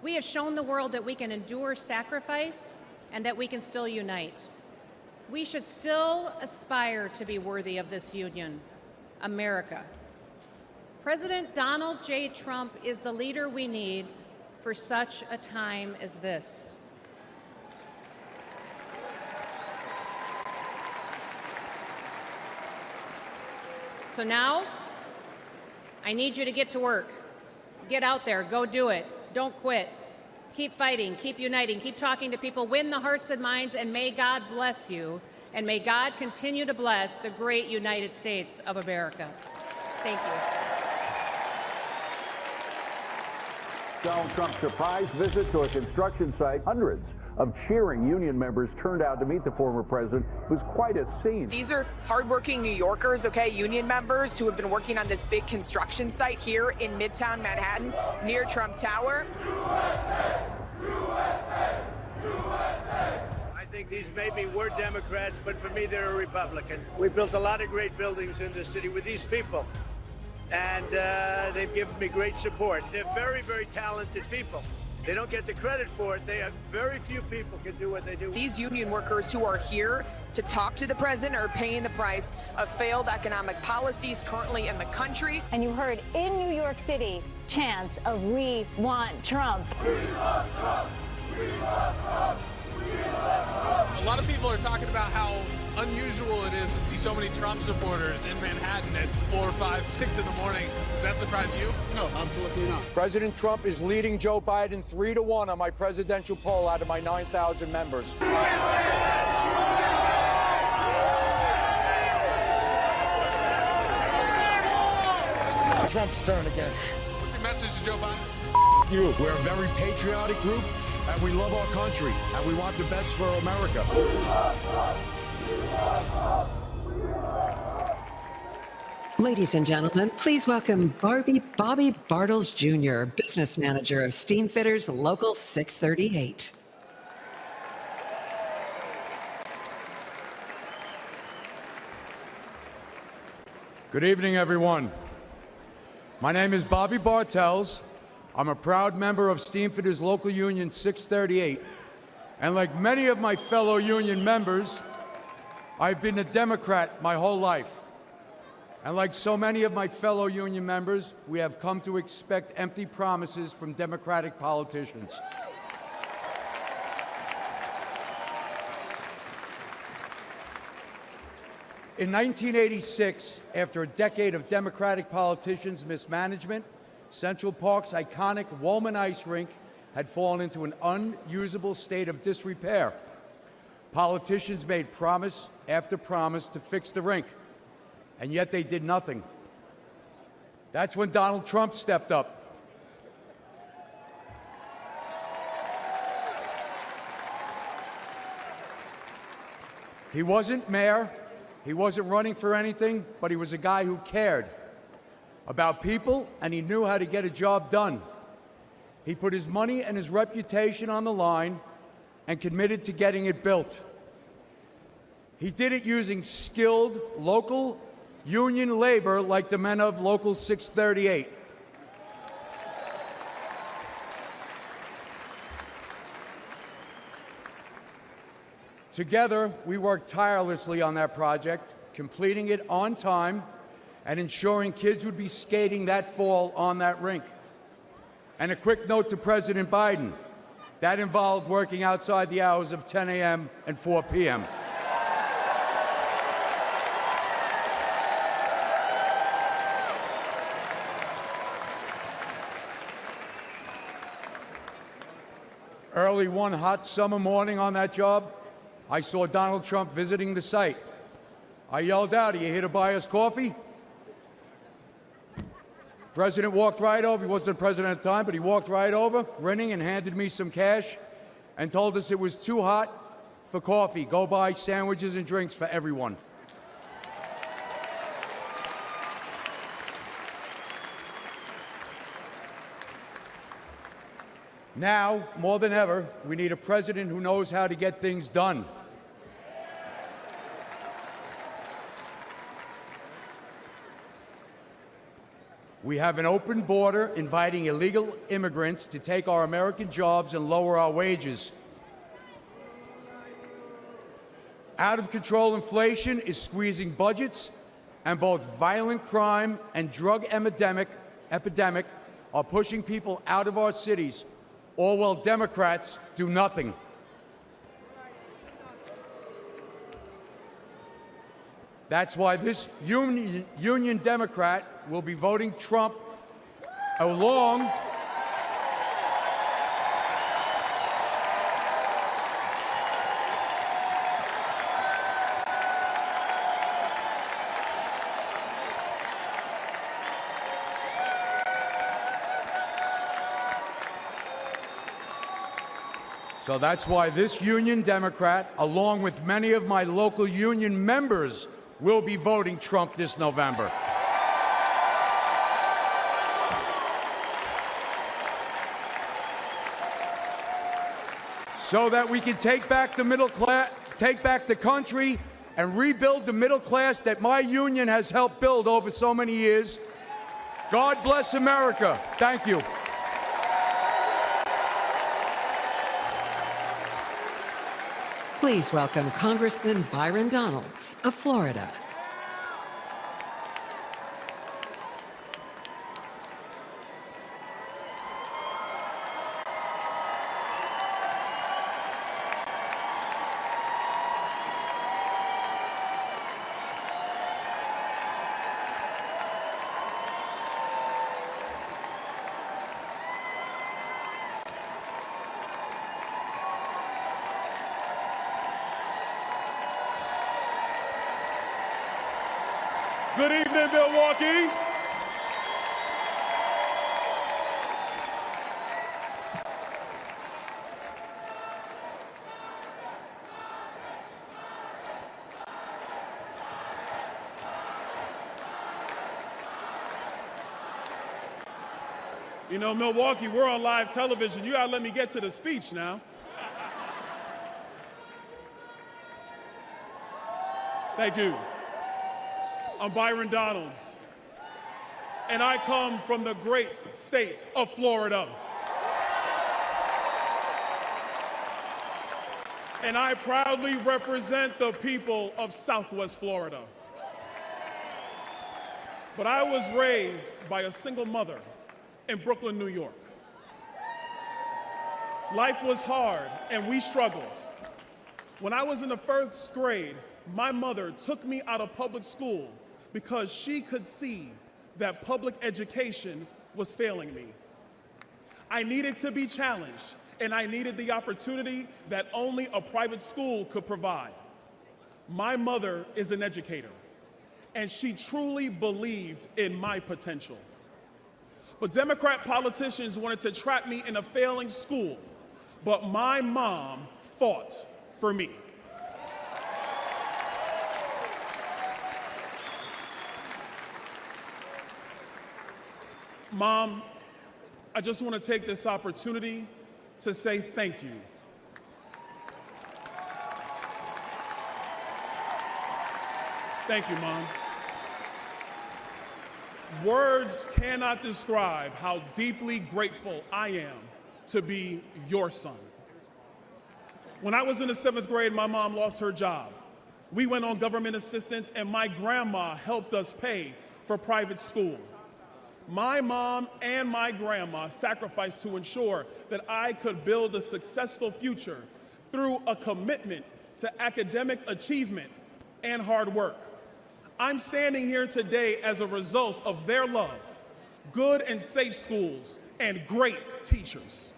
S7: We have shown the world that we can endure sacrifice and that we can still unite. We should still aspire to be worthy of this union, America. President Donald J. Trump is the leader we need for such a time as this. So now, I need you to get to work. Get out there, go do it. Don't quit. Keep fighting, keep uniting, keep talking to people, win the hearts and minds, and may God bless you, and may God continue to bless the great United States of America. Thank you.
S8: Donald Trump's surprise visit to a construction site. Hundreds of cheering union members turned out to meet the former president. It was quite a scene.
S9: These are hardworking New Yorkers, okay, union members who have been working on this big construction site here in Midtown Manhattan near Trump Tower.
S10: USA, USA, USA. I think these maybe were Democrats, but for me, they're a Republican. We built a lot of great buildings in the city with these people. And they've given me great support. They're very, very talented people. They don't get the credit for it. They have very few people can do what they do.
S9: These union workers who are here to talk to the president are paying the price of failed economic policies currently in the country.
S11: And you heard in New York City chants of "We want Trump."
S10: We want Trump. We want Trump. We want Trump.
S13: A lot of people are talking about how unusual it is to see so many Trump supporters in Manhattan at 4, 5, 6 in the morning. Does that surprise you?
S14: No, absolutely not.
S36: President Trump is leading Joe Biden 3-1 on my presidential poll out of my 9,000 members. Trump's turn again.
S13: What's your message to Joe Biden?
S36: You. We're a very patriotic group, and we love our country, and we want the best for America.
S23: Ladies and gentlemen, please welcome Bobby Bartles Jr., business manager of Steamfitters Local 638.
S36: Good evening, everyone. My name is Bobby Bartels. I'm a proud member of Steamfitters Local Union 638. And like many of my fellow union members, I've been a Democrat my whole life. And like so many of my fellow union members, we have come to expect empty promises from Democratic politicians. In 1986, after a decade of Democratic politicians' mismanagement, Central Park's iconic Woolman Ice Rink had fallen into an unusable state of disrepair. Politicians made promise after promise to fix the rink, and yet they did nothing. That's when Donald Trump stepped up. He wasn't mayor, he wasn't running for anything, but he was a guy who cared about people, and he knew how to get a job done. He put his money and his reputation on the line and committed to getting it built. He did it using skilled local union labor like the men of Local 638. Together, we worked tirelessly on that project, completing it on time and ensuring kids would be skating that fall on that rink. And a quick note to President Biden, that involved working outside the hours of 10 a.m. and 4 p.m. Early one hot summer morning on that job, I saw Donald Trump visiting the site. I yelled out, "Are you here to buy us coffee?" President walked right over. He wasn't the president at the time, but he walked right over, grinning, and handed me some cash and told us it was too hot for coffee. Go buy sandwiches and drinks for everyone. Now, more than ever, we need a president who knows how to get things done. We have an open border inviting illegal immigrants to take our American jobs and lower our wages. Out of control inflation is squeezing budgets, and both violent crime and drug epidemic are pushing people out of our cities, all while Democrats do nothing. That's why this union Democrat will be voting Trump along So that's why this union Democrat, along with many of my local union members, will be voting Trump this November. So that we can take back the middle class, take back the country, and rebuild the middle class that my union has helped build over so many years. God bless America. Thank you.
S23: Please welcome Congressman Byron Donalds of Florida.
S2: Good evening, Milwaukee. You know, Milwaukee, we're on live television. You gotta let me get to the speech now. Thank you. I'm Byron Donalds, and I come from the great state of Florida. And I proudly represent the people of Southwest Florida. But I was raised by a single mother in Brooklyn, New York. Life was hard and we struggled. When I was in the first grade, my mother took me out of public school because she could see that public education was failing me. I needed to be challenged, and I needed the opportunity that only a private school could provide. My mother is an educator, and she truly believed in my potential. But Democrat politicians wanted to trap me in a failing school, but my mom fought for me. Mom, I just want to take this opportunity to say thank you. Thank you, Mom. Words cannot describe how deeply grateful I am to be your son. When I was in the 7th grade, my mom lost her job. We went on government assistance, and my grandma helped us pay for private school. My mom and my grandma sacrificed to ensure that I could build a successful future through a commitment to academic achievement and hard work. I'm standing here today as a result of their love, good and safe schools, and great teachers.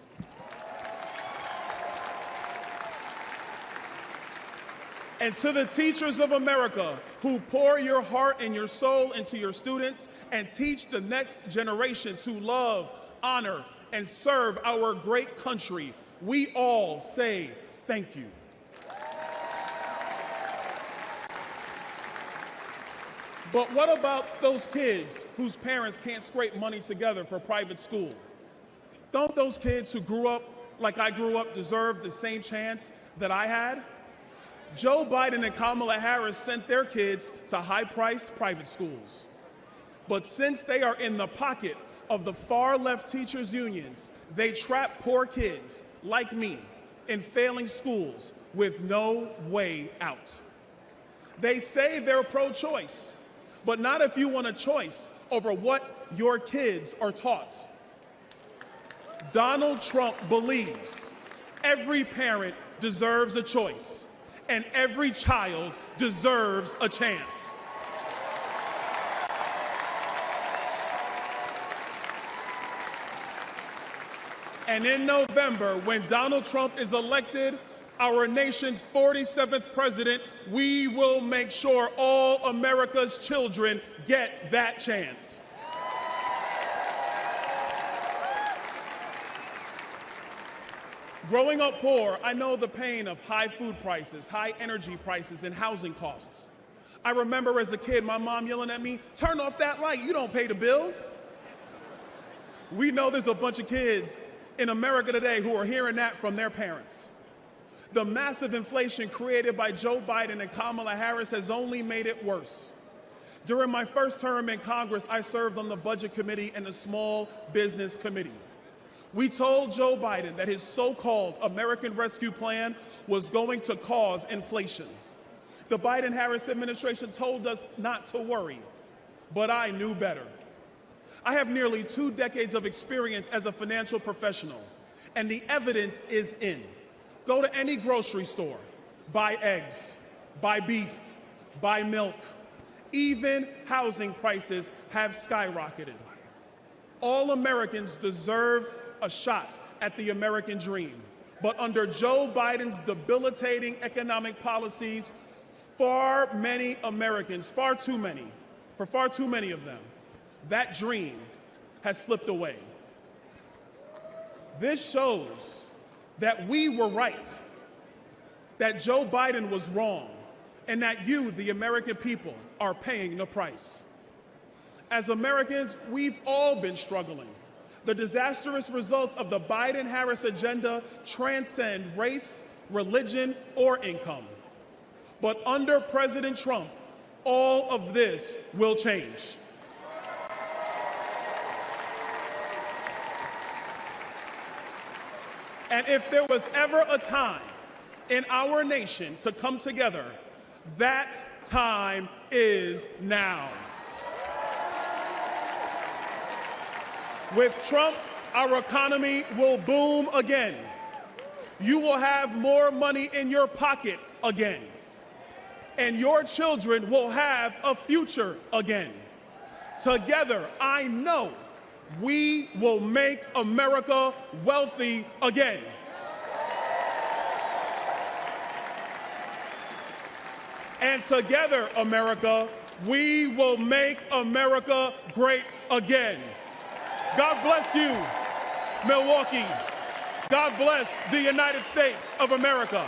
S2: And to the teachers of America who pour your heart and your soul into your students and teach the next generation to love, honor, and serve our great country, we all say thank you. But what about those kids whose parents can't scrape money together for private school? Don't those kids who grew up like I grew up deserve the same chance that I had? Joe Biden and Kamala Harris sent their kids to high-priced private schools. But since they are in the pocket of the far-left teachers' unions, they trap poor kids like me in failing schools with no way out. They say they're pro-choice, but not if you want a choice over what your kids are taught. Donald Trump believes every parent deserves a choice, and every child deserves a chance. And in November, when Donald Trump is elected, our nation's 47th president, we will make sure all America's children get that chance. Growing up poor, I know the pain of high food prices, high energy prices, and housing costs. I remember as a kid, my mom yelling at me, "Turn off that light, you don't pay the bill." We know there's a bunch of kids in America today who are hearing that from their parents. The massive inflation created by Joe Biden and Kamala Harris has only made it worse. During my first term in Congress, I served on the Budget Committee and the Small Business Committee. We told Joe Biden that his so-called American Rescue Plan was going to cause inflation. The Biden-Harris administration told us not to worry, but I knew better. I have nearly 2 decades of experience as a financial professional, and the evidence is in. Go to any grocery store, buy eggs, buy beef, buy milk. Even housing prices have skyrocketed. All Americans deserve a shot at the American dream. But under Joe Biden's debilitating economic policies, far too many, for far too many of them, that dream has slipped away. This shows that we were right, that Joe Biden was wrong, and that you, the American people, are paying the price. As Americans, we've all been struggling. The disastrous results of the Biden-Harris agenda transcend race, religion, or income. But under President Trump, all of this will change. And if there was ever a time in our nation to come together, that time is now. With Trump, our economy will boom again. You will have more money in your pocket again. And your children will have a future again. Together, I know we will make America wealthy again. And together, America, we will make America great again. God bless you, Milwaukee. God bless the United States of America.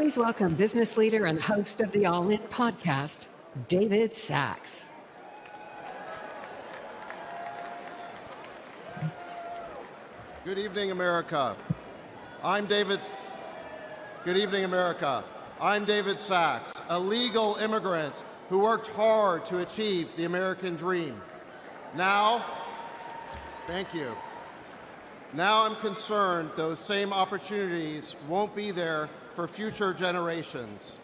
S23: please welcome business leader and host of the All In podcast, David Sachs.
S14: Good evening, America. Good evening, America. I'm David Sachs, a legal immigrant who worked hard to achieve the American dream. Now, thank you. Now I'm concerned those same opportunities won't be there for future generations.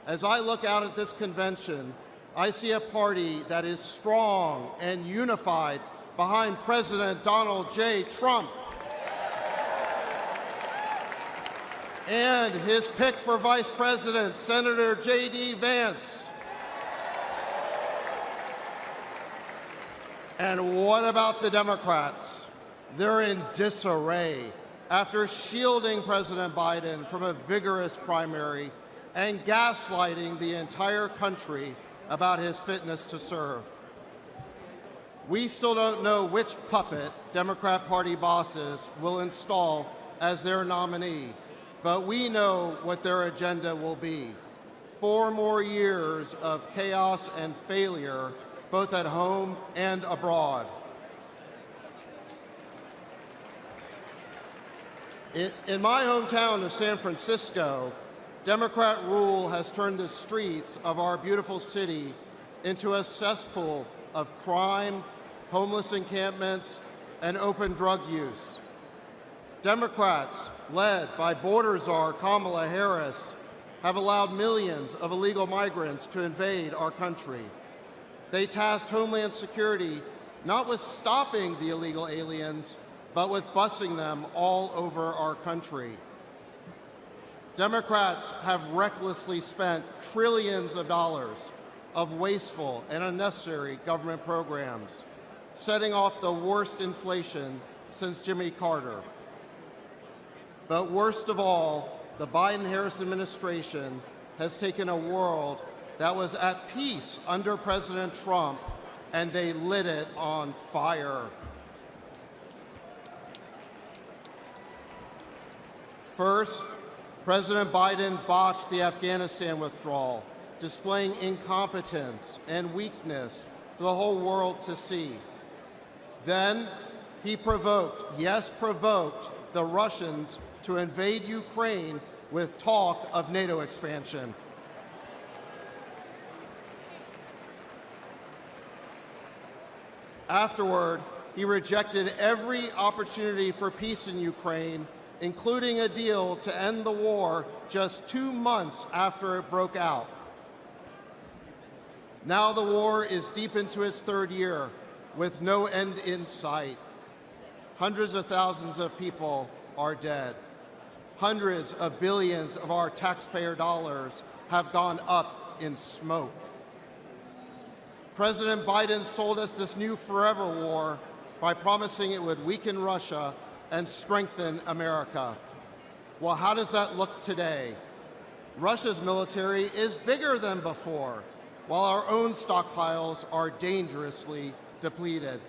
S14: As I look out at this convention, I see a party that is strong and unified behind President Donald J. Trump and his pick for Vice President, Senator J.D. Vance. And what about the Democrats? They're in disarray after shielding President Biden from a vigorous primary and gaslighting the entire country about his fitness to serve. We still don't know which puppet Democrat Party bosses will install as their nominee, but we know what their agenda will be. 4 more years of chaos and failure, both at home and abroad. In my hometown of San Francisco, Democrat rule has turned the streets of our beautiful city into a cesspool of crime, homeless encampments, and open drug use. Democrats, led by border czar Kamala Harris, have allowed millions of illegal migrants to invade our country. They tasked Homeland Security not with stopping the illegal aliens, but with busing them all over our country. Democrats have recklessly spent trillions of dollars of wasteful and unnecessary government programs, setting off the worst inflation since Jimmy Carter. But worst of all, the Biden-Harris administration has taken a world that was at peace under President Trump, and they lit it on fire. First, President Biden botched the Afghanistan withdrawal, displaying incompetence and weakness for the whole world to see. Then, he provoked the Russians to invade Ukraine with talk of NATO expansion. Afterward, he rejected every opportunity for peace in Ukraine, including a deal to end the war just 2 months after it broke out. Now the war is deep into its 3rd year, with no end in sight. Hundreds of thousands of people are dead. Hundreds of billions of our taxpayer dollars have gone up in smoke. President Biden sold us this new forever war by promising it would weaken Russia and strengthen America. Well, how does that look today? Russia's military is bigger than before, while our own stockpiles are dangerously depleted.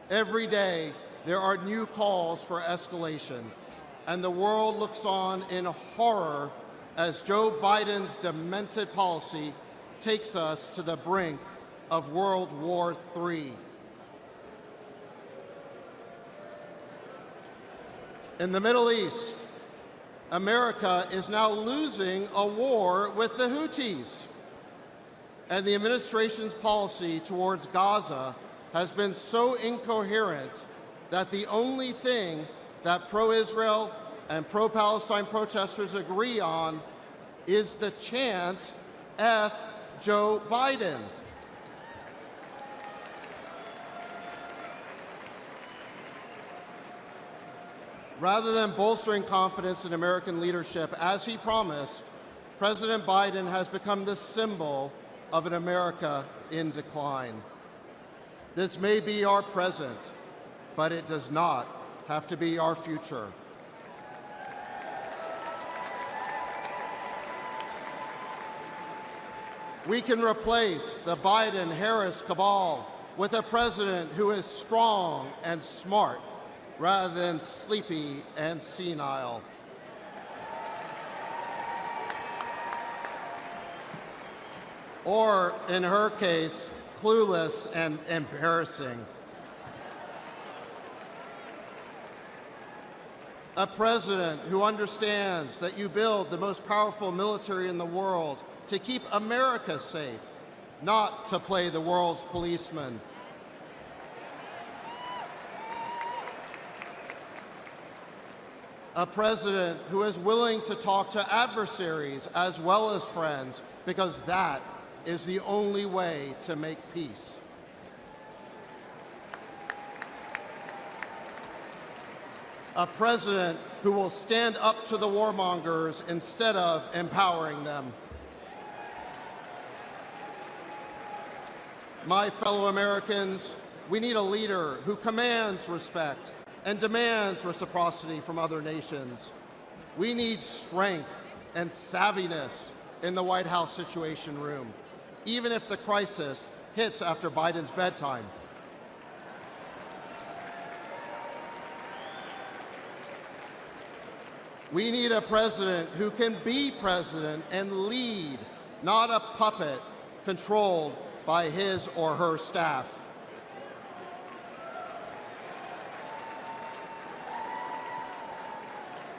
S14: Every day, there are new calls for escalation, and the world looks on in horror as Joe Biden's demented policy takes us to the brink of World War III. In the Middle East, America is now losing a war with the Houthis. And the administration's policy towards Gaza has been so incoherent that the only thing that pro-Israel and pro-Palestine protesters agree on is the chant, F Joe Biden. Rather than bolstering confidence in American leadership, as he promised, President Biden has become the symbol of an America in decline. This may be our present, but it does not have to be our future. We can replace the Biden-Harris cabal with a president who is strong and smart, rather than sleepy and senile. or in her case, clueless and embarrassing. A president who understands that you build the most powerful military in the world to keep America safe, not to play the world's policeman. A president who is willing to talk to adversaries as well as friends, because that is the only way to make peace. A president who will stand up to the warmongers instead of empowering them. My fellow Americans, we need a leader who commands respect and demands reciprocity from other nations. We need strength and savviness in the White House Situation Room, even if the crisis hits after Biden's bedtime. We need a president who can be president and lead, not a puppet controlled by his or her staff.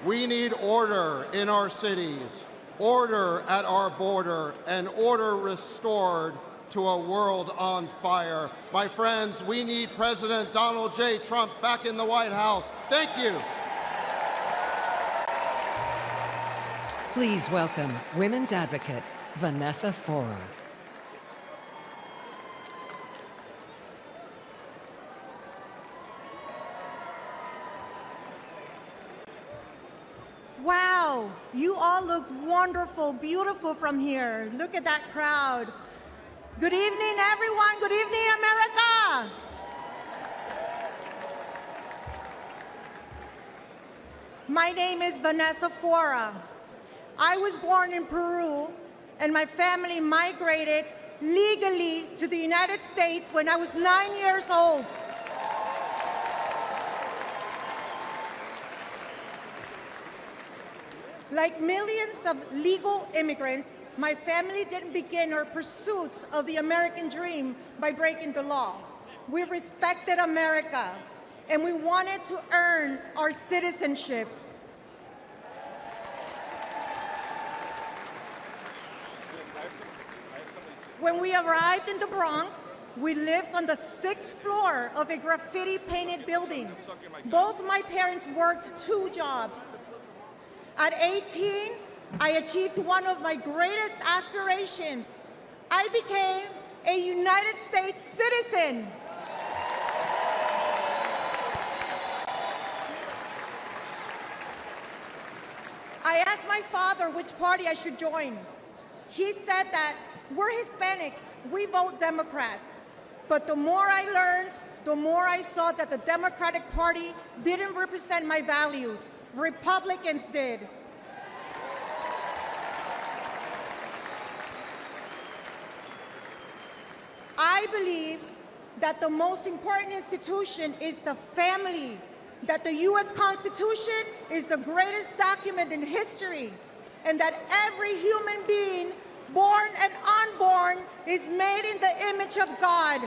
S14: We need order in our cities, order at our border, and order restored to a world on fire. My friends, we need President Donald J. Trump back in the White House. Thank you.
S23: Please welcome women's advocate Vanessa Fora.
S15: Wow, you all look wonderful, beautiful from here. Look at that crowd. Good evening, everyone. Good evening, America. My name is Vanessa Fora. I was born in Peru, and my family migrated legally to the United States when I was 9 years old. Like millions of legal immigrants, my family didn't begin our pursuit of the American dream by breaking the law. We respected America, and we wanted to earn our citizenship. When we arrived in the Bronx, we lived on the 6th floor of a graffiti-painted building. Both my parents worked 2 jobs. At 18, I achieved one of my greatest aspirations. I became a United States citizen. I asked my father which party I should join. He said that we're Hispanics, we vote Democrat. But the more I learned, the more I saw that the Democratic Party didn't represent my values. Republicans did. I believe that the most important institution is the family, that the U.S. Constitution is the greatest document in history, and that every human being, born and unborn, is made in the image of God.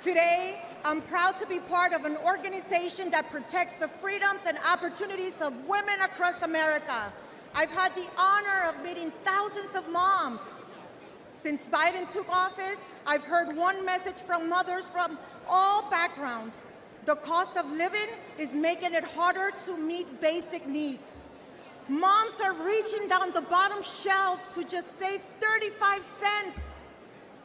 S15: Today, I'm proud to be part of an organization that protects the freedoms and opportunities of women across America. I've had the honor of meeting thousands of moms. Since Biden took office, I've heard one message from mothers from all backgrounds. The cost of living is making it harder to meet basic needs. Moms are reaching down the bottom shelf to just save 35 cents.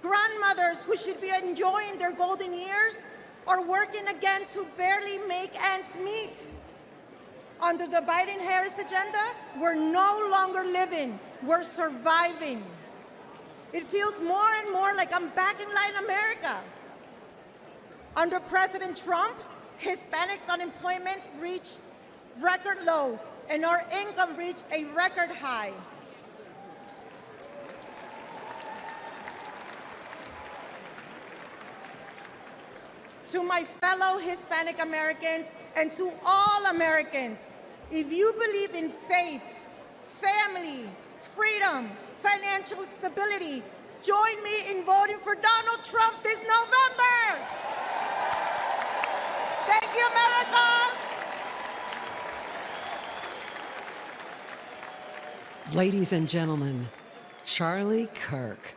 S15: Grandmothers who should be enjoying their golden years are working again to barely make ends meet. Under the Biden-Harris agenda, we're no longer living, we're surviving. It feels more and more like I'm back in Latin America. Under President Trump, Hispanics' unemployment reached record lows, and our income reached a record high. to my fellow Hispanic Americans, and to all Americans. If you believe in faith, family, freedom, financial stability, join me in voting for Donald Trump this November. Thank you, America.
S23: Ladies and gentlemen, Charlie Kirk.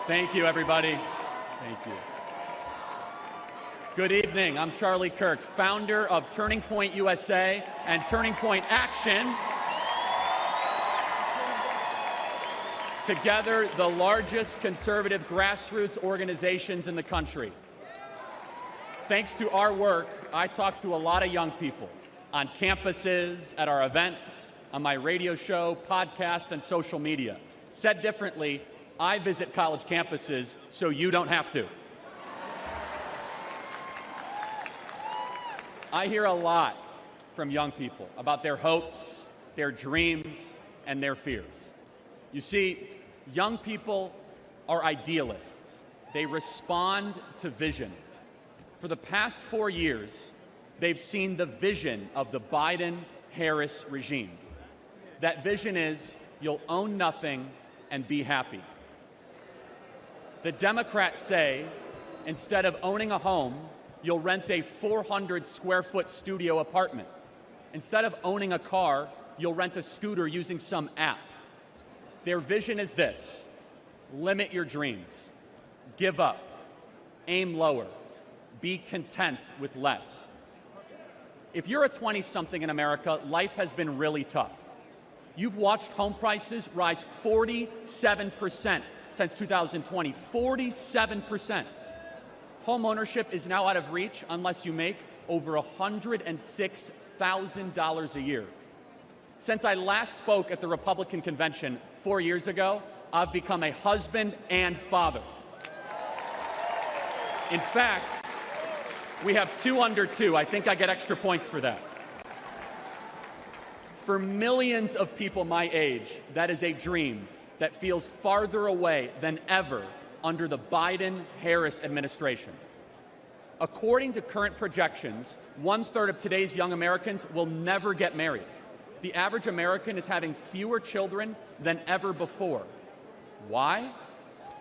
S16: Thank you, everybody. Thank you. Good evening. I'm Charlie Kirk, founder of Turning Point USA and Turning Point Action. Together, the largest conservative grassroots organizations in the country. Thanks to our work, I talk to a lot of young people on campuses, at our events, on my radio show, podcast, and social media. Said differently, I visit college campuses so you don't have to. I hear a lot from young people about their hopes, their dreams, and their fears. You see, young people are idealists. They respond to vision. For the past 4 years, they've seen the vision of the Biden-Harris regime. That vision is, you'll own nothing and be happy. The Democrats say, instead of owning a home, you'll rent a 400-square-foot studio apartment. Instead of owning a car, you'll rent a scooter using some app. Their vision is this: limit your dreams, give up, aim lower, be content with less. If you're a 20-something in America, life has been really tough. You've watched home prices rise 47% since 2020, 47%. Home ownership is now out of reach unless you make over $106,000 a year. Since I last spoke at the Republican convention 4 years ago, I've become a husband and father. In fact, we have 2 under 2. I think I get extra points for that. For millions of people my age, that is a dream that feels farther away than ever under the Biden-Harris administration. According to current projections, 1/3 of today's young Americans will never get married. The average American is having fewer children than ever before. Why?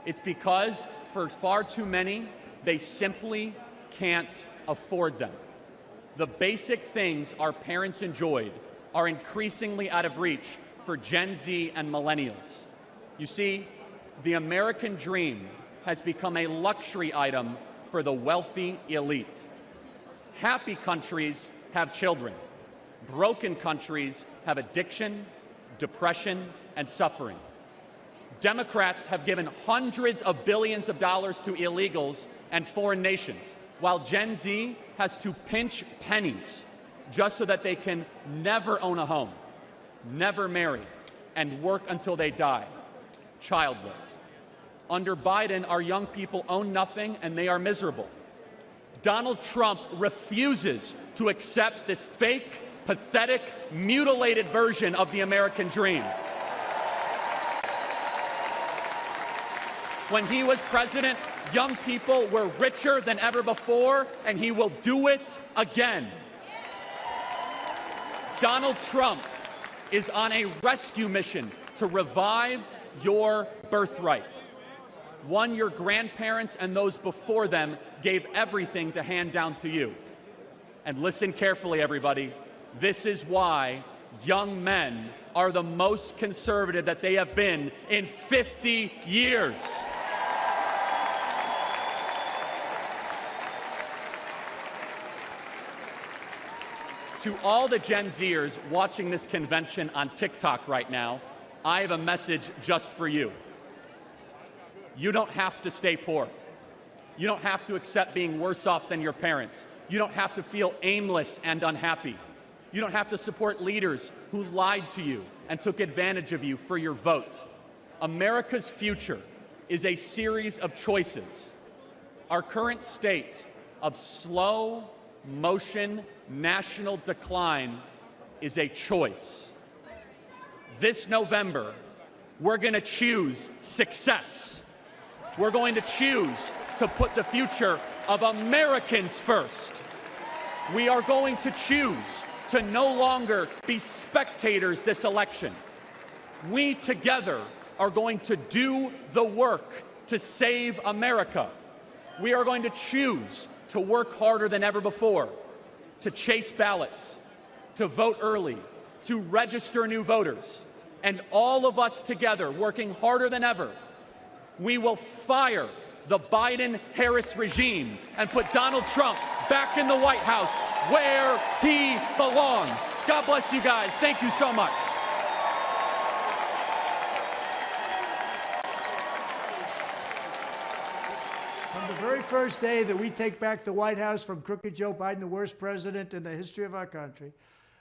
S16: It's because for far too many, they simply can't afford them. The basic things our parents enjoyed are increasingly out of reach for Gen Z and millennials. You see, the American dream has become a luxury item for the wealthy elite. Happy countries have children. Broken countries have addiction, depression, and suffering. Democrats have given hundreds of billions of dollars to illegals and foreign nations, while Gen Z has to pinch pennies just so that they can never own a home, never marry, and work until they die, childless. Under Biden, our young people own nothing and they are miserable. Donald Trump refuses to accept this fake, pathetic, mutilated version of the American dream. When he was president, young people were richer than ever before, and he will do it again. Donald Trump is on a rescue mission to revive your birthright, one your grandparents and those before them gave everything to hand down to you. And listen carefully, everybody. This is why young men are the most conservative that they have been in 50 years. To all the Gen Zers watching this convention on TikTok right now, I have a message just for you. You don't have to stay poor. You don't have to accept being worse off than your parents. You don't have to feel aimless and unhappy. You don't have to support leaders who lied to you and took advantage of you for your vote. America's future is a series of choices. our current state of slow motion national decline is a choice. This November, we're going to choose success. We're going to choose to put the future of Americans first. We are going to choose to no longer be spectators this election. We together are going to do the work to save America. We are going to choose to work harder than ever before, to chase ballots, to vote early, to register new voters, and all of us together working harder than ever, we will fire the Biden-Harris regime and put Donald Trump back in the White House where he belongs. God bless you guys. Thank you so much.
S17: From the very first day that we take back the White House from crooked Joe Biden, the worst president in the history of our country,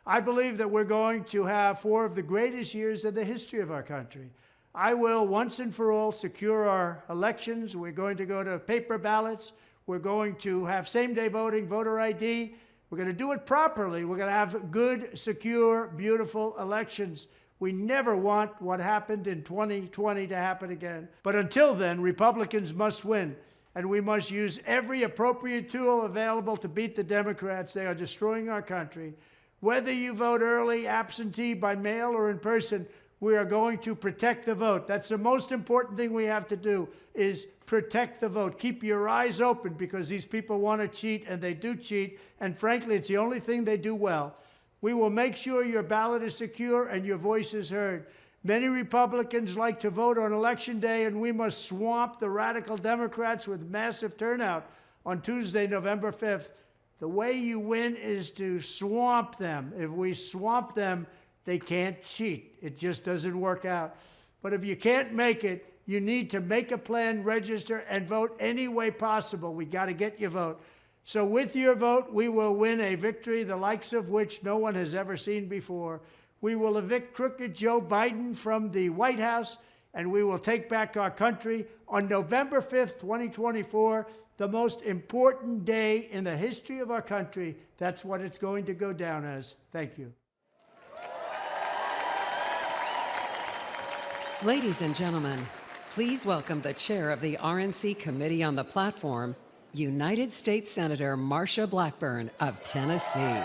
S17: I believe that we're going to have 4 of the greatest years in the history of our country. I will once and for all secure our elections. We're going to go to paper ballots. We're going to have same-day voting, voter ID. We're going to do it properly. We're going to have good, secure, beautiful elections. We never want what happened in 2020 to happen again. But until then, Republicans must win. And we must use every appropriate tool available to beat the Democrats. They are destroying our country. Whether you vote early, absentee, by mail, or in person, we are going to protect the vote. That's the most important thing we have to do, is protect the vote. Keep your eyes open, because these people want to cheat, and they do cheat. And frankly, it's the only thing they do well. We will make sure your ballot is secure and your voice is heard. Many Republicans like to vote on Election Day, and we must swamp the radical Democrats with massive turnout on Tuesday, November 5th. The way you win is to swamp them. If we swamp them, they can't cheat. It just doesn't work out. But if you can't make it, you need to make a plan, register, and vote any way possible. We got to get your vote. So with your vote, we will win a victory the likes of which no one has ever seen before. We will evict crooked Joe Biden from the White House, and we will take back our country on November 5th, 2024, the most important day in the history of our country. That's what it's going to go down as. Thank you.
S23: Ladies and gentlemen, please welcome the chair of the RNC Committee on the Platform, United States Senator Marsha Blackburn of Tennessee.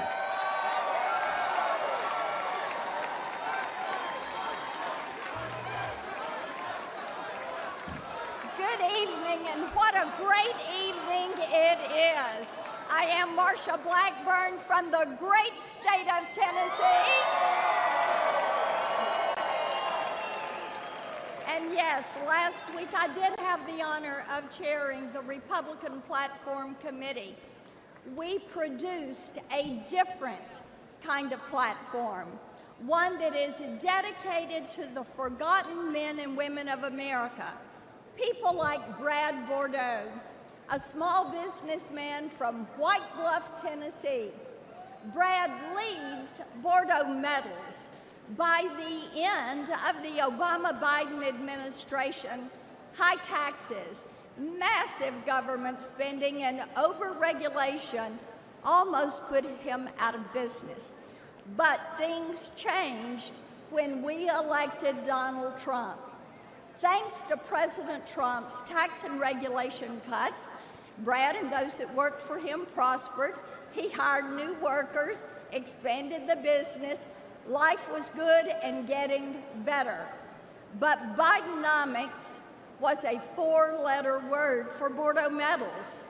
S18: I am Marsha Blackburn from the great state of Tennessee. And yes, last week I did have the honor of chairing the Republican Platform Committee. We produced a different kind of platform, one that is dedicated to the forgotten men and women of America. People like Brad Bordeaux, a small businessman from White Bluff, Tennessee. Brad leads Bordeaux Metals. By the end of the Obama-Biden administration, high taxes, massive government spending, and over-regulation almost put him out of business. But things changed when we elected Donald Trump. Thanks to President Trump's tax and regulation cuts, Brad and those that worked for him prospered. He hired new workers, expanded the business. Life was good and getting better. But Bidenomics was a 4-letter word for Bordeaux Metals.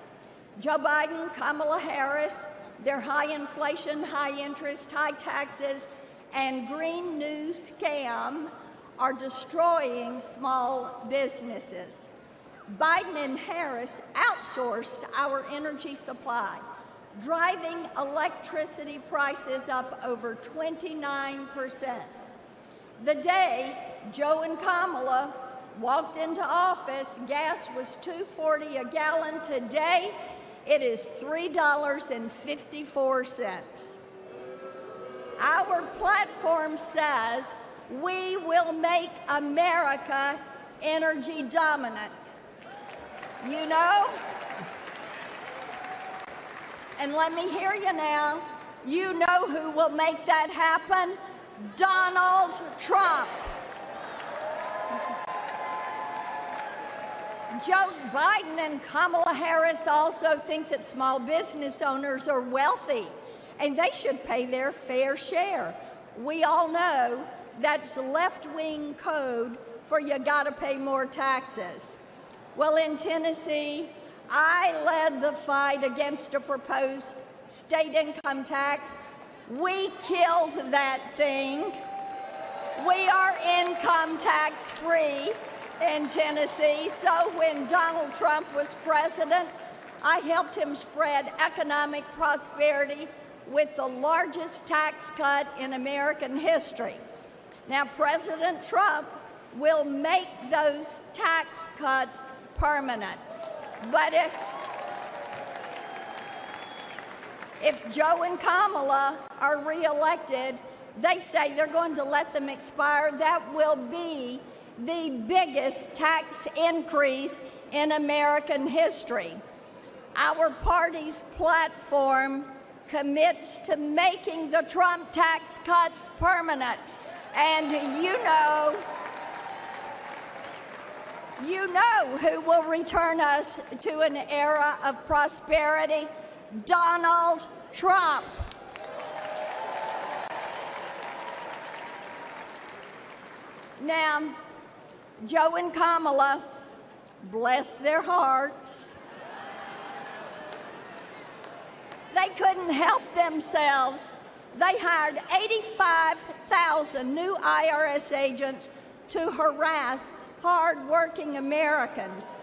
S18: Joe Biden, Kamala Harris, their high inflation, high interest, high taxes, and Green New scam are destroying small businesses. Biden and Harris outsourced our energy supply, driving electricity prices up over 29%. The day Joe and Kamala walked into office, gas was $2.40 a gallon. Today, it is $3.54. Our platform says we will make America energy dominant. You know, And let me hear you now. You know who will make that happen? Donald Trump. Joe Biden and Kamala Harris also think that small business owners are wealthy and they should pay their fair share. We all know that's the left-wing code for you gotta pay more taxes. Well, in Tennessee, I led the fight against a proposed state income tax. We killed that thing. We are income tax free in Tennessee. So when Donald Trump was president, I helped him spread economic prosperity with the largest tax cut in American history. Now, President Trump will make those tax cuts permanent. But if Joe and Kamala are reelected, they say they're going to let them expire. That will be the biggest tax increase in American history. Our party's platform commits to making the Trump tax cuts permanent. And you know who will return us to an era of prosperity? Donald Trump. Now, Joe and Kamala, bless their hearts, they couldn't help themselves. They hired 85,000 new IRS agents to harass hard-working Americans.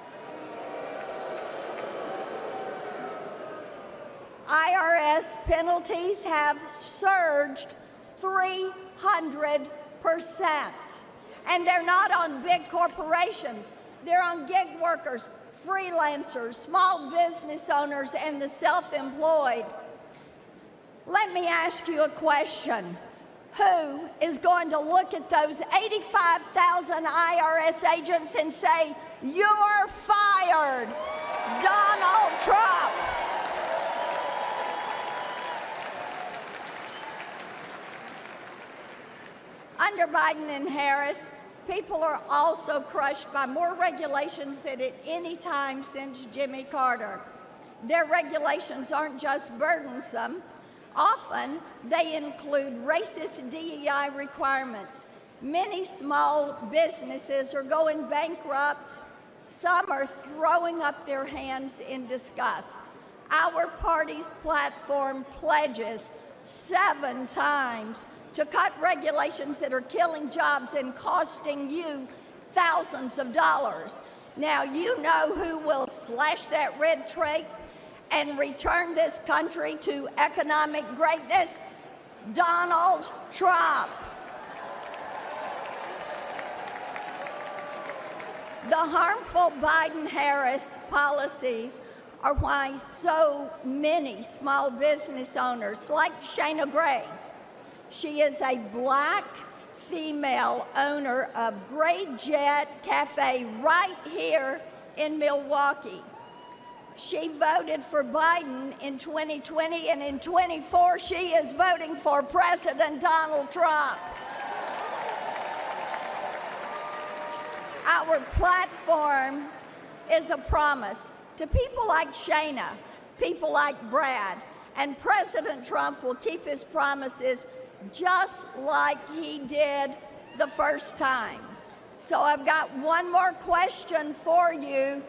S18: IRS penalties have surged 300%. And they're not on big corporations. They're on gig workers, freelancers, small business owners, and the self-employed. Let me ask you a question. Who is going to look at those 85,000 IRS agents and say, "You're fired"? Donald Trump. Under Biden and Harris, people are also crushed by more regulations than at any time since Jimmy Carter. Their regulations aren't just burdensome. Often, they include racist DEI requirements. Many small businesses are going bankrupt. Some are throwing up their hands in disgust. Our party's platform pledges 7 times to cut regulations that are killing jobs and costing you thousands of dollars. Now, you know who will slash that red tape and return this country to economic greatness? Donald Trump. The harmful Biden-Harris policies are why so many small business owners, like Shayna Gray, she is a black female owner of Great Jet Cafe right here in Milwaukee. She voted for Biden in 2020, and in 24, she is voting for President Donald Trump. Our platform is a promise to people like Shayna, people like Brad, and President Trump will keep his promises just like he did the first time. So I've got one more question for you.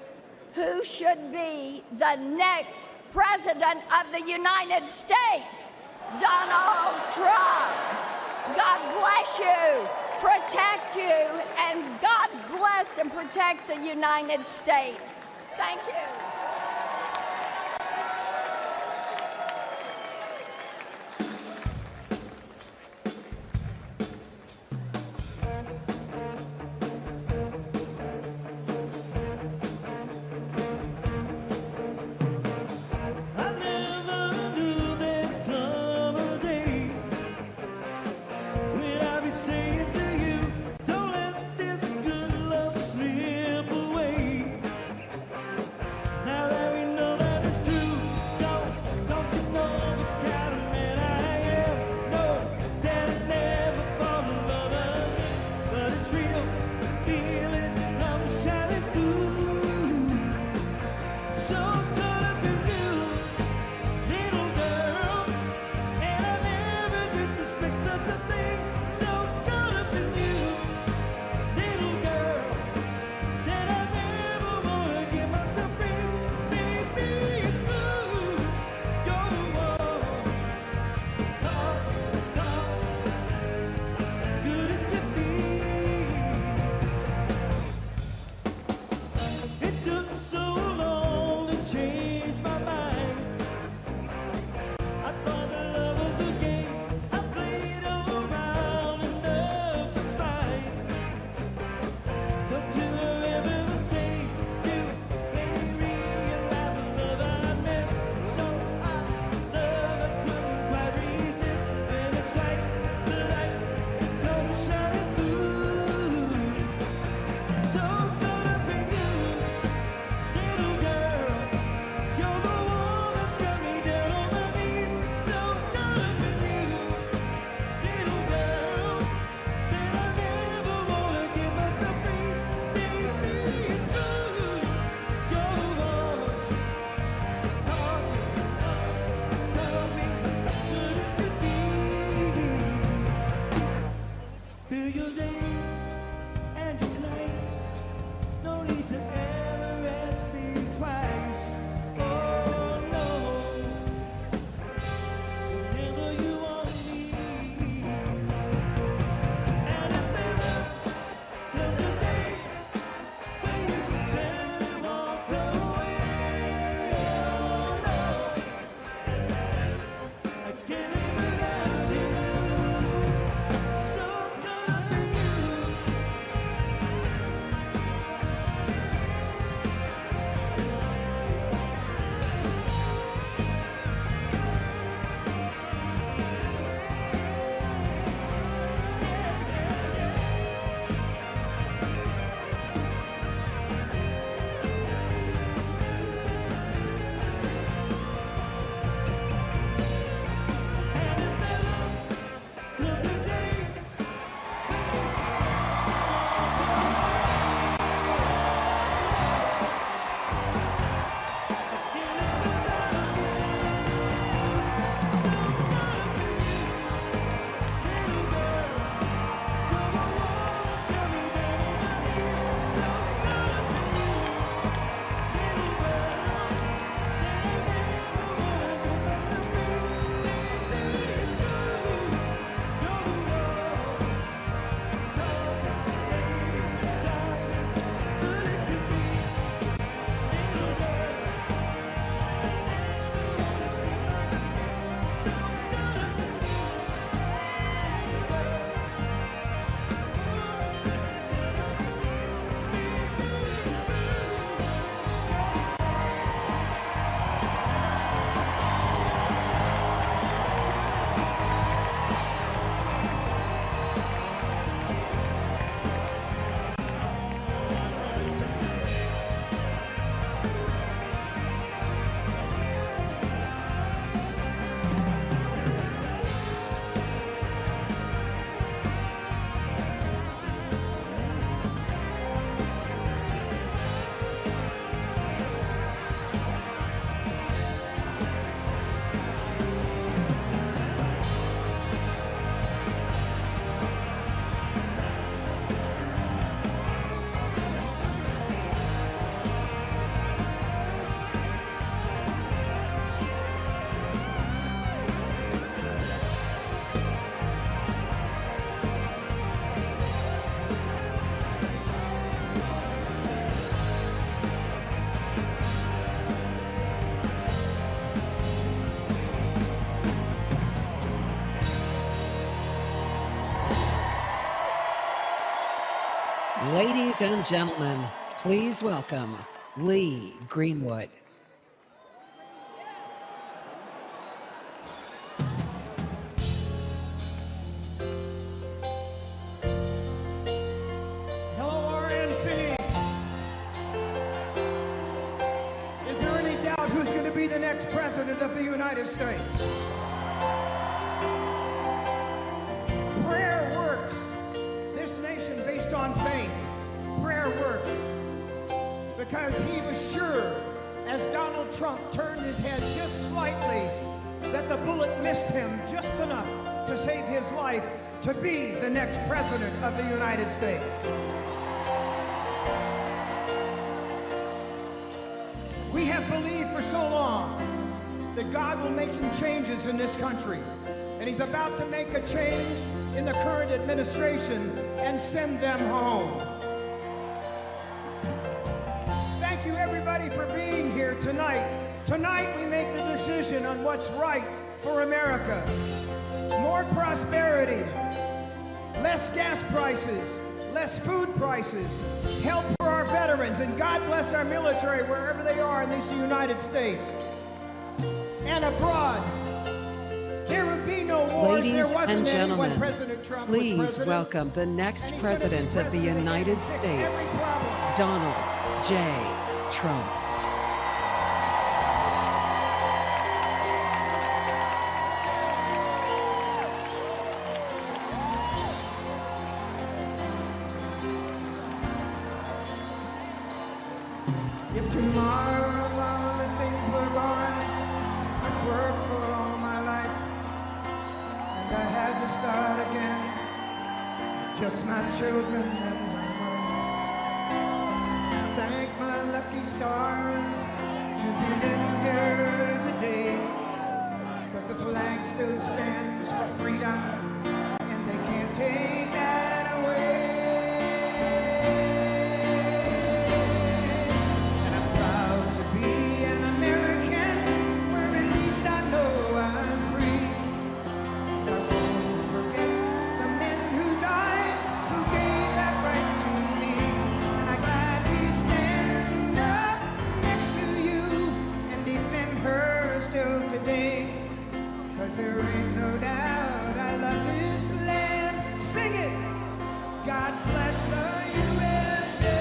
S18: Who should be the next President of the United States? Donald Trump. God bless you, protect you, and God bless and protect the United States. Thank you.
S23: Ladies and gentlemen, please welcome Lee Greenwood.
S6: Hello, RNC. Is there any doubt who's going to be the next president of the United States? Prayer works. This nation based on faith. Prayer works. Because he was sure, as Donald Trump turned his head just slightly, that the bullet missed him just enough to save his life to be the next president of the United States. We have believed for so long that God will make some changes in this country, and he's about to make a change in the current administration and send them home. Thank you, everybody, for being here tonight. Tonight, we make the decision on what's right for America. More prosperity, less gas prices, less food prices, help for our veterans, and God bless our military wherever they are in these United States. And abroad, there would be no wars.
S23: Ladies
S6: there wasn't
S23: and
S6: any when
S23: gentlemen,
S6: President Trump
S23: please
S6: was president.
S23: welcome the next president of the United States, Donald J. Trump.
S6: If tomorrow all the things were gone, I'd work for all my life, and I had to start again, just my children and my wife. Thank my lucky stars to be living here today, 'cause the flag still stands for freedom, and they can't take that away. There ain't no doubt I love this land. Sing it! God bless the USA.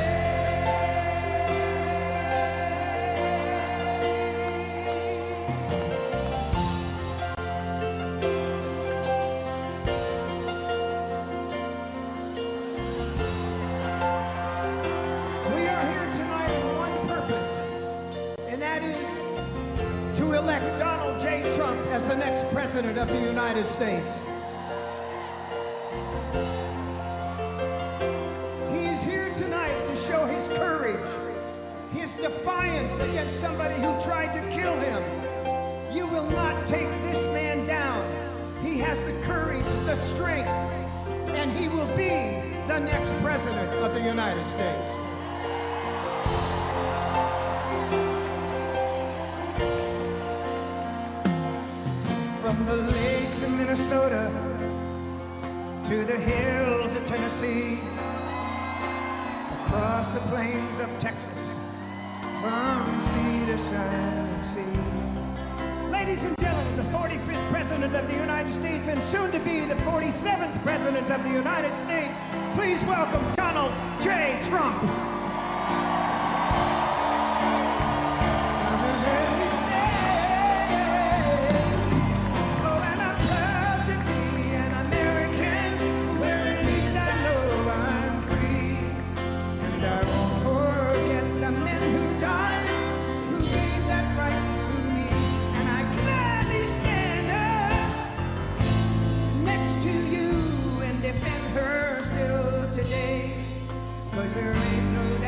S6: We are here tonight for one purpose, and that is to elect Donald J. Trump as the next president of the United States. He is here tonight to show his courage, his defiance against somebody who tried to kill him. You will not take this man down. He has the courage, the strength, and he will be the next president of the United States. From the lakes of Minnesota to the hills of Tennessee, across the plains of Texas, from sea to shining sea. Ladies and gentlemen, the 45th President of the United States and soon to be the 47th President of the United States, please welcome Donald J. Trump. There ain't no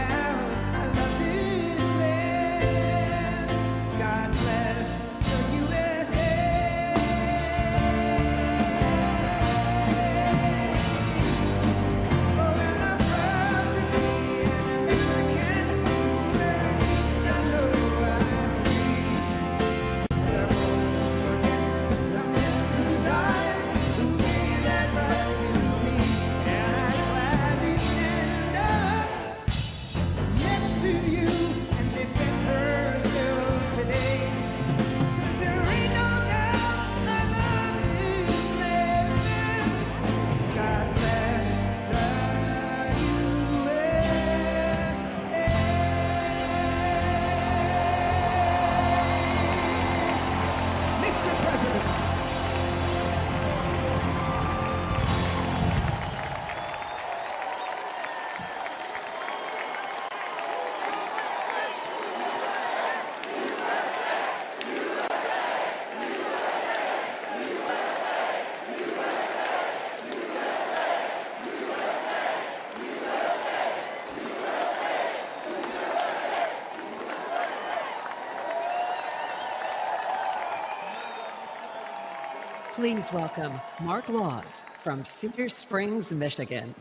S23: Please welcome Mark Laws from Cedar Springs, Michigan.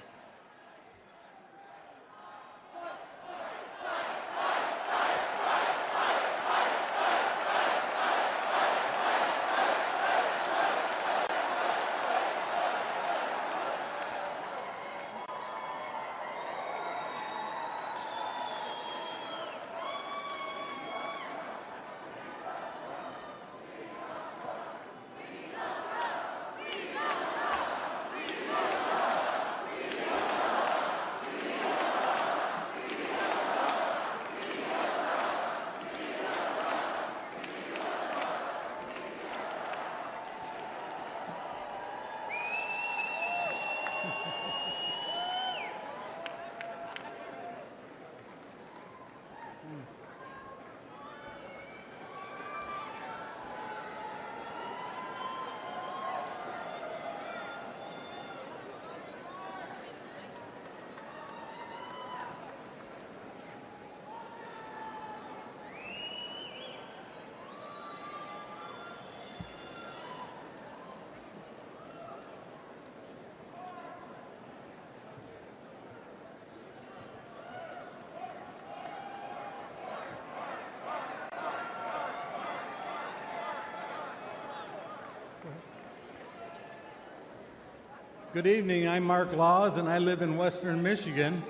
S19: Good evening, I'm Mark Laws and I live in Western Michigan.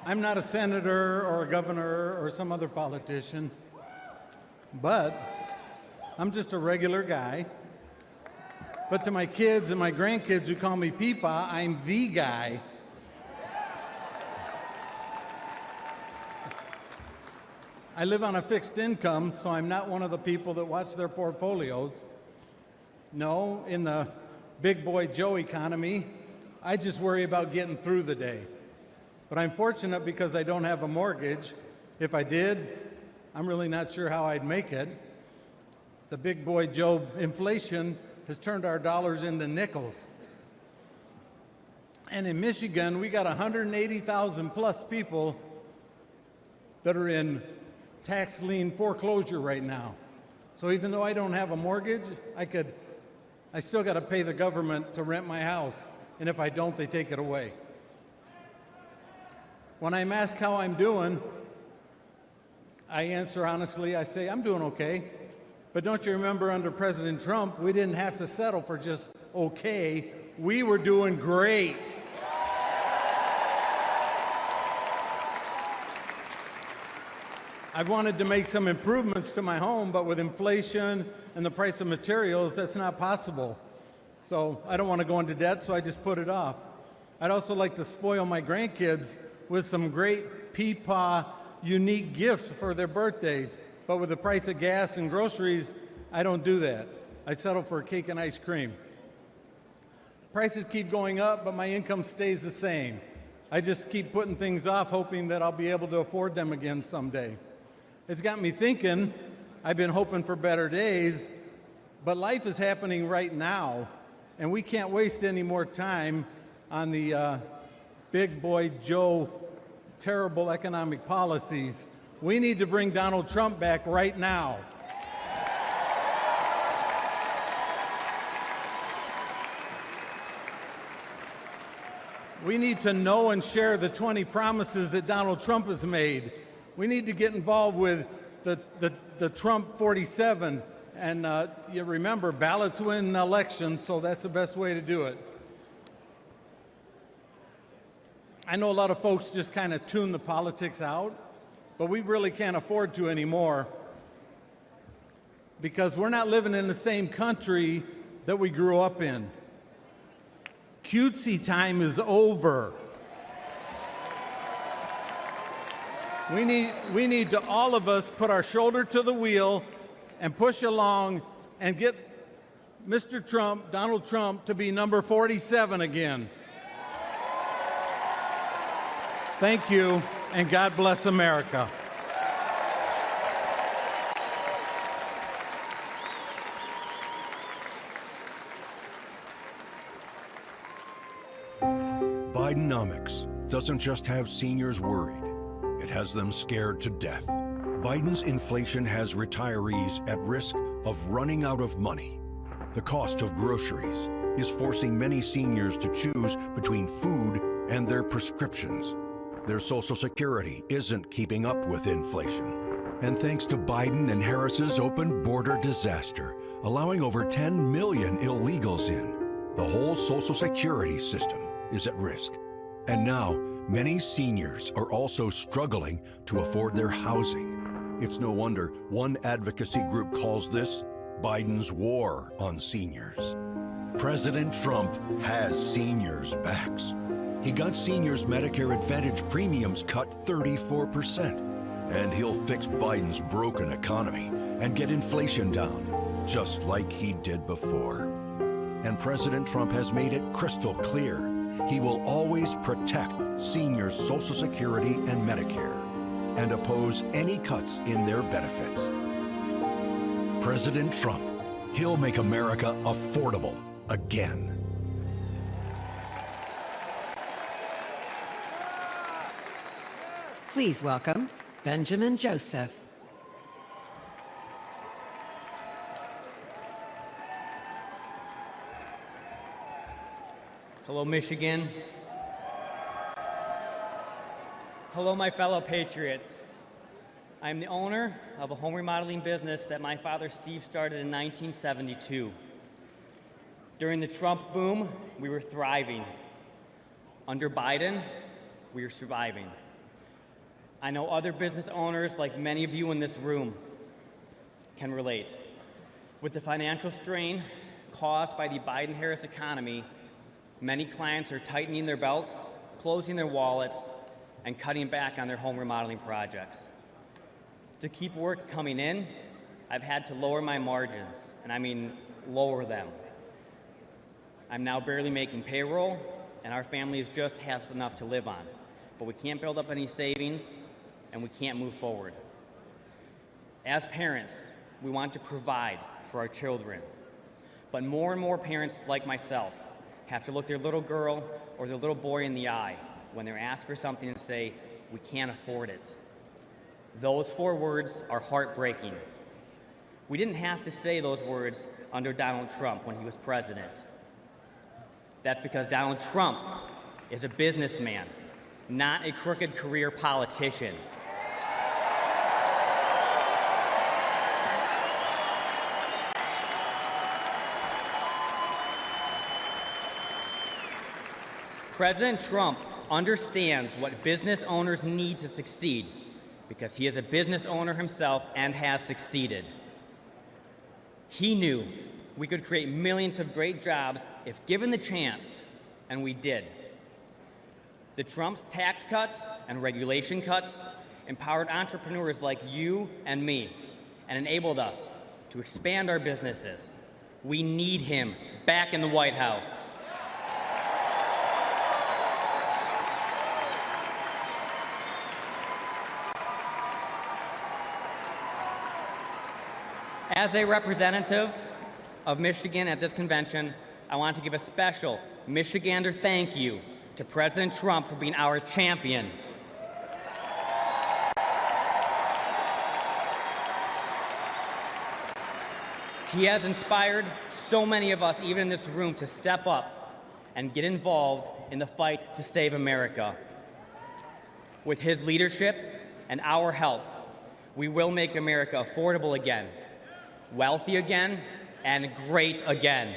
S19: I'm not a senator or a governor or some other politician, but I'm just a regular guy. But to my kids and my grandkids who call me Peepaw, I'm the guy. I live on a fixed income, so I'm not one of the people that watch their portfolios. No, in the big boy Joe economy, I just worry about getting through the day. But I'm fortunate because I don't have a mortgage. If I did, I'm really not sure how I'd make it. The big boy Joe inflation has turned our dollars into nickels. And in Michigan, we got 180,000 plus people that are in tax lien foreclosure right now. So even though I don't have a mortgage, I still got to pay the government to rent my house. And if I don't, they take it away. When I'm asked how I'm doing, I answer honestly, I say, I'm doing okay. But don't you remember under President Trump, we didn't have to settle for just okay. We were doing great. I wanted to make some improvements to my home, but with inflation and the price of materials, that's not possible. So I don't want to go into debt, so I just put it off. I'd also like to spoil my grandkids with some great Peepaw unique gifts for their birthdays. But with the price of gas and groceries, I don't do that. I settle for a cake and ice cream. Prices keep going up, but my income stays the same. I just keep putting things off, hoping that I'll be able to afford them again someday. It's got me thinking. I've been hoping for better days, but life is happening right now, and we can't waste any more time on the big boy Joe terrible economic policies. We need to bring Donald Trump back right now. We need to know and share the 20 promises that Donald Trump has made. We need to get involved with the Trump 47. And you remember, ballots win elections, so that's the best way to do it. I know a lot of folks just kind of tune the politics out, but we really can't afford to anymore because we're not living in the same country that we grew up in. Cutesy time is over. We need to, all of us, put our shoulder to the wheel and push along and get Mr. Trump, Donald Trump, to be number 47 again. Thank you, and God bless America.
S12: Bidenomics doesn't just have seniors worried. It has them scared to death.
S1: Biden's inflation has retirees at risk of running out of money. The cost of groceries is forcing many seniors to choose between food and their prescriptions. Their Social Security isn't keeping up with inflation. And thanks to Biden and Harris's open border disaster, allowing over 10 million illegals in, the whole Social Security system is at risk. And now, many seniors are also struggling to afford their housing. It's no wonder one advocacy group calls this Biden's war on seniors. President Trump has seniors' backs. He got seniors' Medicare Advantage premiums cut 34%. And he'll fix Biden's broken economy and get inflation down, just like he did before. And President Trump has made it crystal clear he will always protect seniors' Social Security and Medicare and oppose any cuts in their benefits. President Trump, he'll make America affordable again.
S23: Please welcome Benjamin Joseph.
S20: Hello, Michigan. Hello, my fellow patriots. I'm the owner of a home remodeling business that my father Steve started in 1972. During the Trump boom, we were thriving. Under Biden, we are surviving. I know other business owners, like many of you in this room, can relate. With the financial strain caused by the Biden-Harris economy, many clients are tightening their belts, closing their wallets, and cutting back on their home remodeling projects. To keep work coming in, I've had to lower my margins, and I mean lower them. I'm now barely making payroll, and our families just have enough to live on. But we can't build up any savings, and we can't move forward. As parents, we want to provide for our children. But more and more parents like myself have to look their little girl or their little boy in the eye when they're asked for something and say, "We can't afford it." Those 4 words are heartbreaking. We didn't have to say those words under Donald Trump when he was president. That's because Donald Trump is a businessman, not a crooked career politician. President Trump understands what business owners need to succeed because he is a business owner himself and has succeeded. He knew we could create millions of great jobs if given the chance, and we did. The Trump's tax cuts and regulation cuts empowered entrepreneurs like you and me and enabled us to expand our businesses. We need him back in the White House. As a representative of Michigan at this convention, I want to give a special Michigander thank you to President Trump for being our champion. He has inspired so many of us, even in this room, to step up and get involved in the fight to save America. With his leadership and our help, we will make America affordable again, wealthy again, and great again.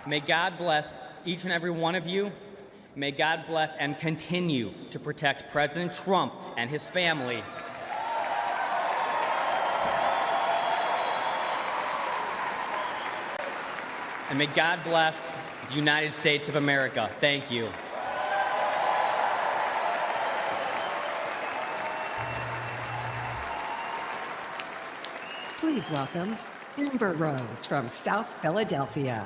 S20: May God bless each and every one of you. May God bless and continue to protect President Trump and his family. And may God bless the United States of America. Thank you.
S23: Please welcome Amber Rose from South Philadelphia.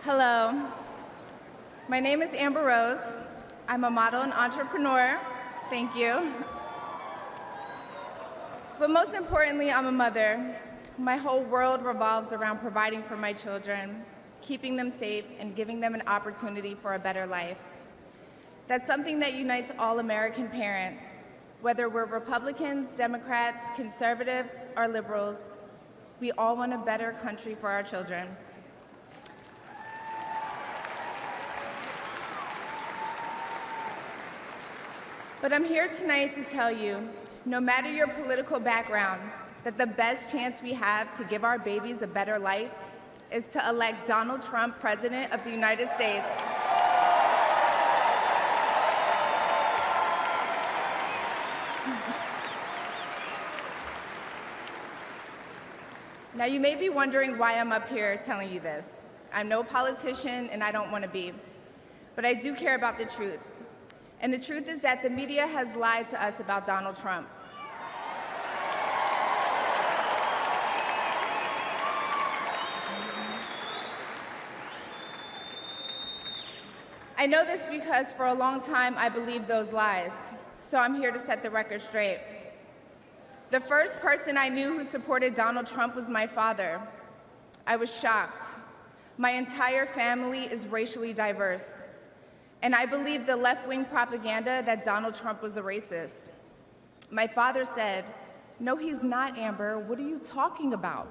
S21: Hello, my name is Amber Rose. I'm a model and entrepreneur. Thank you. But most importantly, I'm a mother. My whole world revolves around providing for my children, keeping them safe, and giving them an opportunity for a better life. That's something that unites all American parents, whether we're Republicans, Democrats, conservatives, or liberals. We all want a better country for our children. But I'm here tonight to tell you, no matter your political background, that the best chance we have to give our babies a better life is to elect Donald Trump President of the United States. Now, you may be wondering why I'm up here telling you this. I'm no politician, and I don't want to be. But I do care about the truth. And the truth is that the media has lied to us about Donald Trump. I know this because for a long time I believed those lies, so I'm here to set the record straight. The first person I knew who supported Donald Trump was my father. I was shocked. My entire family is racially diverse, and I believed the left-wing propaganda that Donald Trump was a racist. My father said, "No, he's not, Amber. What are you talking about?"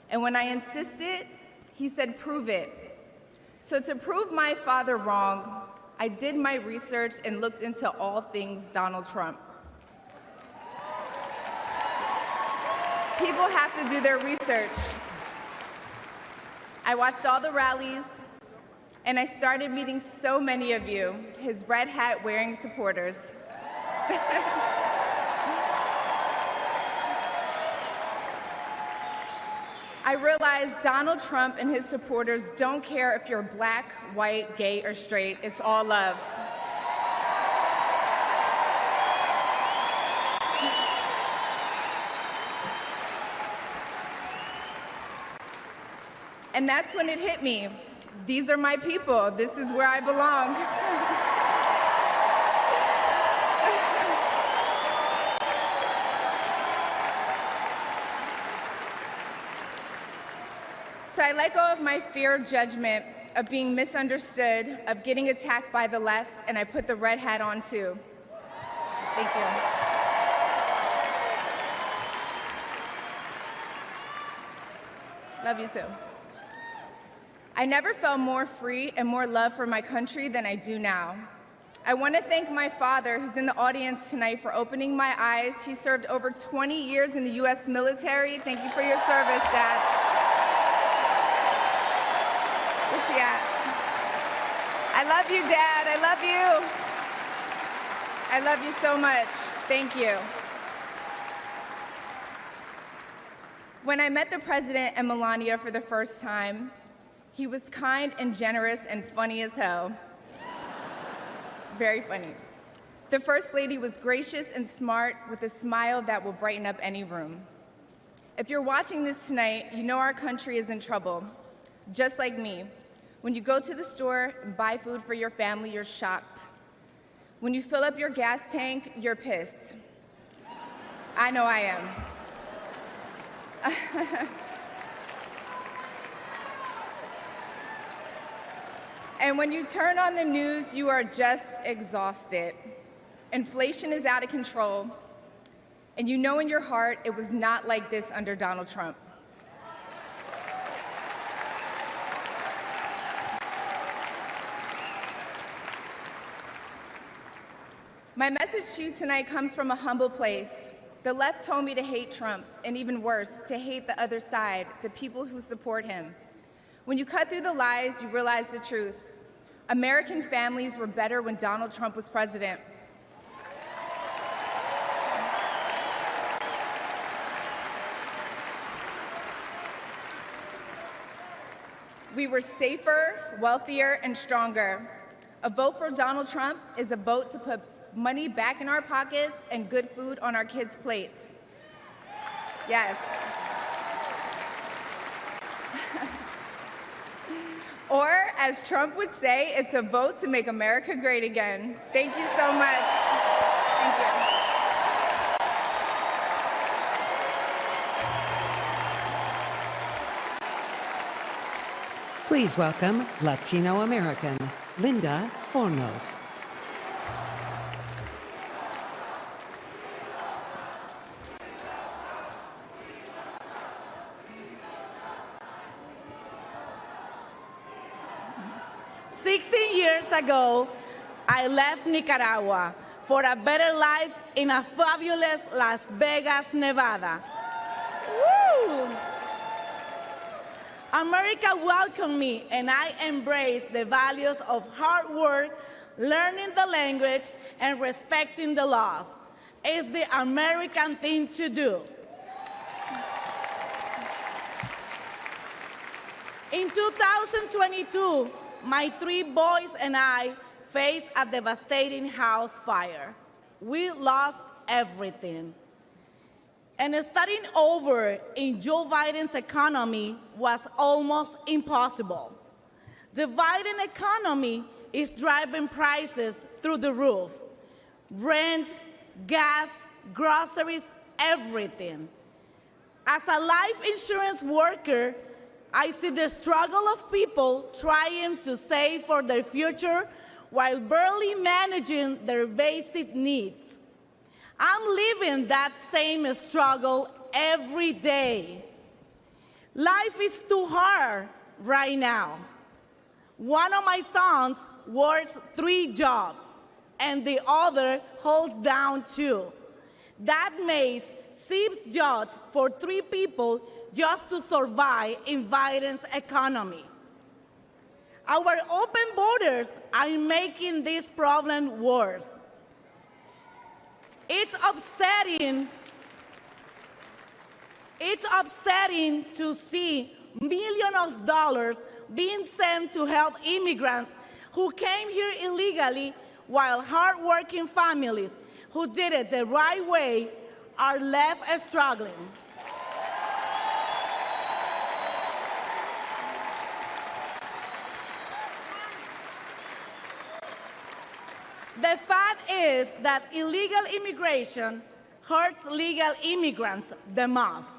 S21: And when I insisted, he said, "Prove it." So to prove my father wrong, I did my research and looked into all things Donald Trump. People have to do their research. I watched all the rallies, and I started meeting so many of you, his red hat wearing supporters. I realized Donald Trump and his supporters don't care if you're black, white, gay, or straight. It's all love. And that's when it hit me. These are my people. This is where I belong. So I let go of my fear of judgment, of being misunderstood, of getting attacked by the left, and I put the red hat on too. Thank you. Love you too. I never felt more free and more love for my country than I do now. I want to thank my father, who's in the audience tonight, for opening my eyes. He served over 20 years in the U.S. military. Thank you for your service, Dad. Where's he at? I love you, Dad. I love you. I love you so much. Thank you. When I met the President and Melania for the first time, he was kind and generous and funny as hell. Very funny. The First Lady was gracious and smart with a smile that will brighten up any room. If you're watching this tonight, you know our country is in trouble. Just like me. When you go to the store and buy food for your family, you're shocked. When you fill up your gas tank, you're pissed. I know I am. And when you turn on the news, you are just exhausted. Inflation is out of control, and you know in your heart it was not like this under Donald Trump. My message to you tonight comes from a humble place. The left told me to hate Trump, and even worse, to hate the other side, the people who support him. When you cut through the lies, you realize the truth. American families were better when Donald Trump was president. We were safer, wealthier, and stronger. A vote for Donald Trump is a vote to put money back in our pockets and good food on our kids' plates. Yes. Or, as Trump would say, it's a vote to make America great again. Thank you so much. Thank you.
S23: Please welcome Latino-American Linda Fornos.
S3: Years ago, I left Nicaragua for a better life in a fabulous Las Vegas, Nevada. Woo! America welcomed me, and I embraced the values of hard work, learning the language, and respecting the laws. It's the American thing to do. In 2022, my 3 boys and I faced a devastating house fire. We lost everything. And starting over in Joe Biden's economy was almost impossible. The Biden economy is driving prices through the roof. Rent, gas, groceries, everything. As a life insurance worker, I see the struggle of people trying to save for their future while barely managing their basic needs. I'm living that same struggle every day. Life is too hard right now. One of my sons works 3 jobs, and the other holds down 2. That makes 6 jobs for 3 people just to survive in Biden's economy. Our open borders are making this problem worse. It's upsetting to see millions of dollars being sent to help immigrants who came here illegally, while hardworking families who did it the right way are left struggling. The fact is that illegal immigration hurts legal immigrants the most.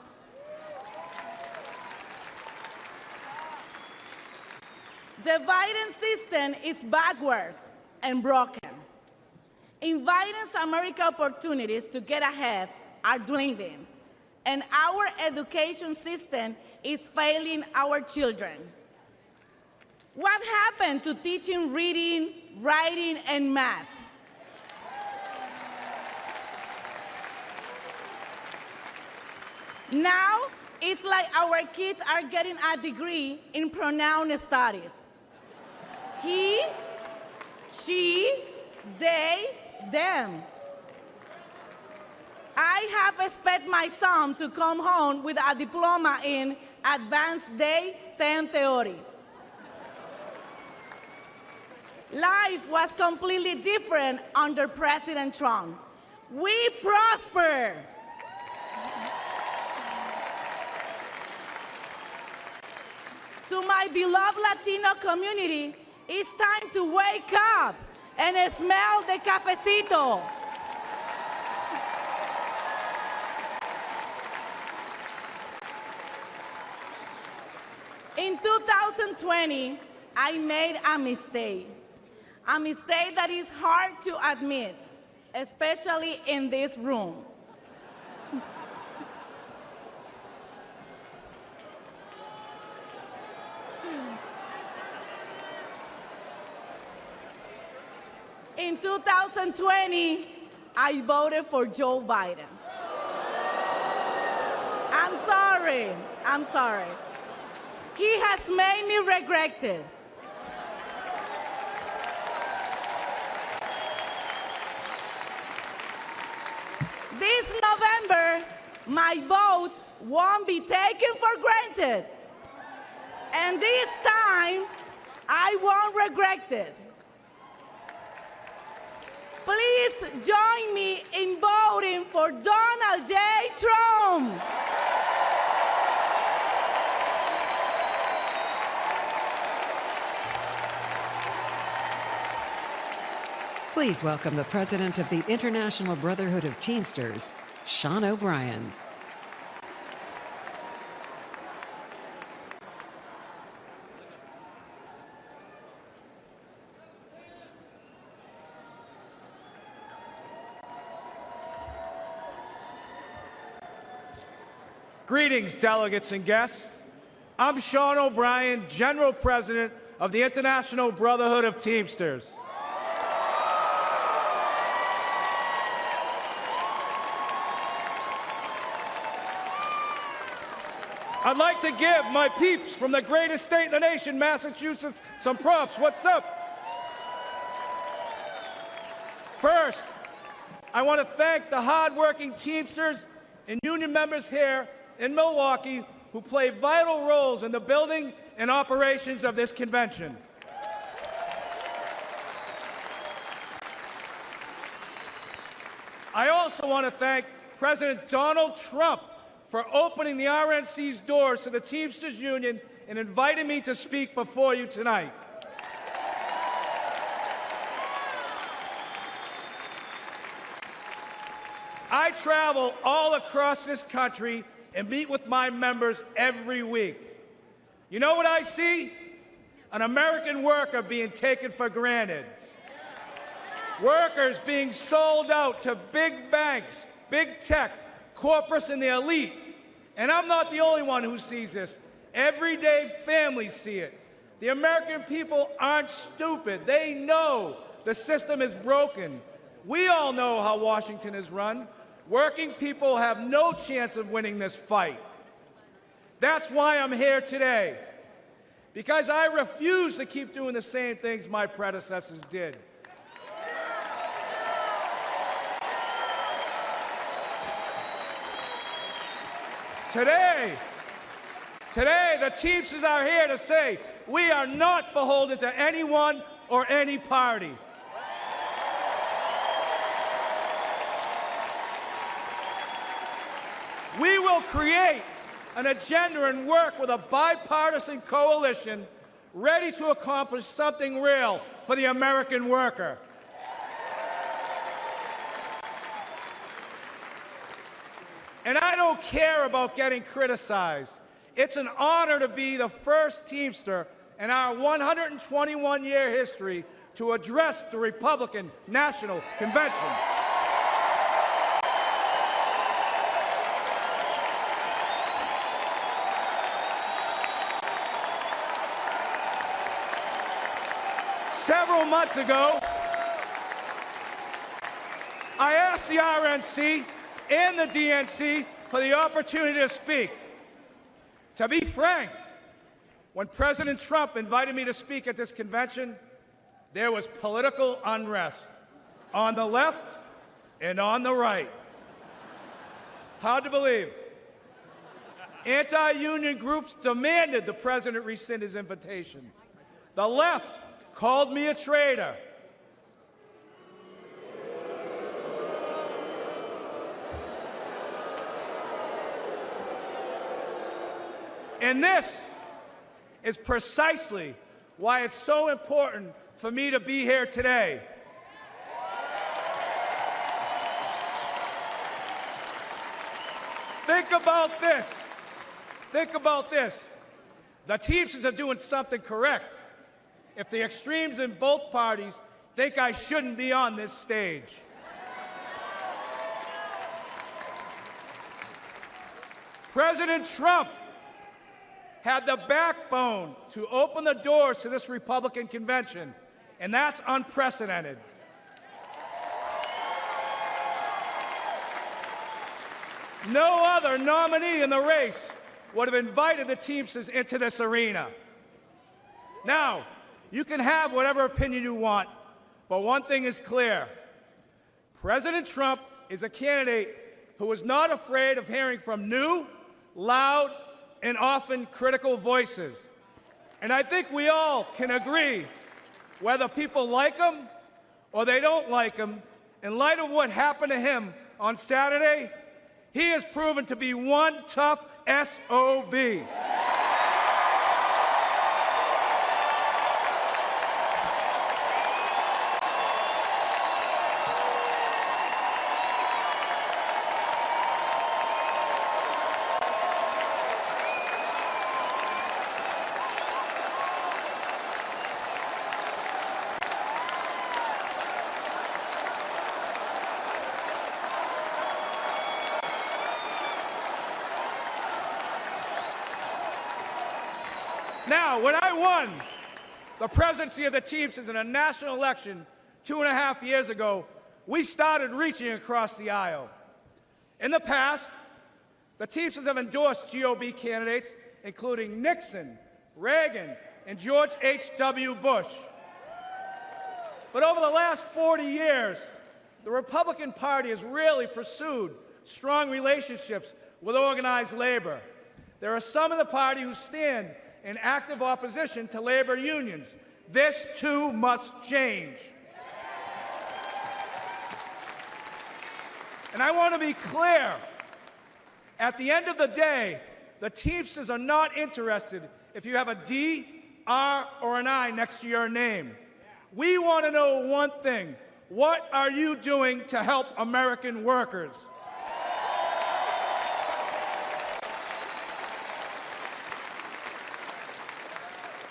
S3: The Biden system is backwards and broken. In Biden's America, opportunities to get ahead are dwindling, and our education system is failing our children. What happened to teaching reading, writing, and math? Now, it's like our kids are getting a degree in pronoun studies. He, she, they, them. I have expected my son to come home with a diploma in advanced day 10 theory. Life was completely different under President Trump. We prosper. To my beloved Latino community, it's time to wake up and smell the cafecito. In 2020, I made a mistake that is hard to admit, especially in this room. In 2020, I voted for Joe Biden. I'm sorry. He has made me regret it. This November, my vote won't be taken for granted. And this time, I won't regret it. Please join me in voting for Donald J. Trump.
S23: Please welcome the president of the International Brotherhood of Teamsters, Sean O'Brien.
S4: Greetings, delegates and guests. I'm Sean O'Brien, General President of the International Brotherhood of Teamsters. I'd like to give my peeps from the greatest state in the nation, Massachusetts, some props. What's up? First, I want to thank the hardworking Teamsters and union members here in Milwaukee who play vital roles in the building and operations of this convention. I also want to thank President Donald Trump for opening the RNC's doors to the Teamsters Union and inviting me to speak before you tonight. I travel all across this country and meet with my members every week. You know what I see? An American worker being taken for granted. Workers being sold out to big banks, big tech, corporates, and the elite. And I'm not the only one who sees this. Everyday families see it. The American people aren't stupid. They know the system is broken. We all know how Washington is run. Working people have no chance of winning this fight. That's why I'm here today. Because I refuse to keep doing the same things my predecessors did. Today, the Teamsters are here to say we are not beholden to anyone or any party. We will create an agenda and work with a bipartisan coalition ready to accomplish something real for the American worker. And I don't care about getting criticized. It's an honor to be the first Teamster in our 121-year history to address the Republican National Convention. Several months ago, I asked the RNC and the DNC for the opportunity to speak. To be frank, when President Trump invited me to speak at this convention, there was political unrest on the left and on the right. Hard to believe. Anti-union groups demanded the president rescind his invitation. The left called me a traitor. And this is precisely why it's so important for me to be here today. Think about this. Think about this. The Teamsters are doing something correct. If the extremes in both parties think I shouldn't be on this stage. President Trump had the backbone to open the doors to this Republican convention, and that's unprecedented. No other nominee in the race would have invited the Teamsters into this arena. Now, you can have whatever opinion you want, but one thing is clear. President Trump is a candidate who is not afraid of hearing from new, loud, and often critical voices. And I think we all can agree, whether people like him or they don't like him, in light of what happened to him on Saturday, he has proven to be one tough SOB. Now, when I won the presidency of the Teamsters in a national election 2.5 years ago, we started reaching across the aisle. In the past, the Teamsters have endorsed GOP candidates, including Nixon, Reagan, and George H.W. Bush. But over the last 40 years, the Republican Party has really pursued strong relationships with organized labor. There are some in the party who stand in active opposition to labor unions. This, too, must change. And I want to be clear. At the end of the day, the Teamsters are not interested if you have a D, R, or an I next to your name. We want to know one thing. What are you doing to help American workers?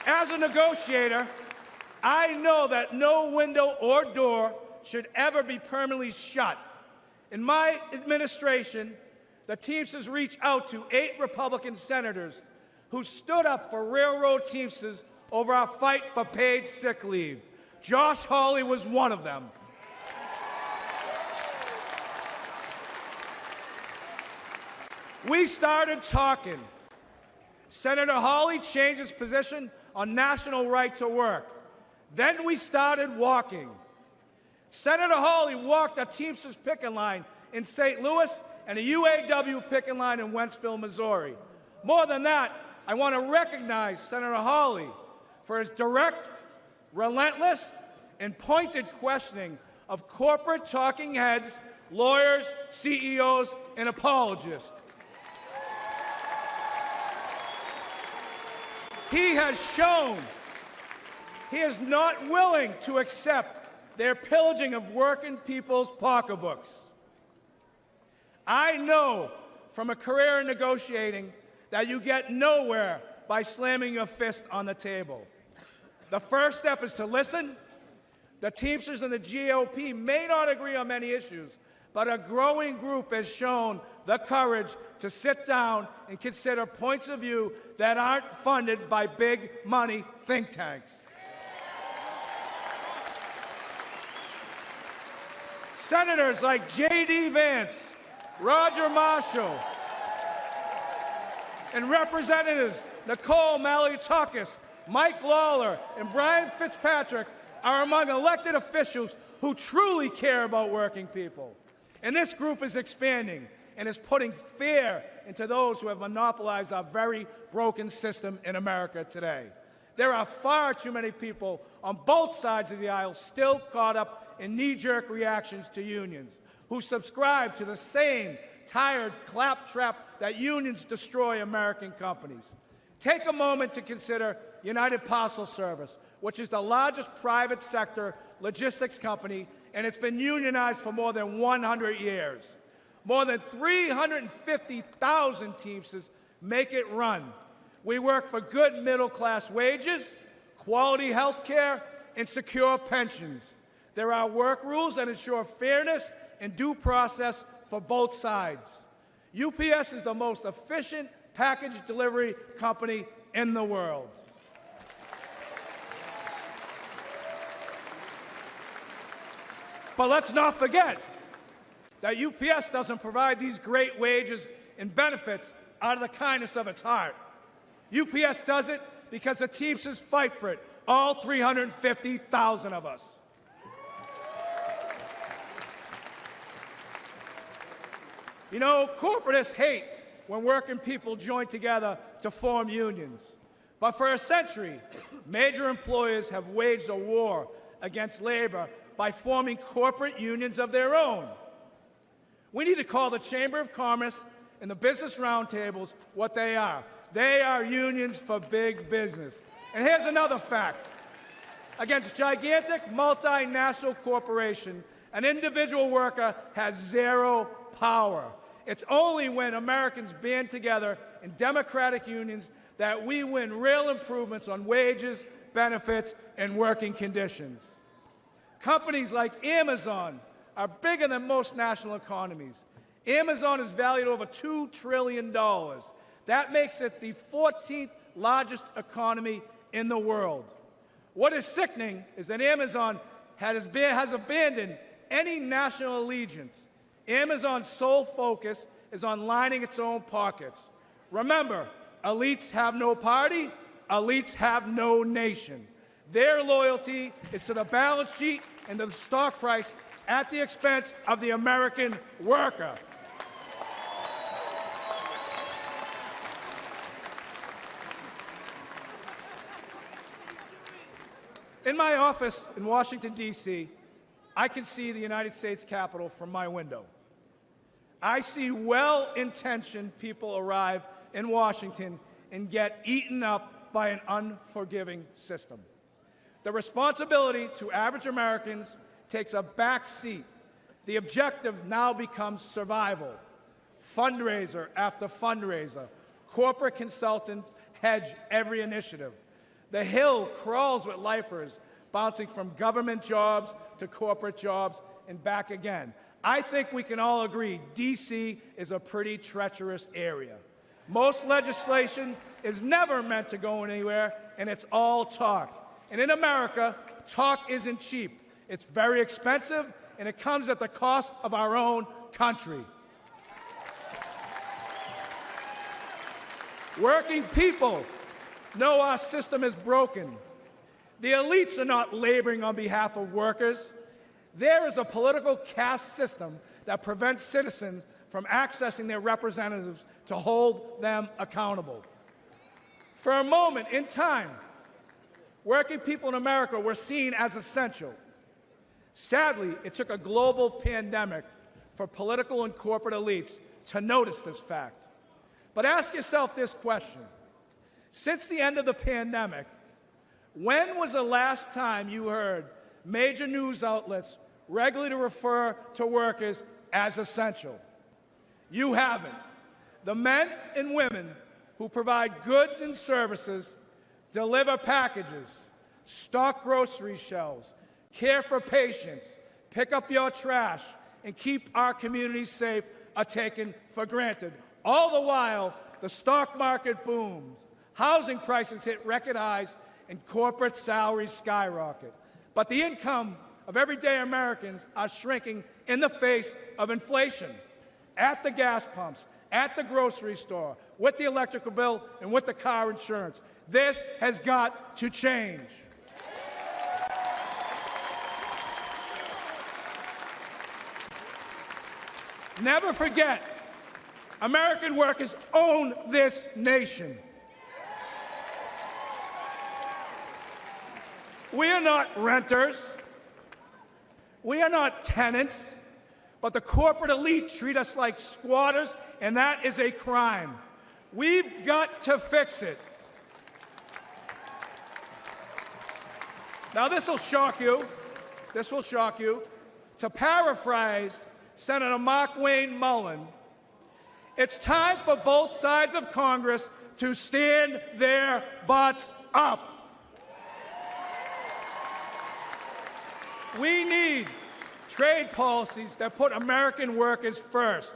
S4: As a negotiator, I know that no window or door should ever be permanently shut. In my administration, the Teamsters reached out to 8 Republican senators who stood up for railroad Teamsters over our fight for paid sick leave. Josh Hawley was one of them. We started talking. Senator Hawley changed his position on national right to work. Then we started walking. Senator Hawley walked a Teamsters picket line in St. Louis and a UAW picket line in Wentzville, Missouri. More than that, I want to recognize Senator Hawley for his direct, relentless, and pointed questioning of corporate talking heads, lawyers, CEOs, and apologists. He has shown he is not willing to accept their pillaging of working people's pocketbooks. I know from a career in negotiating that you get nowhere by slamming your fist on the table. The first step is to listen. The Teamsters and the GOP may not agree on many issues, but a growing group has shown the courage to sit down and consider points of view that aren't funded by big money think tanks. Senators like J.D. Vance, Roger Marshall, and Representatives Nicole Malliotakis, Mike Lawler, and Brian Fitzpatrick are among elected officials who truly care about working people. And this group is expanding and is putting fear into those who have monopolized our very broken system in America today. There are far too many people on both sides of the aisle still caught up in knee-jerk reactions to unions, who subscribe to the same tired claptrap that unions destroy American companies. Take a moment to consider United Parcel Service, which is the largest private sector logistics company, and it's been unionized for more than 100 years. More than 350,000 Teamsters make it run. We work for good middle-class wages, quality health care, and secure pensions. There are work rules that ensure fairness and due process for both sides. UPS is the most efficient package delivery company in the world. But let's not forget that UPS doesn't provide these great wages and benefits out of the kindness of its heart. UPS does it because the Teamsters fight for it, all 350,000 of us. You know, corporatists hate when working people join together to form unions. But for a century, major employers have waged a war against labor by forming corporate unions of their own. We need to call the Chamber of Commerce and the business roundtables what they are. They are unions for big business. And here's another fact. Against gigantic multinational corporation, an individual worker has zero power. It's only when Americans band together in democratic unions that we win real improvements on wages, benefits, and working conditions. Companies like Amazon are bigger than most national economies. Amazon is valued over $2 trillion. That makes it the 14th largest economy in the world. What is sickening is that Amazon has abandoned any national allegiance. Amazon's sole focus is on lining its own pockets. Remember, elites have no party, elites have no nation. Their loyalty is to the balance sheet and to the stock price at the expense of the American worker. In my office in Washington, D.C., I can see the United States Capitol from my window. I see well-intentioned people arrive in Washington and get eaten up by an unforgiving system. The responsibility to average Americans takes a back seat. The objective now becomes survival. Fundraiser after fundraiser, corporate consultants hedge every initiative. The Hill crawls with lifers, bouncing from government jobs to corporate jobs and back again. I think we can all agree D.C. is a pretty treacherous area. Most legislation is never meant to go anywhere, and it's all talk. And in America, talk isn't cheap. It's very expensive, and it comes at the cost of our own country. Working people know our system is broken. The elites are not laboring on behalf of workers. There is a political caste system that prevents citizens from accessing their representatives to hold them accountable. For a moment in time, working people in America were seen as essential. Sadly, it took a global pandemic for political and corporate elites to notice this fact. But ask yourself this question. Since the end of the pandemic, when was the last time you heard major news outlets regularly refer to workers as essential? You haven't. The men and women who provide goods and services, deliver packages, stock grocery shelves, care for patients, pick up your trash, and keep our communities safe are taken for granted. All the while, the stock market booms, housing prices hit record highs, and corporate salaries skyrocket. But the income of everyday Americans are shrinking in the face of inflation. At the gas pumps, at the grocery store, with the electrical bill, and with the car insurance. This has got to change. Never forget, American workers own this nation. We are not renters. We are not tenants. But the corporate elite treat us like squatters, and that is a crime. We've got to fix it. Now, this will shock you. This will shock you. To paraphrase Senator Mark Wayne Mullen, it's time for both sides of Congress to stand their butts up. We need trade policies that put American workers first.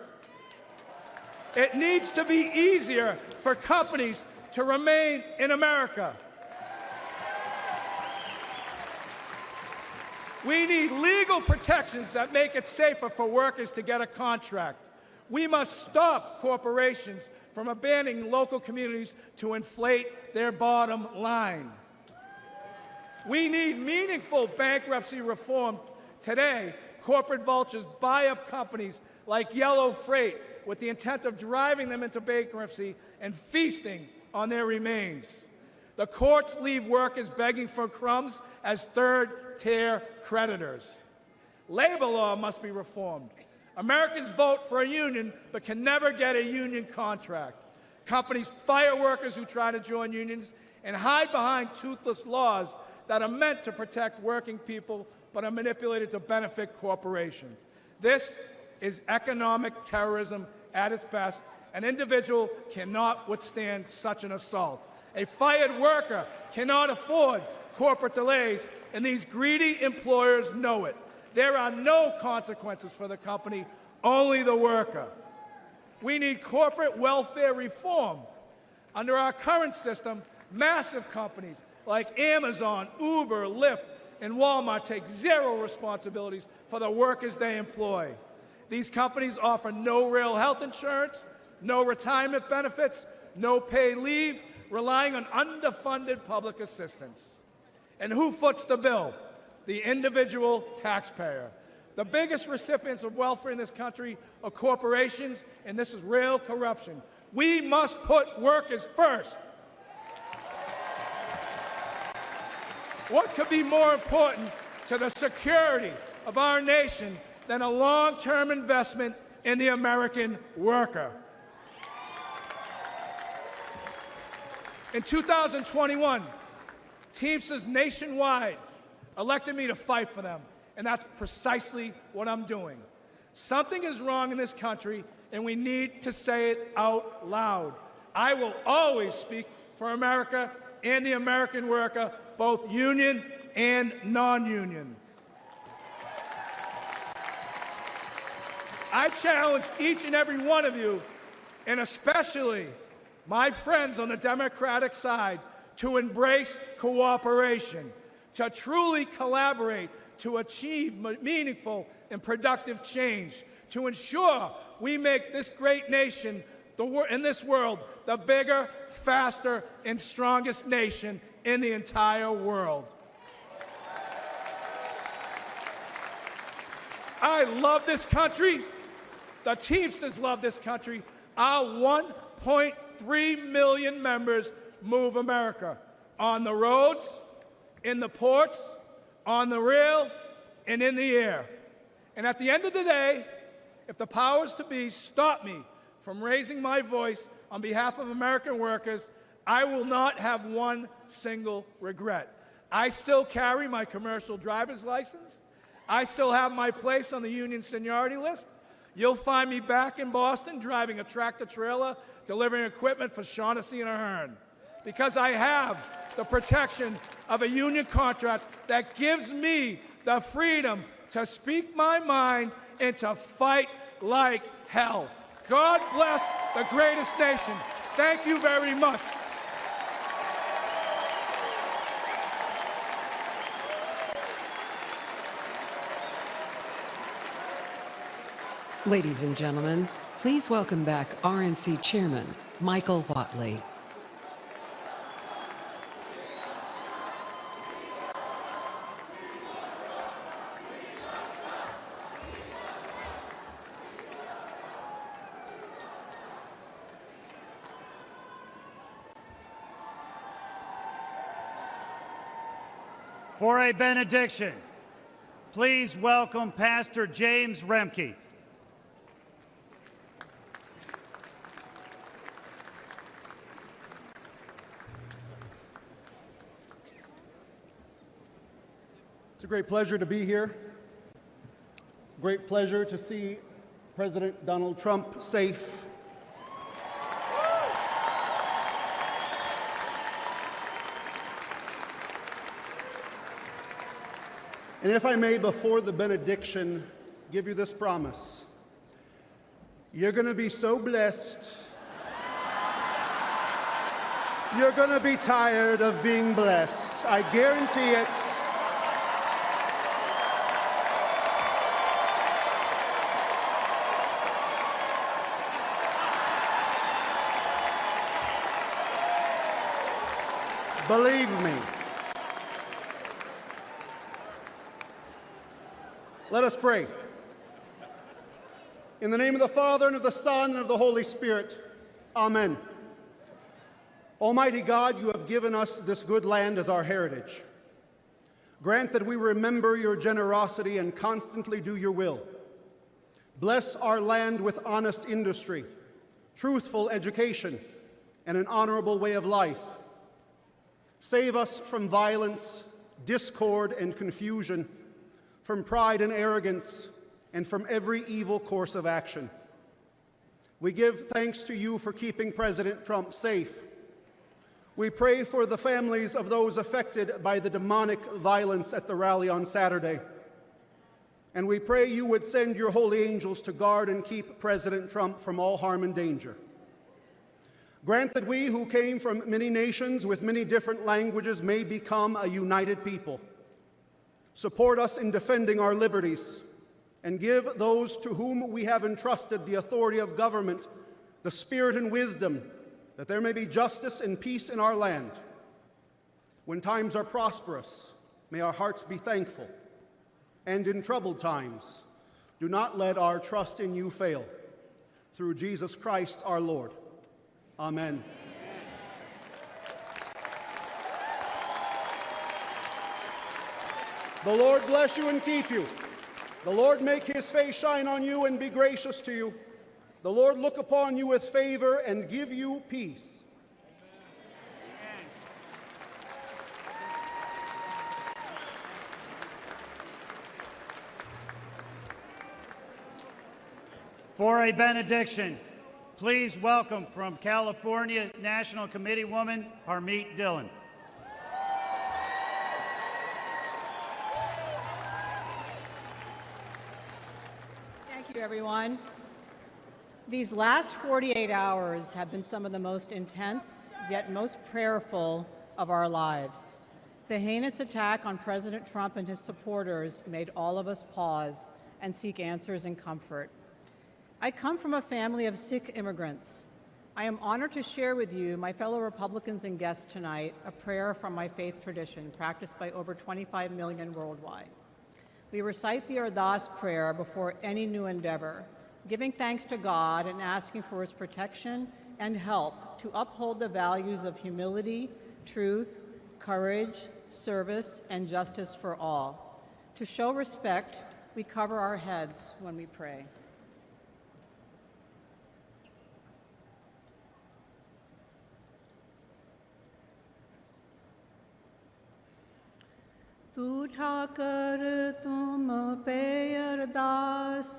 S4: It needs to be easier for companies to remain in America. We need legal protections that make it safer for workers to get a contract. We must stop corporations from abandoning local communities to inflate their bottom line. We need meaningful bankruptcy reform. Today, corporate vultures buy up companies like Yellow Freight with the intent of driving them into bankruptcy and feasting on their remains. The courts leave workers begging for crumbs as third-tier creditors. Labor law must be reformed. Americans vote for a union but can never get a union contract. Companies fire workers who try to join unions and hide behind toothless laws that are meant to protect working people but are manipulated to benefit corporations. This is economic terrorism at its best. An individual cannot withstand such an assault. A fired worker cannot afford corporate delays, and these greedy employers know it. There are no consequences for the company, only the worker. We need corporate welfare reform. Under our current system, massive companies like Amazon, Uber, Lyft, and Walmart take zero responsibilities for the workers they employ. These companies offer no real health insurance, no retirement benefits, no paid leave, relying on underfunded public assistance. And who foots the bill? The individual taxpayer. The biggest recipients of welfare in this country are corporations, and this is real corruption. We must put workers first. What could be more important to the security of our nation than a long-term investment in the American worker? In 2021, Teamsters nationwide elected me to fight for them, and that's precisely what I'm doing. Something is wrong in this country, and we need to say it out loud. I will always speak for America and the American worker, both union and non-union. I challenge each and every one of you, and especially my friends on the Democratic side, to embrace cooperation, to truly collaborate, to achieve meaningful and productive change, to ensure we make this great nation in this world the bigger, faster, and strongest nation in the entire world. I love this country. The Teamsters love this country. Our 1.3 million members move America on the roads, in the ports, on the rail, and in the air. And at the end of the day, if the powers to be stop me from raising my voice on behalf of American workers, I will not have one single regret. I still carry my commercial driver's license. I still have my place on the union seniority list. You'll find me back in Boston driving a tractor-trailer, delivering equipment for Shaughnessy and Ahern, because I have the protection of a union contract that gives me the freedom to speak my mind and to fight like hell. God bless the greatest nation. Thank you very much.
S23: Ladies and gentlemen, please welcome back RNC Chairman Michael Whatley.
S5: For a benediction, please welcome Pastor James Remke.
S14: It's a great pleasure to be here. Great pleasure to see President Donald Trump safe. And if I may, before the benediction, give you this promise. You're going to be so blessed. You're going to be tired of being blessed. I guarantee it. Believe me. Let us pray. In the name of the Father, and of the Son, and of the Holy Spirit. Amen. Almighty God, you have given us this good land as our heritage. Grant that we remember your generosity and constantly do your will. Bless our land with honest industry, truthful education, and an honorable way of life. Save us from violence, discord, and confusion, from pride and arrogance, and from every evil course of action. We give thanks to you for keeping President Trump safe. We pray for the families of those affected by the demonic violence at the rally on Saturday. And we pray you would send your holy angels to guard and keep President Trump from all harm and danger.
S7: Grant that we who came from many nations with many different languages may become a united people. Support us in defending our liberties, and give those to whom we have entrusted the authority of government the spirit and wisdom that there may be justice and peace in our land. When times are prosperous, may our hearts be thankful, and in troubled times, do not let our trust in you fail. Through Jesus Christ our Lord. Amen. The Lord bless you and keep you. The Lord make his face shine on you and be gracious to you. The Lord look upon you with favor and give you peace.
S5: For a benediction, please welcome from California National Committee woman Harmeet Dillon.
S8: Thank you, everyone. These last 48 hours have been some of the most intense, yet most prayerful of our lives. The heinous attack on President Trump and his supporters made all of us pause and seek answers and comfort. I come from a family of Sikh immigrants. I am honored to share with you, my fellow Republicans and guests tonight, a prayer from my faith tradition practiced by over 25 million worldwide. We recite the Ardas prayer before any new endeavor, giving thanks to God and asking for his protection and help to uphold the values of humility, truth, courage, service, and justice for all. To show respect, we cover our heads when we pray. तू ठाकर तुम पे अरदास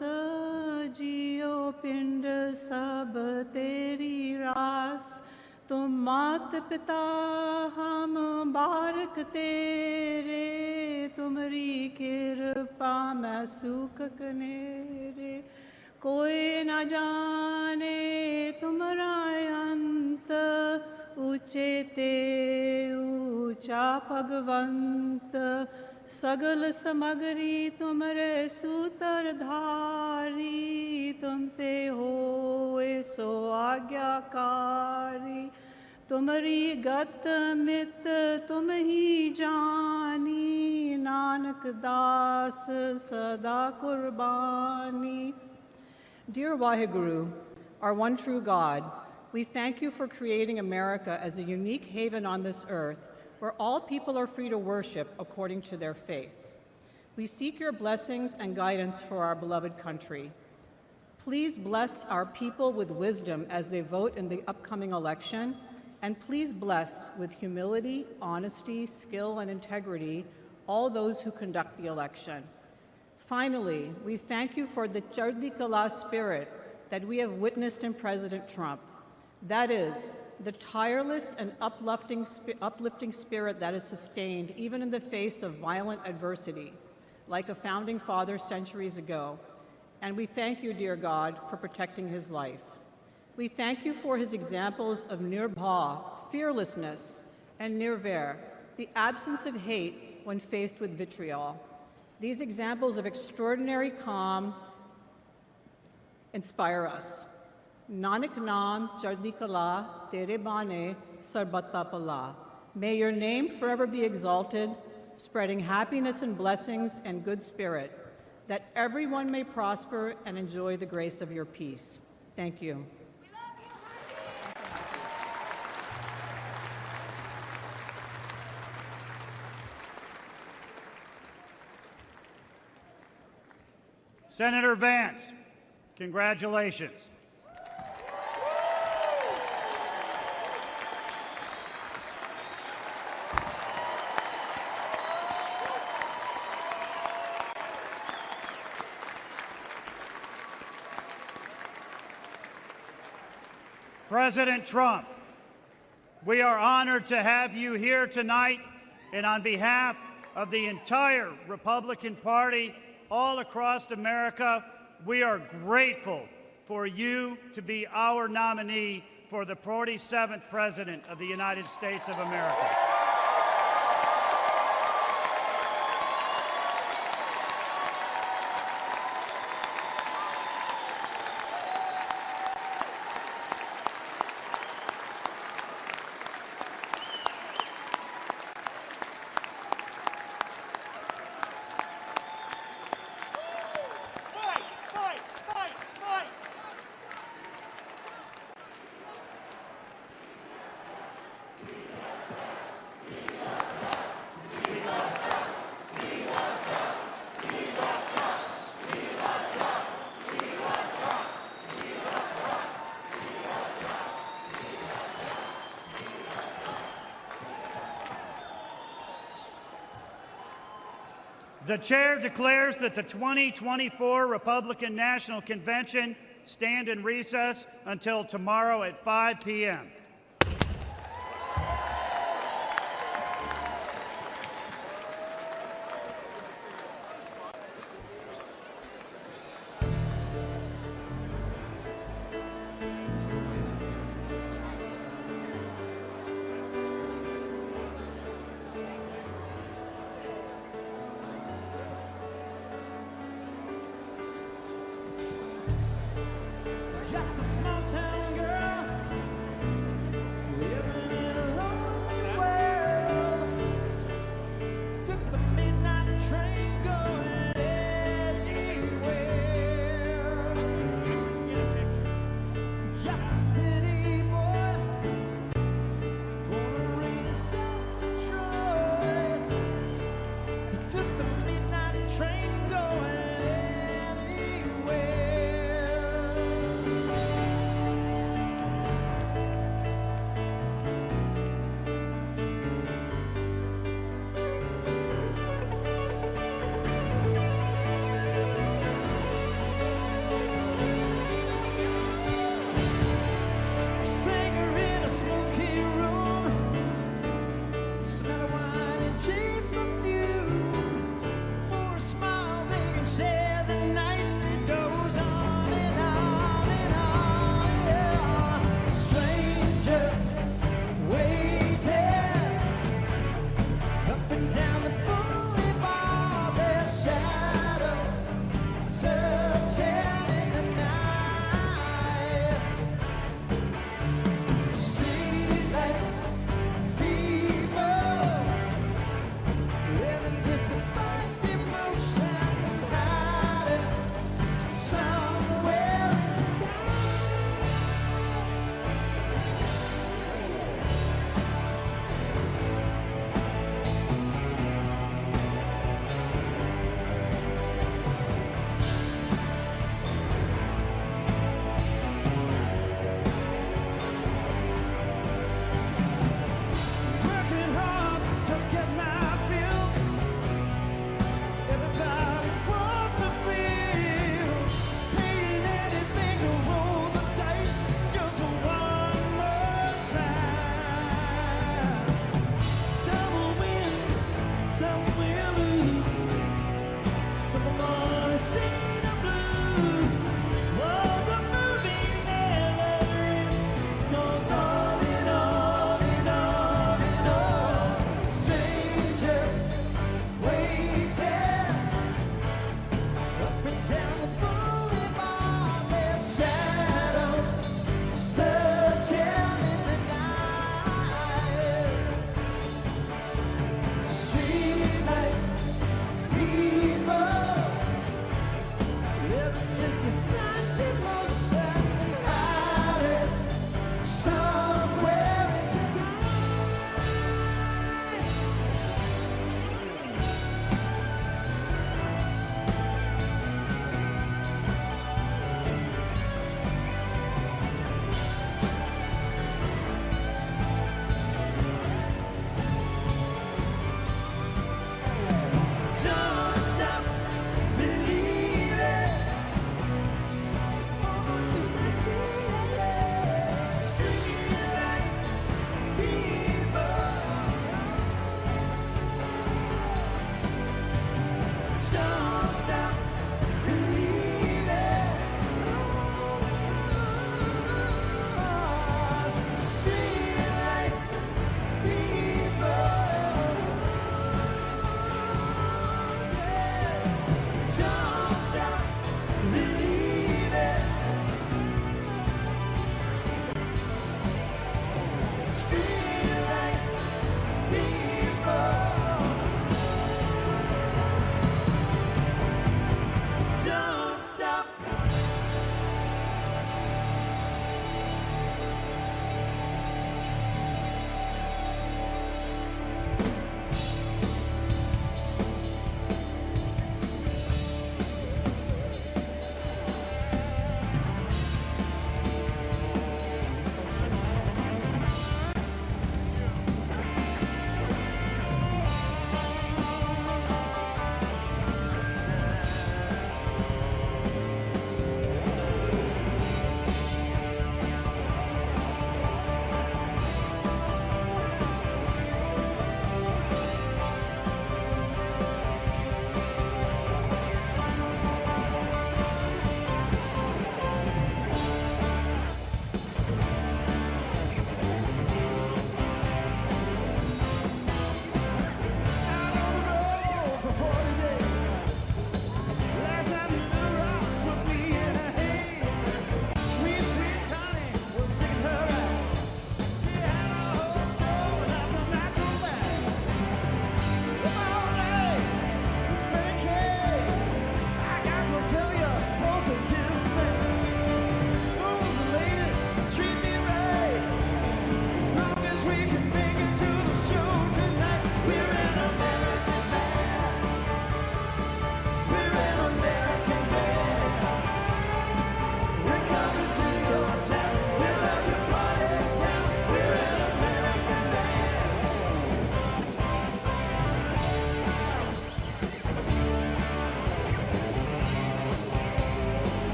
S8: जियो पिंड सब तेरी रास तुम मात पिता हम बारक तेरे तुमरी कृपा में सुख कनेरे कोई न जाने तुमरा अंत ऊंचे ते ऊंचा भगवंत सगल समगरी तुमरे सूत्रधारी तुम ते होए सो आज्ञाकारी तुमरी गत मित तुम ही जानी नानक दास सदा कुर्बानी. Dear Waheguru, our one true God, we thank you for creating America as a unique haven on this earth where all people are free to worship according to their faith. We seek your blessings and guidance for our beloved country. Please bless our people with wisdom as they vote in the upcoming election, and please bless with humility, honesty, skill, and integrity all those who conduct the election. Finally, we thank you for the Chardi Kala spirit that we have witnessed in President Trump. That is, the tireless and uplifting spirit that is sustained even in the face of violent adversity, like a founding father centuries ago. And we thank you, dear God, for protecting his life. We thank you for his examples of nirbha, fearlessness, and nirvair, the absence of hate when faced with vitriol. These examples of extraordinary calm inspire us. Nanak Naam Chardi Kala Tere Bane Sarbatta Pala. May your name forever be exalted, spreading happiness and blessings and good spirit, that everyone may prosper and enjoy the grace of your peace. Thank you.
S5: Senator Vance, congratulations. President Trump, we are honored to have you here tonight, and on behalf of the entire Republican Party all across America, we are grateful for you to be our nominee for for the 47th President of the United States of America. The chair declares that the 2024 Republican National Convention stand in recess until tomorrow at 5 p.m.
S6: Just a small town girl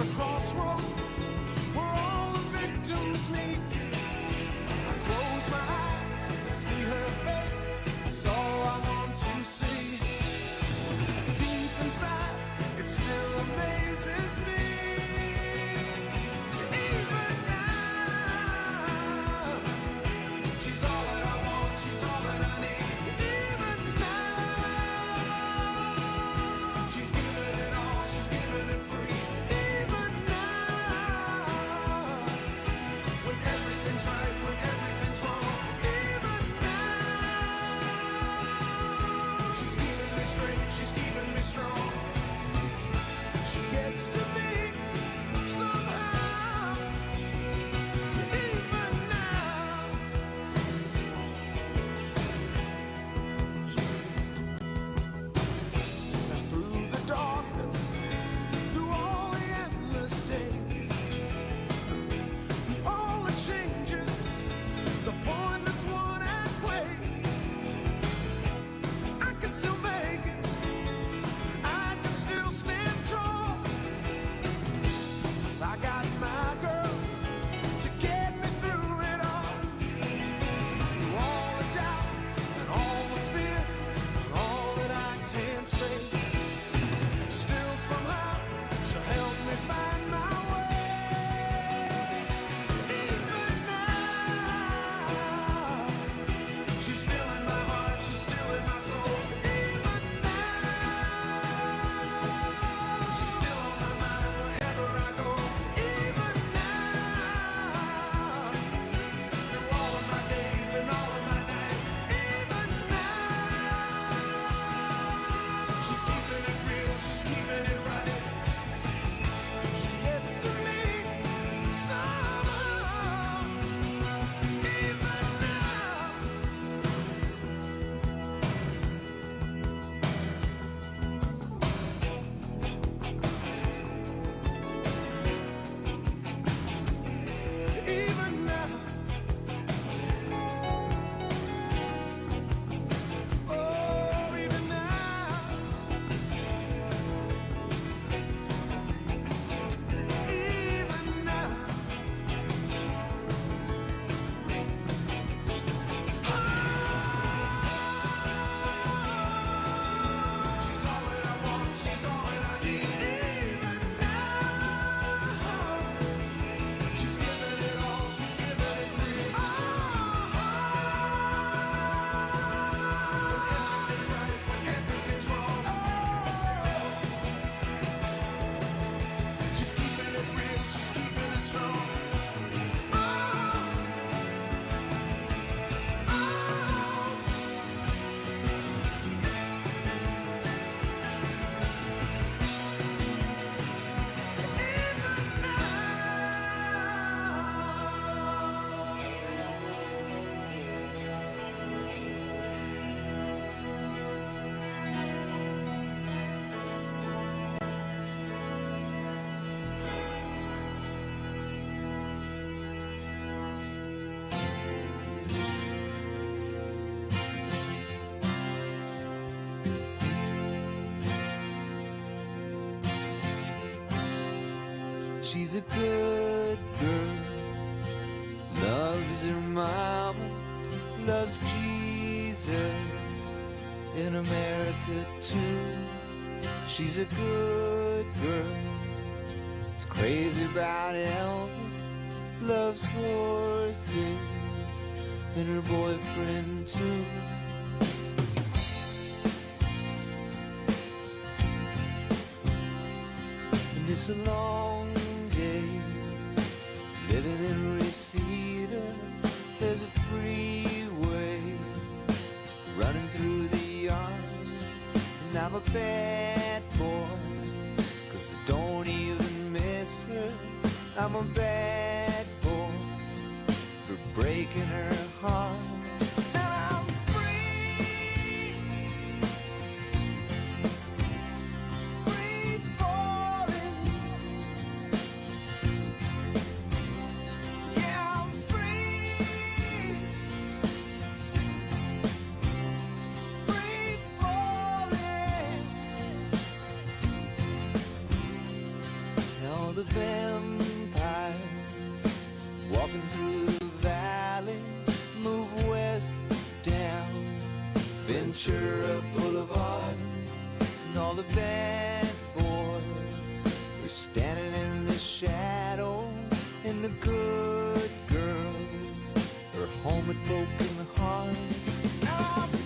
S6: a crossroad where all the victims meet. I close my eyes and see her face. It's all I want to see. And deep inside, it still amazes me. Even now, she's all that I want, she's all that I need. Even now, she's giving it all, she's giving it free. Even now, when everything's right, when everything's wrong. Even now, she's keeping me straight, she's keeping me strong. She gets to me somehow. Even now. And through the darkness, through all the endless days, through all the changes, the pointless one and ways, I can still make it, I can still stand tall. 'Cause I got my girl to get me through it all. Through all the doubt and all the fear and all that I can't say, still somehow she'll help me find my way. Even now, she's still in my heart, she's still in my soul. Even now, she's still on my mind wherever I go. Even now, through all of my days and all of my nights. Even now, she's keeping it real, she's keeping it right. She gets to me somehow. Even now. Even now. Oh, even now. Even now. She's all that I want, she's all that I need. Even now, she's giving it all, she's giving it free. When everything's right, when everything's wrong. She's keeping it real, she's keeping it strong.
S9: She's a good girl, loves her mama, loves Jesus, in America too. She's a good girl, is crazy about Elvis, loves horses, and her boyfriend too. And it's a long day, living in Reseda. There's a freeway running through the yard, and I'm a bad boy, 'cause I don't even miss her. I'm a bad boy for breaking her heart. And I'm free, free falling. Yeah, I'm free, free falling. And all the all the bad boys were standing in the shadow, and the good girls are home with broken hearts.